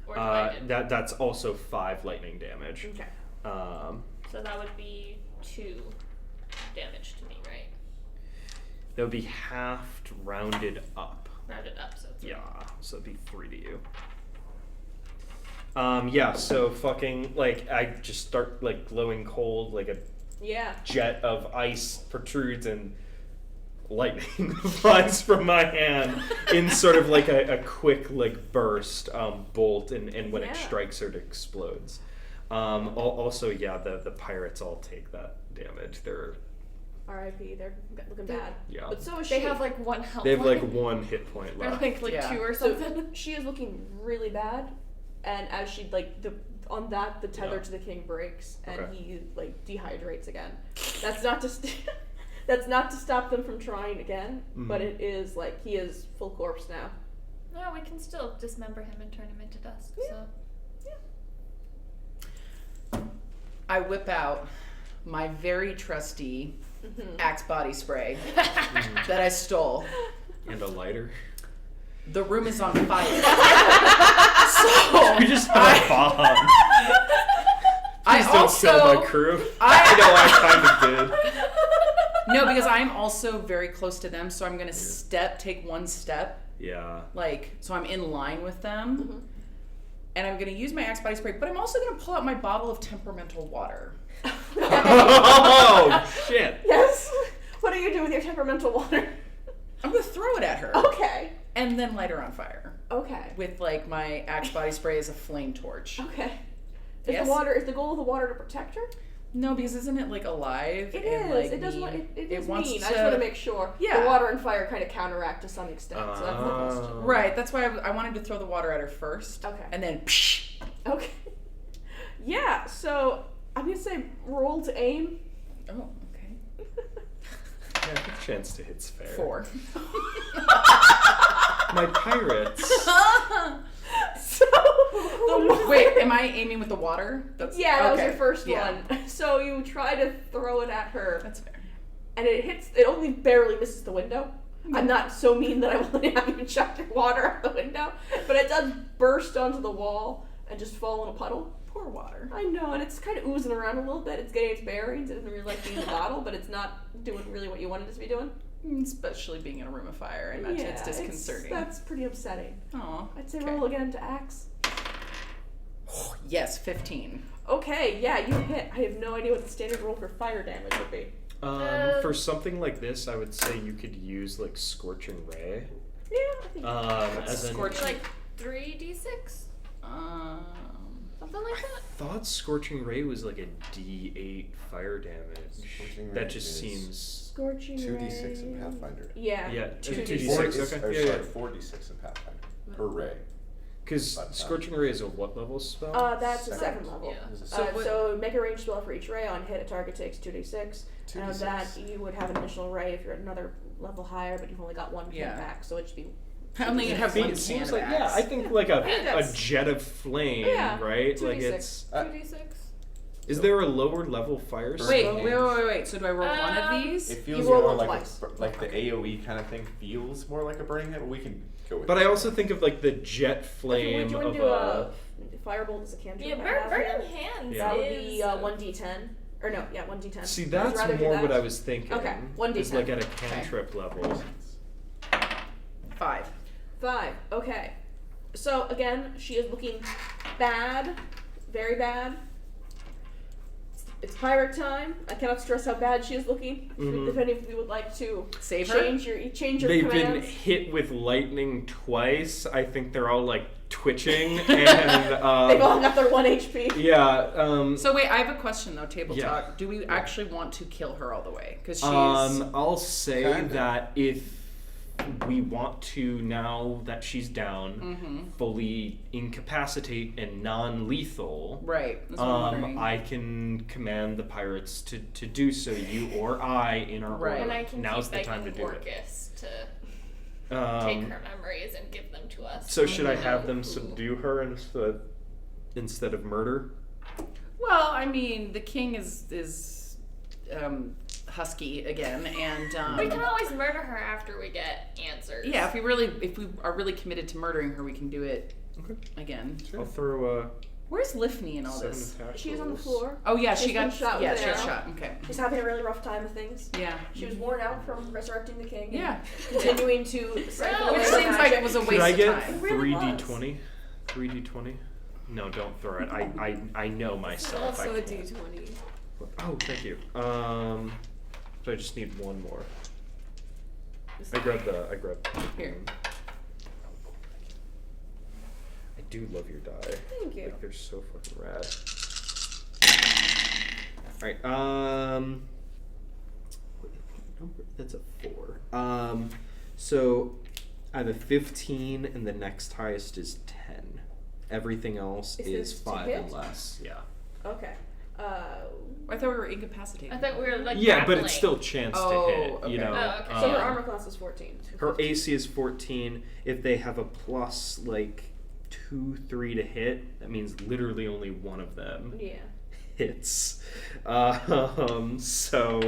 Or divided? That's also 5 lightning damage. Okay. So that would be 2 damage to me, right? That would be halved, rounded up. Rounded up, so 3. Yeah, so it'd be 3 to you. Yeah, so fucking, like, I just start, like, glowing cold, like a Yeah. jet of ice protrudes and lightning flies from my hand in sort of like a quick, like, burst bolt, and when it strikes her, it explodes. Also, yeah, the pirates all take that damage. They're R.I.P. They're looking bad. Yeah. But so is They she. have like 1 health. they have like point. 1 hit point They're left. like Yeah. 2 or So something. she is looking really bad, and as she like the tether Yeah. to the king breaks, and Okay. he like dehydrates again. That's not to that's not to stop them from trying again, but it is like he is full corpse now. No, we can still dismember him and turn him into dust. So I whip out my very trusty Axe body spray that I stole. And a lighter. The room is on fire. We just have a bomb. Please don't kill my crew. I know I kind of did. No, because I'm also very close to them, so I'm gonna take 1 step, Yeah. like, so I'm in line with them. And I'm gonna use my Axe body spray, but I'm also gonna pull out my bottle of temperamental water. Oh shit. Yes. What are you doing with your temperamental water? I'm gonna throw it at her. Okay. And then light her on fire. Okay. With, like, my Axe body spray as a flame torch. Okay. Is Yes. the goal of the water to protect her? No, because isn't it, like, alive? It and, is. like, It does want. It is wants mean. to... I just want to make sure. Yeah. The water and fire kind of counteract to some extent. So that's the question. Right, that's why I wanted to throw the water at her first. Okay. And then, psh. Okay. Yeah. So I'm gonna say roll to aim. Oh, okay. Yeah, I think chance to hit's fair. 4. My pirates. So the water. Wait, am I aiming with the water? That's, Yeah, that was okay. your first Yeah. one. So you try to throw it at her, That's fair. and it hits. It only barely misses the window. I'm not so mean that I will have you chuck your water out the window, but it does burst onto the wall and just fall in a puddle. Poor water. I know, and it's kind of oozing around a little bit. It's getting its bearings. It doesn't really like being in the bottle, but it's not doing really what you wanted it to be doing. Especially being in a room of fire. I imagine it's disconcerting. That's pretty upsetting. Aw. I'd say okay. roll again to axe. Yes, 15. Okay, yeah, you hit. I have no idea what the standard roll for fire damage would be. For something like this, I would say you could use like Scorching Ray. Yeah, I think As in, Scorch- like 3d6. something Something like that? Thought Scorching Ray was like a D8 fire damage. Scorching That Ray just is seems. Scorching 2d6 in Pathfinder. Yeah. Yeah, 2d6. 2d6. Okay. Yeah. 4d6 in Pathfinder per ray. Because Scorching Ray is a what level spell? That's a second level. Yeah. So make a ranged spell for each ray. On hit, a target takes 2d6. And on that, you would have an additional ray if you're at another level higher, but you've only got one hit back, so it'd just be. I only have one It seems like cannibals. I think like a jet of flame, right? 2d6. Like it's. 2d6. Is there a lower level fire spell? Wait. So do I roll one of these? It feels roll more one like twice. like the AOE kind of thing feels more like a burning hand, but we can go with But it. I also think of like the jet Would flame you want of to do a firebolt as a cantrip? Yeah, I have here? burning hands Yeah. That would is... be 1d10. Or no, yeah, 1d10. See, Would you that's rather do more that? what I was thinking. Okay, 1d10. Is like at a cantrip level. 5. 5. Okay. So again, she is looking bad, very bad. It's pirate time. I cannot stress how bad she is looking. If any of you would like to Save her? change your They've commands. been hit with lightning twice. I think they're all like twitching and They've all got their 1 HP. yeah. So wait, I have a question though. Table Yeah. talk. Do we actually want to kill her all the way? Because she's. I'll say Kinda. that if we want to, now that she's down, fully incapacitate and non-lethal, Right. That's what I'm wondering. I can command the pirates to do so. You or I in our Right. order. And I can Now's keep the time to begging do it. Orcus to take Um, her memories and give them to us. so should I have them subdue her instead of murder? Well, I mean, the king is husky again, and We can always murder her after we get answers. yeah, if we are really committed to murdering her, we can do it again. I'll throw Where's Lifney in all 7 this? attack She's on the rolls. floor. Oh yeah, She's she got been shot yeah, with she an got arrow. shot. Okay. She's having a really rough time of things. Yeah. She was worn out from resurrecting the king. Yeah. Continuing to siphon away Which the seems like it was a Could I waste get of time. really 3d20? 3d20? No, don't throw it. I know myself. Also I a can't. d20. Oh, thank you. So I just need one more. I grabbed Here. I do love your die. Thank you. Like they're so fucking rad. Alright, that's a 4. So I have a 15 and the next highest is 10. Everything else Is is this to 5 hit? and less. Yeah. Okay. I thought we were incapacitated. I thought we were like Yeah, but grappling. it's still chance Oh, to hit, okay. you know. Oh, okay. So her armor class is 14. Her AC is 14. If they have a plus like 2, 3 to hit, that means literally only one of them Yeah. hits. So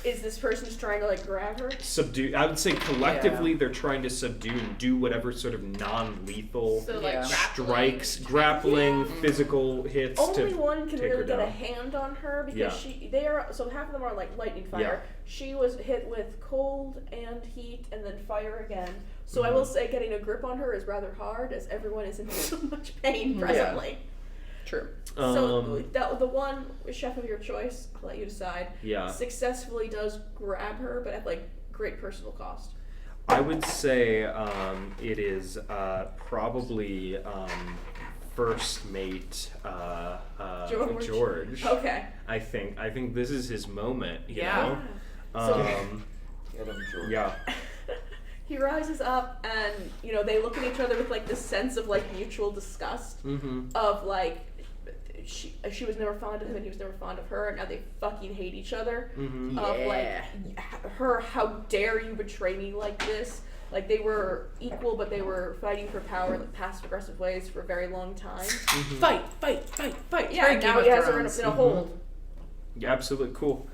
Is this person just trying to like grab her? subdue. I would say collectively they're trying to subdue and do whatever sort of non-lethal So like Yeah. strikes, grappling, physical hits Only to one can take her really get a down. hand on her because Yeah. they are so half of them are like lightning fire. Yeah. She was hit with cold and heat and then fire again. So Mm-hmm. I will say getting a grip on her is rather hard as everyone is in so much pain presently. True. So the one chef of your choice, I'll let you decide. Yeah. Successfully does grab her, but at like great personal cost. I would say it is probably first mate George. Okay. I think this is his moment. You Yeah. know? So- Get him, George. Yeah. He rises up and, you know, they look at each other with like this sense of like mutual disgust Mm-hmm. of like she was never fond of him and he was never fond of her and now they fucking hate each other. Mm-hmm. Of like her, how dare you betray me like this? Like they were equal but they were fighting for power in like passive aggressive ways for a very long time. Fight. Yeah, Very and Game now of he has her Thrones. in a hold. Yeah, absolutely cool.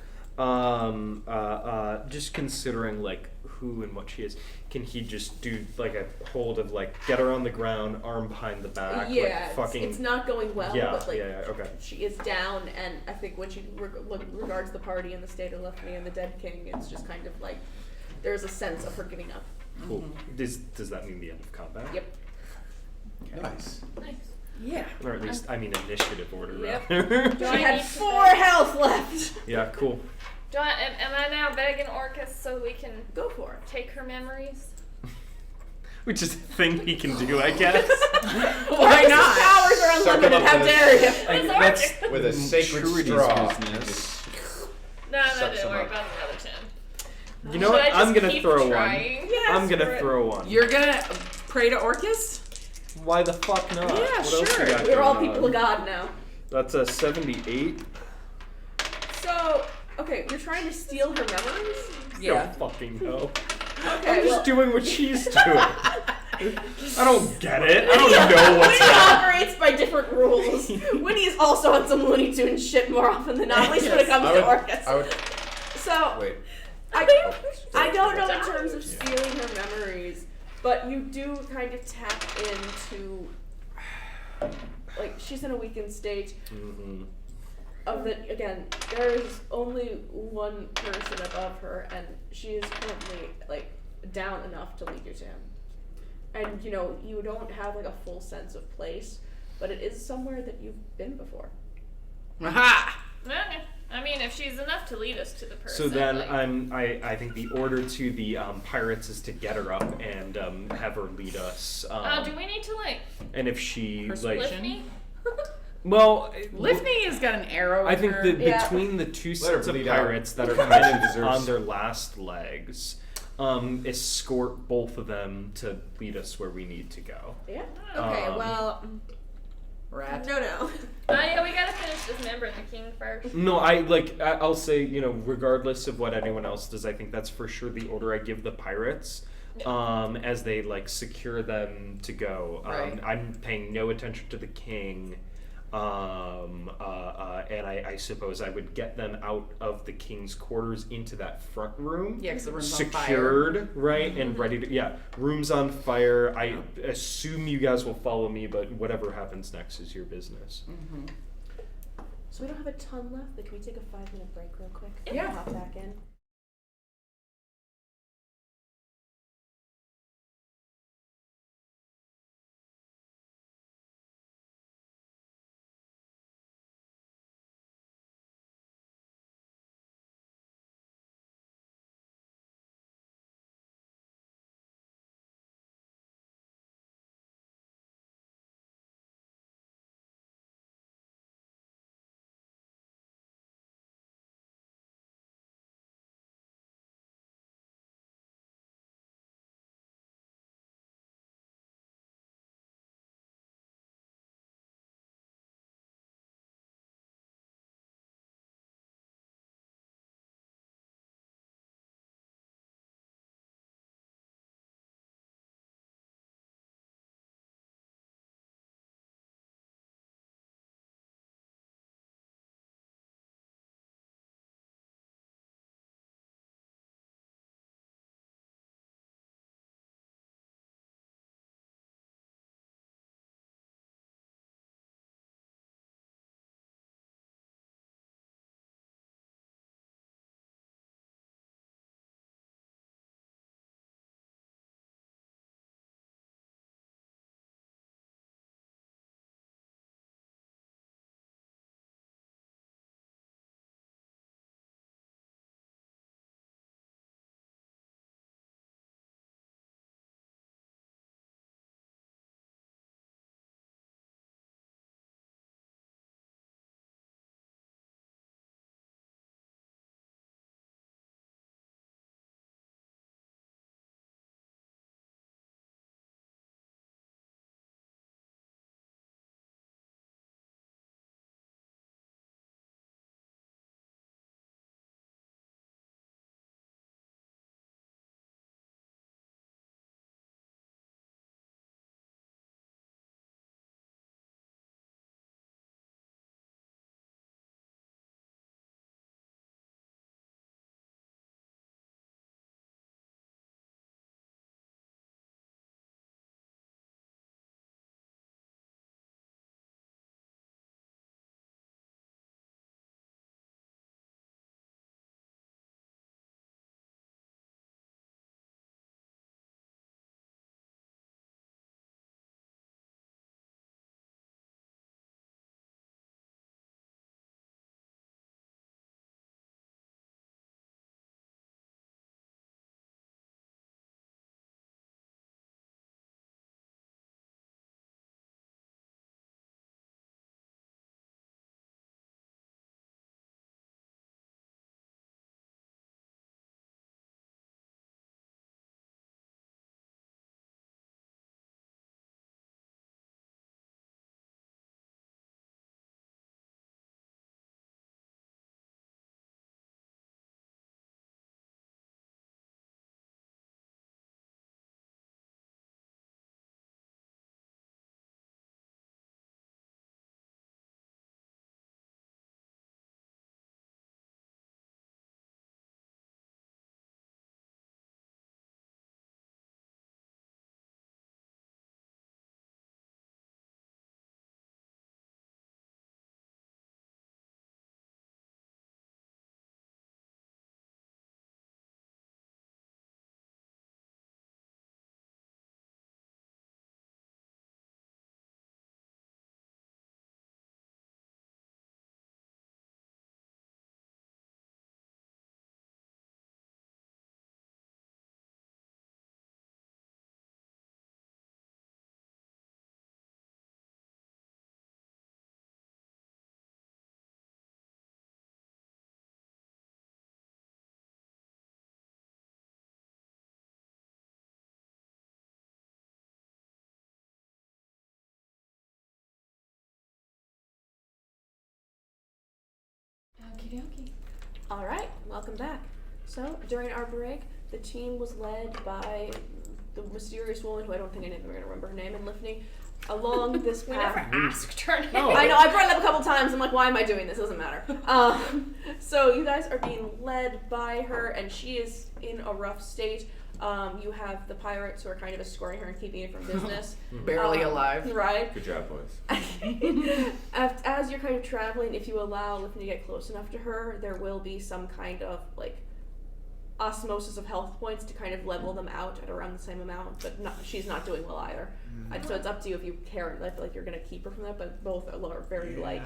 Just considering like who and what she is, can he just do like a hold of like get her on the ground, arm behind the back, Yeah, like fucking it's not going well, yeah, but like yeah, okay. she is down, and I think when she regards the party and the state of Lefney and the dead king, it's just kind of like there's a sense of her giving up. Cool. Does that mean the end of combat? Yep. Nice. Nice. Yeah. Or at least I mean initiative order. Yep. Rather. Do She I had need to 4 say- health left. Yeah, cool. Am I now begging Orcus so we can Go for it. take her memories? which is a thing he can do, I guess. Why not? Powers are unlimited. How dare you? That's With a sacred Truity's straw. business. No, that Suck didn't some work. up. That's another 10. You know Should what? I just I'm gonna keep throw trying? one. Yes, I'm gonna Brett. throw one. You're gonna pray to Orcus? Why the fuck not? Yeah, what else sure. we got We're all going people on? of God now. That's a 78. So, okay, you're trying to steal her memories? Yeah. No fucking hell. Okay, I'm just doing what she's doing. I don't get it. I don't Winnie- know what's Winnie happening. operates by different rules. Winnie is also on some Looney Tunes shit more often than not, at least when it comes to Orcus. I would So, wait. I don't know in terms of stealing her memories, but you do kind of tap into, like, she's in a weakened state. Mm-hmm. Of that, again, there is only one person above her, and she is currently, like, down enough to lead you to him. And, you know, you don't have, like, a full sense of place, but it is somewhere that you've been before. Aha! Okay. I mean, if she's enough to lead us to the person. So then like, I think the order to the pirates is to get her up and have her lead us. do we need to, like, And if she Persuasion? lift me? well, Liftney has got an arrow. I with think her. that Yeah. between the two Let her sets of bleed out. pirates that are Men kind of deserves- on their last legs, escort both of them to lead us where we need to go. Yeah? Okay, Um, well, Rat. no. Oh, yeah, we gotta finish dismembering the king first. No, I'll say, you know, regardless of what anyone else does, I think that's for sure the order I give the pirates. As they like secure them to go. Right. I'm paying no attention to the king. And I suppose I would get them out of the king's quarters into that front room. Yeah, 'cause the room's on fire. secured, right, and ready to. Yeah, room's on fire. I assume you guys will follow me, but whatever happens next is your business. Mm-hmm. So we don't have a ton left, but can we take a 5-minute break real quick? Yeah. Hop back in. Okie dokie. All right, welcome back. So during our break, the team was led by the mysterious woman who I don't think any of them are going to remember her name, and Lifney, along this We path. never asked her name. I know, I brought it up a couple times. I'm like, why am I doing this? It doesn't matter. So you guys are being led by her, and she is in a rough state. You have the pirates who are kind of escorting her and keeping it from business. Barely alive. Right. Good job, boys. As you're kind of traveling, if you allow Lifney to get close enough to her, there will be some kind of, like, osmosis of health points to kind of level them out at around the same amount, but she's not doing well either. So it's up to you if you care. I feel like you're going to keep her from that, but both are very like.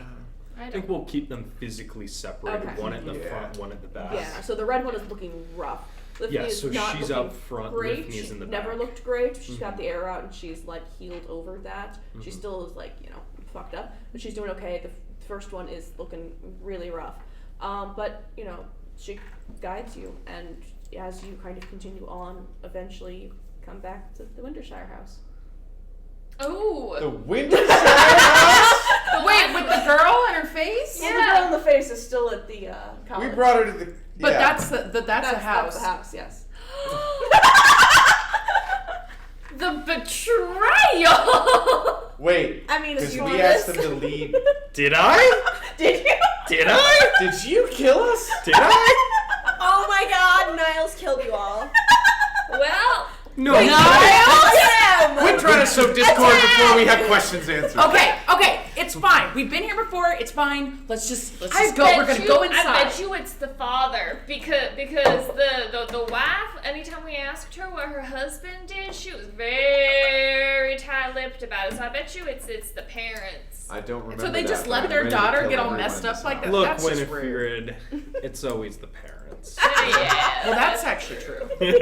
I think we'll keep them physically separated, Okay. one at the front, one at the back. Yeah, so the red one is looking rough. Lifney Yeah, is so not she's looking up front, great. Lifney's in the never back. looked great. She's got the air out and she's like healed over that. She Mhm. still is like, fucked up, but she's doing okay. The first one is looking really rough. But, she guides you, and as you kind of continue on, eventually you come back to the Wintershire house. Oh. The Wintershire. Wait, with the girl and her face? Well, the girl in the face is still at the college. We brought her to the. But yeah. that's a house. That's the house, yes. The betrayal! Wait. I mean, if Because you we want asked this. them to lead. Did I? Did you? Did I? Did you kill us? Did I? Oh my god, Niles killed you all. Well, No. Quit trying to sow discord before we have questions answered. Okay, it's fine. We've been here before. It's fine. Let's just go. We're gonna go inside. I bet you it's the father because the wife. Anytime we asked her what her husband did, she was very tight-lipped about it. So I bet you it's the parents. I don't remember. So they that, just but let I their remember daughter killing get all everyone messed in up this like house. that? Look, That's just rude. Wynefrede, it's always the parents. Yeah. Well, that's actually true. You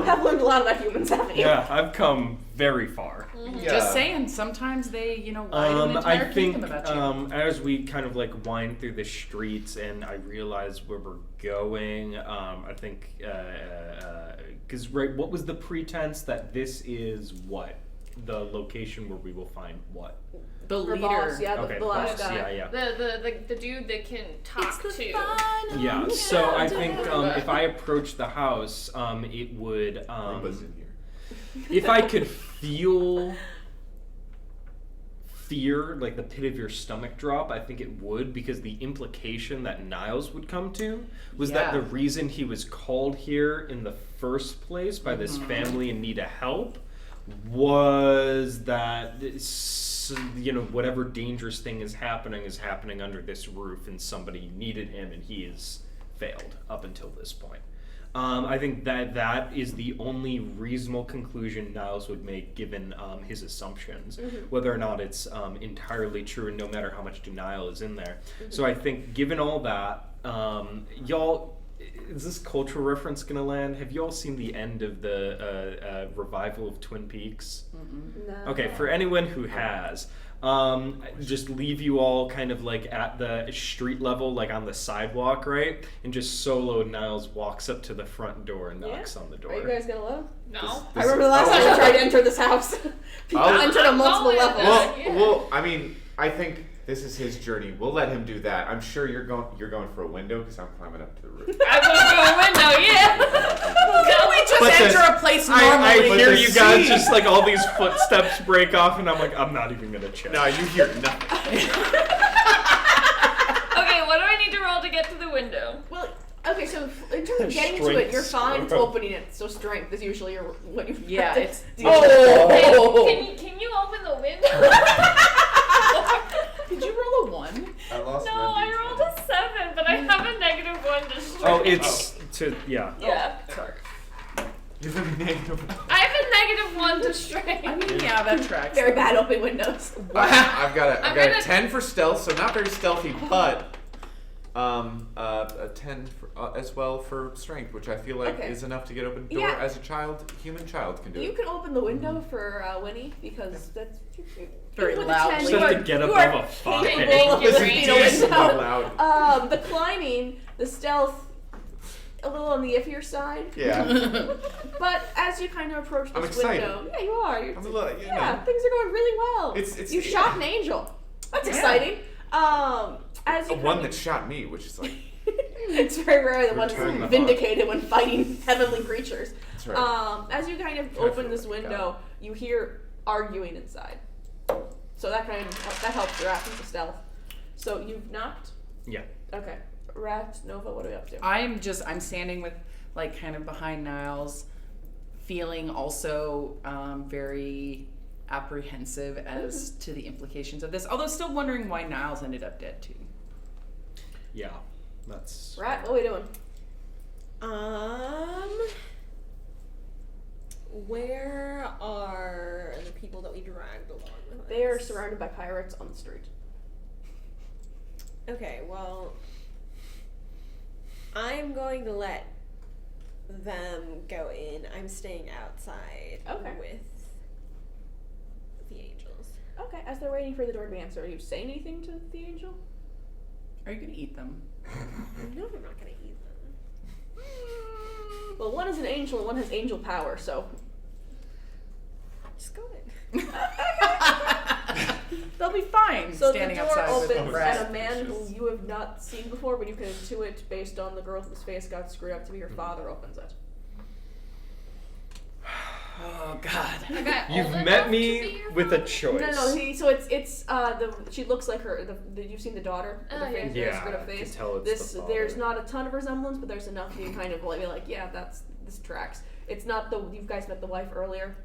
have learned a lot about humans, haven't you? Yeah, I've come very far. Yeah. Just saying. Sometimes they, lie to an entire I think kingdom about you. as we kind of like wind through the streets and I realize where we're going, I think because what was the pretense that this is what the location where we will find what? The Her leader. boss, yeah, Okay, the last boss, guy. yeah. The dude that can talk to. Yeah, so I think if I approach the house, it would Roomba's in here. if I could feel fear, like the pit of your stomach drop, I think it would, because the implication that Niles would come to was that the reason he was called here in the first place by this family in need of help was that whatever dangerous thing is happening under this roof, and somebody needed him and he has failed up until this point. I think that is the only reasonable conclusion Niles would make given his assumptions, whether or not it's entirely true, and no matter how much denial is in there. So I think given all that, y'all, is this cultural reference gonna land? Have y'all seen the end of the revival of Twin Peaks? No. Okay, for anyone who has, just leave you all kind of like at the street level, like on the sidewalk, right? And just solo Niles walks up to the front door and knocks on the door. Are you guys gonna load? No. I remember the last time I tried to enter this house. People entered on multiple levels. Well, I mean, I think this is his journey. We'll let him do that. I'm sure you're going for a window because I'm climbing up to the roof. I will go a window, yeah. Can we just enter a place normally? I hear the you guys sea- just like all these footsteps break off, and I'm like, I'm not even gonna check. No, you hear nothing. Okay, what do I need to roll to get to the window? Well, okay, so in terms of getting to it, you're fine opening it. So strength is usually what you Yeah, it's. Can you open the window? Did you roll a 1? I lost No, my I rolled a 7, but I have a -1 to strength. Oh, it's to yeah. Yeah. Sorry. You have a negative. I have a -1 to strength. I mean, yeah, that tracks. Very bad opening windows. I've got I'm a gonna- 10 for stealth, so not very stealthy, but a 10 for, as well for strength, which I feel like Okay. is enough to get open door Yeah. as a human child can do You it. can open the window for Winnie because that's Very even with loud. a 10, Just you have are- to get you above are a 5. capable of This is opening a decent window. loud. The climbing, the stealth, a little on the iffier side. Yeah. But as you kind of approach I'm this excited. window, yeah, you are. I'm a little, Yeah, things are going really well. It's you shot an angel. That's exciting. As you One that shot me, which is like. It's very rare that one's Return the vindicated when fighting heavenly creatures. That's right. As you kind of Try to open feel this like a window, you hear arguing inside. So that helps your action to stealth. So you've knocked? Yeah. Okay. Rat, Nova, what are we up to? I'm standing with like kind of behind Niles, feeling also very apprehensive as to the implications of this, although still wondering why Niles ended up dead too. Yeah. That's. Rat, what are we doing? Where are the people that we dragged along with us? They are surrounded by pirates on the street. Okay, well, I'm going to let them go in. I'm staying outside with the angels. Okay, as they're waiting for the door to be answered, are you saying anything to the angel? Are you gonna eat them? No, I'm not going to eat them. Well, one is an angel and one has angel power, so. Just go in. They'll be fine. So standing the door outside opens with Rat. and a man who you have not seen before, but you can intuit based on the girl whose face got screwed up to be your father opens it. Oh God. Okay, You've old met enough to me be your with a father? choice. So it's she looks like her. You've seen the daughter. With Oh, the yeah. face, Yeah, screwed up I can face. tell it's This the there's father. not a ton of resemblance, but there's enough you can kind of be like, yeah, this tracks. It's not you guys met the wife earlier.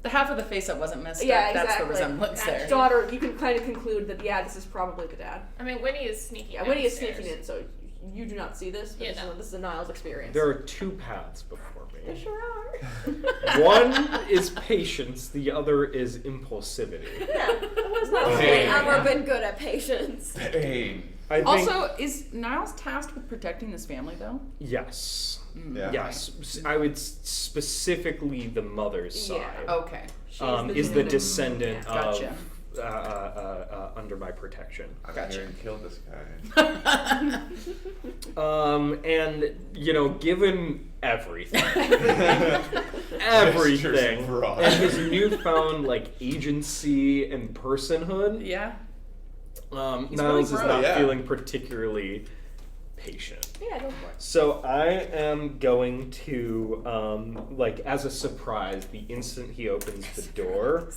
The half of the face that wasn't messed Yeah, up, that's the exactly. resemblance there. Daughter, you can kind of conclude that this is probably the dad. I mean, Winnie is sneaking. Yeah, Winnie is downstairs. sneaking in, so you do not see this. But Yeah, this is a Niles experience. There are two paths before There me. sure are. One is patience, the other is impulsivity. Yeah, what's not Oh. I've Hey. never been good at patience. Hey. I think, Also, is Niles tasked with protecting this family though? yes. Yeah. Yes. I would specifically the mother's Yeah. side. Okay. She's Is the descendant Gotcha. of under my protection. I'm Gotcha. here to kill this guy. And given everything, Gestures everything, abroad. and his newfound agency and personhood, Yeah. Niles is grown. not Yeah. feeling particularly patient. Yeah, go for it. So I am going to, as a surprise, the instant he opens the door,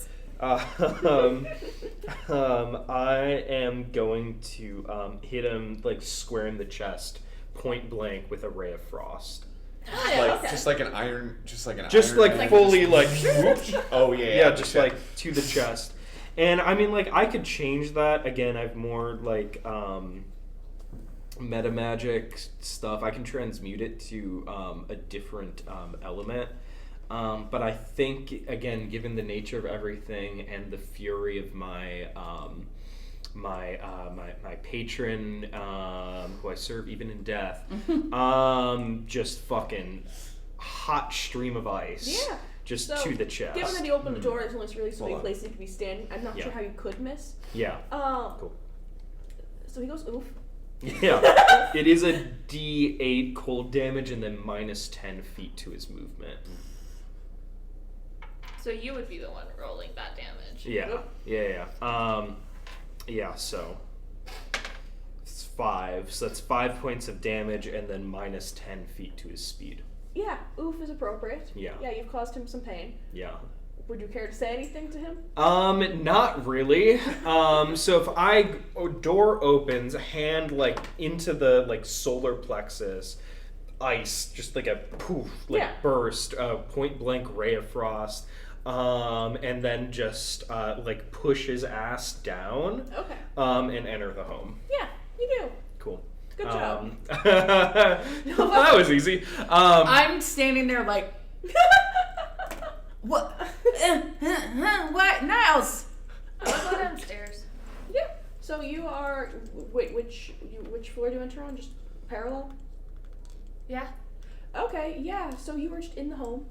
I am going to hit him square in the chest, point blank, with a ray of frost. Just like an iron. Fully whoop. Oh yeah. just to the chest. And I mean, I could change that. Again, I have more meta magic stuff. I can transmute it to a different element. But I think, again, given the nature of everything and the fury of my my patron, who I serve even in death, just fucking hot stream of ice. Yeah. Just So, to the chest. Given that he opened the door, there's only really so many Hold on. places he could be standing. I'm not Yeah. sure how you could miss. Yeah. Cool. So he goes oof. Yeah. It is a D8 cold damage and then minus 10 feet to his movement. So you would be the one rolling that damage. Yeah. Yeah, so it's 5. So that's 5 points of damage and then minus 10 feet to his speed. Yeah, oof is appropriate. Yeah. Yeah, you've caused him some pain. Yeah. Would you care to say anything to him? Not really. So if door opens, hand into the solar plexus, ice, just like a poof, burst, point blank ray of frost, and then just push his ass down, Okay. and enter the home. Yeah, you do. Cool. Good job. That was easy. I'm standing there like, what? What? Niles? I'll go downstairs. Yeah. So you are. Wait, which floor do you enter on? Just parallel? Yeah. Okay, yeah. So you were just in the home.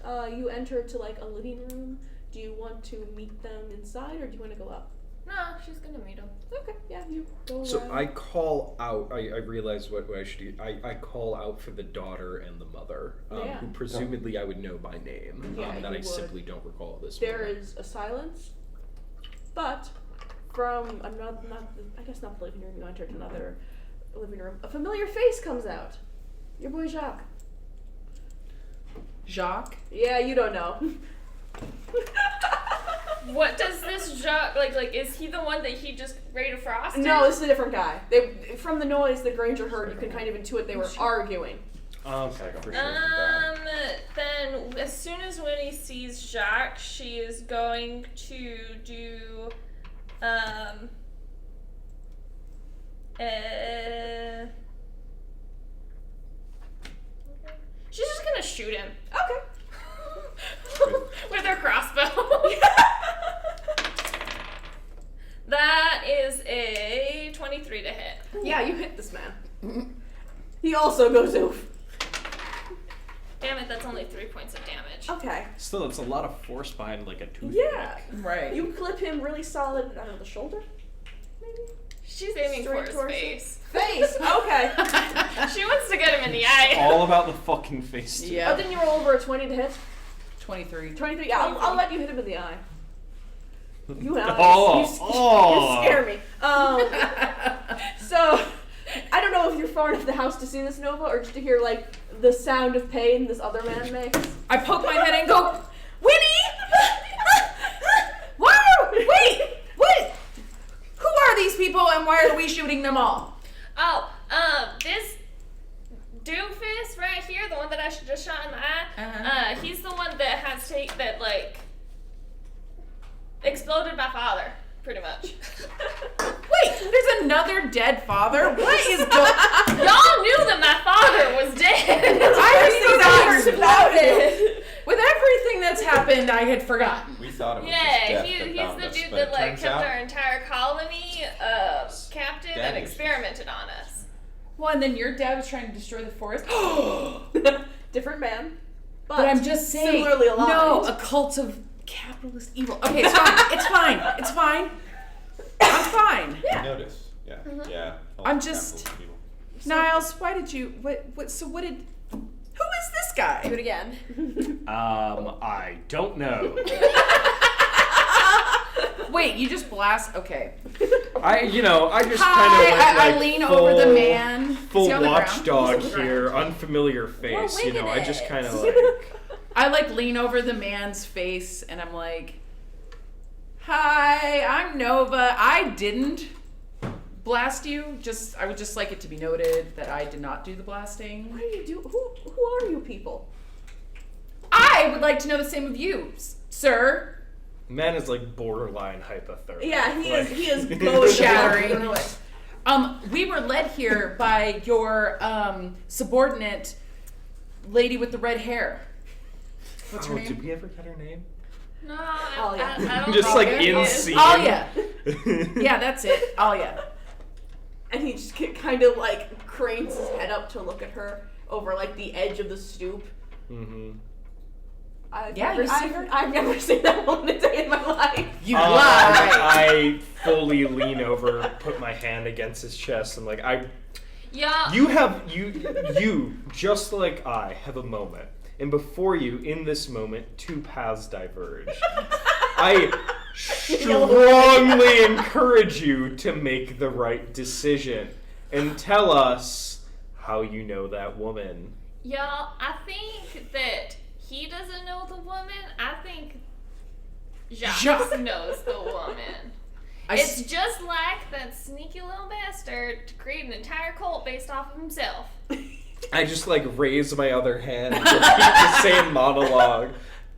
You enter to a living room. Do you want to meet them inside, or do you want to go up? No, she's gonna meet him. Okay, yeah, you go So around. I call out. I realize what I should do. I call out for the daughter and the mother, Yeah. who presumably I would know by name, Yeah, that you I would. simply don't recall at this There moment. is a silence, but from another, I guess not the living room. You entered another living room. A familiar face comes out. Your boy Jacques. Jacques? Yeah, you don't know. What does this Jacques like? Is he the one that he just raided Frost? No, this is a different guy. From the noise the Granger heard, you can kind of intuit they were arguing. Okay, for sure. Then as soon as Winnie sees Jacques, she is going to do, she's just gonna shoot him. Okay. With her crossbow. That is a 23 to hit. Yeah, you hit this man. He also goes oof. Damn it, that's only 3 points of damage. Okay. Still, it's a lot of force behind like a toothpick. Yeah. Right. You clip him really solid, I don't know, the shoulder? Maybe? She's aiming for Straight his towards face. Face! Okay. She wants to get him in the eye. All about the fucking face. Too. Yeah. Oh, didn't you roll over a 20 to hit? 23. 23, yeah, I'll let you hit him in the eye. You and Oh, you scare me. So, I don't know if you're far enough the house to see this, Nova, or just to hear, like, the sound of pain this other man makes. I poke my head and go, Winnie! Whoa! Wait! Who are these people and why are we shooting them all? Oh, this doofus right here, the one that I just shot in the eye, he's the one that has exploded my father, pretty much. Wait, there's another dead father? What is going Y'all knew that my father was dead. I exploded. With everything that's happened, I had forgotten. We thought it was Yeah, just death he's that found the us, dude but that it like turns kept out our entire colony captive and Daddy. experimented on us. Well, and then your dad was trying to destroy the forest. Different man. But I'm just saying, similarly aligned. no, a cult of capitalist evil. Okay, it's fine. It's fine. I'm fine. I noticed. Yeah. Yeah. I'm just- Niles, why did you? Who is this guy? Do it again. I don't know. Wait, you just blast? Okay. I just Hi, kind of went, I lean over the man. Full Is he on the ground? watchdog He's on the here, ground. unfamiliar face. I just kind of like. I like lean over the man's face and I'm like, "Hi, I'm Nova. I didn't blast you. I would just like it to be noted that I did not do the blasting. What do you do? Who are you people? I would like to know the same of you, sir." Man is like borderline hypothermic. Yeah, he like, is glowing. Shattering. We were led here by your subordinate lady with the red hair. What's her name? Did we ever get her name? No, Alia. I don't Just know like who it in is. scene. Alia. Yeah, that's it. Alia. And he just kind of like cranes his head up to look at her over like the edge of the stoop. Mm-hmm. I've Yeah, never you see seen her? I've never seen that woman a day in my life. You lie. I fully lean over, put my hand against his chest, and like Yeah. you just like I have a moment, and before you, in this moment, two paths diverge. I strongly encourage you to make the right decision and tell us how you know that woman. Y'all, I think that he doesn't know the woman. I think Jacques knows the woman. It's just like that sneaky little bastard to create an entire cult based off of himself. I just like raise my other hand and repeat the same monologue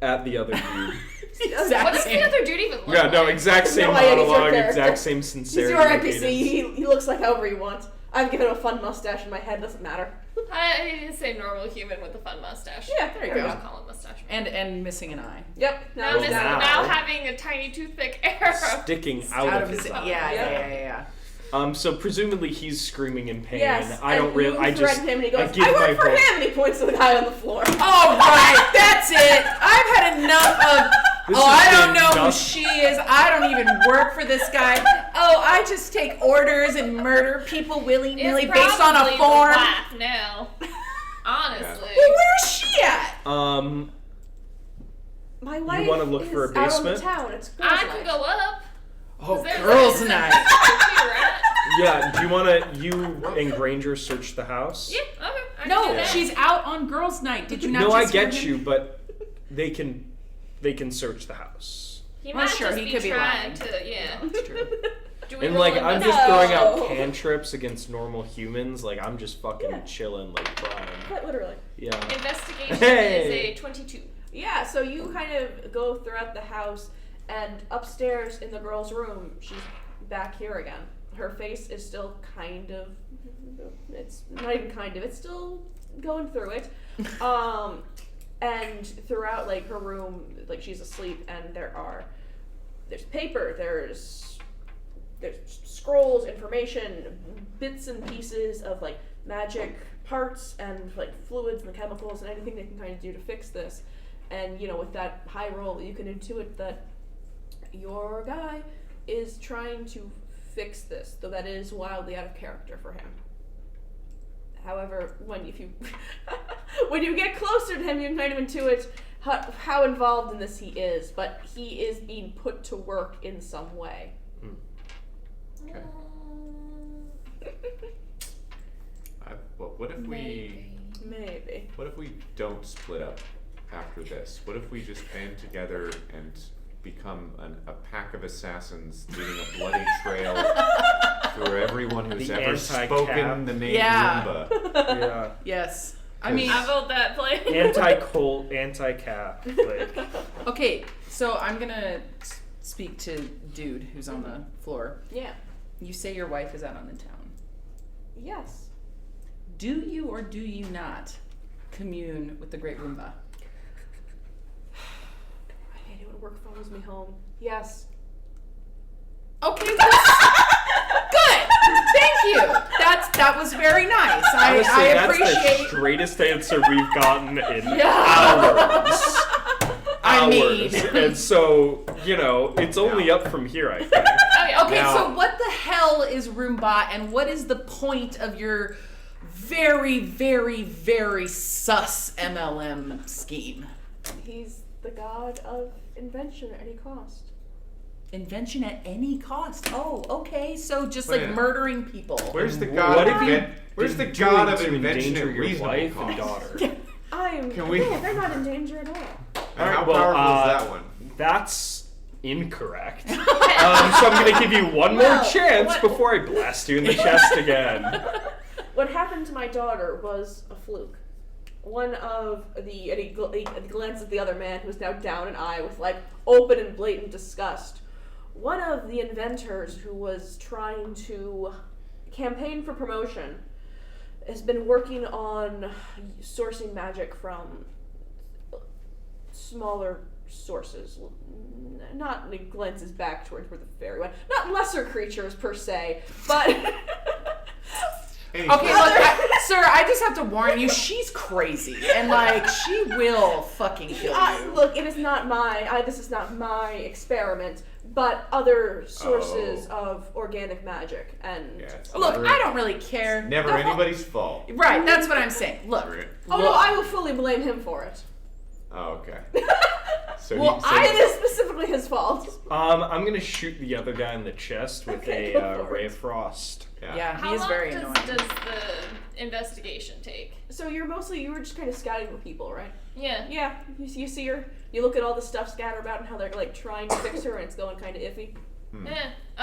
at the other dude. Exact What does same. the other dude even look Yeah, no, like? exact same No idea, he's your monologue, character. exact same He's sincerity. your and NPC. cadence. He looks like however he wants. I've given him a fun mustache in my head. Doesn't matter. I didn't say normal human with a fun mustache. Yeah, there you go. I'll call him mustache. And missing an eye. Yep. Now, he's now- now having a tiny toothpick arrow. Sticking out of his yeah, eye. yeah. So presumably he's screaming in pain. Yes. I don't and really. you I just. threaten him and he goes, I give I my work for vote. him, and he points to the guy on the floor. All right, that's it. I've had enough of. This Oh, has I don't been know who enough. she is. I don't even work for this guy. Oh, I just take orders and murder people willy nilly It's based on a probably the form. wife now. Honestly. Well, where's she at? My wife wanna look is for a out on the basement? town. It's I could go up. Oh, There's girls' like night. rat. Yeah, do you want to, you and Granger search the house? Yeah, okay. I can do No, that. she's out on girls' night. Did you not No, I just hear get him? you, but they can search the house. He Well, might sure, just he be could be trying lying. to, yeah. That's true. Do we And roll like, I'm just investigation? throwing out No. cantrips against normal humans. Like, I'm just fucking Yeah. chilling like Brian. Quite literally. Yeah. Investigation Hey. is a 22. Yeah, so you kind of go throughout the house, and upstairs in the girl's room, she's back here again. Her face is still kind of, it's not even kind of, it's still going through it. And throughout, like, her room, like, she's asleep, and there's paper, there's scrolls, information, bits and pieces of, like, magic parts and, like, fluids and the chemicals and anything they can kind of do to fix this. And, you know, with that high roll, you can intuit that your guy is trying to fix this, though that is wildly out of character for him. However, when you get closer to him, you can kind of intuit how involved in this he is, but he is being put to work in some way. Okay. What if we? Maybe. What if we don't split up after this? What if we just band together and become a pack of assassins leading a bloody trail through everyone who's The ever anti-cap. spoken the name Yeah. Roomba? Yeah. Yes. I mean, I vote that play. Anti-cult, anti-cap. Like, okay, so I'm gonna speak to dude who's on the floor. Yeah. You say your wife is out on the town. Yes. Do you or do you not commune with the Great Roomba? I hate it when work follows me home. Yes. Okay, good. Thank you. That was very nice. honestly, I that's appreciate. the straightest answer we've gotten in Yeah. hours. I mean- And so, you know, it's only up from here, I think. Oh, yeah. Okay, Now- so what the hell is Roomba, and what is the point of your very, very, very sus MLM scheme? He's the god of invention at any cost. Invention at any cost. Oh, okay. So just Wait a like minute. murdering people. Where's the What god have of you Where's the been god doing of to invention endanger at your reasonable wife cost? and daughter? Can we- No, they're not in danger at all. And how Alright, well, powerful is that one? That's incorrect. So I'm going to give you one more Well, chance what- before I blast you in the chest again. What happened to my daughter was a fluke. One of and he glances at the other man who's now down an eye with like open and blatant disgust. One of the inventors who was trying to campaign for promotion has been working on sourcing magic from smaller sources. Not he glances back towards where the fairy went. Not lesser creatures per se, but Hey, Okay, look, sir, I just have to warn you, she's crazy. And, like, she will fucking kill you. look, it is not this is not my experiment, but other sources of organic magic and Yeah, it's Look, never- I don't really care. Never The whole- anybody's fault. Right, that's what I'm saying. Look. Right. oh no, I will fully blame him for it. Oh, okay. So Well, It is specifically his fault. I'm gonna shoot the other guy in the chest with Okay, a go for ray it. of frost. Yeah, How he is long very does annoying. the investigation take? So you were just kind of scouting for people, right? Yeah. Yeah, you see her, you look at all the stuff scattered about and how they're like trying to fix her and it's going kind of iffy.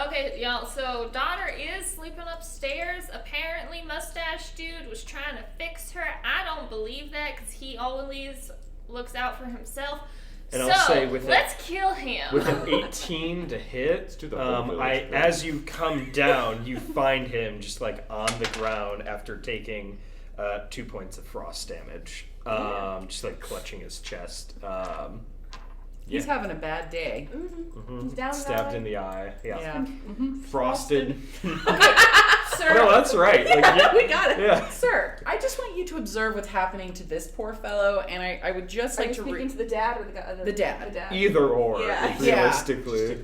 Okay, y'all. So daughter is sleeping upstairs. Apparently, mustache dude was trying to fix her. I don't believe that because he always looks out for himself. And so I'll say with let's kill him. With an 18 to hit, do the whole village, bro. as you come down, you find him just like on the ground after taking 2 points of frost damage. Just like clutching his chest. He's having a bad day. He's down Stabbed the in the eye. Yeah. Yeah. Frosted. Sir, No, that's right. Like, yeah, We got it. yeah. sir, I just want you to observe what's happening to this poor fellow, and I would just Are like you to speaking to the dad or the guy? The dad. The dad. Either or, Yeah. realistically.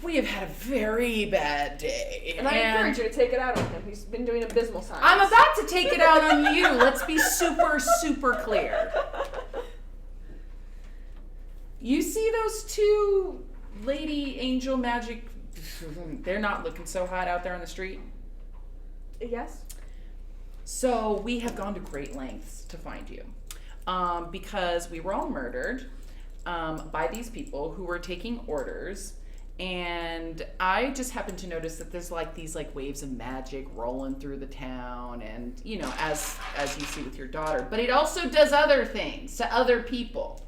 We have had a very bad day. And I encourage you to take it out on him. He's been doing abysmal science. I'm about to take it out on you. Let's be super, super clear. You see those two Lady Angel Magic, they're not looking so hot out there on the street. Yes. So we have gone to great lengths to find you, because we were all murdered by these people who were taking orders, and I just happened to notice that there's like these like waves of magic rolling through the town, and you know, as you see with your daughter, but it also does other things to other people.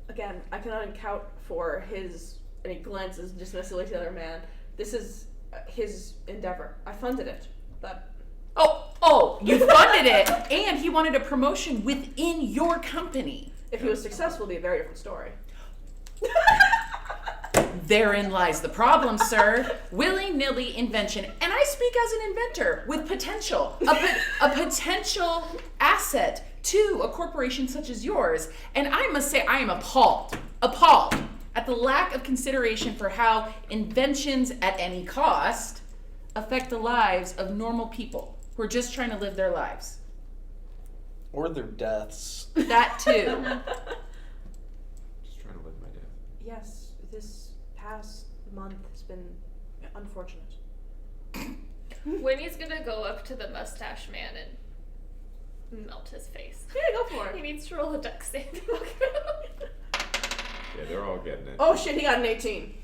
Again, I cannot account for his, and he glances dismissively to the other man. This is his endeavor. I funded it, but... Oh, you funded it, and he wanted a promotion within your company. If he was successful, it'd be a very different story. Therein lies the problem, sir. Willy-nilly invention. And I speak as an inventor with potential. A potential asset to a corporation such as yours. And I must say, I am appalled at the lack of consideration for how inventions at any cost affect the lives of normal people who are just trying to live their lives. Or their deaths. That too. Just trying to live my death. Yes, this past month has been unfortunate. Winnie's gonna go up to the mustache man and melt his face. Yeah, go for it. He needs to roll a dex save. Yeah, they're all getting it. Oh shit, he got an 18.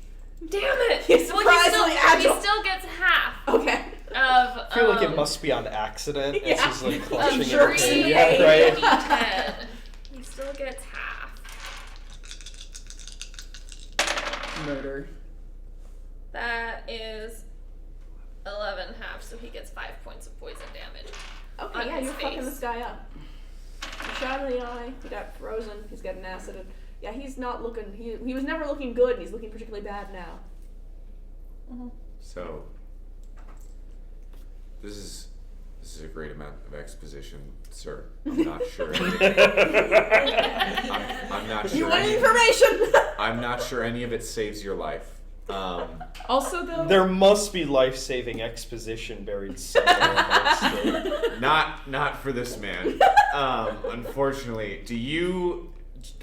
Damn it! He's surprisingly agile. He still gets half Okay. of. I feel like it must be on accident. Yeah. It's just like clutching Jury it. Yeah, right. D10. He still gets half. Murder. That is 11 half, so he gets 5 points of poison damage. Okay, On yeah, his you're fucking face. this guy up. You shot him in the eye, he got frozen, he's getting acid. Yeah, he's not looking, he was never looking good, and he's looking particularly bad now. So, this is a great amount of exposition, sir. I'm not sure. I'm not sure. You want information? I'm not sure any of it saves your life. Also, though, There must be life-saving exposition buried somewhere amongst them. Not for this man. Unfortunately, do you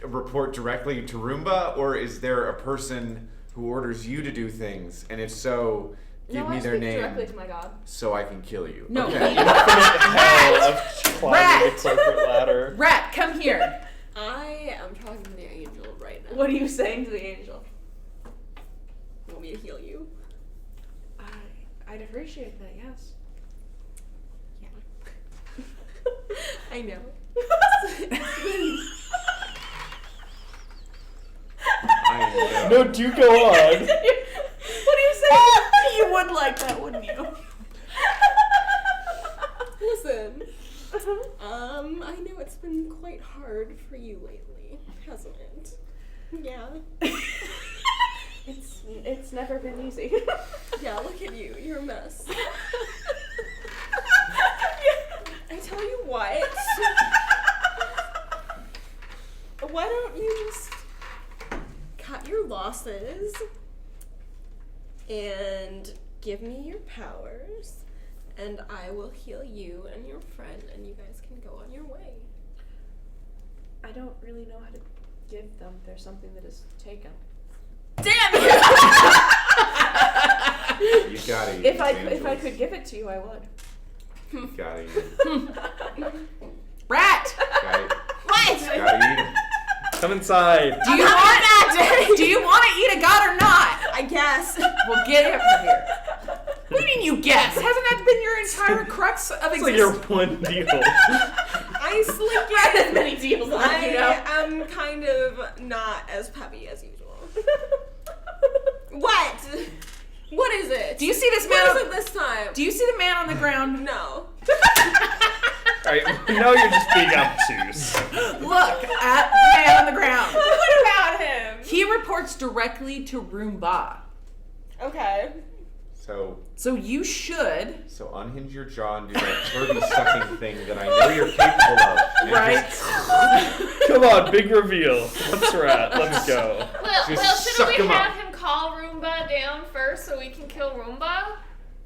report directly to Roomba, or is there a person who orders you to do things? And if so, give me I their speak name directly to my god. so I can kill you. No. Okay. Infinite hell of climbing the corporate ladder. Rat, come here. I am talking to the angel right now. What are you saying to the angel? You want me to heal you? I'd appreciate that, yes. I know. I No, do go on. What are you saying? You would like that, wouldn't you? Listen. I know it's been quite hard for you lately, hasn't it? Yeah. It's never been easy. Yeah, look at you. You're a mess. I tell you what. Why don't you just cut your losses and give me your powers, and I will heal you and your friend, and you guys can go on your way. I don't really know how to give them. There's something that is taken. Damn you! You gotta eat If I angels. could give it to you, I would. You gotta eat Rat! What? Gotta eat 'em. Come inside. Do you want to eat a god or not? I guess. Well, get him from here. What do you mean you guess? Hasn't that been your entire crux of It's like your existence? one deal. I slink Right, in. as many deals as I you know. am kind of not as peppy as usual. What? What is it? Do you see this man? What is it this time? Do you see the man on the ground? No. Alright, now you're just being obtuse. Look at the man on the ground. What about him? He reports directly to Roomba. Okay. So you should. So unhinge your jaw and do that turkey sucking thing that I know you're capable of. And Right. just- Come on, big reveal. Let's rat. Let's go. Well, Just shouldn't suck we him have up. him call Roomba down first so we can kill Roomba?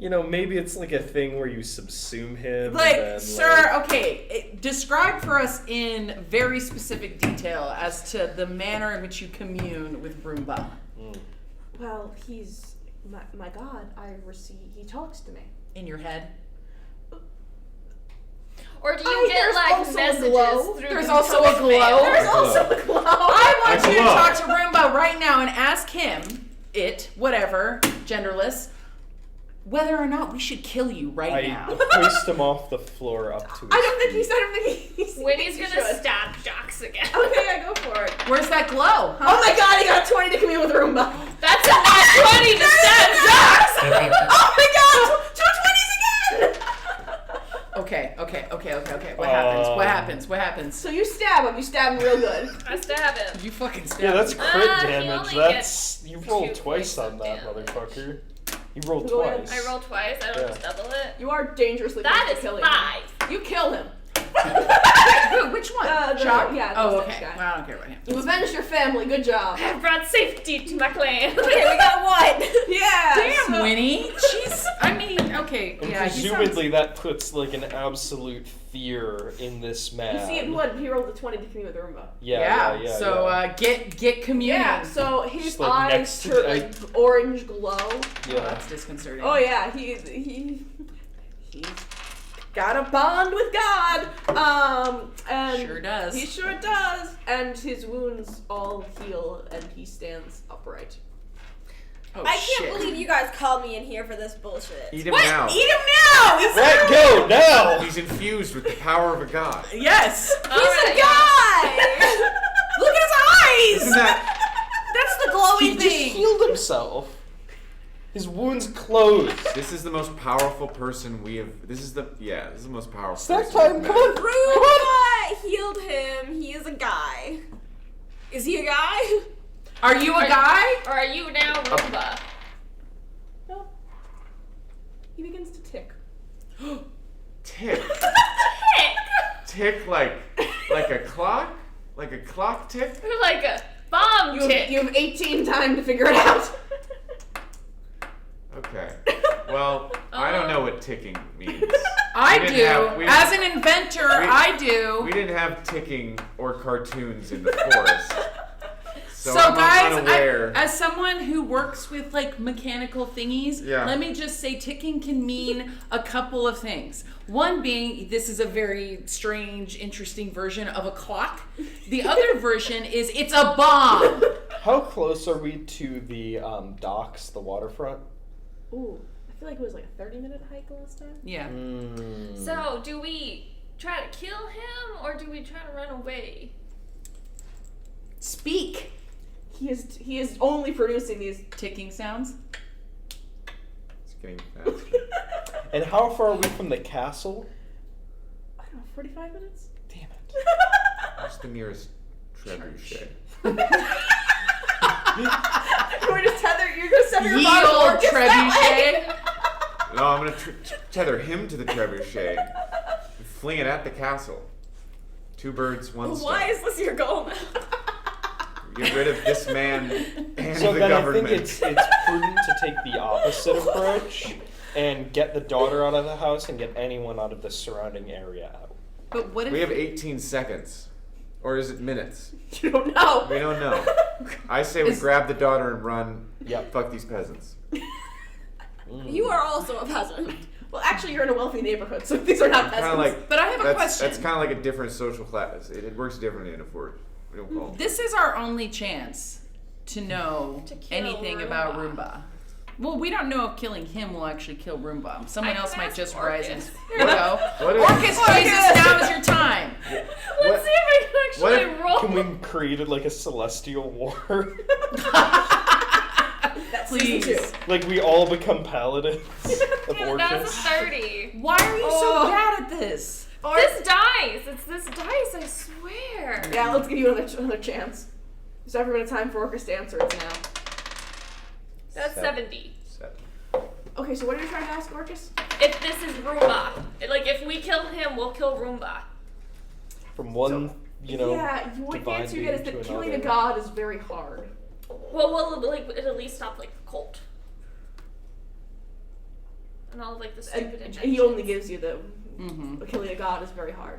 maybe it's like a thing where you subsume him. Like, and then, sir, okay, describe for us in very specific detail as to the manner in which you commune with Roomba. Well, he's my god. He talks to me. In your head? Or do you get like messages through There's the also a glow. There's also a glow. I want you to glow. talk to Roomba right now and ask him, whatever, genderless, whether or not we should kill you right now. I hoist him off the floor up to his I don't feet. think he's. Winnie's gonna stab Jocks again. Okay, I go for it. Where's that glow? Huh? Oh my god, he got a 20 to commune with Roomba. That's a nat 20 to stab Jocks! Oh my god, 2 20s again. Okay. What happens? So you stab him real good. I stab him. You fucking stab Yeah, that's him. crit he damage. only That's you gets rolled 2 twice points on of that damage. motherfucker. You rolled Go ahead. twice. I roll twice, I don't just double it. You are dangerously That close is to killing 5. him. You kill him. Who? Which one? Chuck? Yeah. Oh, the okay. guy. Well, I don't care about him. You avenged your family. Good job. I have brought safety to my clan. Okay, we got one. Yeah. Damn, so- Winnie. Okay. And Yeah, he presumably that puts like an absolute fear in this man. You see it in blood. He rolled a 20 to commune with Roomba. Yeah. So get communing. Yeah. So his Just, like, eyes next to turn the- like orange glow. Oh, Yeah. that's disconcerting. Oh yeah. He's got a bond with God. And Sure does. He sure does. And his wounds all heal, and he stands upright. Oh, I shit. can't believe you guys called me in here for this bullshit. Eat him now. Eat him now! He's Let go now! He's infused with the power of a god. Yes! He's a guy! Look at his eyes! Isn't that? That's the glowing He just thing! healed himself. His wounds closed. This is the most powerful person we have. This is the most powerful. Snack person time, we've come met. on! Roomba healed him. He is a guy. Is he a guy? Are you a guy? Or are you now Roomba? No. He begins to tick. Tick. Tick like a clock? Like a clock tick? Or like a bomb tick? You have 18 time to figure it out. Okay. Well, I don't know what ticking means. I We do. didn't have- we As didn't- an inventor, we- I do. We didn't have ticking or cartoons in the forest. So, So I'm guys, unaware. as someone who works with like mechanical thingies, Yeah. let me just say ticking can mean a couple of things. One being this is a very strange, interesting version of a clock. The other version is it's a bomb. How close are we to the docks, the waterfront? Ooh, I feel like it was like a 30-minute hike last time. Yeah. So, do we try to kill him or do we try to run away? Speak. He is only producing these. Ticking sounds. It's getting faster. And how far are we from the castle? I don't know, 45 minutes. Damn it. What's the nearest trebuchet? You're going to tether your Ye body old orcus that way. trebuchet. No, I'm gonna tether him to the trebuchet and fling it at the castle. 2 birds, 1 stone. Why is this your goal now? Get rid of this man and So the then government. I think it's prudent to take the opposite approach and get the daughter out of the house and get anyone out of the surrounding area out. But what if We have 18 seconds. Or is it minutes? You don't know. We don't know. I say we grab the daughter and run. Yep. Fuck these peasants. You are also a peasant. Well, actually, you're in a wealthy neighborhood, so these are not Kind peasants. of like. But I have a question. That's kind of like a different social class. It works differently in a fort. We don't call them. This is our only chance to know To kill anything about Roomba. Roomba. Well, we don't know if killing him will actually kill Roomba. Someone I else can might ask just Orcus. rise and there you go. What if- Orcus Jesus, now is your time. Let's see if what I if- can actually roll. Can we create like a celestial war? That's Please. season 2. Like we all become paladins of Yeah, that was a Orcus? 30. Why are you so bad at this? This dice. It's this dice, I swear. Yeah, let's give you another chance. There's never been a time for Orcus to answer. It's now. That's 70. 7. Okay, so what are you trying to ask, Orcus? If this is Roomba. Like, if we kill him, we'll kill Roomba. From one, Yeah, what divine answer you get is being that to killing a another. god is very hard. Well, we'll like, at least stop, like, the cult. And all of, like, the stupid And inventions. he only gives you the Mm-hmm. killing a god is very hard.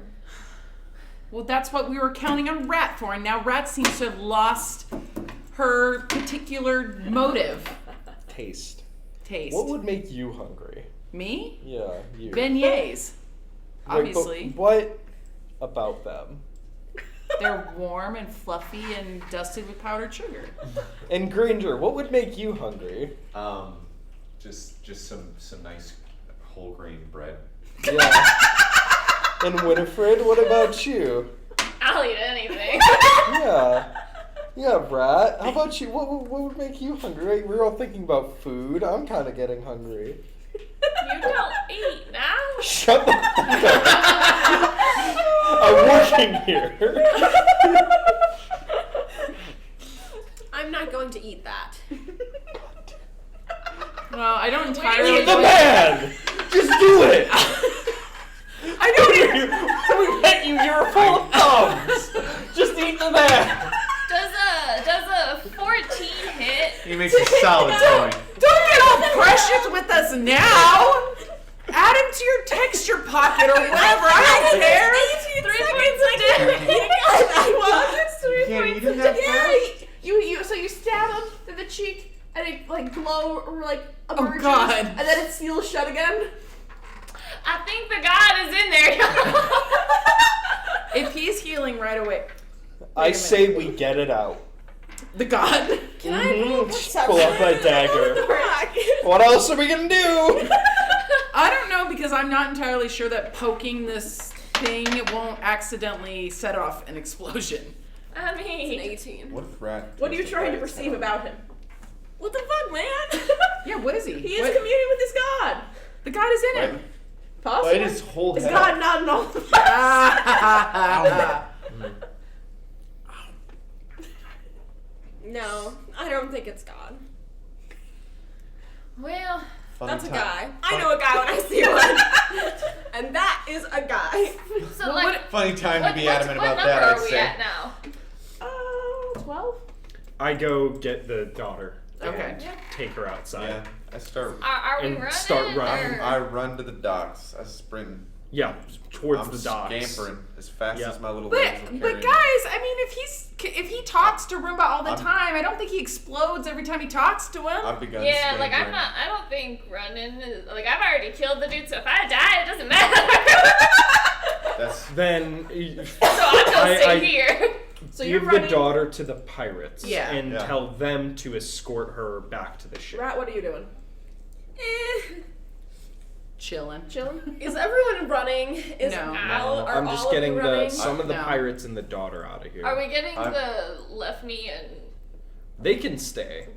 Well, that's what we were counting on Rat for, and now Rat seems to have lost her particular motive. Taste. Taste. What would make you hungry? Me? Yeah, you. Beignets. Right, Obviously. but what about them? They're warm and fluffy and dusted with powdered sugar. And Granger, what would make you hungry? Just some nice whole grain bread. Yeah. And Wynefrede, what about you? I'll eat anything. Yeah, Brat. How about you? What would make you hungry? Right? We're all thinking about food. I'm kind of getting hungry. You don't eat now. Shut the fuck up. I'm working here. I'm not going to eat that. Well, I don't entirely. Eat the man! Just do it! I know you. We bet you're full of thumbs. Just eat the man. Does a 14 hit? He makes a solid point. Don't get all precious with us now! Add him to your texture pocket or whatever. I don't care. 3 points of damage. Can't eat him that fast? So you stab him in the cheek, and it like glow or like emerges, God. and then it seals shut again. I think the god is in there. If he's healing right away. I say we get it out. The god. Can I roll perception? Pull out my dagger. What else are we gonna do? I don't know because I'm not entirely sure that poking this thing won't accidentally set off an explosion. I It's an mean, 18. What if Rat? What are you twisted trying to by his perceive head? about him? What the fuck, man? Yeah, what is he? He is What- communing with his god. The god is in him. Possibly. Bite his whole His head. god not in all the No, I don't think it's God. well, Funny That's a time. guy. I know a guy when I see one. And that is a guy. so Well, like, Funny time to be adamant what about number that, I'd are we say. at now? 12? I go get the daughter. Okay. And take her outside. Yeah, I start. Are we And running? start running. or- I run to the docks. I sprint. Yeah, towards I'm the docks. scampering as fast Yeah. as my little legs will But carry me. guys, I mean, if he talks to Roomba all the I'm- time, I don't think he explodes every time he talks to him. I've begun Yeah, like scampering. I don't think running is, like I've already killed the dude, so if I die, it doesn't matter. That's Then So I'm gonna stay I- here. So you're give running. the daughter to the pirates Yeah. and Yeah. tell them to escort her back to the ship. Rat, what are you doing? Chilling. Chilling? Is everyone running? Is No. Al, No, are I'm all just of you getting running? some of the No. pirates and the daughter out of here. Are we getting I'm- the left knee and? They can stay.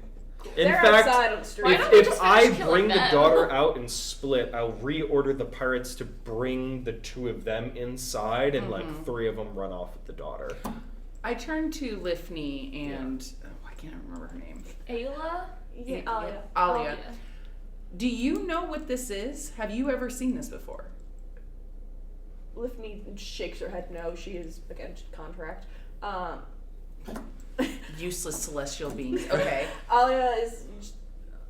In They're fact, outside on the street. Why don't we if just I finish killing bring the them? daughter out and split, I'll reorder the pirates to bring the two of them inside, and like 3 of them run off with the daughter. I turn to Lifney and I can't remember her name. Ayla? Yeah, Alia. Do you know what this is? Have you ever seen this before? Lifney shakes her head no. She is against contract. Useless celestial beings. Okay. Alia is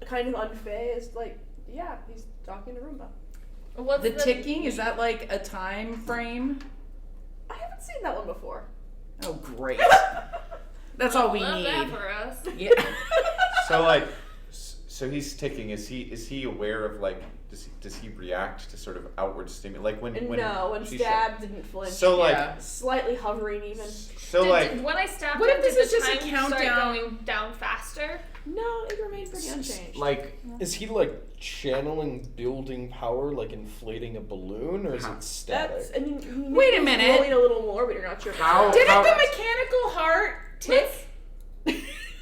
kind of unfazed. Like, yeah, he's talking to Roomba. What's The ticking, is that like a time frame? I haven't seen that one before. Oh, great. That's all we Love that need. for us. Yeah. so like. So he's ticking. Is he aware of like? Does he react to sort of outward stimuli? Like when No, when she stabbed, didn't flinch. So like. Yeah. Slightly hovering even. So like. When I stabbed What him, if this did is the just a time countdown? start going down faster? No, it remained pretty unchanged. Like. Is he like channeling building power, like inflating a balloon, or is it static? That's, I mean, Wait a maybe minute. Rolling a little more, but you're not sure. if it's How- static. Didn't the mechanical heart tick?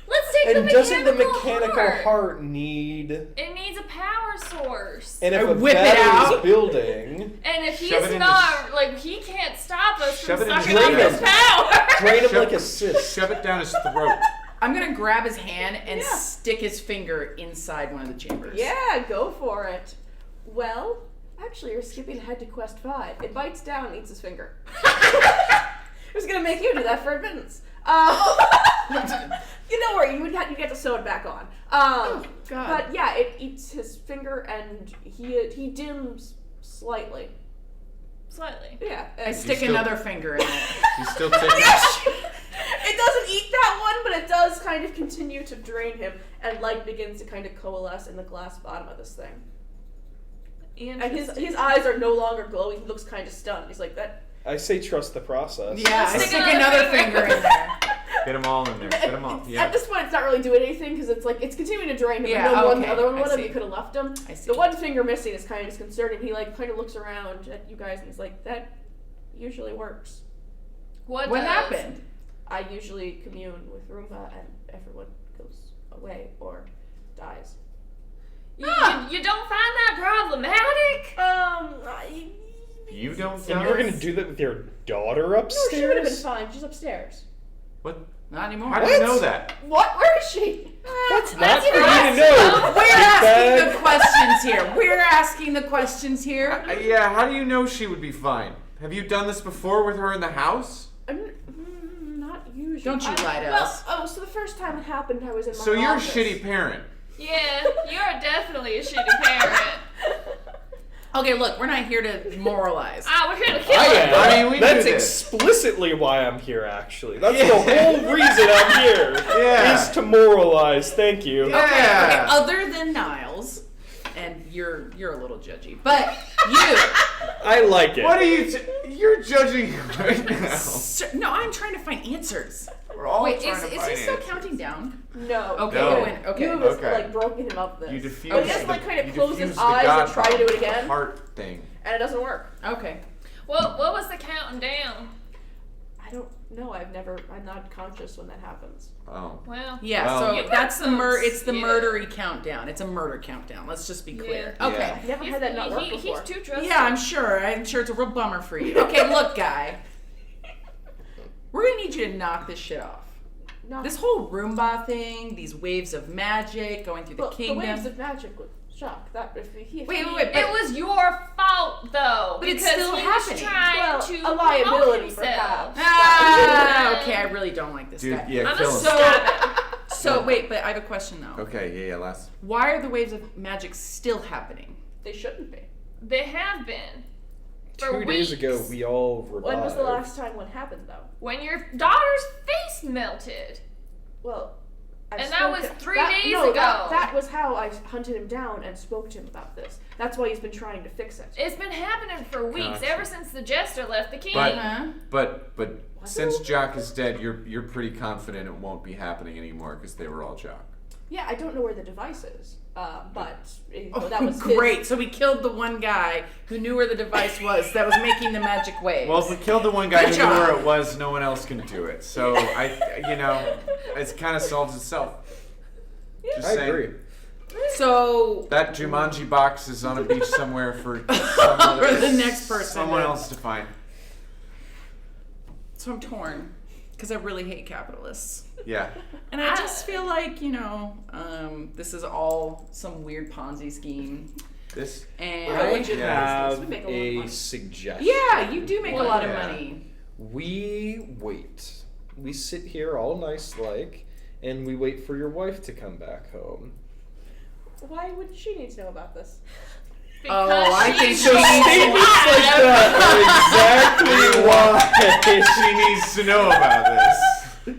Let's take And the doesn't the mechanical mechanical heart. heart need? It needs a power source. And if I a whip it battery's out. building, And if Shove it he's in not, like, he can't stop us from Shove it in his sucking up throat. his power. drain him Shove- like a cyst. Shove it down his throat. I'm gonna grab his hand and Yeah. stick his finger inside one of the chambers. Yeah, go for it. Well, actually, you're skipping ahead to quest 5. It bites down and eats his finger. Who's gonna make you do that for admittance? You don't worry, you get to sew it back on. God. But yeah, it eats his finger and he dims slightly. Slightly. Yeah. I stick another finger in it. He's still taking. It doesn't eat that one, but it does kind of continue to drain him, and light begins to kind of coalesce in the glass bottom of this thing. And his eyes are no longer glowing. He looks kind of stunned. He's like, that. I say trust the process. Yeah, I stick another finger in there. Get them all in there. Get them all. Yeah. At this point, it's not really doing anything because it's like it's continuing to drain him. Yeah, and no okay, other one I would have. see. You could have left him. I see. The one finger missing is kind of disconcerting. He like kind of looks around at you guys and he's like, that usually works. What happened? I usually commune with Roomba and everyone goes away or dies. You don't find that problematic? You don't. And you're gonna do that with your daughter upstairs? No, she would have been fine. She's upstairs. What? Not anymore. How do you know that? What? Where is she? That's not for me to know. We're asking the questions here. We're asking the questions here. Yeah. How do you know she would be fine? Have you done this before with her in the house? Not usually. Don't you lie to us. So the first time it happened, I was in my So you're a office. shitty parent. Yeah, you're definitely a shitty parent. Okay, look, we're not here to moralize. We're here to kill I him. am. I mean, we That's do this. explicitly why I'm here, actually. That's the whole reason I'm here. Yeah. Is to moralize. Thank you. Yeah. Okay, other than Niles, and you're a little judgy, but you. I like it. What are you? You're judging right now. No, I'm trying to find answers. We're all Wait, trying is to he find still answers. counting down? No. Okay, No. you win. Okay. You have Okay. like broken him up this. You diffuse But he just the- like kind of you closes his diffuse the eyes God and try to do it again, heart thing. and it doesn't work. Okay. What was the counting down? I don't know. I'm not conscious when that happens. Oh. Well, Yeah, Well- so You that's the got it's the yeah. murdery countdown. It's a murder countdown. Let's just be clear. Yeah. Okay. Yeah. I've never had that not work he's before. too trusting. Yeah, I'm sure it's a real bummer for you. Okay, look, guy. We're gonna need you to knock this shit off. Not This whole Roomba thing, these waves of magic going through the the kingdom. waves of magic would shock that if he. Wait, It was your fault, though. But it's because still he happening. was trying Well, to a liability, promote himself. perhaps. Okay, I really don't like this Dude, guy. yeah, I'm kill a him. So wait, but I have a question though. Okay, yeah, last. Why are the waves of magic still happening? They shouldn't be. They have been. For 2 days ago, weeks. we all revived. When was the last time one happened though? When your daughter's face melted. Well, And that was 3 days ago. That was how I hunted him down and spoke to him about this. That's why he's been trying to fix it. It's been happening for weeks, Gotcha. ever since the jester left the king. But since Jock is dead, you're pretty confident it won't be happening anymore because they were all Jock. Yeah, I don't know where the device is, but Oh, that was great. So we killed the one guy who knew where the device was that was making the magic waves. Well, if we killed the one guy Good who knew job. where it was, no one else can do it. So it kind of solves itself. Just I saying. agree. So That Jumanji box is on a beach somewhere for for the next person. someone else to find. So I'm torn because I really hate capitalists. Yeah. And I just feel like, this is all some weird Ponzi scheme. This. And I Yeah. have We make a lot of a money. suggestion. yeah, you do make a lot of Yeah. money. We wait. We sit here all nice like, and we wait for your wife to come back home. Why would she need to know about this? Because I think she's So statements like that are exactly why She needs to know about this.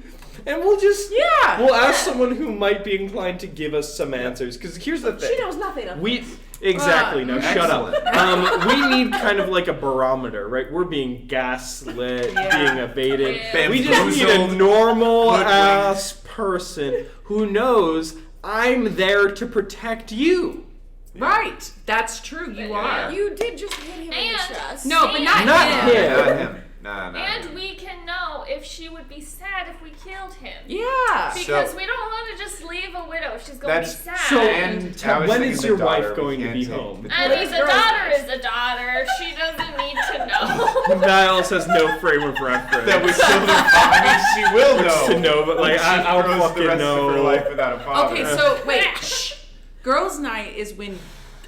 And we'll just Yeah. we'll ask someone who might be inclined to give us some answers. Because here's the thing. She knows nothing of We exactly no. Shut up. Excellent. We need kind of like a barometer, right? We're being gaslit, being evaded. Yeah. We just need a Bamboozled, normal hoodwinked. ass person who knows I'm there to protect you. Right. That's true. You are. You did just hit him in the And- chest. No, but not Not him. him. Not him. Nah. And we can know if she would be sad if we killed him. Yeah. Because So- we don't want to just leave a widow. She's going to be That's sad. So And I was when thinking is the your daughter, wife we going to can't be take home? I mean, the Girl's daughter nice. is a daughter. She doesn't need to know. Niles has no frame of reference. That we still don't. I mean, she will know. to know, but like She I'll grows fucking the rest know. of her life without a father. Okay, so wait. Shh. Girls' night is when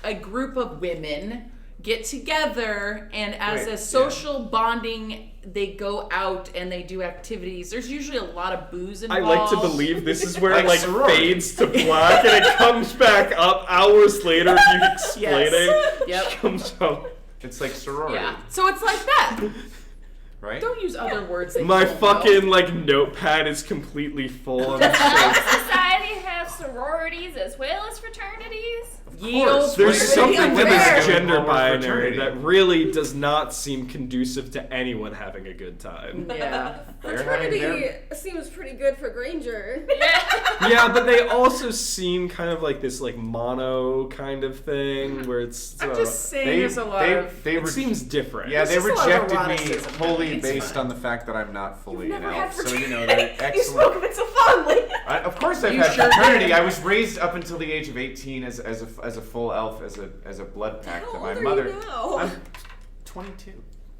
a group of women get together, and as a social bonding, they go out and they do activities. There's usually a lot of booze I involved. like to believe this is where it Like like sorority. fades to black and it comes back up hours later. You explaining. Yep. She comes out. It's like sorority, Yeah. So it's like that. right? Don't use other words. That My you don't fucking know. like notepad is completely full. I'm Does so- our society have sororities as well as fraternities? Yield. There's Fraternity something to this unfair. gender Homo binary fraternity. that really does not seem conducive to anyone having a good time. Yeah. They're having Fraternity their- seems pretty good for Granger. Yeah, but they also seem kind of like this like mono kind of thing where it's I'm just saying there's a lot of. they it seems different. Yeah, they There's just a lot of rejected me eroticism wholly happening. It's based fine. on the fact that I'm not fully You've an never had elf. So fraternity. you know they're You spoke excellent. of it so fondly. Of course, I've You had sure fraternity. did. I was raised up until the age of 18 as a full elf, as a blood pact How that old my are mother. you now? I'm 22.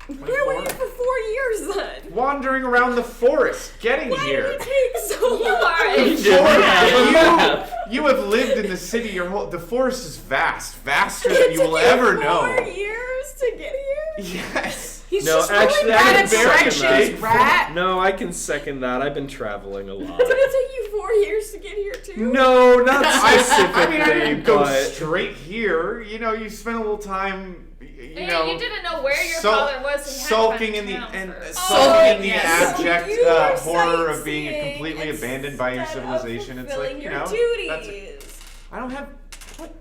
Where were you 24. for 4 years then? Wandering around the forest, getting Why here. did it take so You long? are a didn't have a map. You have lived in the city your whole. The forest is vast, vaster than It you took will ever 4 know. years to get here? Yes. He's No, just actually, really I bad can at second directions, that. rat. No, I can second that. I've been traveling a lot. Did it take you 4 years to get here too? No, not I specifically. mean, I didn't go but straight here. You know, you spent a little time. You And know, you didn't know where your sul- father was and sulking had in to the find and town first. sulking in the yes. abject You were horror of being sightseeing completely abandoned by your instead of civilization. It's fulfilling like you your know, duties. I don't have what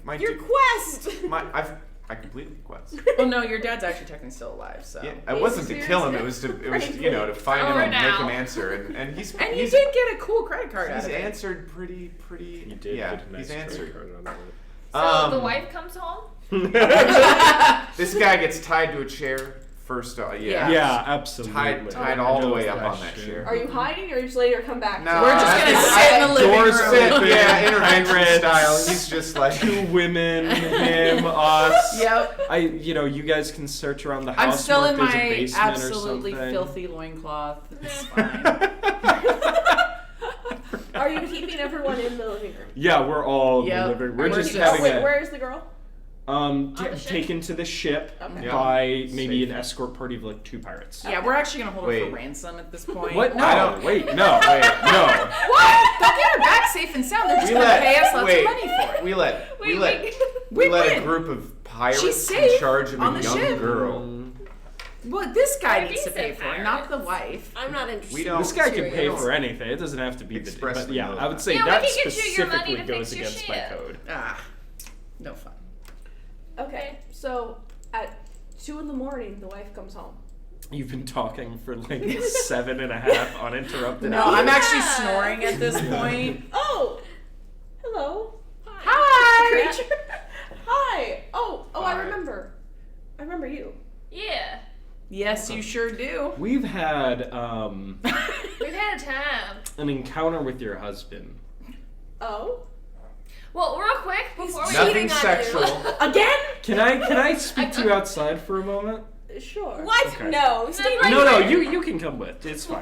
my Your quest. I completed the quest. Well, no, your dad's actually technically still alive, so. Yeah, it wasn't to kill him. It was to you know to find him For and make now. him answer. And he's And you he's did get a cool credit card out he's of it. answered pretty. you did Yeah, get a nice he's answered. credit card So Um, the wife comes home? This guy gets tied to a chair first. Yeah. Yeah, absolutely. Tied all the way up on that chair. Are you hiding or are you just letting her come back? No, We're just I gonna think sit in the living doors room. sit- Sit, yeah, intervention Pirates. style. He's just like Two women, him, us. Yep. You guys can search around the I'm house. still more in if there's a my basement or absolutely something. filthy loincloth. It's fine. Are you keeping everyone in the living room? Yeah, we're all Yep. in the living room. We're We're just just- having Wait, a where's the girl? the ship? taken to the ship Okay. Yeah. by maybe Safe. an escort party of like 2 pirates. Yeah, we're actually gonna hold her Wait. for ransom at this point. What? No. I don't- Wait. No. Wait. No. What? They'll get her back safe and sound. They're just we gonna let pay us lots wait, of money for it. we let We let Win-win. a group of pirates She's in safe charge of on a the young ship. girl. Well, this guy They're needs to pay decent for it, not the pirates. wife. I'm not interested. We don't- This guy can pay Serious. for anything. It doesn't have to be the. But Expressly yeah, know I would that. say Yeah, we that can get you your money specifically to goes fix your against my ship. code. Ah, no fun. Okay, so at 2 in the morning, the wife comes home. You've been talking for like 7.5 uninterrupted. No, hours. I'm actually snoring at this point. Oh! Hello. Hi. Creature. Hi. Oh, I Hi. remember. I remember you. Yeah. Yes, you sure do. We've had We've had a time. an encounter with your husband. Oh? Well, real quick, before we Nothing cheating on sexual. Again? Can I speak to you outside for a moment? Sure. What? Okay. No. Stay Right right No, there. you can come with. It's fine.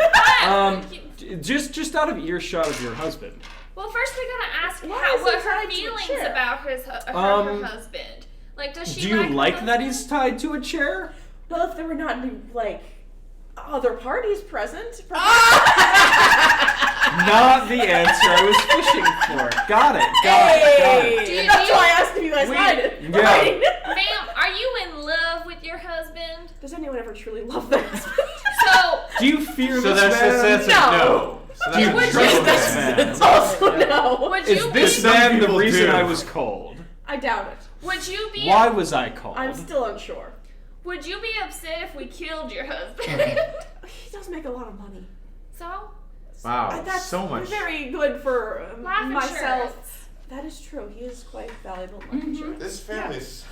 Just out of earshot of your husband. Well, first we gotta ask Why is what he her tied to a feelings chair? about her Um, husband. Like, does she Do you like her that husband? he's tied to a chair? Well, if there were not any, like, other parties present. Not the answer I was fishing for. Got it. Do you, That's why I asked if you guys lied it. Yeah. Right? ma'am, are you in love with your husband? Does anyone ever truly love their husband? So, Do you fear So this that's man? a no. So Do you that's a trust no. this man? Also, no. would Is you this be? man the people reason do. I was called? I doubt it. Would you be? Why was I called? I'm still unsure. Would you be upset if we killed your husband? He does make a lot of money. So, Wow, That's so much. very good for life myself. insurance. That is true. He is quite valuable in life insurance. This family's.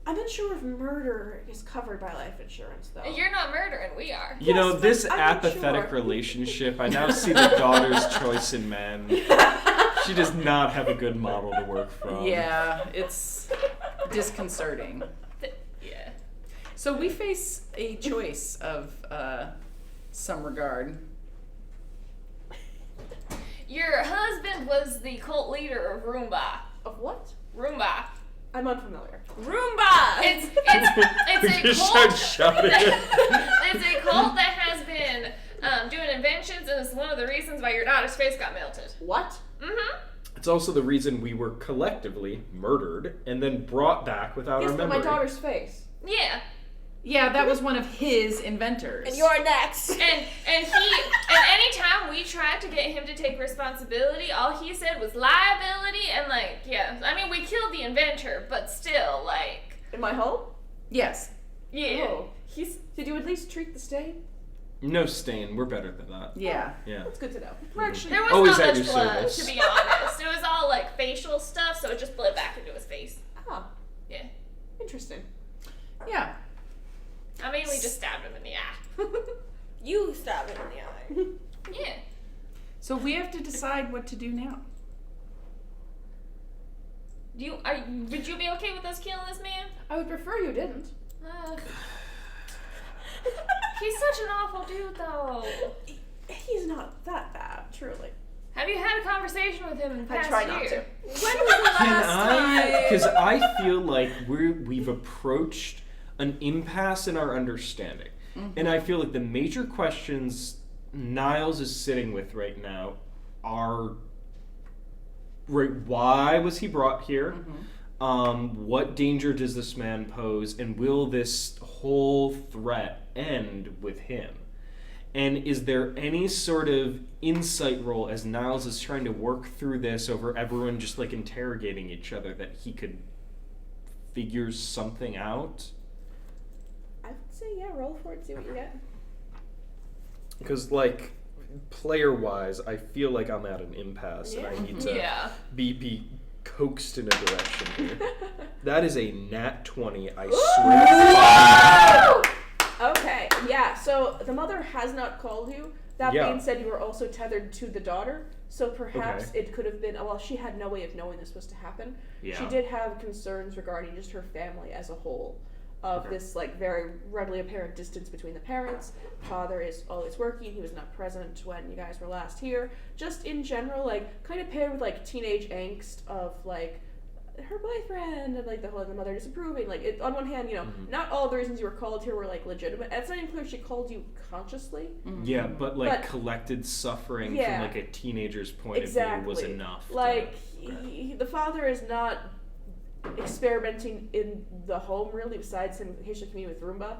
I'm not sure if murder is covered by life insurance, though. You're not murdering, we are. You know, Yes, this but I'm not apathetic sure. relationship, I now see the daughter's choice in men. She does not have a good model to work from. Yeah, it's disconcerting. Yeah. So we face a choice of some regard. Your husband was the cult leader of Roomba. Of what? Roomba. I'm unfamiliar. Roomba! It's You a just cult. start shouting it. It's a cult that has been doing inventions, and it's one of the reasons why your daughter's face got melted. What? Mm-hmm. It's also the reason we were collectively murdered and then brought back without Yes, our but memory. my daughter's face. Yeah. Yeah, that was one of his inventors. And you're next. And anytime we tried to get him to take responsibility, all he said was liability and I mean we killed the inventor, but still In my home? Yes. yeah. Oh. Did you at least treat the stain? No stain. We're better than that. Yeah. Yeah. That's good to know. We're actually There was Always not at much your blood, service. to be honest. It was all facial stuff, so it just bled back into his face. Ah, Yeah. interesting. Yeah. I mean, we just stabbed him in the eye. You stab him in the eye. Yeah. So we have to decide what to do now. Would you be okay with us killing this man? I would prefer you didn't. He's such an awful dude, though. He's not that bad, truly. Have you had a conversation with him in the I past try year? not to. When was the Can last time? Because I feel like we've approached an impasse in our understanding. And I feel like the major questions Niles is sitting with right now are, right, why was he brought here? What danger does this man pose? And will this whole threat end with him? And is there any sort of insight roll as Niles is trying to work through this over everyone just interrogating each other that he could figure something out? I would say, yeah, roll for it, see what you get. Because, player-wise, I feel like I'm at an impasse and I need to Yeah. be coaxed in a direction here. That is a nat 20, I swear. Okay, yeah, so the mother has not called you. That Yeah. being said, you were also tethered to the daughter, so perhaps Okay. it could have been, well, she had no way of knowing this was to happen. Yeah. She did have concerns regarding just her family as a whole, of this, very readily apparent distance between the parents. Father is always working, he was not present when you guys were last here. Just in general, kind of paired with, teenage angst of, her boyfriend and the mother disapproving. On one hand, not all the reasons you were called here were legitimate. And it's not even clear she called you consciously. Yeah, but collected suffering Yeah. from a teenager's point of Exactly. view was enough. The father is not experimenting in the home really, besides him occasionally communing with Roomba.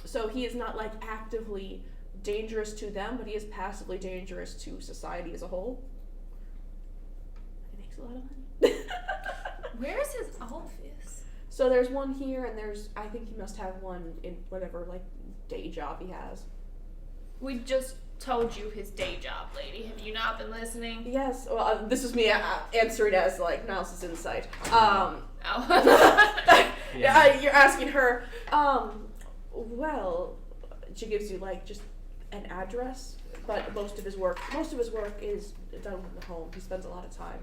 So he is not actively dangerous to them, but he is passively dangerous to society as a whole. He makes a lot of money. Where's his office? So there's one here, and I think he must have one in whatever day job he has. We just told you his day job, lady. Have you not been listening? Yes. Well, this is me answering as Niles' insight. Oh. You're asking her. Well, she gives you just an address, but most of his work is done in the home. He spends a lot of time.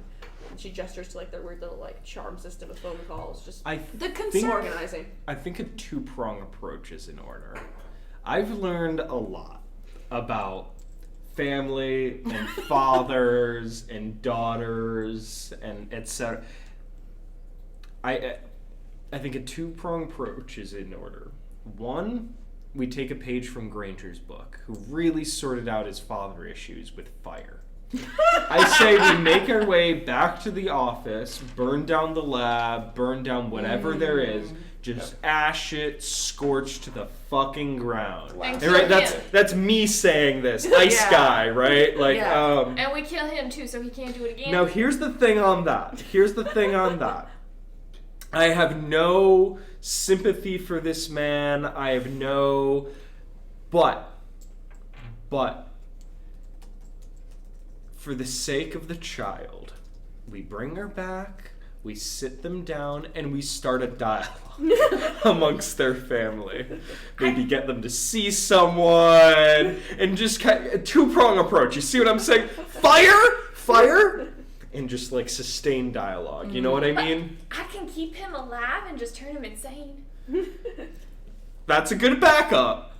And she gestures to their weird little charm system of phone calls. Just organizing. I think a two-prong approach is in order. I've learned a lot about family and fathers and daughters and etc. I think a two-prong approach is in order. One, we take a page from Granger's book, who really sorted out his father issues with fire. I say we make our way back to the office, burn down the lab, burn down whatever there is, just ash it, scorched to the fucking ground. And And kill right, him. that's me saying this. Ice guy, right? And we kill him too, so he can't do it again. Now here's the thing on that. I have no sympathy for this man. I have no... But... For the sake of the child, we bring her back, we sit them down, and we start a dialogue amongst their family. Maybe get them to see someone, and just a two-prong approach. You see what I'm saying? Fire, and just sustained dialogue. You know what I mean? I can keep him alive and just turn him insane. That's a good backup.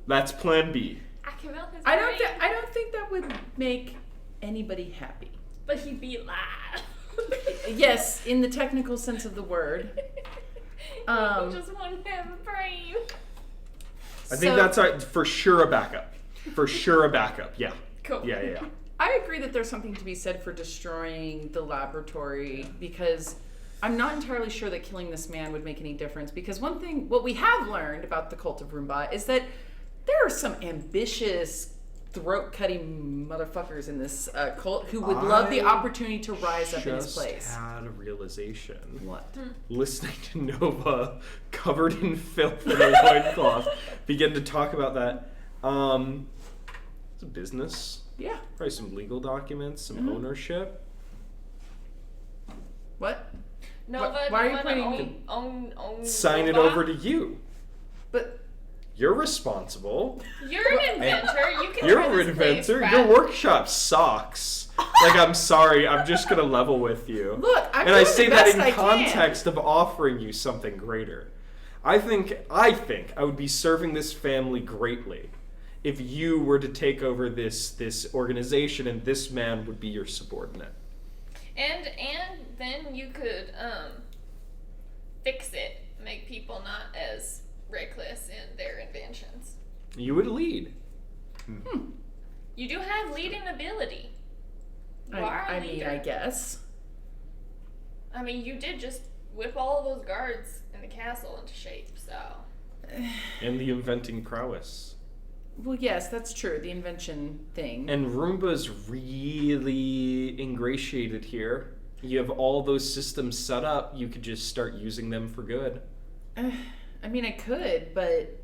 That's plan B. I can melt his I brain, don't think that would make anybody happy. but he'd be alive. Yes, in the technical sense of the word. People just want to have a brain. I think that's for sure a backup. For sure a backup. Yeah. Cool. Yeah. I agree that there's something to be said for destroying the laboratory because I'm not entirely sure that killing this man would make any difference. Because one thing, what we have learned about the cult of Roomba is that there are some ambitious, throat-cutting motherfuckers in this cult who would love the opportunity to rise up in his place. Just had a realization. What? Listening to Nova, covered in filth and a loincloth, begin to talk about that. It's a business. Yeah. Probably some legal documents, some ownership. What? Nova, Why are you do pointing own Sign it Nova? over to you. But You're responsible. You're an inventor. You can You're run an this place, inventor. Brad. Your workshop sucks. Like, I'm sorry. I'm just going to level with you. look, I'm And I doing say the that best in I can. context of offering you something greater. I think I would be serving this family greatly if you were to take over this organization and this man would be your subordinate. And then you could fix it, make people not as reckless in their inventions. You would lead. You do have leading ability. You are a I mean, leader. I guess. I mean, you did just whip all of those guards in the castle into shape, so. And the inventing prowess. Well, yes, that's true. The invention thing. And Roomba's really ingratiated here. You have all those systems set up. You could just start using them for good. I mean, I could, but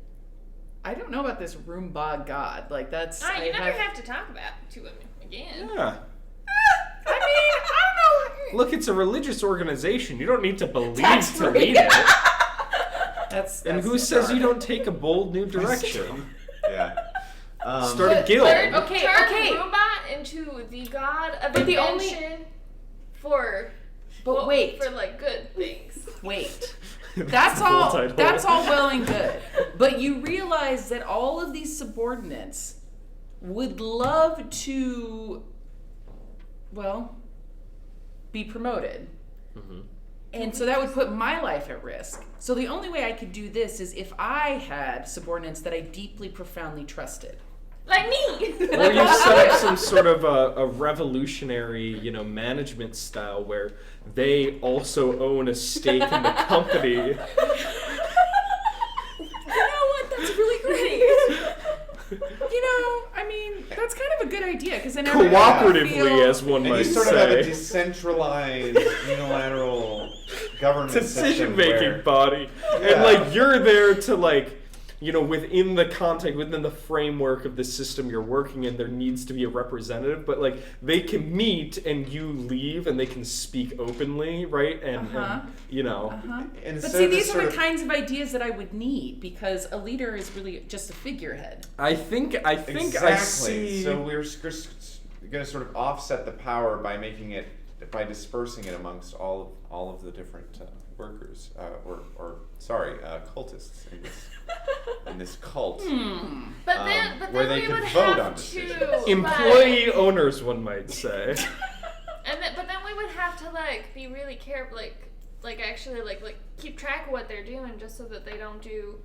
I don't know about this Roomba god. Like, that's... You never have to talk about it to him again. Yeah. I mean, I don't know. Look, it's a religious organization. You don't need to believe That's to right. lead it. That's And who says you don't take a bold new direction? Yeah. Start a guild. Turn Okay. Roomba into the god of But the only- invention for wait. for like good things. Wait. That's That's the full all. title. That's all well and good. But you realize that all of these subordinates would love to, well, be promoted. Mhm. And so that would put my life at risk. So the only way I could do this is if I had subordinates that I deeply, profoundly trusted. Like me. Or you set up some sort of a revolutionary, management style where they also own a stake in the company. You know what? That's really great. I mean, that's kind of a good idea because then everyone would Cooperatively, feel- as one And might you sort of have a say. decentralized, unilateral government Decision-making system body. Yeah. And, you're there to, within the context, within the framework of the system you're working in, there needs to be a representative, but, they can meet and you leave and they can speak openly, right? And Instead But see, of this these are sort the of- kinds of ideas that I would need because a leader is really just a figurehead. I think Exactly. I see... So we're going to sort of offset the power by by dispersing it amongst all of the different workers, cultists in this cult. But then where they we could would vote on have decisions. to Employee owners, one might say. but then we would have to be really careful, actually keep track of what they're doing, just so that they don't do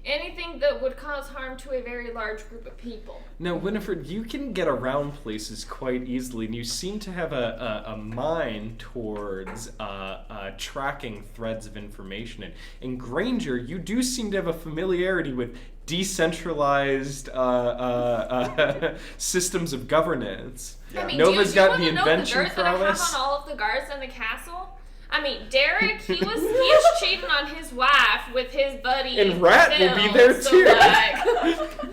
anything that would cause harm to a very large group of people. Now, Wynefrede, you can get around places quite easily, and you seem to have a mind towards tracking threads of information. And Granger, you do seem to have a familiarity with decentralized systems of governance. I mean, Nova's do you got want the to know the invention dirt that I have prowess. on all of the guards in the castle? I mean, Derek, he is cheating on his wife with his buddy. And Rat will be Phil, there so, too.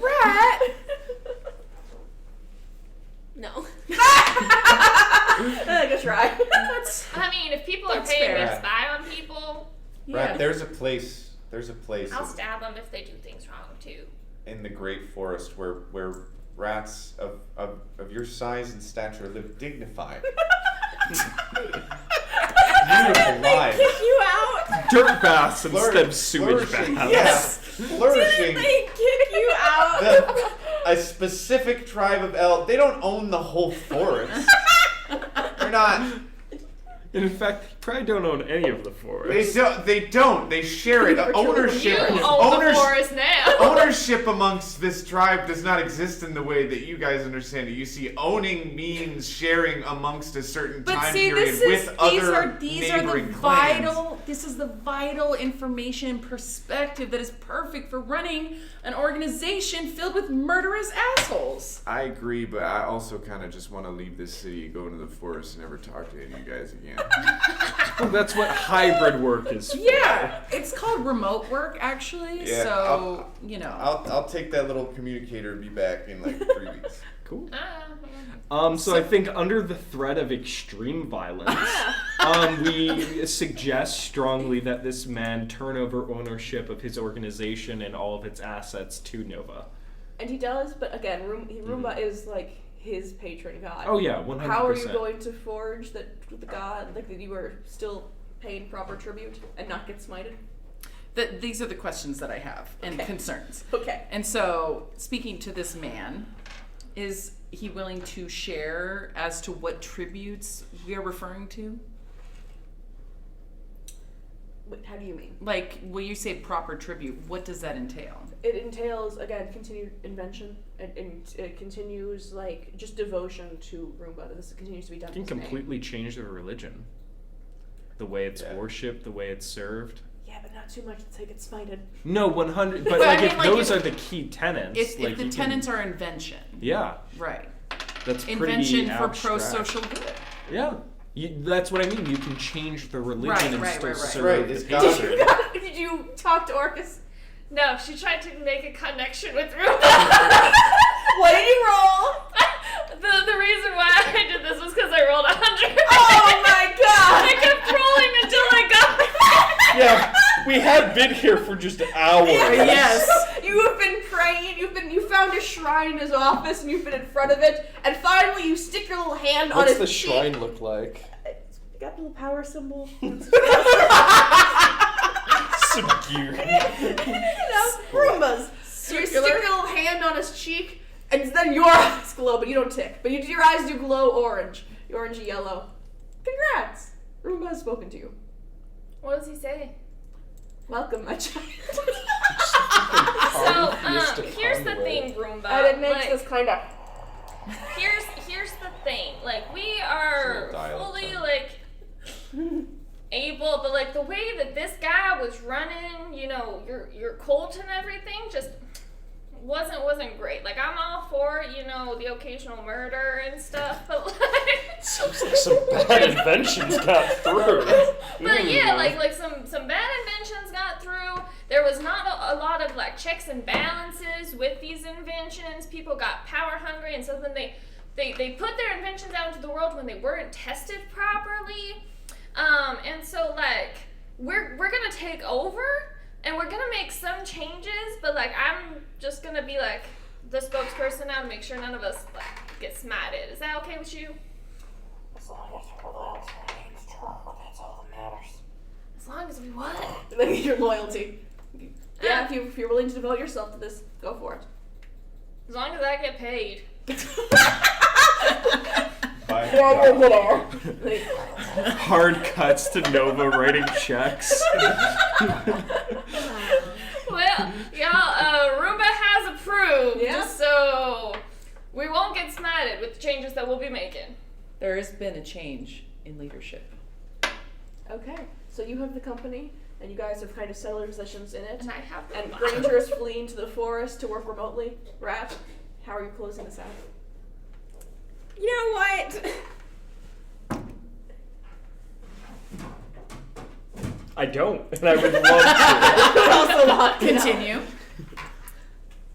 Rat! No. Good try. I mean, if people are That's paying me fair. to spy on people, Right, there's a place I'll stab them if they do things wrong too. in the Great Forest where rats of your size and stature live dignified. Beautiful lives. Kick you out. Dirt baths instead of sewage Flourishing, baths. yes, flourishing. They kick you out. A specific tribe of elk. They don't own the whole forest. They're not. In fact, they probably don't own any of the forest. They don't. They share it. Ownership. You own the forest now. Ownership amongst this tribe does not exist in the way that you guys understand it. You see, owning means sharing amongst a certain time period with other neighboring clans. This is the vital information and perspective that is perfect for running an organization filled with murderous assholes. I agree, but I also kind of just want to leave this city, go into the forest, and never talk to any of you guys again. Well, that's what hybrid work is for. Yeah, it's called remote work, actually. Yeah, so, I'll take that little communicator and be back in like 3 weeks. Cool. So I think under the threat of extreme violence, we suggest strongly that this man turn over ownership of his organization and all of its assets to Nova. And he does, but again, Roomba is like his patron god. Oh yeah, 100%. How are you going to forge that the god, like that you are still paying proper tribute and not get smited? These are the questions that I have and concerns. Okay. And so, speaking to this man, is he willing to share as to what tributes we are referring to? Wait, how do you mean? Like, when you say proper tribute, what does that entail? It entails, again, continued invention, and it continues, like, just devotion to Roomba. This continues to be done. You can completely change their religion. The way it's worshipped, the way it's served. Yeah, but not too much to get smited. No, 100. But if those are the key tenets, if the tenets are invention. Yeah. Right. That's pretty invention for abstract. pro-social good. Yeah. That's what I mean. You can change the religion and still serve Right. the patron. Did you talk to Orcus? No, she tried to make a connection with Roomba. What did you roll? The reason why I did this was because I rolled 100. Oh my god! I kept rolling until I got there. Yeah, we have been here for just hours. Yes. You have been praying, you found a shrine in his office and you've been in front of it, and finally you stick your little hand on What's his the cheek. shrine look like? It's got a little power symbol. Some gear. Roombas. So you stick your little hand on his cheek, and then your eyes glow, but you don't tick. But your eyes do glow orange. Orangey yellow. Congrats! Roomba has spoken to you. What does he say? Welcome, my child. So, here's the thing, Roomba. And it makes this kind of... Here's the thing. Like, we are fully, like, able, but, like, the way that this guy was running, your cult and everything just wasn't great. Like, I'm all for, the occasional murder and stuff, but, like... Seems like some bad inventions got through. But yeah, like some bad inventions got through. There was not a lot of like checks and balances with these inventions. People got power hungry, and so then they put their inventions out into the world when they weren't tested properly. And so like we're gonna take over and we're gonna make some changes, but like I'm just gonna be like the spokesperson now to make sure none of us like get smited. Is that okay with you? As long as your loyalty remains true, that's all that matters. As long as we what? Like your loyalty. Yeah, if you're willing to devote yourself to this, go for it. As long as I get paid. Hard cuts to Nova writing checks. Well, y'all, Roomba has approved, Yeah? so we won't get smited with the changes that we'll be making. There has been a change in leadership. Okay, so you have the company, and you guys have kind of settled your positions in it. And I have And Granger is fleeing to the forest to work remotely. Rat, how are you closing this out? You know what? I don't, and I would love to. Continue.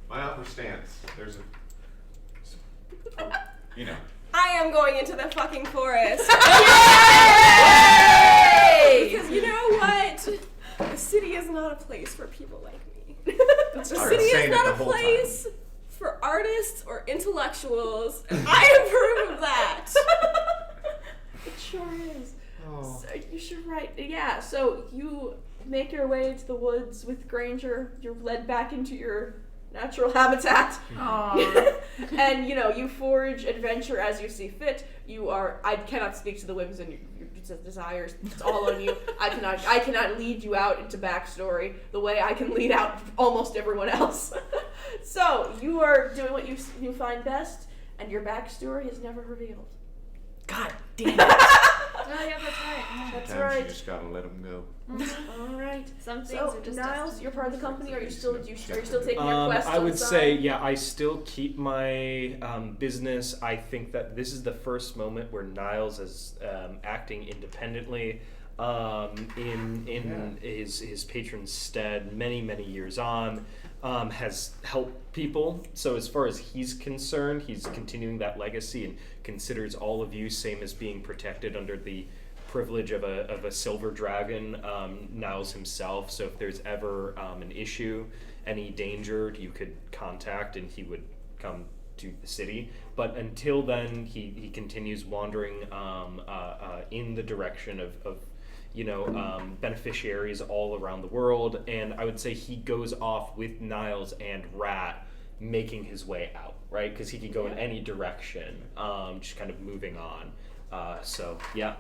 My offer stands. There's a, I am going into the fucking forest. Yay! Because you know what? The city is not a place for people like me. The city is not a place for artists or intellectuals. I approve of that. It sure is. Oh. So you should write. Yeah, so you make your way to the woods with Granger. You're led back into your natural habitat. Aww. And you forge adventure as you see fit. I cannot speak to the whims and your desires. It's all on you. I cannot lead you out into backstory the way I can lead out almost everyone else. So you are doing what you find best, and your backstory is never revealed. God damn it. Oh, yeah, that's right. That's Sometimes right. you just gotta let them go. All right. Some things So are just Niles, destiny. you're part of the company. Are you still taking your quest? I on would the side? say, yeah, I still keep my business. I think that this is the first moment where Niles is acting independently in his patron's stead many years on. Has helped people. So as far as he's concerned, he's continuing that legacy and considers all of you same as being protected under the privilege of a silver dragon, Niles himself. So if there's ever an issue, any danger, you could contact and he would come to the city. But until then, he continues wandering in the direction of beneficiaries all around the world, and I would say he goes off with Niles and Rat making his way out, right? Because he could go in any direction, just kind of moving on. So, yeah.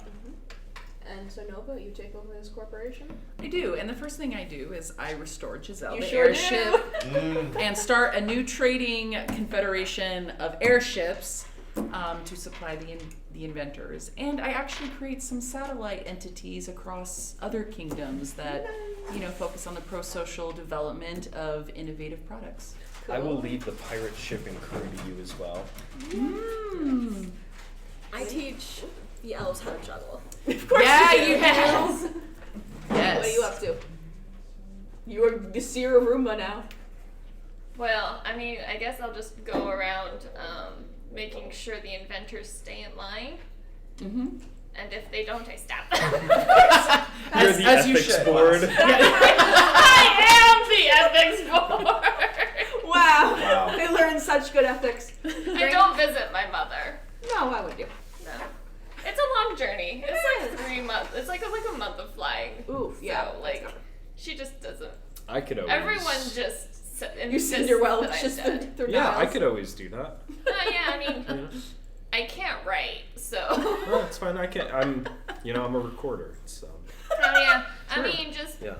And so Nova, you take over this corporation? I do, and the first thing I do is I restore Giselle, You the sure airship, do. and start a new trading confederation of airships to supply the inventors. And I actually create some satellite entities across other kingdoms that, focus on the pro-social development of innovative products. I will lead the pirate shipping crew to you as well. I teach the elves how to juggle. Of course Yeah, you do. you have. Yes. What are you up to? You are the seer of Roomba now. Well, I mean, I guess I'll just go around making sure the inventors stay in line. Mm-hmm. And if they don't, I stab them. You're the as you ethics should. board. I am the ethics board. Wow. They learn such good ethics. I don't visit my mother. No, why would you? No. It's a long journey. It's like 3 months. It's like a month of flying. Ooh, yeah. So, like, she just doesn't. I could always. Everyone just You Cinderella that I'm just dead. through Yeah, I Niles. could always do that. Yeah, I mean, I can't write, so. No, it's fine. I can't. I'm a recorder. So. Oh yeah, I Sure. mean, just Yeah.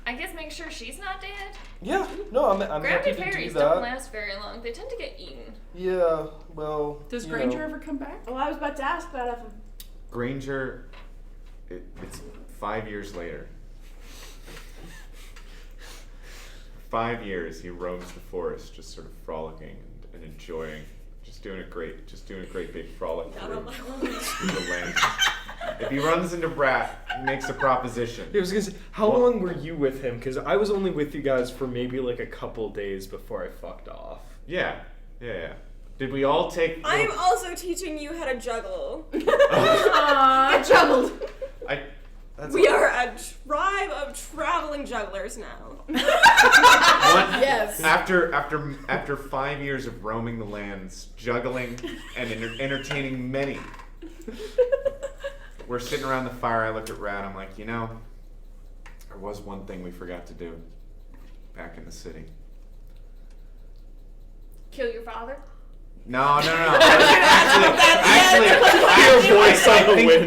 I guess make sure she's not dead. Yeah, no, I'm happy Grounded to do fairies that. don't last very long. They tend to get eaten. Yeah, well. Does you Granger know. ever come back? Oh, I was about to ask that of him. Granger, it's 5 years later. 5 years he roams the forest, just sort of frolicking and enjoying, just doing a great big frolic through the land. If he runs into Brat, he makes a proposition. I was gonna say, how long were you with him? Because I was only with you guys for maybe like a couple days before I fucked off. Yeah. Did we all take? I am also teaching you how to juggle. Get juggled. We are a tribe of traveling jugglers now. Yes. After 5 years of roaming the lands, juggling and entertaining many, we're sitting around the fire. I look at Rat. I'm like, there was one thing we forgot to do back in the city. Kill your father? No. Actually,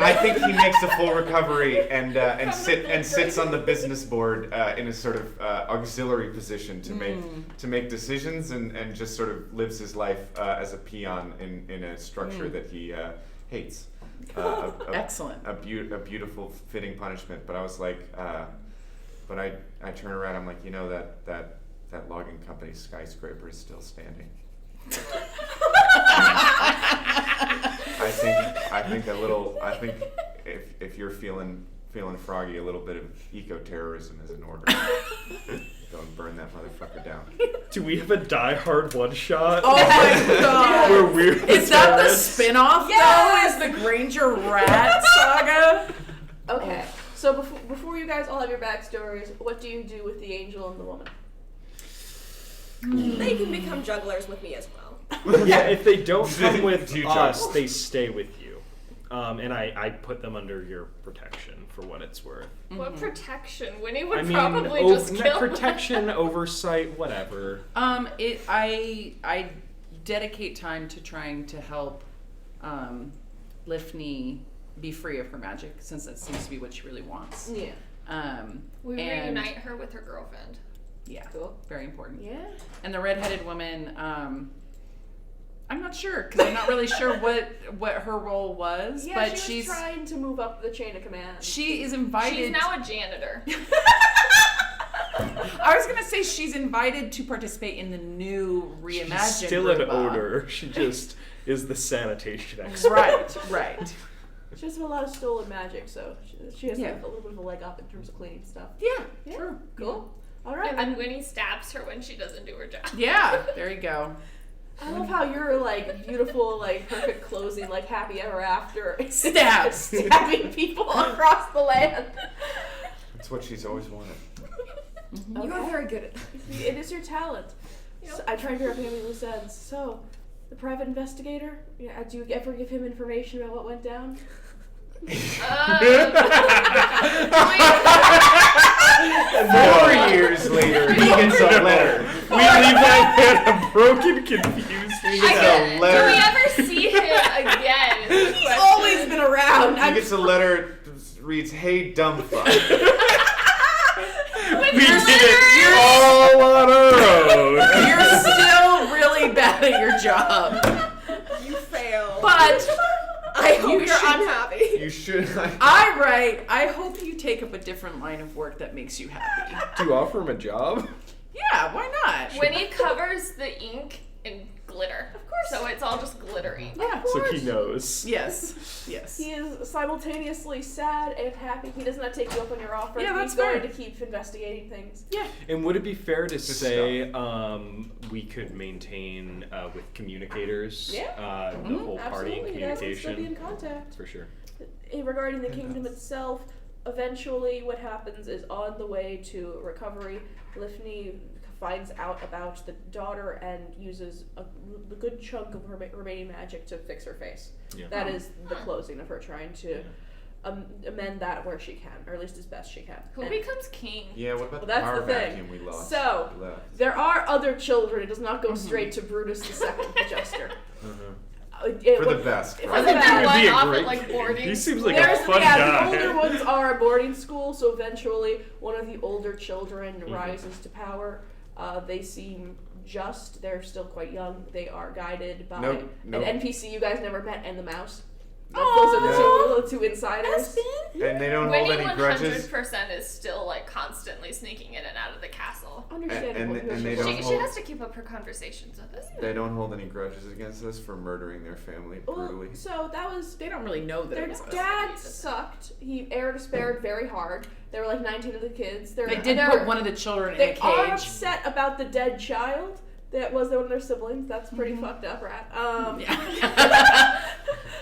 I think he makes a full recovery and sits on the business board in a sort of auxiliary position to make decisions and just sort of lives his life as a peon in a structure that he hates. Excellent. A beautiful, fitting punishment. But I was like, but I turn around. I'm like, that logging company's skyscraper is still standing. I think if you're feeling froggy, a little bit of eco-terrorism is in order. Go and burn that motherfucker down. Do we have a Die Hard one shot? Oh my god. Where we're Is that the terrorists? spin-off though? Is the Granger Rat saga? Okay, so before you guys all have your backstories, what do you do with the angel and the woman? They can become jugglers with me as well. Yeah, if they don't come with Do you us, juggle? they stay with you. And I put them under your protection for what it's worth. What protection? Winnie would I mean, probably just kill protection, oversight, whatever. I dedicate time to trying to help Lifney be free of her magic, since that seems to be what she really wants. Yeah. We reunite her with her girlfriend. Yeah. Cool. Very important. Yeah. And the redheaded woman, I'm not sure, because I'm not really sure what her role was, Yeah, but she's trying to move up the chain of command. she is invited. She's now a janitor. I was gonna say she's invited to participate in the new reimagined. She's still an Roomba. odor. She just is the sanitation expert. Right. She has a lot of stolen magic, so she has Yeah. like a little bit of a leg up in terms of cleaning stuff. Yeah, Yeah. true. Cool. All right. And then Winnie stabs her when she doesn't do her job. Yeah, there you go. I love how your like beautiful, like perfect closing, like happy ever after Stab. stabbing people across the land. That's what she's always wanted. You are very good at that. It is your talent. So I try to figure out family loose ends. So, the private investigator, yeah, do you ever give him information about what went down? 4 years later, he gets a letter. We leave that man a broken, confused. He gets a Do letter. we ever see him again? Is the He's question. always been around. He gets a letter that reads, "Hey, dumb fuck." We did it all on our own. You're still really bad at your job, You fail. but I hope you you're should- unhappy. You should. I hope you take up a different line of work that makes you happy. Do you offer him a job? Yeah, why not? Winnie covers the ink in glitter. Of course. So it's all just glittering. Yeah. So he knows. Yes. Yes. He is simultaneously sad and happy. He does not take you up on your offer. Yeah, that's He's going fair. to keep investigating things. Yeah. And would it be fair to Good say we could maintain with communicators Yeah. the whole party in Absolutely, you guys can still be communication? in contact. For sure. Regarding the kingdom itself, eventually what happens is on the way to recovery, Lifney finds out about the daughter and uses a good chunk of her remaining magic to fix her face. Yeah. That is the closing of her trying to amend that where she can, or at least as best she can. Who And becomes king? Yeah, what about Well, the that's power the thing. vacuum we lost? So, Left. there are other children. It does not go straight to Brutus II, the Jester. For the best. For right? the Wasn't there best. He'd be one a off great at like king. boarding? He seems like There's a fun the guy. older ones are a boarding school, so eventually one of the older children rises to power. They seem just. They're still quite young. They are guided by Nope. an NPC you guys never met and the mouse. Those Aw. are the two insiders. And they don't Winnie hold any grudges. 100% is still like constantly sneaking in and out of the castle. Understandable. And they She- don't She hold- has to keep up her conversations with us. They don't hold any grudges against us for murdering their family brutally. Well, so that was They don't really know that their it was us. dad sucked. He heir despaired very hard. There were like 19 of the kids. They did put one of the children in They a are cage. upset about the dead child. That was one of their siblings. That's pretty fucked up, rat. Yeah.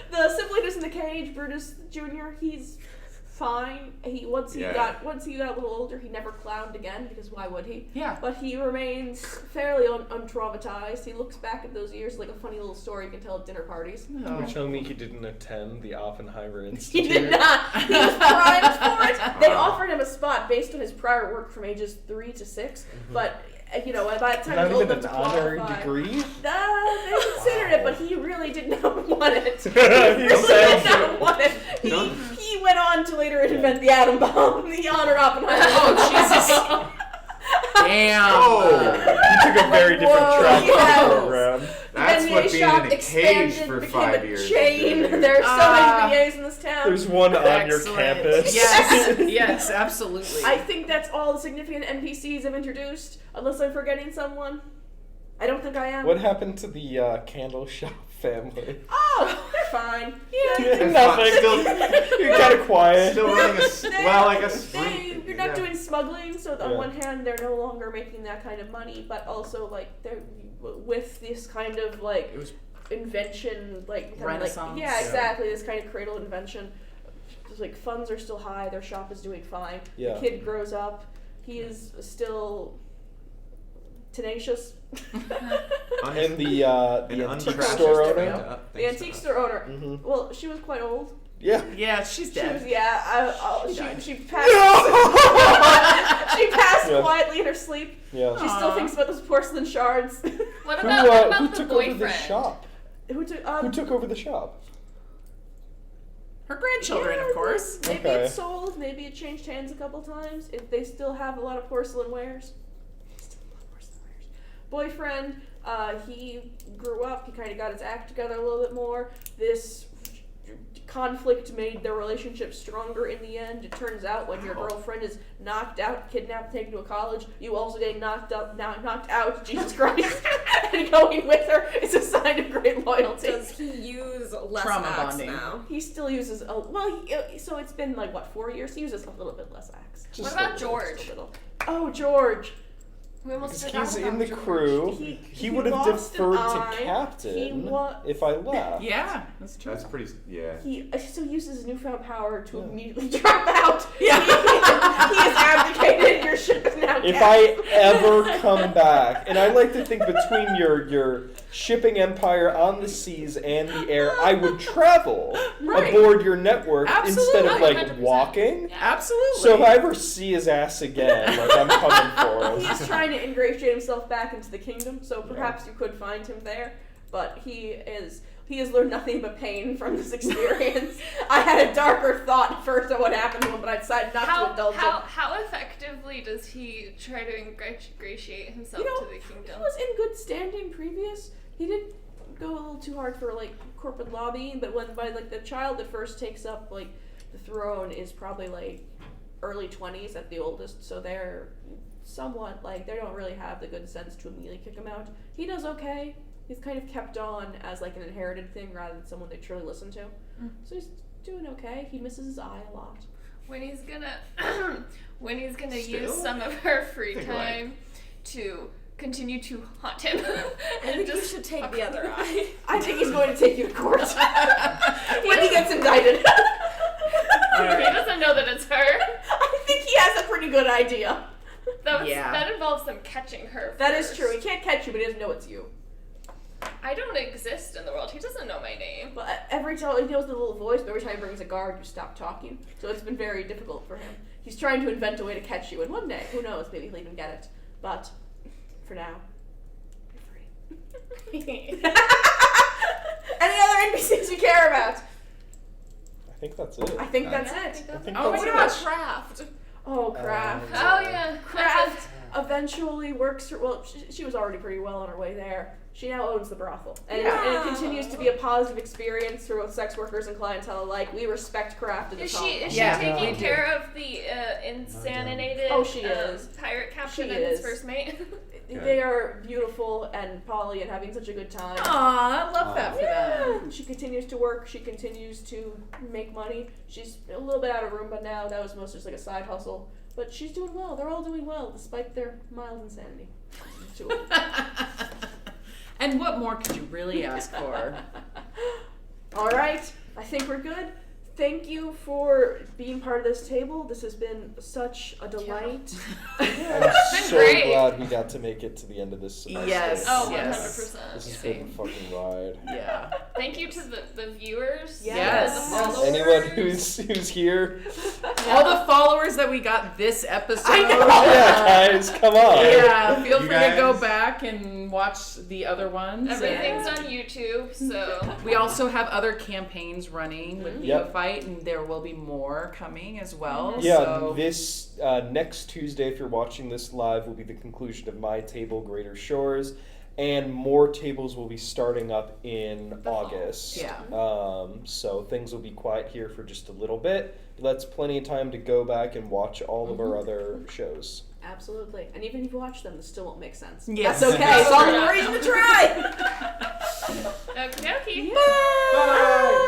The sibling who's in the cage, Brutus Jr. He's fine. Once he got a little older, he never clowned again because why would he? Yeah. But he remains fairly untraumatized. He looks back at those years like a funny little story you can tell at dinner parties. Oh. You're telling me he didn't attend the Oppenheimer He Institute? did not. He was primed for it. They offered him a spot based on his prior work from ages 3 to 6, but by the time Not he was old even enough an to honorary qualify, degree? they considered it, but he really did not want it. He He really said- did not want it. He went on to later invent the atom bomb, the honored Oppenheimer. Oh, Jesus. Damn. Oh! He took a very different Whoa, track yes. program. That's The what beignet being shop in a cage expanded, for became 5 a years. chain. is doing. There are so many beignets in this town. There's one on your Excellent. campus. Yes. Yes, absolutely. I think that's all the significant NPCs I've introduced, unless I'm forgetting someone. I don't think I am. What happened to the candle shop family? Oh, they're fine. Yeah, They're Nothing. Still, You're kind of quiet. still running a you're not doing smuggling, so on Yeah. one hand they're no longer making that kind of money, but also like they're with this kind of like It was invention, like kind of Renaissance. like yeah, exactly, this kind of cradle invention. Just like funds are still high, their shop is doing fine. Yeah. The kid grows up, he is still tenacious. And the antique unprecious store to owner. end up. The antique store owner. Mhm. Well, she was quite old. Yeah. Yeah, she's She was, dead. she passed. She passed Yeah. quietly in her sleep. Yeah. She still thinks about those porcelain shards. What Who, about, what who about the took over the boyfriend? shop? Who took? Who took over the shop? Her grandchildren, yeah, of course. Maybe Okay. it sold. Maybe it changed hands a couple times. If they still have a lot of porcelain wares. Boyfriend, he grew up. He kind of got his act together a little bit more. This conflict made their relationship stronger in the end. It turns out when your girlfriend is knocked out, kidnapped, taken to a college, you also get knocked out, Jesus Christ, and going with her is a sign of great loyalty. Does he use less Trauma axe bonding. now? He still uses so it's been like 4 years. He uses a little bit less axe. What about George? Just a little. Oh, George. We almost Because forgot he's about in the George. crew. He would have lost an deferred eye. to Captain He wa- if I left. Yeah, that's true. That's pretty. Yeah. He still uses his newfound power to immediately drop out. Yeah. He has abdicated. Your ship is now If captured. I ever come back, and I like to think between your shipping empire on the seas and the air, I would travel Right. aboard your network instead of Absolutely. like 100%. walking. Absolutely. So if I ever see his ass again, like I'm coming for He him. is trying to ingratiate himself back into the kingdom, so perhaps you could find him there. But he has learned nothing but pain from this experience. I had a darker thought at first of what happened to him, but I decided not to indulge him. How effectively does he try to ingratiate himself You know, to the he kingdom? was in good standing previous. He did go a little too hard for like corporate lobbying, but by like the child that first takes up like the throne is probably like early 20s at the oldest, so they're somewhat like they don't really have the good sense to immediately kick him out. He does okay. He's kind of kept on as like an inherited thing rather than someone they truly listen to. So he's doing okay. He misses his eye a lot. When he's gonna use some of her free Think time to continue to haunt him. I think you should take the other eye. I think he's going to take you to court when he gets indicted. He doesn't know that it's her. I think he has a pretty good idea. That involves them catching her. That is first. true. He can't catch you, but he doesn't know it's you. I don't exist in the world. He doesn't know my name. But every time he knows the little voice, but every time he brings a guard, you stop talking. So it's been very difficult for him. He's trying to invent a way to catch you, and one day, who knows, maybe he'll even get it. But for now, you're free. Any other NPCs you care about? I think that's it. I think that's Yeah, I it. think I that's think Oh, that's what it. about Craft. Oh, Craft. Oh yeah, Craft eventually works her. Well, she was already pretty well on her way there. She now owns the brothel, and it continues to be a positive experience for both sex workers and clientele alike. We respect Craft at the Is top. she Yeah, taking we do. care of the insaninated Oh, she is. pirate captain She and his is. first mate? They are beautiful and Polly and having such a good time. Aw, I love that for them. Yeah. She continues to work. She continues to make money. She's a little bit out of room, but now that was mostly just like a side hustle. But she's doing well. They're all doing well, despite their mild insanity. And what more could you really ask for? All right. I think we're good. Thank you for being part of this table. This has been such a delight. I'm so great. glad we got to make it to the end of this semester. Yes. Oh, Yes. 100%. This has been a fucking ride. Yeah. Thank you to the viewers. Yes. And the followers. Anyone who's here? All the followers that we got this episode. I know. Yeah, guys, come on. Yeah, feel You free to go guys- back and watch the other ones. Everything's on YouTube, so We also have other campaigns running with Yep. Neophyte, and there will be more coming as well. Yeah, So this next Tuesday, if you're watching this live, will be the conclusion of my table, Greater Shores, and more tables will be starting up in August. Yeah. So things will be quiet here for just a little bit. But that's plenty of time to go back and watch all of our other shows. Absolutely. And even if you watch them, this still won't make sense. Yes. That's okay. It's all the reason to try. okie dokie. Bye.